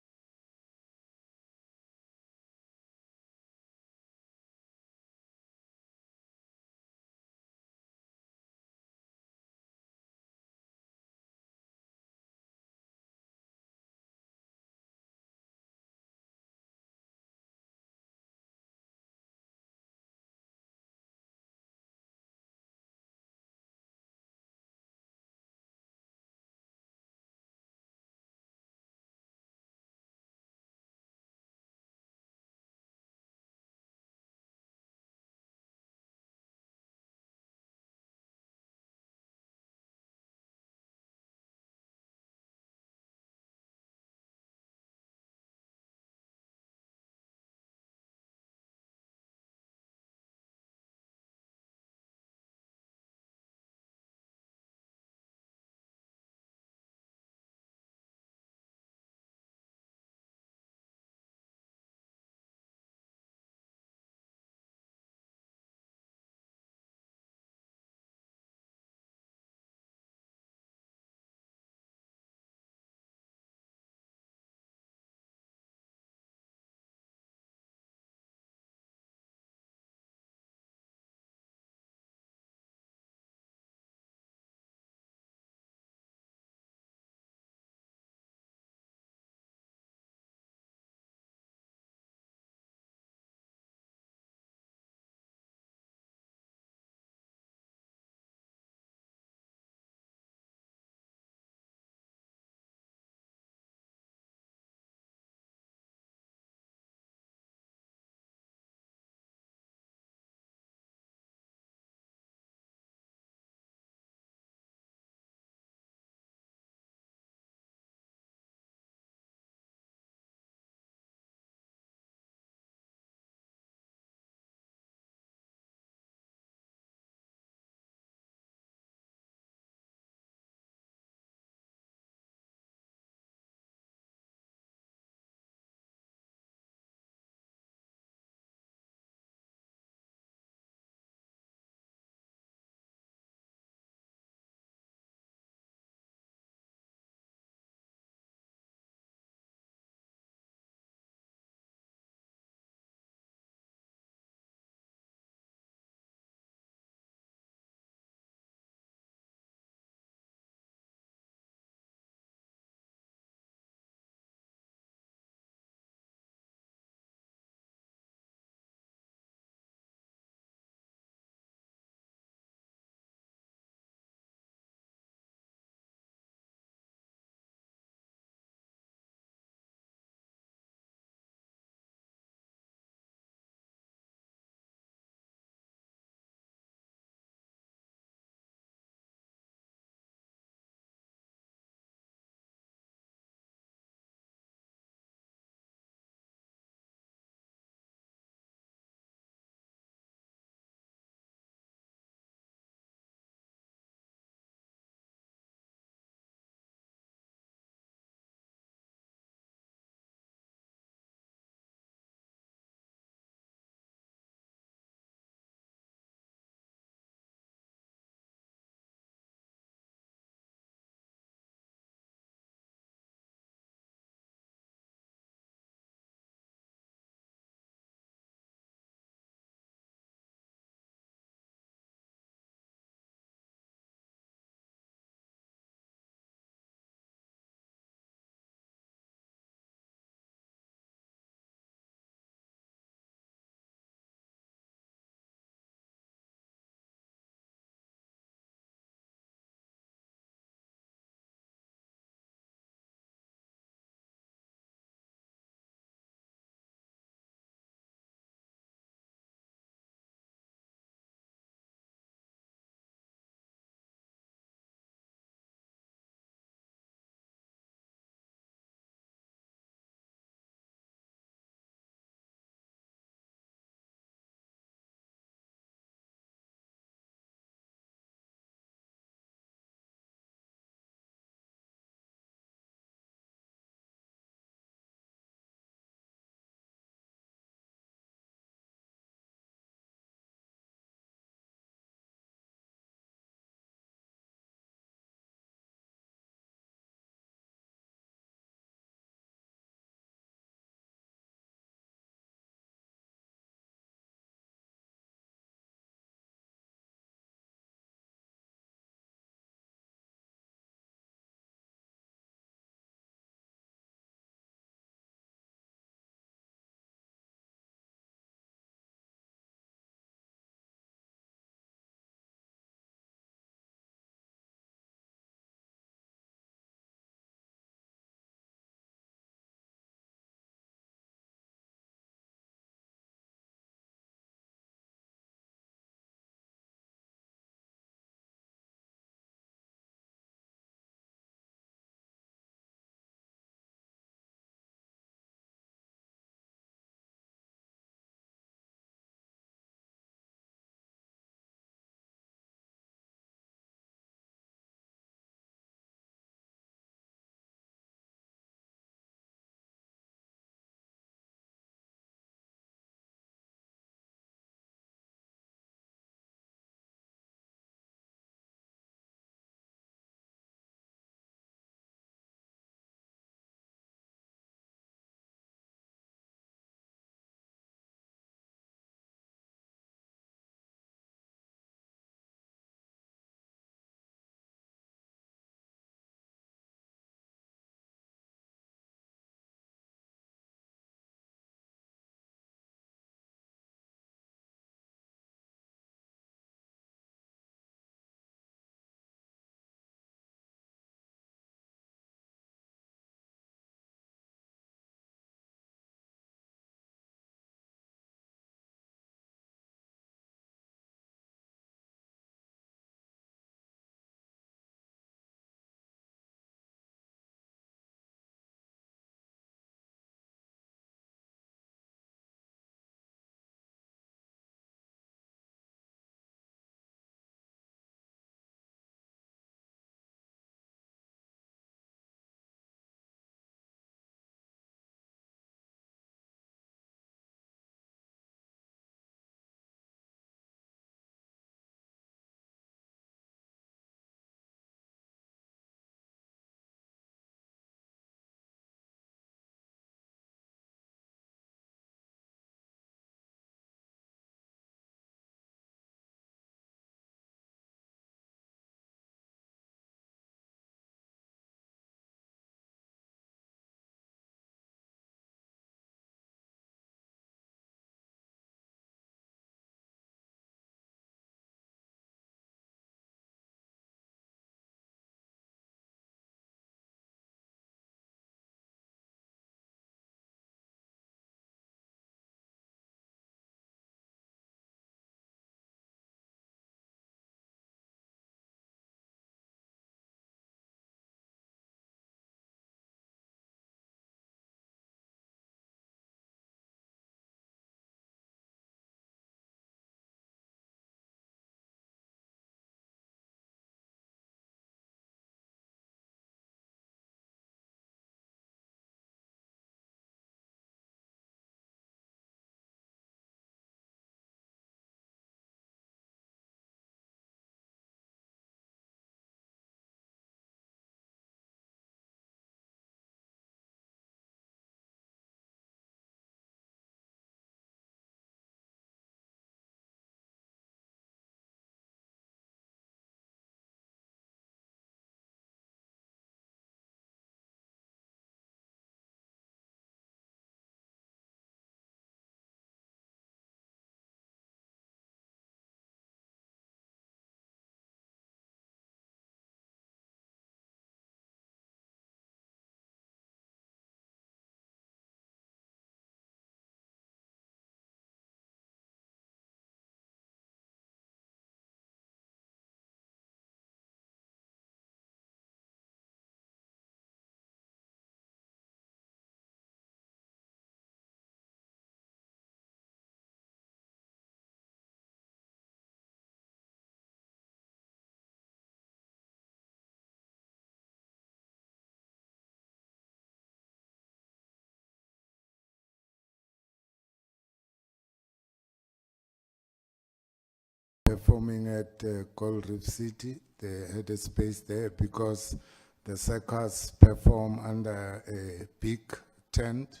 R: performing at Gold Reef City. They had a space there because the circus perform under a big tent,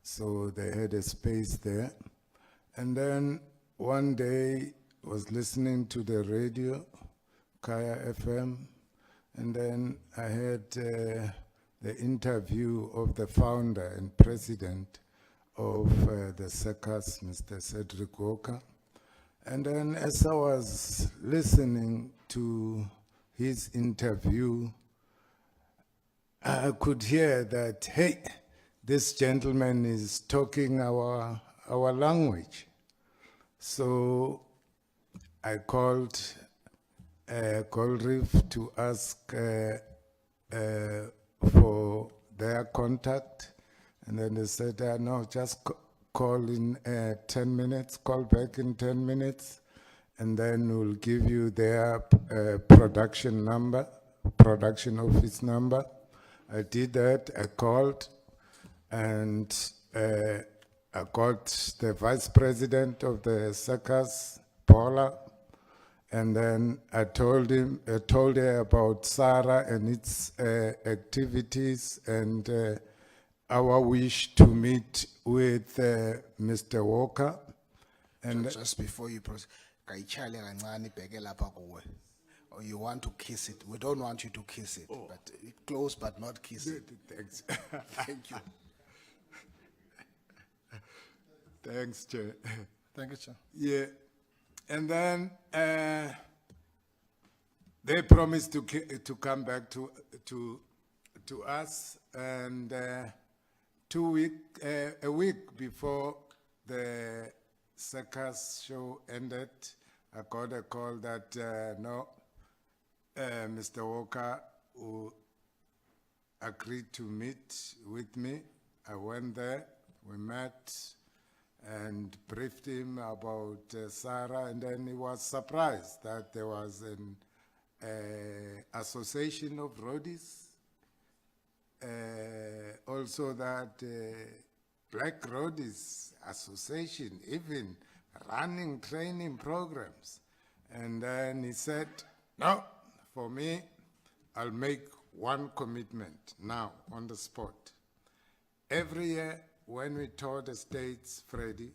R: so they had a space there. And then one day was listening to the radio, Kaya FM, and then I heard the interview of the founder and president of the circus, Mr. Cedric Walker. And then as I was listening to his interview, I could hear that, hey, this gentleman is talking our language. So I called Gold Reef to ask for their contact. And then they said, no, just call in 10 minutes, call back in 10 minutes, and then we'll give you their production office number. I did that, I called, and I got the vice president of the circus, Paula, and then I told her about Sarah and its activities and our wish to meet with Mr. Walker. And
A: just before you proceed, or you want to kiss it? We don't want you to kiss it, but close but not kiss it.
R: Thanks.
A: Thank you.
R: Thanks, Chair.
O: Thank you, Chair.
R: Yeah, and then they promised to come back to us, and a week before the circus show ended, I got a call that Mr. Walker who agreed to meet with me. I went there, we met and briefed him about Sarah, and then he was surprised that there was an association of roadies, also that Black Roadies Association, even running training programs. And then he said, no, for me, I'll make one commitment now on the spot. Every year when we tour the States, Freddie,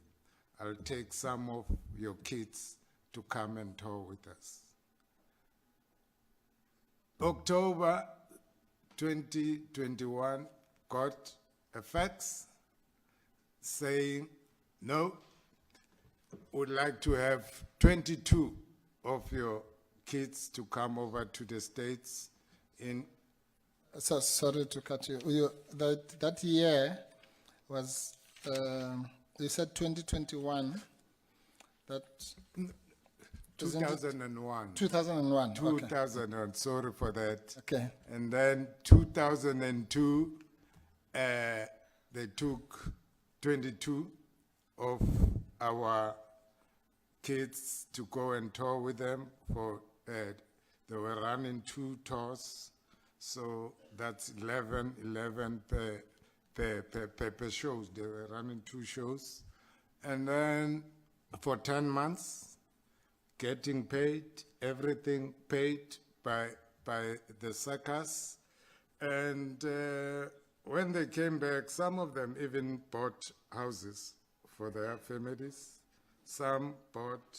R: I'll take some of your kids to come and tour with us. October 2021 got a fax saying, no, would like to have 22 of your kids to come over to the States in...
O: So sorry to cut you. That year was, you said 2021, that...
R: 2001.
O: 2001.
R: 2000, okay. Sorry for that.
O: Okay.
R: And then 2002, they took 22 of our kids to go and tour with them. They were running 2 tours, so that's 11 per shows. They were running 2 shows. And then for 10 months, getting paid, everything paid by the circus. And when they came back, some of them even bought houses for their families. Some bought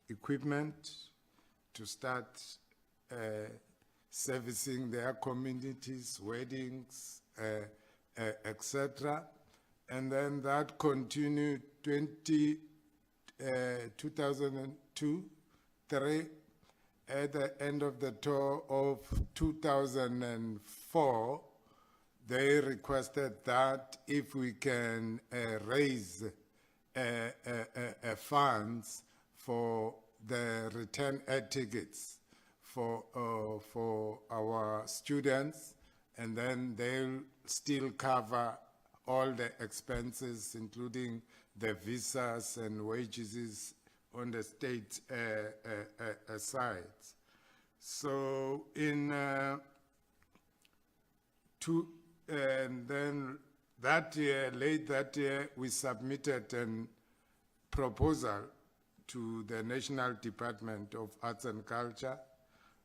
R: equipment to start servicing their communities, weddings, etc. And then that continued 2002, 3, at the end of the tour of 2004, they requested that if we can raise funds for the return air tickets for our students, and then they'll still cover all the expenses, including the visas and wages on the state side. So and then that year, late that year, we submitted a proposal to the National Department of Arts and Culture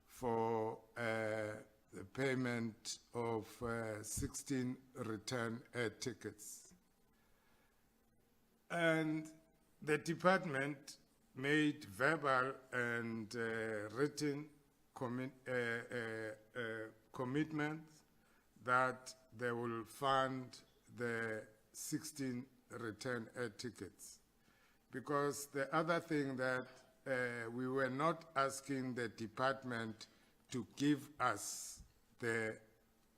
R: for the payment of 16 return air tickets. And the department made verbal and written commitments that they will fund the 16 return air tickets. Because the other thing that we were not asking the department to give us the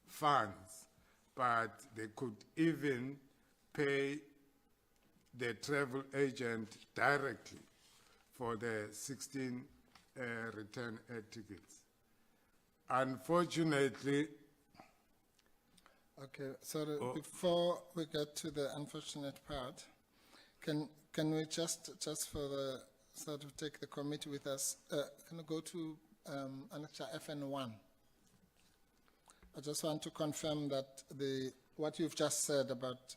R: funds, but they could even pay the travel agent directly for the 16 return air tickets. Unfortunately,
O: okay, sorry, before we get to the unfortunate part, can we just for the sort of take the committee with us, can we go to Annexure FN1? I just want to confirm that what you've just said about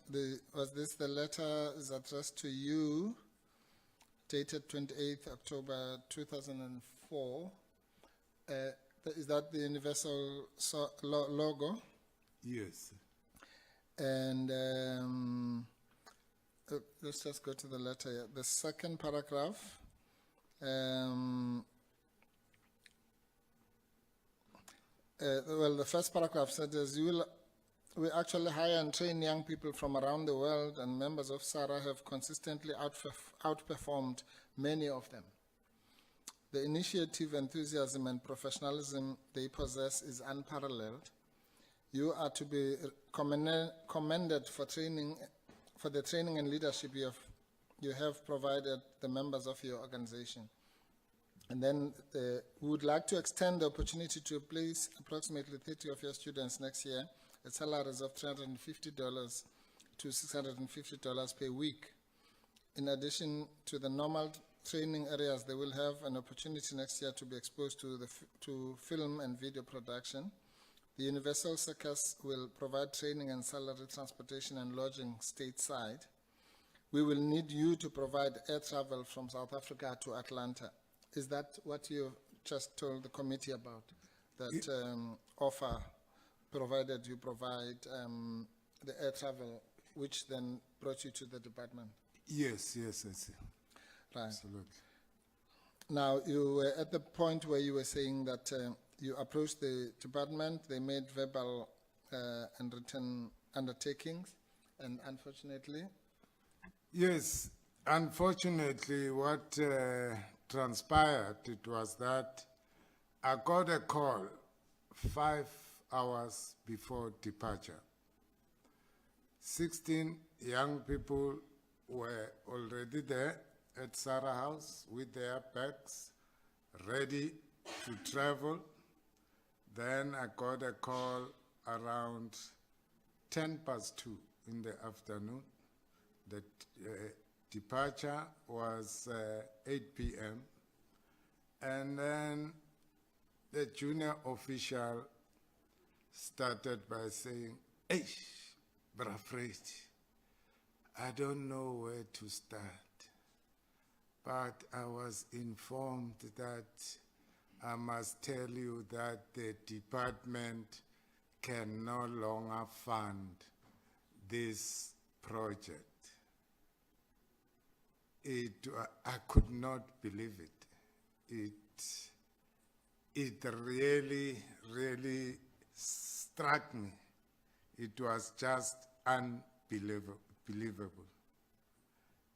O: was this the letter is addressed to you, dated 28th October 2004. Is that the universal logo?
R: Yes.
O: And let's just go to the letter here. The second paragraph. Well, the first paragraph said, we actually hire and train young people from around the world, and members of SARA have consistently outperformed many of them. The initiative, enthusiasm, and professionalism they possess is unparalleled. You are to be commended for the training and leadership you have provided the members of your organization. And then we would like to extend the opportunity to place approximately 30 of your students next year at salaries of $350 to $650 per week. In addition to the normal training areas, they will have an opportunity next year to be exposed to film and video production. The Universal Circus will provide training and salary, transportation, and lodging stateside. We will need you to provide air travel from South Africa to Atlanta. Is that what you just told the committee about? That offer, provided you provide the air travel, which then brought you to the department?
R: Yes.
O: Right.
R: Absolutely.
O: Now, you were at the point where you were saying that you approached the department, they made verbal and written undertakings, and unfortunately?
R: Yes, unfortunately, what transpired, it was that I got a call 5 hours before departure. 16 young people were already there at Sarah House with their bags, ready to travel. Then I got a call around 2:10 in the afternoon. The departure was 8 p.m. And then the junior official started by saying, "Hey, Brafred, I don't know where to start, but I was informed that I must tell you that the department can no longer fund this project." I could not believe it. It really, really struck me. It was just unbelievable.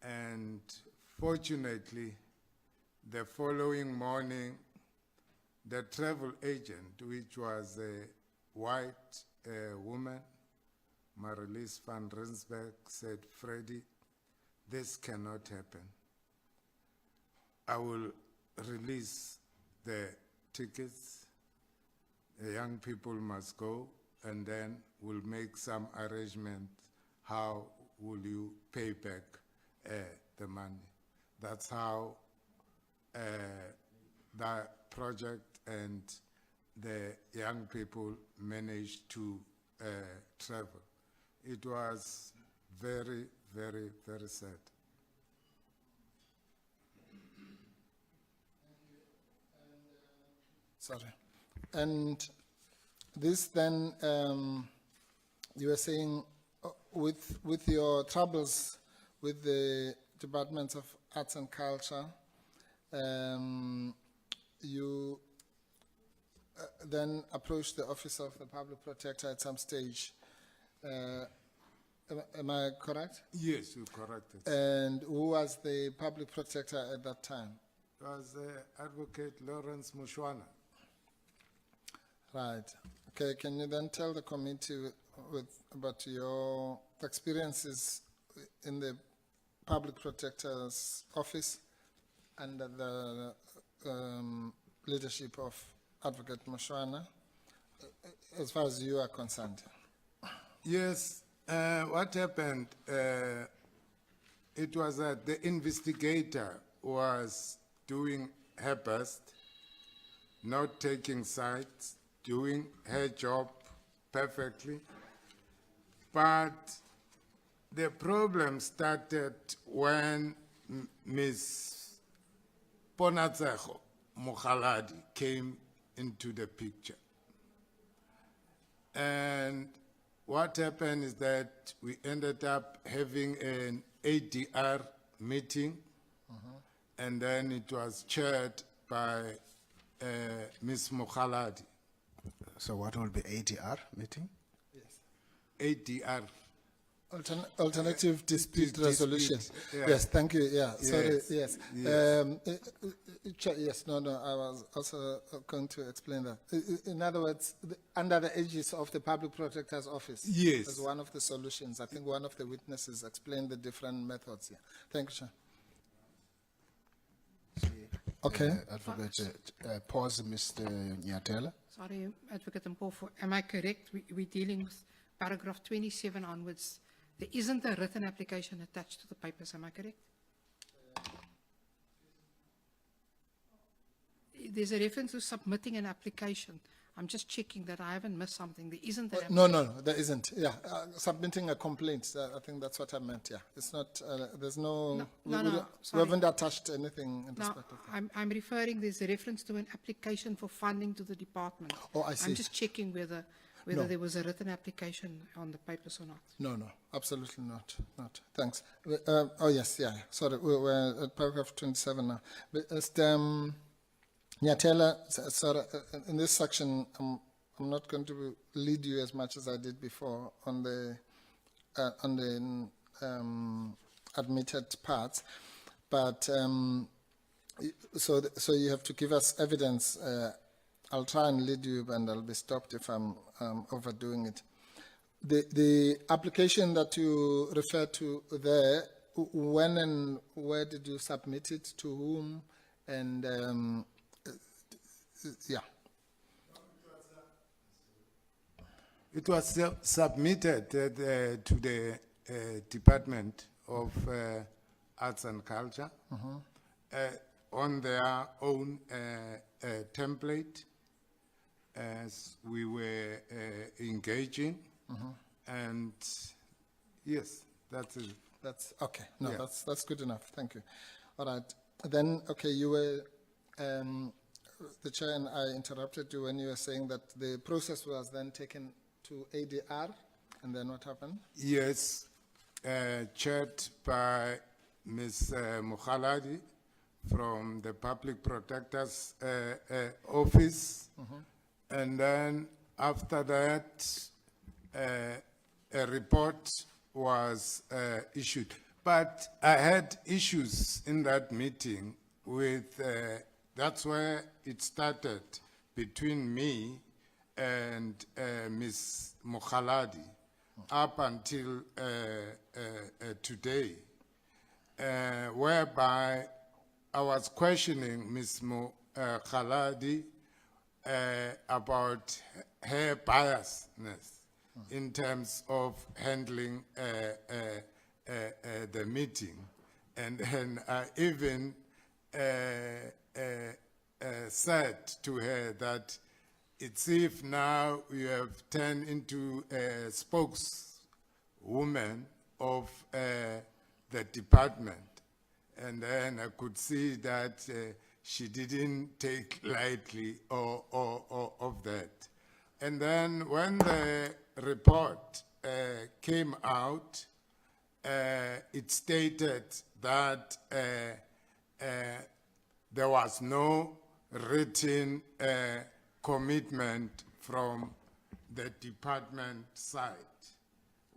R: And fortunately, the following morning, the travel agent, which was a white woman, Marilise van Rensburg, said, "Freddie, this cannot happen. I will release the tickets. The young people must go, and then we'll make some arrangement. How will you pay back the money?" That's how that project and the young people managed to travel. It was very, very, very sad.
O: Sorry. And this then, you were saying, with your troubles with the Department of Arts and Culture, you then approached the Office of the Public Protector at some stage. Am I correct?
R: Yes, you're correct.
O: And who was the Public Protector at that time?
R: It was Advocate Lawrence Mkhwebane.
O: Right. Okay, can you then tell the committee about your experiences in the Public Protector's office under the leadership of Advocate Mkhwebane, as far as you are concerned?
R: Yes, what happened, it was that the investigator was doing her best, not taking sides, doing her job perfectly. But the problem started when Ms. Ponatseho Mokhaladi came into the picture. And what happened is that we ended up having an ADR meeting, and then it was chaired by Ms. Mokhaladi.
A: So what will be ADR meeting?
R: ADR.
O: Alternative dispute resolution.
R: Yeah.
O: Yes, thank you. Yeah, sorry.
R: Yes.
O: Yes. Yes, no, I was also going to explain that. In other words, under the aegis of the Public Protector's Office.
R: Yes.
O: As one of the solutions. I think one of the witnesses explained the different methods here. Thank you, Chair. Okay.
A: Advocate, pause, Mr. Nyatela.
Q: Sorry, Advocate Mpofu, am I correct? We're dealing with paragraph 27 onwards. There isn't a written application attached to the papers, am I correct? There's a reference to submitting an application. I'm just checking that I haven't missed something. There isn't an application.
O: No, there isn't. Yeah, submitting a complaint. I think that's what I meant. Yeah, it's not. There's no. We haven't attached anything in respect of that.
Q: I'm referring. There's a reference to an application for funding to the department.
O: Oh, I see.
Q: I'm just checking whether
O: No.
Q: there was a written application on the papers or not.
O: No, absolutely not. Thanks. Oh yes, yeah. Sorry, we're at paragraph 27 now. But Nyatela, sorry, in this section, I'm not going to lead you as much as I did before on the admitted parts, but so you have to give us evidence. I'll try and lead you, and I'll be stopped if I'm overdoing it. The application that you refer to there, when and where did you submit it, to whom, and yeah.
R: It was submitted to the Department of Arts and Culture on their own template as we were engaging. And yes, that's it.
O: That's okay. No,
R: Yeah.
O: that's good enough. Thank you. All right. Then, okay, you were, the chair and I interrupted you when you were saying that the process was then taken to ADR, and then what happened?
R: Yes, chaired by Ms. Mokhaladi from the Public Protector's Office. And then after that, a report was issued. But I had issues in that meeting with, that's where it started between me and Ms. Mokhaladi up until today, whereby I was questioning Ms. Mokhaladi about her biasness in terms of handling the meeting. And I even said to her that it's if now you have turned into a spokeswoman of the department. And then I could see that she didn't take lightly of that. And then when the report came out, it stated that there was no written commitment from the department side,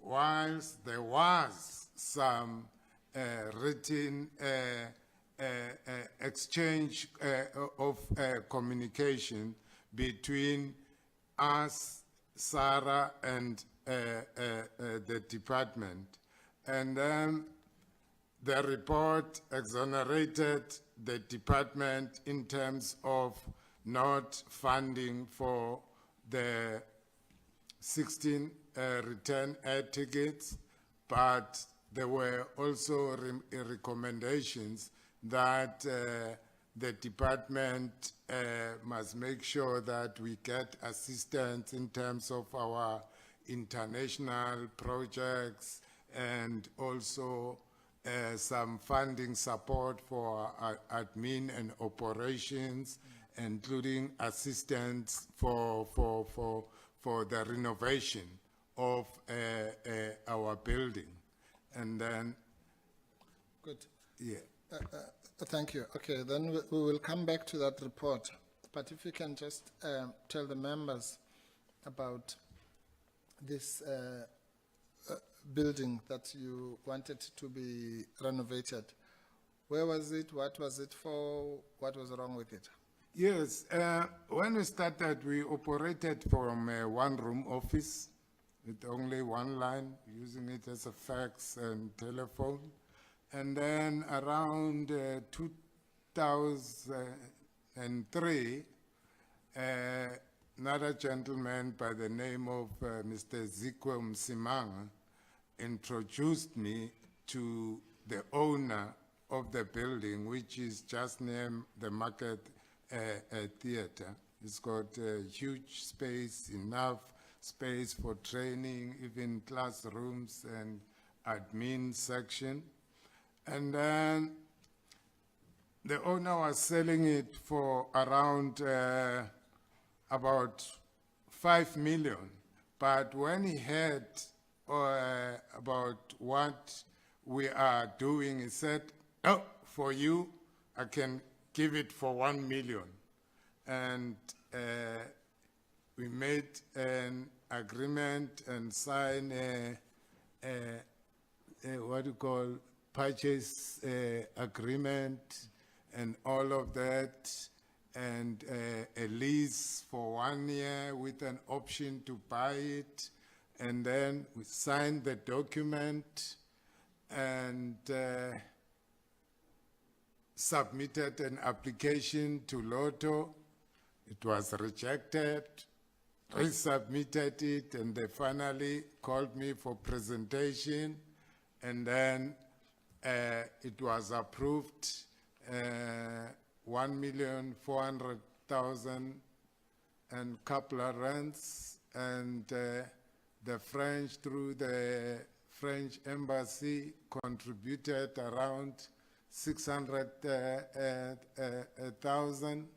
R: whilst there was some written exchange of communication between us, Sarah, and the department. And then the report exonerated the department in terms of not funding for the 16 return air tickets, but there were also recommendations that the department must make sure that we get assistance in terms of our international projects and also some funding support for admin and operations, including assistance for the renovation of our building. And then,
O: good.
R: Yeah.
O: Thank you. Okay, then we will come back to that report. But if you can just tell the members about this building that you wanted to be renovated. Where was it? What was it for? What was wrong with it?
R: Yes, when we started, we operated from a one-room office with only one line, using it as a fax and telephone. And then around 2003, another gentleman by the name of Mr. Zikwe Msimanga introduced me to the owner of the building, which is just near the Market Theatre. It's got a huge space, enough space for training, even classrooms and admin section. And then the owner was selling it for around about 5 million. But when he heard about what we are doing, he said, "Oh, for you, I can give it for 1 million. And we made an agreement and signed what you call purchase agreement and all of that, and a lease for 1 year with an option to buy it. And then we signed the document and submitted an application to Lotto. It was rejected, resubmitted it, and they finally called me for presentation. And then it was approved, 1,400,000 and couple of rands, and the French, through the French embassy, contributed around 600,000.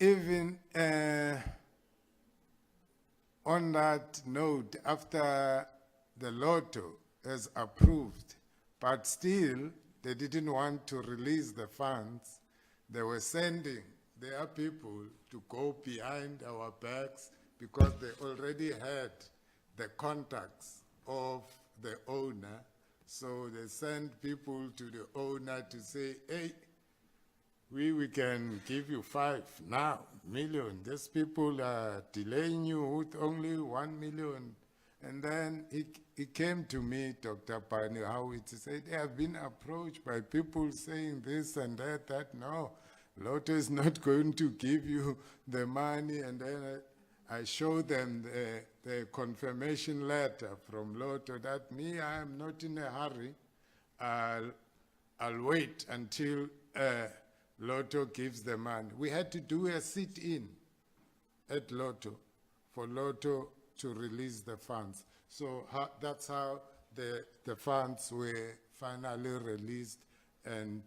R: Even on that note, after the Lotto is approved, but still they didn't want to release the funds. They were sending their people to go behind our backs because they already had the contacts of the owner. So they sent people to the owner to say, "Hey, we can give you 5 million. These people are delaying you with only 1 million. And then he came to me, Dr. Pani, how it said, they have been approached by people saying this and that no, Lotto is not going to give you the money. And then I showed them the confirmation letter from Lotto that me, I am not in a hurry. I'll wait until Lotto gives the money. We had to do a sit-in at Lotto for Lotto to release the funds. So that's how the funds were finally released and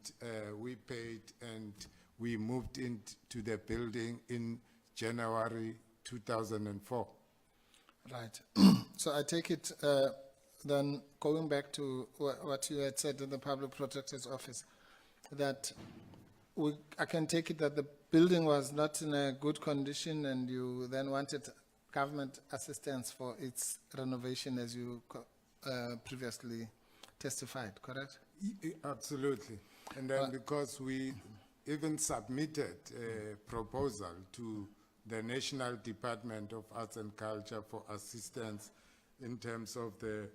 R: we paid, and we moved into the building in January 2004.
O: Right. So I take it, then going back to what you had said in the Public Protector's Office, that I can take it that the building was not in a good condition and you then wanted government assistance for its renovation as you previously testified, correct?
R: Absolutely. And then because we even submitted a proposal to the National Department of Arts and Culture for assistance in terms of the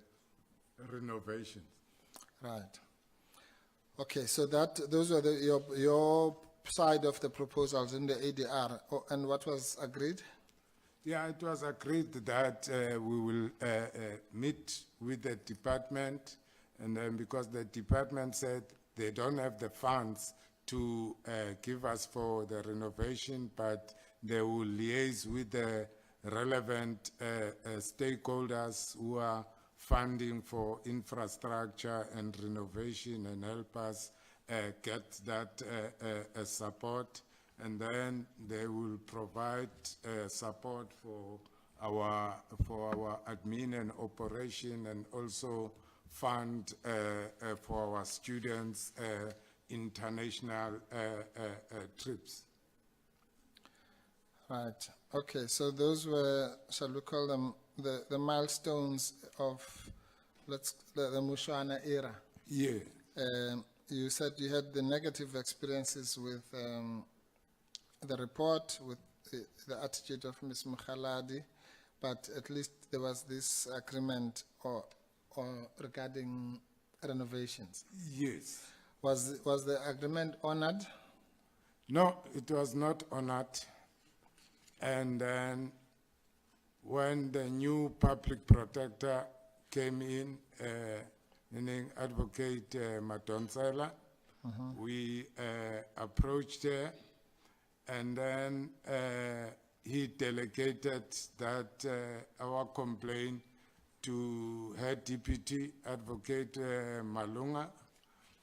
R: renovations.
O: Right. Okay, so those were your side of the proposals in the ADR, and what was agreed?
R: Yeah, it was agreed that we will meet with the department, and then because the department said they don't have the funds to give us for the renovation, but they will liaise with the relevant stakeholders who are funding for infrastructure and renovation and help us get that support. And then they will provide support for our admin and operation, and also fund for our students' international trips.
O: Right. Okay. So those were, shall we call them, the milestones of the Mkhwebane era.
R: Yeah.
O: You said you had the negative experiences with the report, with the attitude of Ms. Mkhaladi, but at least there was this agreement or regarding renovations.
R: Yes.
O: Was the agreement honored?
R: No, it was not honored. And then when the new public protector came in, meaning Advocate Madonsela, we approached her, and then he delegated that our complaint to her deputy advocate Malunga,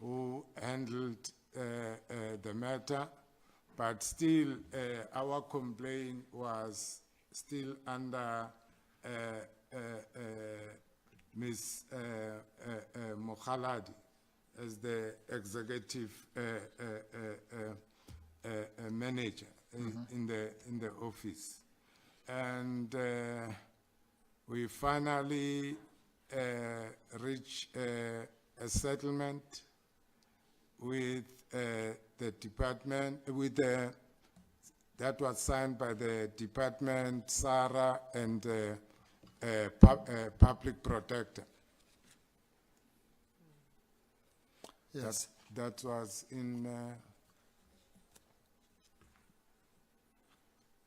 R: who handled the matter, but still our complaint was still under Ms. Mkhaladi as the executive manager in the office. And we finally reached a settlement with the department, that was signed by the department, SARA, and Public Protector.
O: Yes.
R: That was in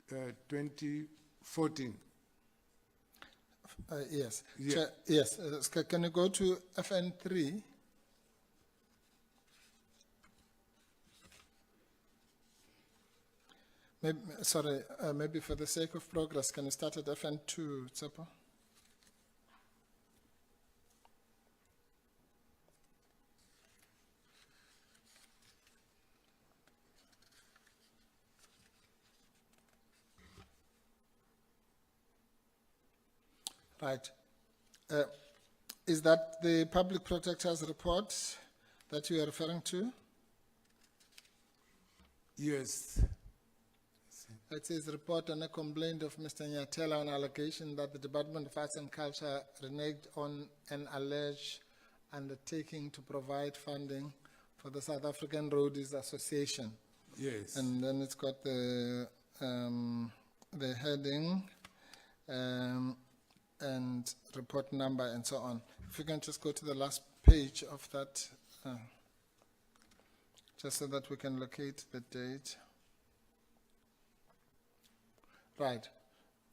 R: 2014.
O: Yes.
R: Yeah.
O: Yes. Can you go to FN3? Maybe, sorry, maybe for the sake of progress, can you start at FN2, Tsepo? Right. Is that the Public Protector's report that you are referring to?
R: Yes.
O: It says report on a complaint of Mr. Nyatela on allegation that the Department of Arts and Culture reneged on an alleged undertaking to provide funding for the South African Roadies Association.
R: Yes.
O: And then it's got the heading and report number and so on. If you can just go to the last page of that, just so that we can locate the date. Right.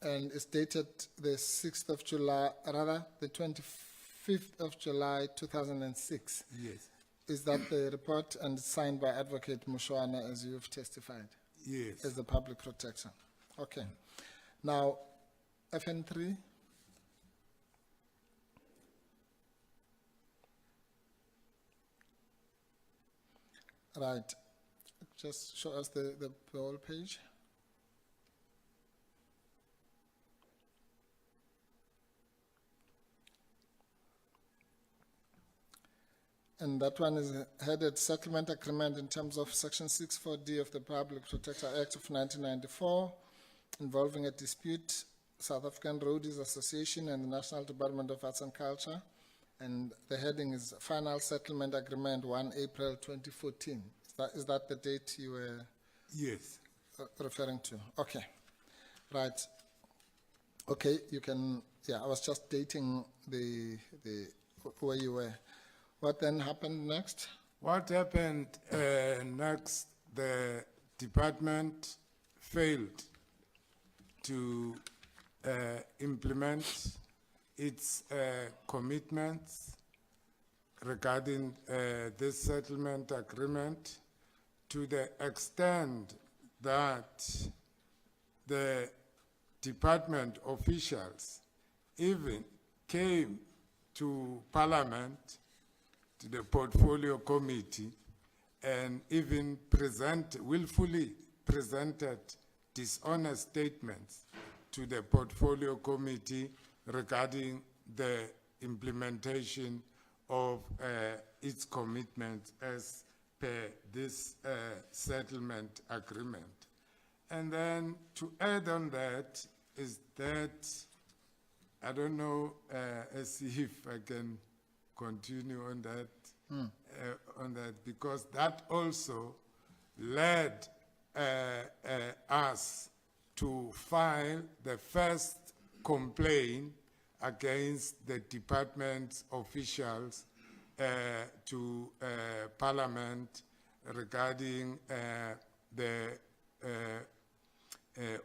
O: And it's dated the 6th of July, rather the 25th of July, 2006.
R: Yes.
O: Is that the report, and signed by Advocate Mkhwebane, as you've testified?
R: Yes.
O: As the Public Protector. Okay. Now, FN3. Right. Just show us the whole page. And that one is headed Settlement Agreement in terms of Section 64D of the Public Protector Act of 1994, involving a dispute, South African Roadies Association and the National Department of Arts and Culture. And the heading is Final Settlement Agreement, 1 April 2014. Is that the date you were
R: Yes.
O: referring to? Okay. Right. Okay, you can, yeah, I was just dating the where you were. What then happened next?
R: What happened next, the department failed to implement its commitments regarding this settlement agreement, to the extent that the department officials even came to Parliament, to the portfolio committee, and even willfully presented dishonest statements to the portfolio committee regarding the implementation of its commitments as per this settlement agreement. And then to add on that is that, I don't know as if I can continue on that, because that also led us to file the first complaint against the department's officials to Parliament regarding the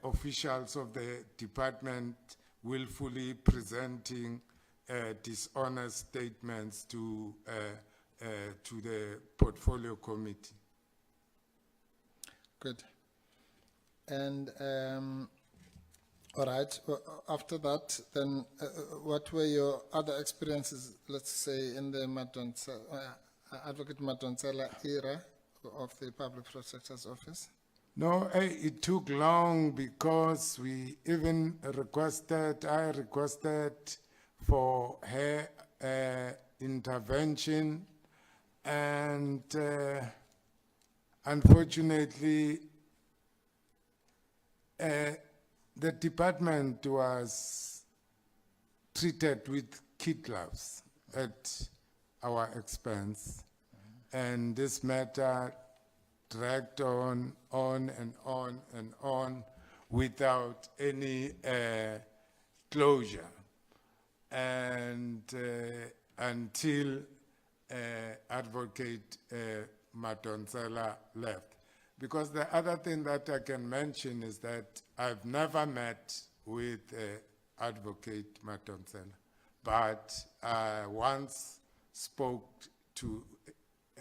R: officials of the department willfully presenting dishonest statements to the portfolio committee.
O: Good. And all right, after that, then what were your other experiences, let's say, in the Advocate Madonsela era of the Public Protector's Office?
R: No, it took long because we even I requested for her intervention, and unfortunately, the department was treated with kid gloves at our expense, and this matter dragged on and on and on without any closure, and until Advocate Madonsela left. Because the other thing that I can mention is that I've never met with Advocate Madonsela, but I once spoke to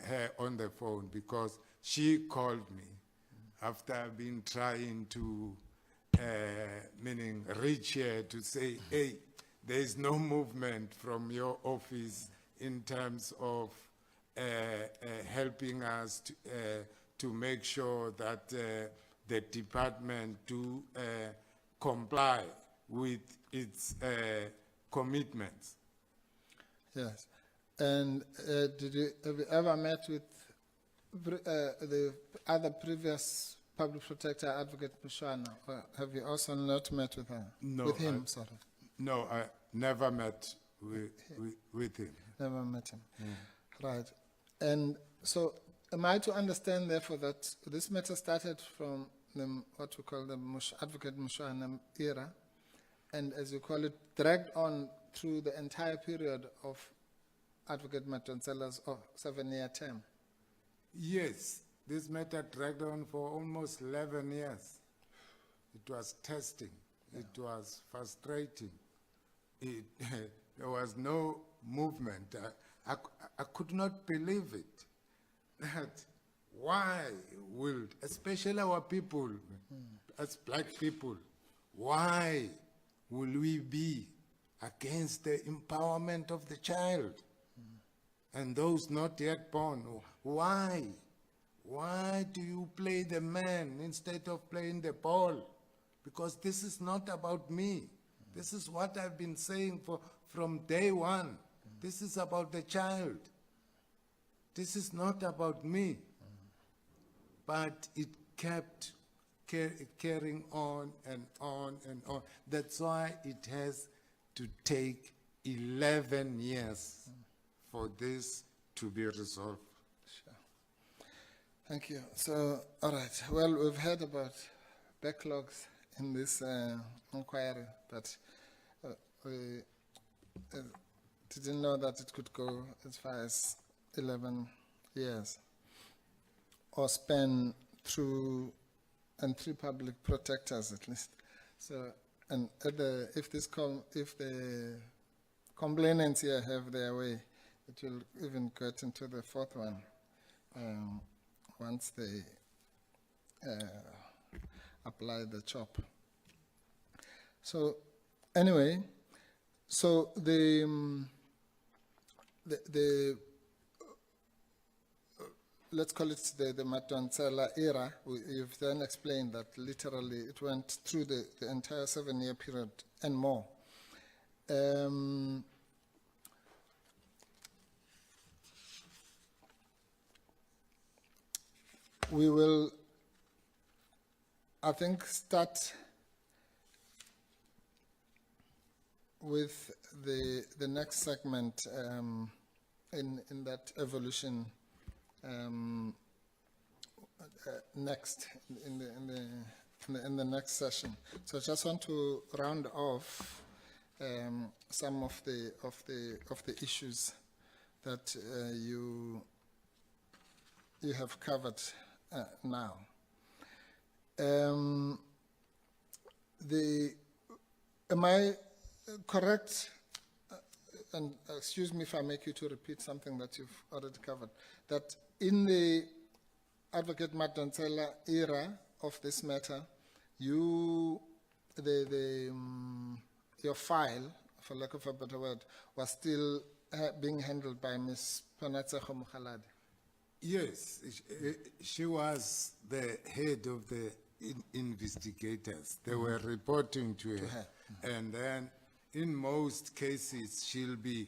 R: her on the phone because she called me after I've been trying to, meaning reach her to say, hey, there is no movement from your office in terms of helping us to make sure that the department do comply with its commitments.
O: Yes. And have you ever met with the other previous Public Protector, Advocate Mkhwebane, or have you also not met with her?
R: No.
O: With him, sorry.
R: No, I never met with him.
O: Never met him. Right. And so am I to understand, therefore, that this matter started from what we call the Advocate Mkhwebane era, and as you call it, dragged on through the entire period of Advocate Madonsela's 7-year term?
R: Yes, this matter dragged on for almost 11 years. It was testing. Yeah. It was frustrating. There was no movement. I could not believe it. That why will, especially our people, as black people, why will we be against the empowerment of the child and those not yet born? Why? Why do you play the man instead of playing the ball? Because this is not about me. This is what I've been saying from day one. This is about the child. This is not about me. But it kept carrying on and on and on. That's why it has to take 11 years for this to be resolved.
O: Sure. Thank you. So, all right. Well, we've heard about backlogs in this inquiry, but we didn't know that it could go as far as 11 years or span through and 3 public protectors at least. So, and if the complainants here have their way, it will even get into the 4th one once they apply the chop. So, anyway, so the let's call it the Madonsela era. You've then explained that literally it went through the entire 7-year period and more. We will, I think, start with the next segment in that evolution. Next in the next session. So I just want to round off some of the issues that you have covered now. Am I correct? And excuse me if I make you to repeat something that you've already covered, that in the Advocate Madonsela era of this matter, your file, for lack of a better word, was still being handled by Ms. Panatsekgo Mkhwebane.
R: Yes, she was the head of the investigators. They were reporting to her. And then in most cases, she'll be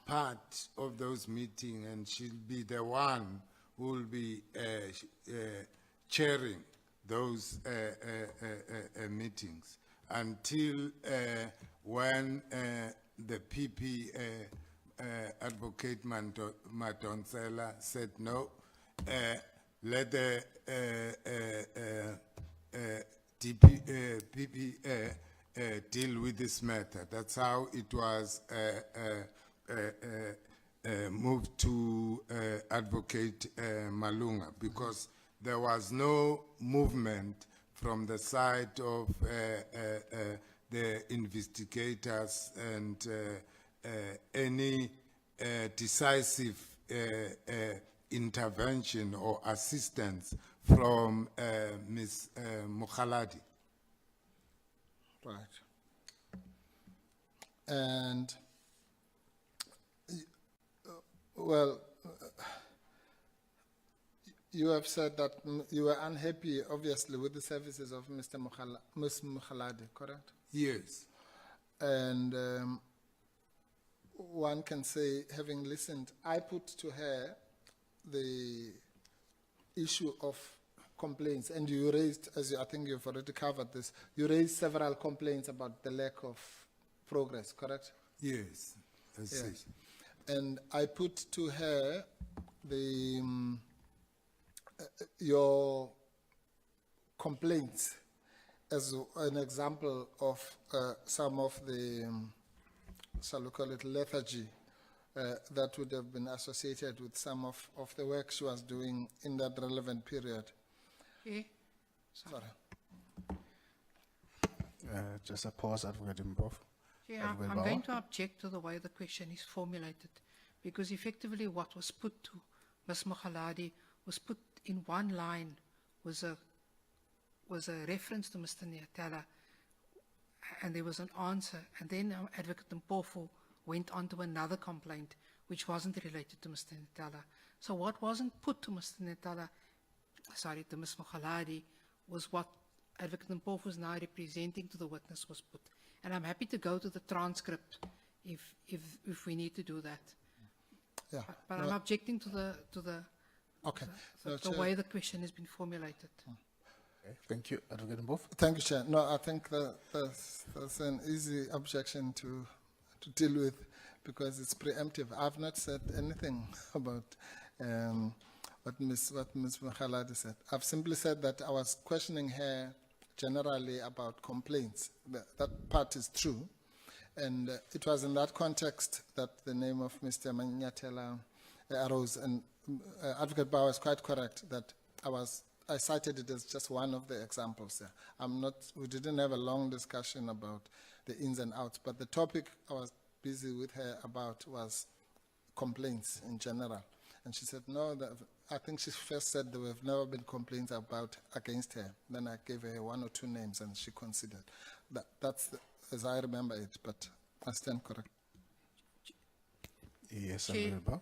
R: part of those meetings and she'll be the one who will be chairing those meetings until when the PP Advocate Madonsela said no, let the PP deal with this matter. That's how it was moved to Advocate Malunga, because there was no movement from the side of the investigators and any decisive intervention or assistance from Ms. Mkhwebane.
O: Right. And, well, you have said that you were unhappy, obviously, with the services of Ms. Mkhwebane, correct?
R: Yes.
O: And one can say, having listened, I put to her the issue of complaints, and you raised, I think you've already covered this, you raised several complaints about the lack of progress, correct?
R: Yes.
O: Yes. And I put to her your complaints as an example of some of the, shall we call it, lethargy that would have been associated with some of the work she was doing in that relevant period.
Q: Okay.
O: Sorry.
A: Just a pause, Advocate Mpofu.
Q: Yeah, I'm going to object to the way the question is formulated, because effectively what was put to Ms. Mkhwebane was put in one line, was a reference to Mr. Nyatala, and there was an answer, and then Advocate Mpofu went on to another complaint which wasn't related to Mr. Nyatala. So what wasn't put to Mr. Nyatala to Ms. Mkhwebane was what Advocate Mpofu is now representing to the witness was put. And I'm happy to go to the transcript if we need to do that.
O: Yeah.
Q: But
O: no,
Q: I'm objecting to the
O: okay.
Q: the
O: No, Chair.
Q: way the question has been formulated.
A: Okay, thank you, Advocate Mpofu.
O: Thank you, Chair. No, I think that's an easy objection to deal with because it's preemptive. I've not said anything about what Ms. Mkhwebane said. I've simply said that I was questioning her generally about complaints. That part is true. And it was in that context that the name of Mr. Nyatela arose. And Advocate Bauer is quite correct that I cited it as just one of the examples there. We didn't have a long discussion about the ins and outs, but the topic I was busy with her about was complaints in general. And she said, no, I think she first said there have never been complaints against her. Then I gave her one or two names and she considered. That's as I remember it, but I stand correct.
A: Yes,
Q: Chair,
A: Advocate Bauer.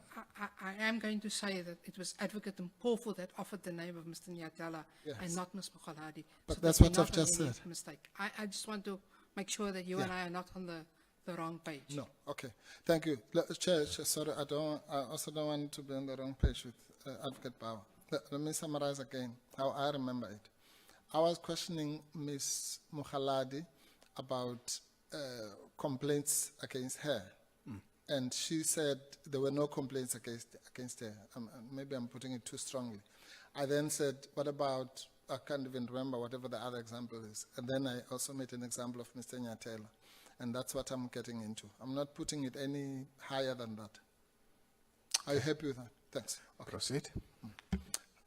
Q: I am going to say that it was Advocate Mpofu that offered the name of Mr. Nyatela and not Ms. Mkhwebane.
O: But
Q: so
O: that's
Q: that
O: what
Q: we're
O: I've
Q: not
O: just
Q: on any
O: said.
Q: Mistake. I just want to make sure that you and I are not on the wrong page.
O: No, okay. Thank you. Chair, sorry, I also don't want to be on the wrong page with Advocate Bauer. Let me summarize again how I remember it. I was questioning Ms. Mkhwebane about complaints against her. And she said there were no complaints against her. Maybe I'm putting it too strongly. I then said, what about, I can't even remember whatever the other example is. And then I also made an example of Mr. Nyatela. And that's what I'm getting into. I'm not putting it any higher than that. Are you happy with that? Thanks. Okay.
A: Proceed.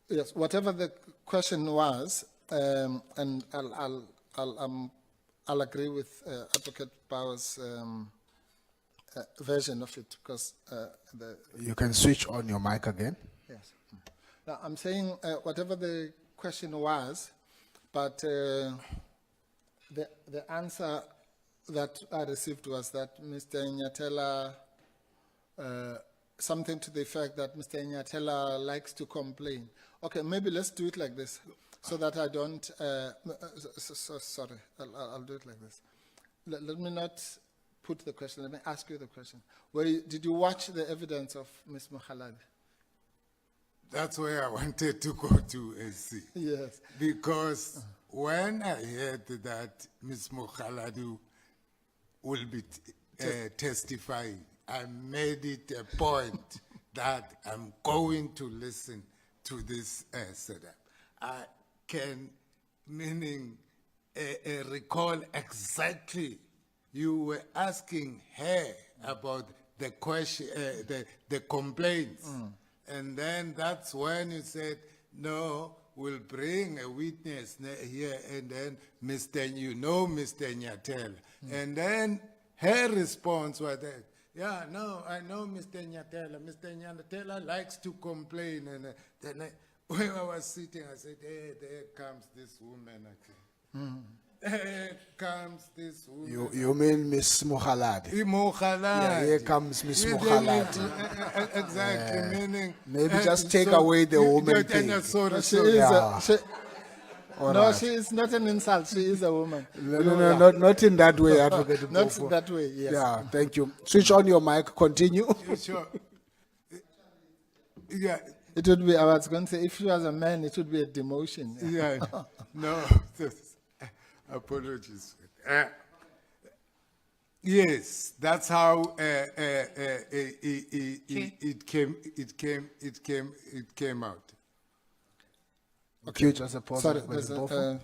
O: Yes, whatever the question was, and I'll agree with Advocate Bauer's version of it because
A: You can switch on your mic again.
O: yes. Now I'm saying whatever the question was, but the answer that I received was that Mr. Nyatela, something to the effect that Mr. Nyatela likes to complain. Okay, maybe let's do it like this, so that I don't. Sorry, I'll do it like this. Let me not put the question. Let me ask you the question. Did you watch the evidence of Ms. Mkhwebane?
R: That's where I wanted to go to, AC.
O: Yes.
R: Because when I heard that Ms. Mkhwebane will be testifying, I made it a point that I'm going to listen to this setup. I can, meaning recall exactly, you were asking her about the question, the complaints. And then that's when you said, no, we'll bring a witness here, and then Mr. Nyatela. And then her response was that, yeah, no, I know Mr. Nyatela. Mr. Nyatela likes to complain. And then when I was sitting, I said, hey, there comes this woman again. Here comes this woman.
A: You mean Miss Mkhwebane?
R: Mkhwebane.
A: Yeah, here comes Miss Mkhwebane.
R: Exactly, meaning...
A: Maybe just take away the woman thing.
R: Sorry,
O: She is not an insult. She is a woman.
A: No, not in that way, Advocate
O: Not
A: Mpofu.
O: that way, yes.
A: Yeah, thank you. Switch on your mic, continue.
R: Sure. Yeah.
O: It would be, I was going to say, if she was a man, it would be a demotion.
R: Yeah, no, apologies. Yes, that's how it came out.
A: Okay, just a pause.
O: Sorry,
A: Advocate
O: there's
A: Mpofu.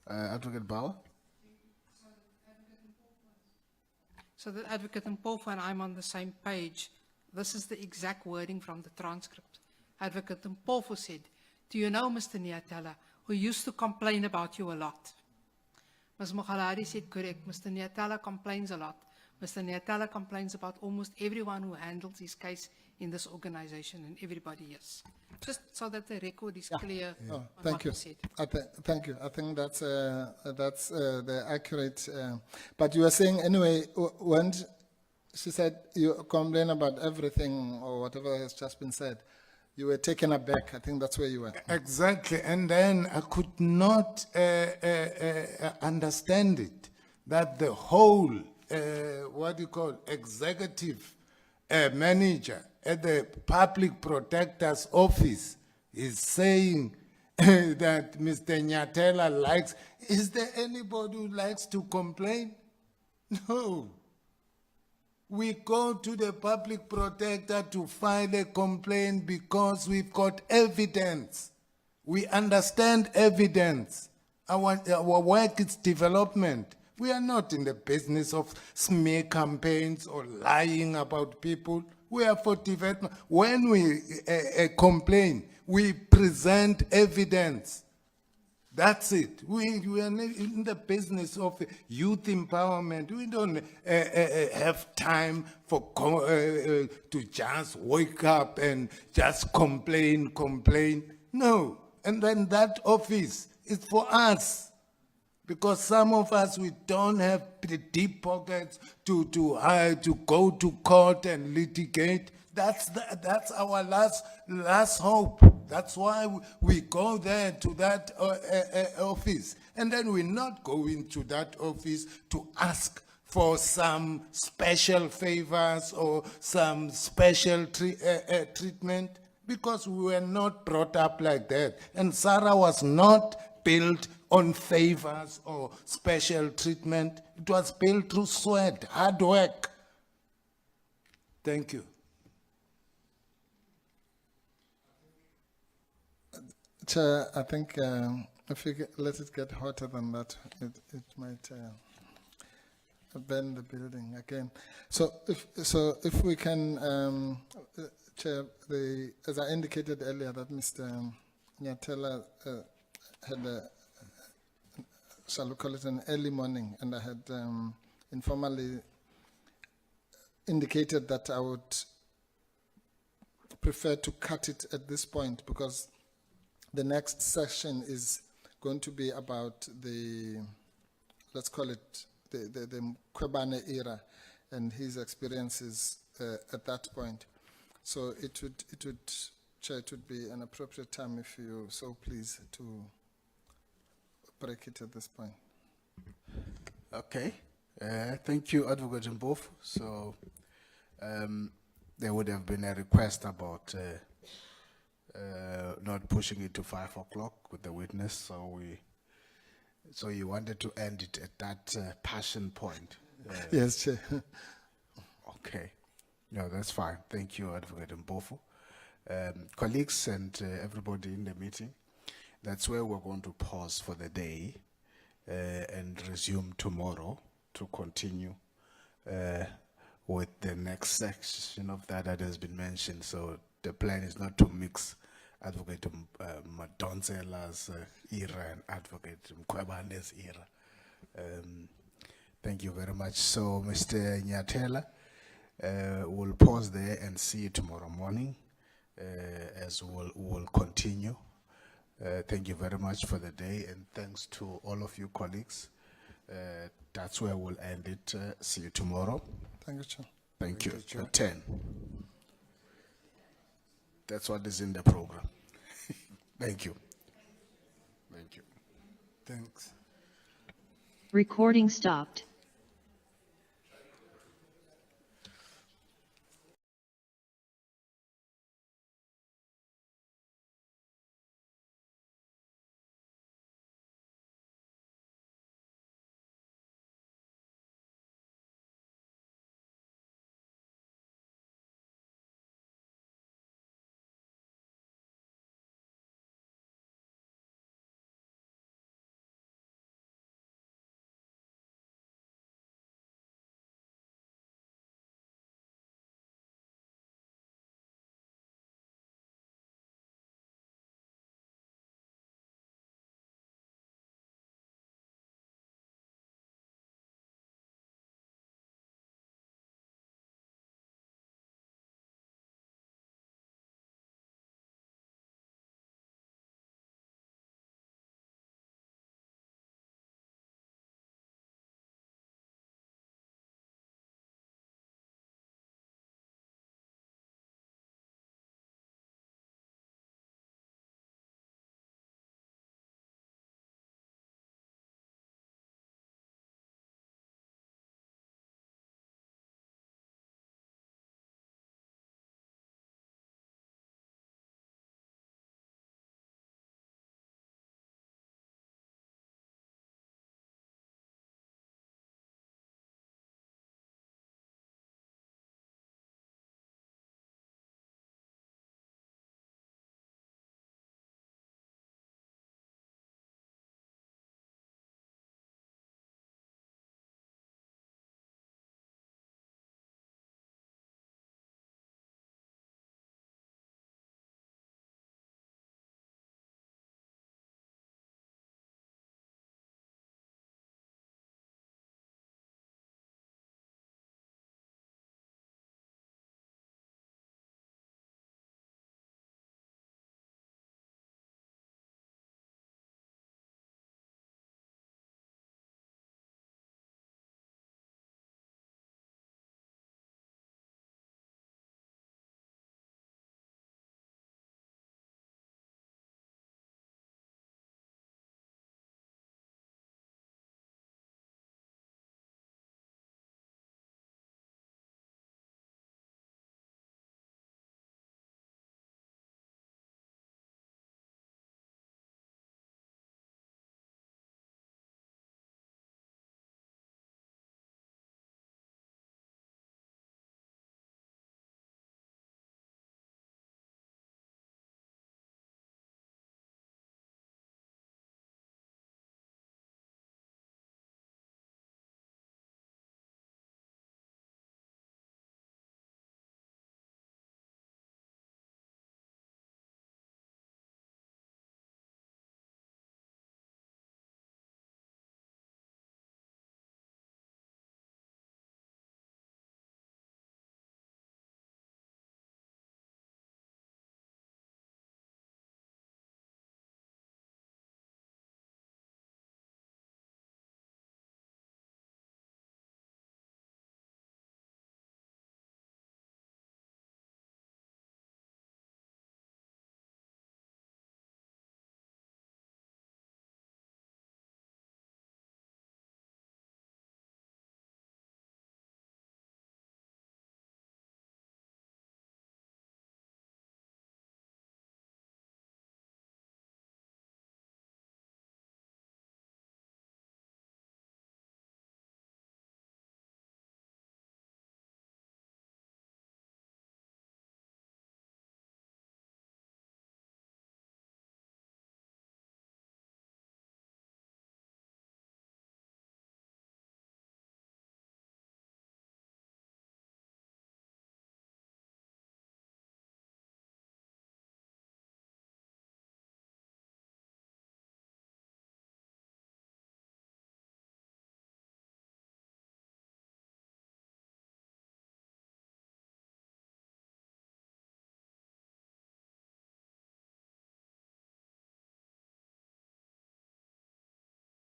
A: Advocate Bauer.
Q: So that Advocate Mpofu and I'm on the same page. This is the exact wording from the transcript. Advocate Mpofu said, do you know Mr. Nyatela, who used to complain about you a lot? Ms. Mkhwebane said, correct, Mr. Nyatela complains a lot. Mr. Nyatela complains about almost everyone who handles his case in this organization and everybody else. Just so that the record is clear on
O: Thank
Q: what
O: you.
Q: was said.
O: Thank you. I think that's the accurate. But you were saying anyway, when she said you complain about everything or whatever has just been said, You were taken aback. I think that's where you were.
R: Exactly. And then I could not understand it, that the whole, executive manager at the Public Protector's office is saying that Mr. Nyatela likes. Is there anybody who likes to complain? No. We go to the Public Protector to file a complaint because we've got evidence. We understand evidence. Our work is development. We are not in the business of smear campaigns or lying about people. We are for development. When we complain, we present evidence. That's it. We are in the business of youth empowerment. We don't have time for to just wake up and just complain. No. And then that office is for us. Because some of us, we don't have the deep pockets to go to court and litigate. That's our last hope. That's why we go there to that office. And then we're not going to that office to ask for some special favors or some special treatment, because we were not brought up like that. And Sarah was not built on favors or special treatment. It was built through sweat, hard work. Thank you.
O: Chair, I think if we let it get hotter than that, it might burn the building again. So if we can, Chair, as I indicated earlier, that Mr. Nyatela had a, shall we call it, an early morning, and I had informally indicated that I would prefer to cut it at this point, because the next session is going to be about the, let's call it, the Mkhwebane era and his experiences at that point. So it would, Chair, it would be an appropriate time, if you so please, to break it at this point.
A: Okay. Thank you, Advocate Mbofu. So there would have been a request about not pushing it to 5 o'clock with the witness. So you wanted to end it at that passion point.
O: Yes, Chair.
A: Okay. No, that's fine. Thank you, Advocate Mbofu. Colleagues and everybody in the meeting, that's where we're going to pause for the day and resume tomorrow to continue with the next section of that has been mentioned. So the plan is not to mix Advocate Madonsela's era and Advocate Mkhwebane's era. Thank you very much. So, Mr. Nyatela, we'll pause there and see you tomorrow morning as we'll continue. Thank you very much for the day, and thanks to all of you colleagues. That's where we'll end it. See you tomorrow.
O: Thank you, Chair.
A: Thank you. At 10. That's what is in the program. Thank you. Thank you.
R: Thanks.
P: Recording stopped.